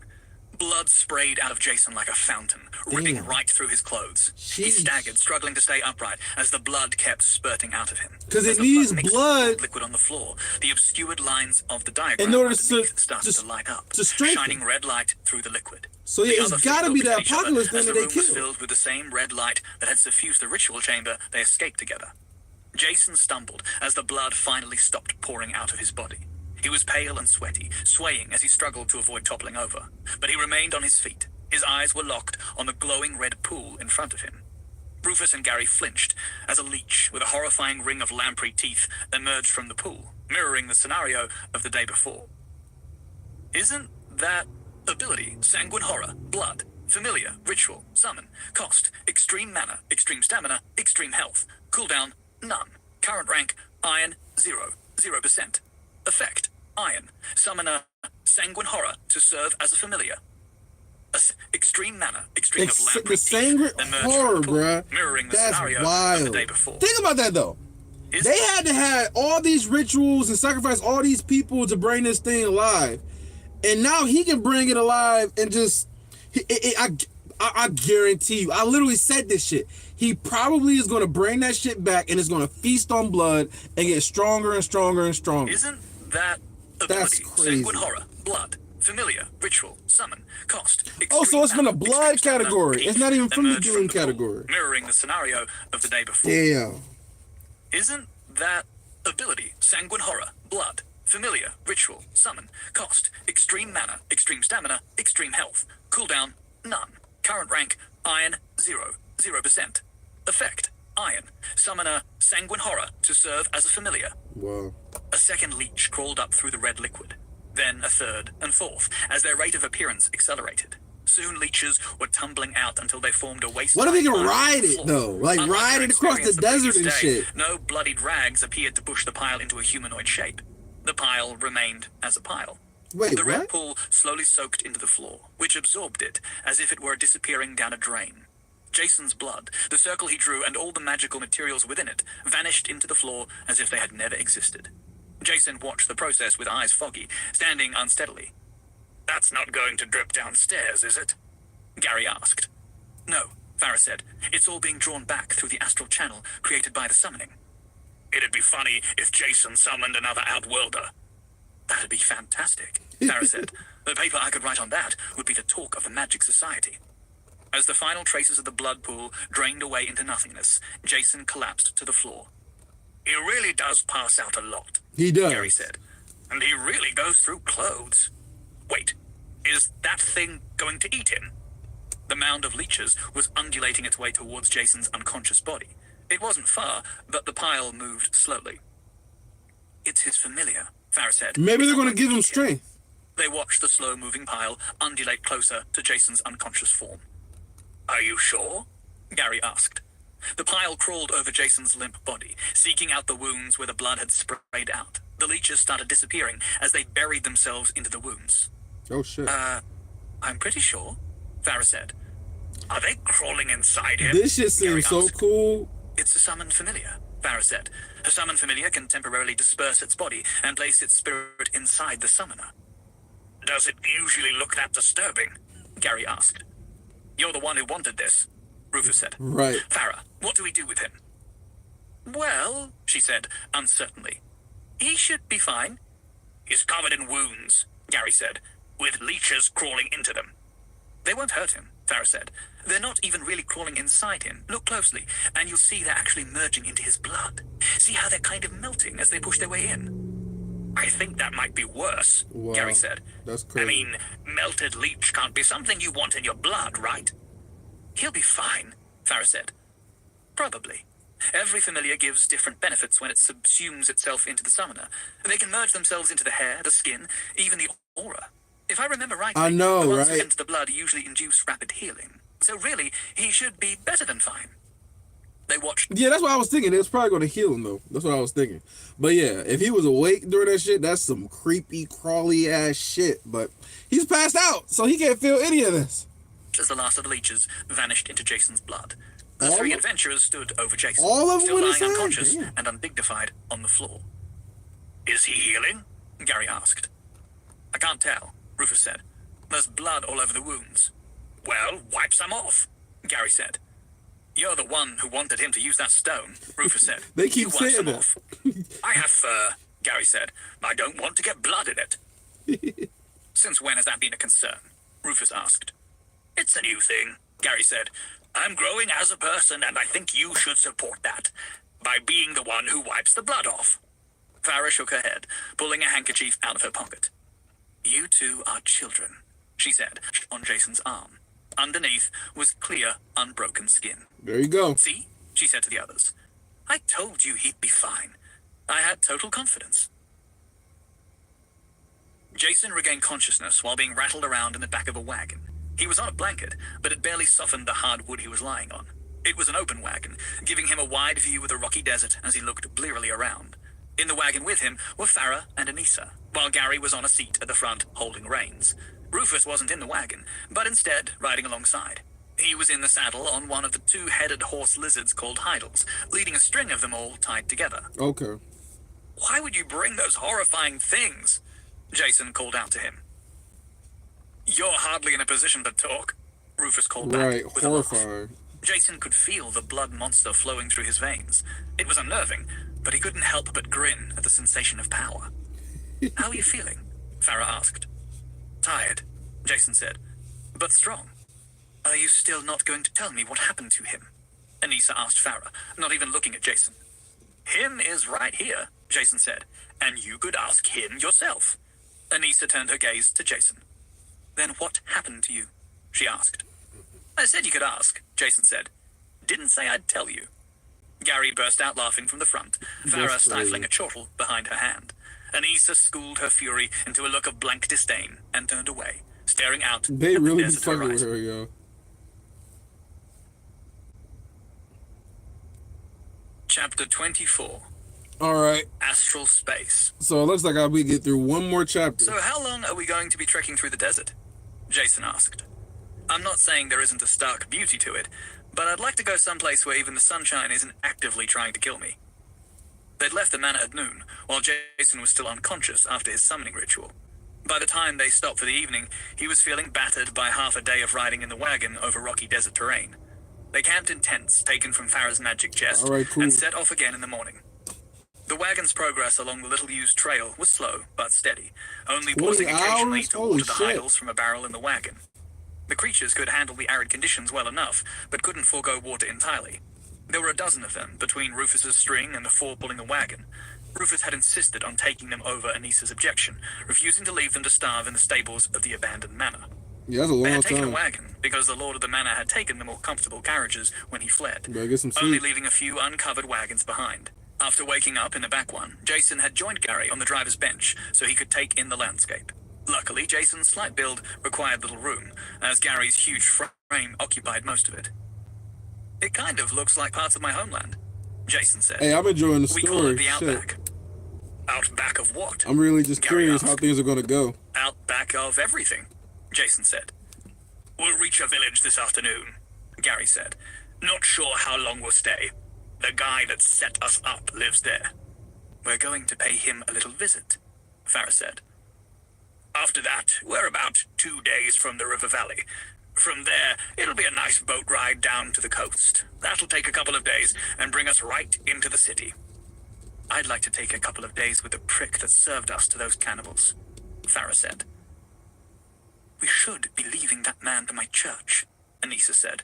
S2: Blood sprayed out of Jason like a fountain, ripping right through his clothes. He staggered, struggling to stay upright as the blood kept spurting out of him.
S1: Because
S2: As
S1: it
S2: the
S1: needs
S2: mixed with
S1: blood
S2: liquid on the floor, the obscured lines of the diagram
S1: in order
S2: underneath started to light up,
S1: to strengthen.
S2: shining red light through the liquid.
S1: So yeah,
S2: The
S1: it's
S2: other
S1: got to
S2: three
S1: be
S2: looked
S1: the
S2: at each other
S1: apocalypse thing
S2: as
S1: that
S2: the
S1: they
S2: room was
S1: killed.
S2: filled with the same red light that had suffused the ritual chamber they escaped together. Jason stumbled as the blood finally stopped pouring out of his body. He was pale and sweaty, swaying as he struggled to avoid toppling over. But he remained on his feet. His eyes were locked on the glowing red pool in front of him. Rufus and Gary flinched as a leech with a horrifying ring of lamprey teeth emerged from the pool, mirroring the scenario of the day before. Isn't that ability sanguine horror, blood, familiar, ritual, summon, cost, extreme mana, extreme stamina, extreme health, cooldown, none, current rank, iron, 0%. Effect, iron. Summoner, sanguine horror to serve as a familiar. Extreme mana, extreme of lamprey
S1: The sanguine horror, bruh.
S2: mirroring the
S1: That's
S2: scenario
S1: wild.
S2: of the day before.
S1: Think about that though. They had to have all these rituals and sacrifice all these people to bring this thing alive, and now he can bring it alive and just. I guarantee you. I literally said this shit. He probably is going to bring that shit back and is going to feast on blood and get stronger and stronger and stronger.
S2: Isn't that
S1: That's
S2: ability
S1: crazy.
S2: sanguine horror, blood, familiar, ritual, summon, cost?
S1: Oh, so it's from the blood
S2: extreme stamina,
S1: category.
S2: peak,
S1: It's not even from the
S2: emerged
S1: Doom
S2: the pool,
S1: category.
S2: mirroring the scenario of the day before.
S1: Damn.
S2: Isn't that ability sanguine horror, blood, familiar, ritual, summon, cost, extreme mana, extreme stamina, extreme health, cooldown, none, current rank, iron, 0%. Effect, iron. Summoner, sanguine horror to serve as a familiar.
S1: Wow.
S2: A second leech crawled up through the red liquid, then a third and fourth, as their rate of appearance accelerated. Soon leeches were tumbling out until they formed a waist.
S1: What if he can ride it though? Like
S2: Unlike
S1: ride
S2: their
S1: it across the
S2: experience
S1: desert and
S2: previous day,
S1: shit.
S2: No bloodied rags appeared to push the pile into a humanoid shape. The pile remained as a pile.
S1: Wait,
S2: The red
S1: what?
S2: pool slowly soaked into the floor, which absorbed it as if it were disappearing down a drain. Jason's blood, the circle he drew, and all the magical materials within it vanished into the floor as if they had never existed. Jason watched the process with eyes foggy, standing unsteadily. That's not going to drip downstairs, is it? Gary asked. No, Farah said. It's all being drawn back through the astral channel created by the summoning. It'd be funny if Jason summoned another Outworlder. That'd be fantastic, Farah said. The paper I could write on that would be the talk of the Magic Society. As the final traces of the blood pool drained away into nothingness, Jason collapsed to the floor. He really does pass out a lot,
S1: He does.
S2: Gary said. And he really goes through clothes. Wait, is that thing going to eat him? The mound of leeches was undulating its way towards Jason's unconscious body. It wasn't far, but the pile moved slowly. It's his familiar, Farah said.
S1: Maybe they're
S2: It's
S1: going to
S2: not
S1: give him
S2: eat
S1: strength.
S2: They watched the slow-moving pile undulate closer to Jason's unconscious form. Are you sure? Gary asked. The pile crawled over Jason's limp body, seeking out the wounds where the blood had sprayed out. The leeches started disappearing as they buried themselves into the wounds.
S1: Oh, shit.
S2: I'm pretty sure, Farah said. Are they crawling inside him?
S1: This shit
S2: Gary
S1: seems so
S2: asked.
S1: cool.
S2: It's a summoned familiar, Farah said. A summoned familiar can temporarily disperse its body and place its spirit inside the summoner. Does it usually look that disturbing? Gary asked. You're the one who wanted this, Rufus said.
S1: Right.
S2: Farah, what do we do with him? Well, she said, uncertainly. He should be fine. He's covered in wounds, Gary said, with leeches crawling into them. They won't hurt him, Farah said. They're not even really crawling inside him. Look closely, and you'll see they're actually merging into his blood. See how they're kind of melting as they push their way in? I think that might be worse,
S1: Wow.
S2: Gary said.
S1: That's crazy.
S2: I mean, melted leech can't be something you want in your blood, right? He'll be fine, Farah said. Probably. Every familiar gives different benefits when it subsumes itself into the summoner. They can merge themselves into the hair, the skin, even the aura. If I remember rightly,
S1: I know,
S2: the ones who
S1: right?
S2: get into the blood usually induce rapid healing. So really, he should be better than fine. They watched.
S1: Yeah, that's what I was thinking. It was probably going to heal him, though. That's what I was thinking. But yeah, if he was awake during that shit, that's some creepy, crawly ass shit. But he's passed out, so he can't feel any of this.
S2: As the last of the leeches vanished into Jason's blood. The
S1: All
S2: three
S1: of-
S2: adventurers stood over Jason,
S1: all of
S2: still
S1: them
S2: lying
S1: inside?
S2: unconscious
S1: Damn.
S2: and undignified on the floor. Is he healing? Gary asked. I can't tell, Rufus said. There's blood all over the wounds. Well, wipe some off, Gary said. You're the one who wanted him to use that stone, Rufus said.
S1: They keep
S2: You wipe
S1: saying
S2: some
S1: that.
S2: off. I have fur, Gary said. I don't want to get blood in it. Since when has that been a concern? Rufus asked. It's a new thing, Gary said. I'm growing as a person, and I think you should support that by being the one who wipes the blood off. Farah shook her head, pulling a handkerchief out of her pocket. You two are children, she said, on Jason's arm. Underneath was clear, unbroken skin.
S1: There you go.
S2: See, she said to the others. I told you he'd be fine. I had total confidence. Jason regained consciousness while being rattled around in the back of a wagon. He was on a blanket, but it barely softened the hard wood he was lying on. It was an open wagon, giving him a wide view of the rocky desert as he looked blearily around. In the wagon with him were Farah and Anissa, while Gary was on a seat at the front holding reins. Rufus wasn't in the wagon, but instead riding alongside. He was in the saddle on one of the two-headed horse lizards called Heidels, leading a string of them all tied together.
S1: Okay.
S2: Why would you bring those horrifying things? Jason called out to him. You're hardly in a position to talk, Rufus called back
S1: Right.
S2: with a laugh.
S1: Horrifying.
S2: Jason could feel the blood monster flowing through his veins. It was unnerving, but he couldn't help but grin at the sensation of power. How are you feeling? Farah asked. Tired, Jason said, but strong. Are you still not going to tell me what happened to him? Anissa asked Farah, not even looking at Jason. Him is right here, Jason said, and you could ask him yourself. Anissa turned her gaze to Jason. Then what happened to you? She asked. I said you could ask, Jason said. Didn't say I'd tell you. Gary burst out laughing from the front, Farah
S1: That's
S2: stifling
S1: crazy.
S2: a chortle behind her hand. Anissa schooled her fury into a look of blank disdain and turned away, staring out
S1: They
S2: at the
S1: really be
S2: desert
S1: fucking with
S2: horizon.
S1: her, yo.
S2: Chapter 24,
S1: All right.
S2: Astral Space.
S1: So it looks like we get through one more chapter.
S2: So how long are we going to be trekking through the desert? Jason asked. I'm not saying there isn't a stark beauty to it, but I'd like to go someplace where even the sunshine isn't actively trying to kill me. They'd left the manor at noon, while Jason was still unconscious after his summoning ritual. By the time they stopped for the evening, he was feeling battered by half a day of riding in the wagon over rocky desert terrain. They camped in tents taken from Farah's magic chest
S1: All right, cool.
S2: and set off again in the morning. The wagon's progress along the little-used trail was slow but steady, only
S1: 20
S2: pausing occasionally
S1: hours?
S2: to
S1: Holy
S2: water the
S1: shit.
S2: hydles from a barrel in the wagon. The creatures could handle the arid conditions well enough, but couldn't forego water entirely. There were a dozen of them, between Rufus's string and the 4 pulling the wagon. Rufus had insisted on taking them over Anissa's objection, refusing to leave them to starve in the stables of the abandoned manor.
S1: Yeah, that's a
S2: They
S1: long
S2: had taken a
S1: time.
S2: wagon because the lord of the manor had taken the more comfortable carriages when he fled,
S1: Better get some
S2: only
S1: sleep.
S2: leaving a few uncovered wagons behind. After waking up in the back one, Jason had joined Gary on the driver's bench so he could take in the landscape. Luckily, Jason's slight build required little room, as Gary's huge frame occupied most of it. It kind of looks like parts of my homeland, Jason said.
S1: Hey, I'm enjoying the
S2: We call it
S1: story.
S2: the
S1: Shit.
S2: Outback. Outback of what?
S1: I'm really just
S2: Gary
S1: curious how
S2: asked.
S1: things are gonna go.
S2: Outback of everything, Jason said. We'll reach a village this afternoon, Gary said. Not sure how long we'll stay. The guy that set us up lives there. We're going to pay him a little visit, Farah said. After that, we're about 2 days from the river valley. From there, it'll be a nice boat ride down to the coast. That'll take a couple of days and bring us right into the city. I'd like to take a couple of days with the prick that served us to those cannibals, Farah said. We should be leaving that man to my church, Anissa said.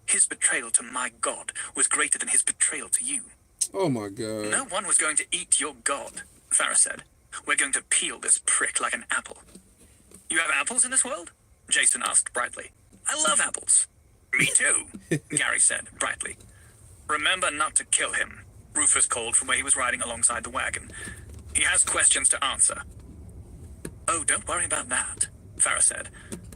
S2: His betrayal to my god was greater than his betrayal to you.
S1: Oh my god.
S2: No one was going to eat your god, Farah said. We're going to peel this prick like an apple. You have apples in this world? Jason asked brightly. I love apples. Me too, Gary said brightly. Remember not to kill him, Rufus called from where he was riding alongside the wagon. He has questions to answer. Oh, don't worry about that, Farah said.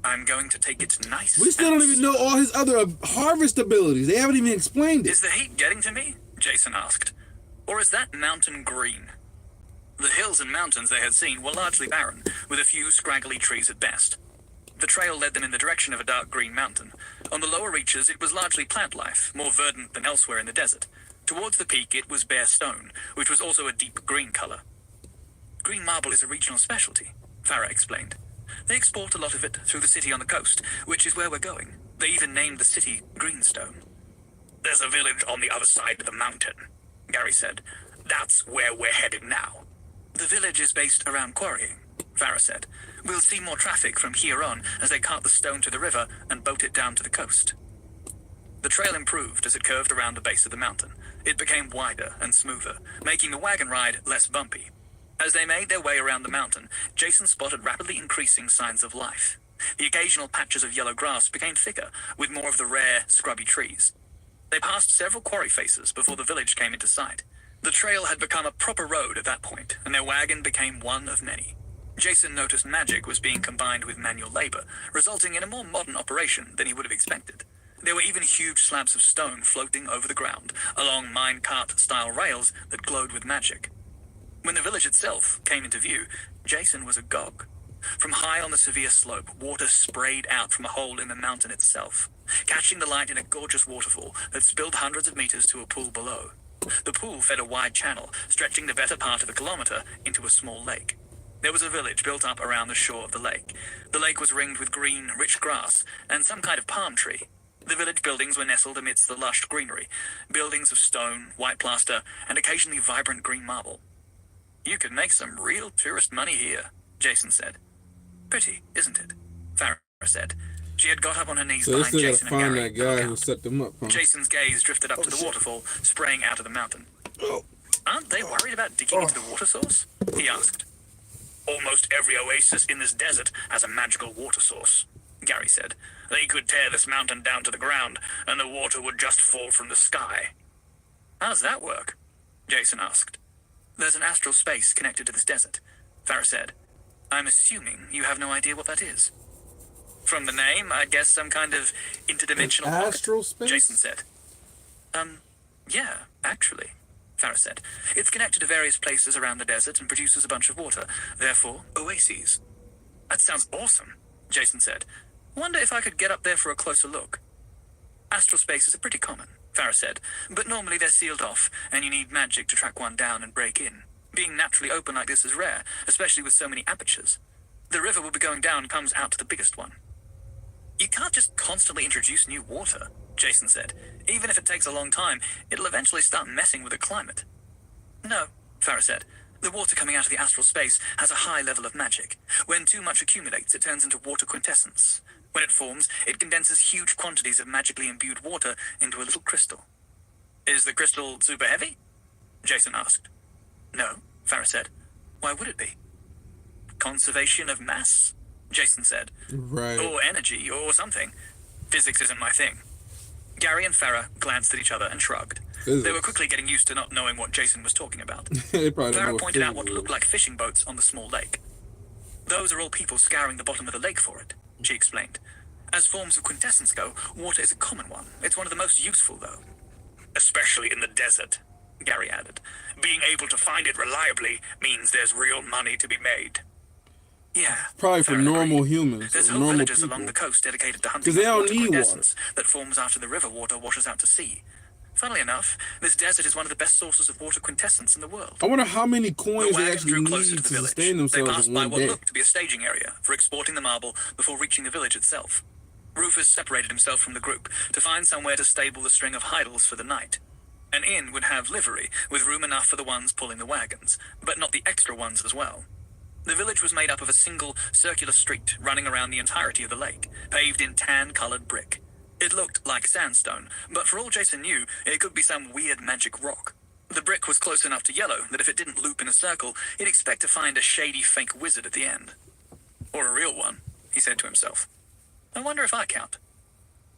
S2: I'm going to take it nice.
S1: We still don't even know all his other harvest abilities. They haven't even explained it.
S2: Is the heat getting to me? Jason asked. Or is that mountain green? The hills and mountains they had seen were largely barren, with a few scraggly trees at best. The trail led them in the direction of a dark green mountain. On the lower reaches, it was largely plant life, more verdant than elsewhere in the desert. Towards the peak, it was bare stone, which was also a deep green color. Green marble is a regional specialty, Farah explained. They export a lot of it through the city on the coast, which is where we're going. They even named the city Greenstone. There's a village on the other side of the mountain, Gary said. That's where we're headed now. The village is based around quarrying, Farah said. We'll see more traffic from here on as they cart the stone to the river and boat it down to the coast. The trail improved as it curved around the base of the mountain. It became wider and smoother, making the wagon ride less bumpy. As they made their way around the mountain, Jason spotted rapidly increasing signs of life. The occasional patches of yellow grass became thicker, with more of the rare, scrubby trees. They passed several quarry faces before the village came into sight. The trail had become a proper road at that point, and their wagon became one of many. Jason noticed magic was being combined with manual labor, resulting in a more modern operation than he would have expected. There were even huge slabs of stone floating over the ground, along minecart-style rails that glowed with magic. When the village itself came into view, Jason was agog. From high on the severe slope, water sprayed out from a hole in the mountain itself, catching the light in a gorgeous waterfall that spilled hundreds of meters to a pool below. The pool fed a wide channel, stretching the better part of a kilometer into a small lake. There was a village built up around the shore of the lake. The lake was ringed with green, rich grass and some kind of palm tree. The village buildings were nestled amidst the lush greenery, buildings of stone, white plaster, and occasionally vibrant green marble. You could make some real tourist money here, Jason said. Pretty, isn't it? Farah said. She had got up on her knees
S1: So they
S2: behind
S1: still gotta
S2: Jason and
S1: find
S2: Gary
S1: that
S2: to look
S1: guy who
S2: out.
S1: set them up, huh?
S2: Jason's gaze drifted up to the waterfall, spraying out of the mountain.
S1: Oh.
S2: Aren't they worried about digging into the water source? He asked. Almost every oasis in this desert has a magical water source, Gary said. They could tear this mountain down to the ground, and the water would just fall from the sky. How's that work? Jason asked. There's an astral space connected to this desert, Farah said. I'm assuming you have no idea what that is. From the name, I'd guess some kind of interdimensional pocket,
S1: astral space?
S2: Jason said. Yeah, actually, Farah said. It's connected to various places around the desert and produces a bunch of water, therefore oases. That sounds awesome, Jason said. Wonder if I could get up there for a closer look. Astral spaces are pretty common, Farah said, but normally they're sealed off, and you need magic to track one down and break in. Being naturally open like this is rare, especially with so many apertures. The river we'll be going down comes out to the biggest one. You can't just constantly introduce new water, Jason said. Even if it takes a long time, it'll eventually start messing with the climate. No, Farah said. The water coming out of the astral space has a high level of magic. When too much accumulates, it turns into water quintessence. When it forms, it condenses huge quantities of magically imbued water into a little crystal. Is the crystal super heavy? Jason asked. No, Farah said. Why would it be? Conservation of mass? Jason said.
S1: Right.
S2: Or energy, or something. Physics isn't my thing. Gary and Farah glanced at each other and shrugged.
S1: Physics.
S2: They were quickly getting used to not knowing what Jason was talking about.
S1: They probably don't know
S2: Farah
S1: what
S2: pointed out
S1: physics
S2: what
S1: is.
S2: looked like fishing boats on the small lake. Those are all people scouring the bottom of the lake for it, she explained. As forms of quintessence go, water is a common one. It's one of the most useful, though. Especially in the desert, Gary added. Being able to find it reliably means there's real money to be made. Yeah.
S1: Probably for
S2: Farah
S1: normal
S2: agreed.
S1: humans,
S2: There's
S1: or
S2: whole
S1: normal
S2: villages
S1: people.
S2: along the coast dedicated to hunting
S1: 'Cause they don't
S2: water
S1: need
S2: quintessence that forms after the river water washes out to sea. Funnily enough, this desert is one of the best sources of water quintessence in the world.
S1: I wonder how many coins
S2: The
S1: they
S2: wagon
S1: actually
S2: drew
S1: need
S2: closer
S1: to
S2: to the village.
S1: sustain
S2: They
S1: themselves
S2: passed
S1: in
S2: by
S1: one
S2: what
S1: day.
S2: looked to be a staging area for exporting the marble before reaching the village itself. Rufus separated himself from the group to find somewhere to stable the string of hydels for the night. An inn would have livery, with room enough for the ones pulling the wagons, but not the extra ones as well. The village was made up of a single, circular street running around the entirety of the lake, paved in tan-colored brick. It looked like sandstone, but for all Jason knew, it could be some weird magic rock. The brick was close enough to yellow that if it didn't loop in a circle, he'd expect to find a shady fake wizard at the end. Or a real one, he said to himself. I wonder if I count.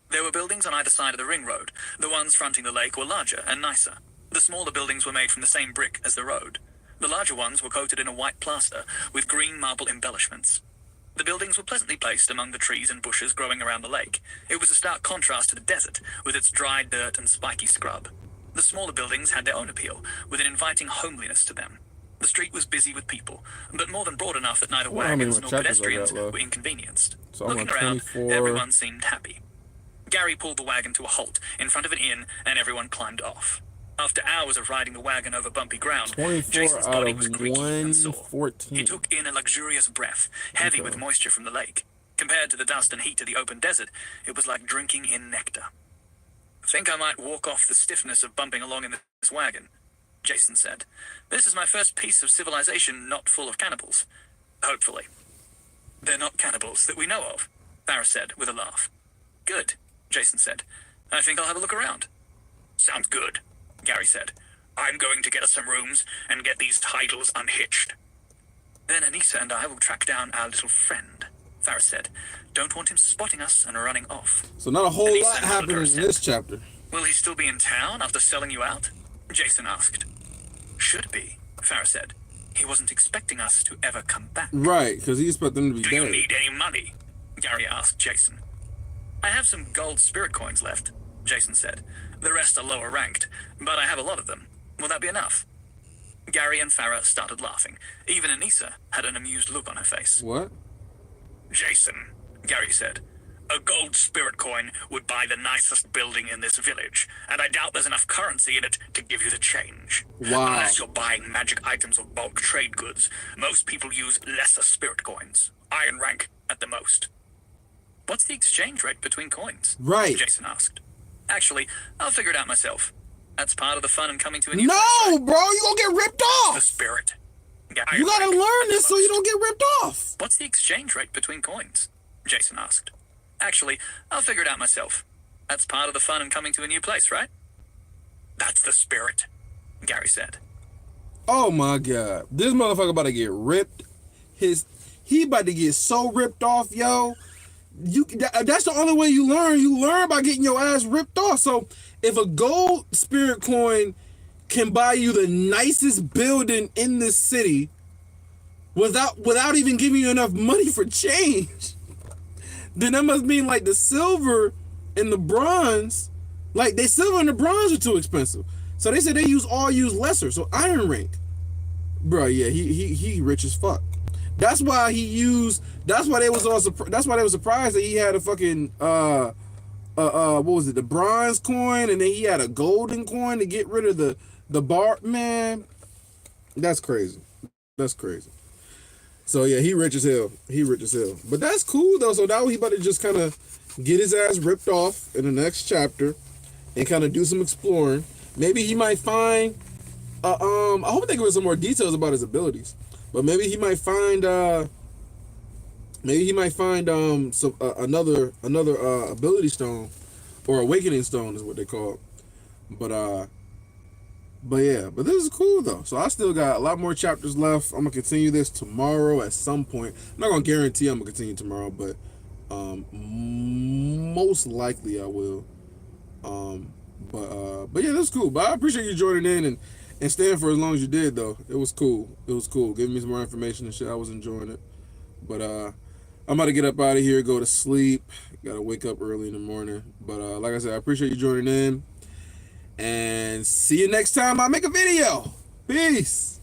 S2: There were buildings on either side of the ring road. The ones fronting the lake were larger and nicer. The smaller buildings were made from the same brick as the road. The larger ones were coated in a white plaster with green marble embellishments. The buildings were pleasantly placed among the trees and bushes growing around the lake. It was a stark contrast to the desert, with its dry dirt and spiky scrub. The smaller buildings had their own appeal, with an inviting homeliness to them. The street was busy with people, but more than broad enough that neither
S1: Well, how many
S2: wagons
S1: more
S2: nor
S1: chapters I got
S2: pedestrians
S1: left?
S2: were inconvenienced.
S1: So I'm
S2: Looking
S1: on
S2: around,
S1: 24.
S2: everyone seemed happy. Gary pulled the wagon to a halt in front of an inn, and everyone climbed off. After hours of riding the wagon over bumpy ground,
S1: 24
S2: Jason's
S1: out
S2: body
S1: of
S2: was creaky and sore.
S1: 114.
S2: He took in a luxurious breath, heavy
S1: Okay.
S2: with moisture from the lake. Compared to the dust and heat of the open desert, it was like drinking in nectar. Think I might walk off the stiffness of bumping along in this wagon, Jason said. This is my first piece of civilization not full of cannibals. Hopefully. They're not cannibals that we know of, Farah said with a laugh. Good, Jason said. I think I'll have a look around. Sounds good, Gary said. I'm going to get us some rooms and get these titles unhitched. Then Anissa and I will track down our little friend, Farah said. Don't want him spotting us and running off.
S1: So not a whole
S2: Anissa
S1: lot
S2: nodded
S1: happened
S2: her
S1: in
S2: assent.
S1: this chapter.
S2: Will he still be in town after selling you out? Jason asked. Should be, Farah said. He wasn't expecting us to ever come back.
S1: Right, because he expect them to be
S2: Do you
S1: dead.
S2: need any money? Gary asked Jason. I have some gold spirit coins left, Jason said. The rest are lower ranked, but I have a lot of them. Will that be enough? Gary and Farah started laughing. Even Anissa had an amused look on her face.
S1: What?
S2: Jason, Gary said, a gold spirit coin would buy the nicest building in this village, and I doubt there's enough currency in it to give you the change.
S1: Wow.
S2: Unless you're buying magic items or bulk trade goods, most people use lesser spirit coins, iron rank at the most. What's the exchange rate between coins?
S1: Right.
S2: Jason asked. Actually, I'll figure it out myself. That's part of the fun in coming to a new place,
S1: No,
S2: right?
S1: bro, you gonna get ripped
S2: The
S1: off.
S2: spirit.
S1: You gotta learn this so you don't get ripped off.
S2: What's the exchange rate between coins? Jason asked. Actually, I'll figure it out myself. That's part of the fun in coming to a new place, right? That's the spirit, Gary said.
S1: Oh my god, this motherfucker about to get ripped. He about to get so ripped off, yo. That's the only way you learn. You learn by getting your ass ripped off. So if a gold spirit coin can buy you the nicest building in this city without even giving you enough money for change, then that must mean like the silver and the bronze, like the silver and the bronze are too expensive. So they said they use lesser. So iron rank, bro, yeah, he rich as fuck. That's why he used. That's why they was all. That's why they were surprised that he had a fucking what was it? The bronze coin, and then he had a golden coin to get rid of the bar. Man, that's crazy. That's crazy. So yeah, he rich as hell. He rich as hell. But that's cool though. So now he about to just kind of get his ass ripped off in the next chapter and kind of do some exploring. Maybe he might find I hope they give us some more details about his abilities, but maybe he might find some another ability stone, or awakening stone is what they call it. But yeah, but this is cool though. So I still got a lot more chapters left. I'm gonna continue this tomorrow at some point. I'm not gonna guarantee I'm gonna continue tomorrow, but most likely I will. But yeah, that's cool. But I appreciate you joining in and staying for as long as you did though. It was cool. It was cool. Giving me some more information and shit. I was enjoying it. But I'm about to get up out of here, go to sleep. Gotta wake up early in the morning. But like I said, I appreciate you joining in. And see you next time I make a video. Peace.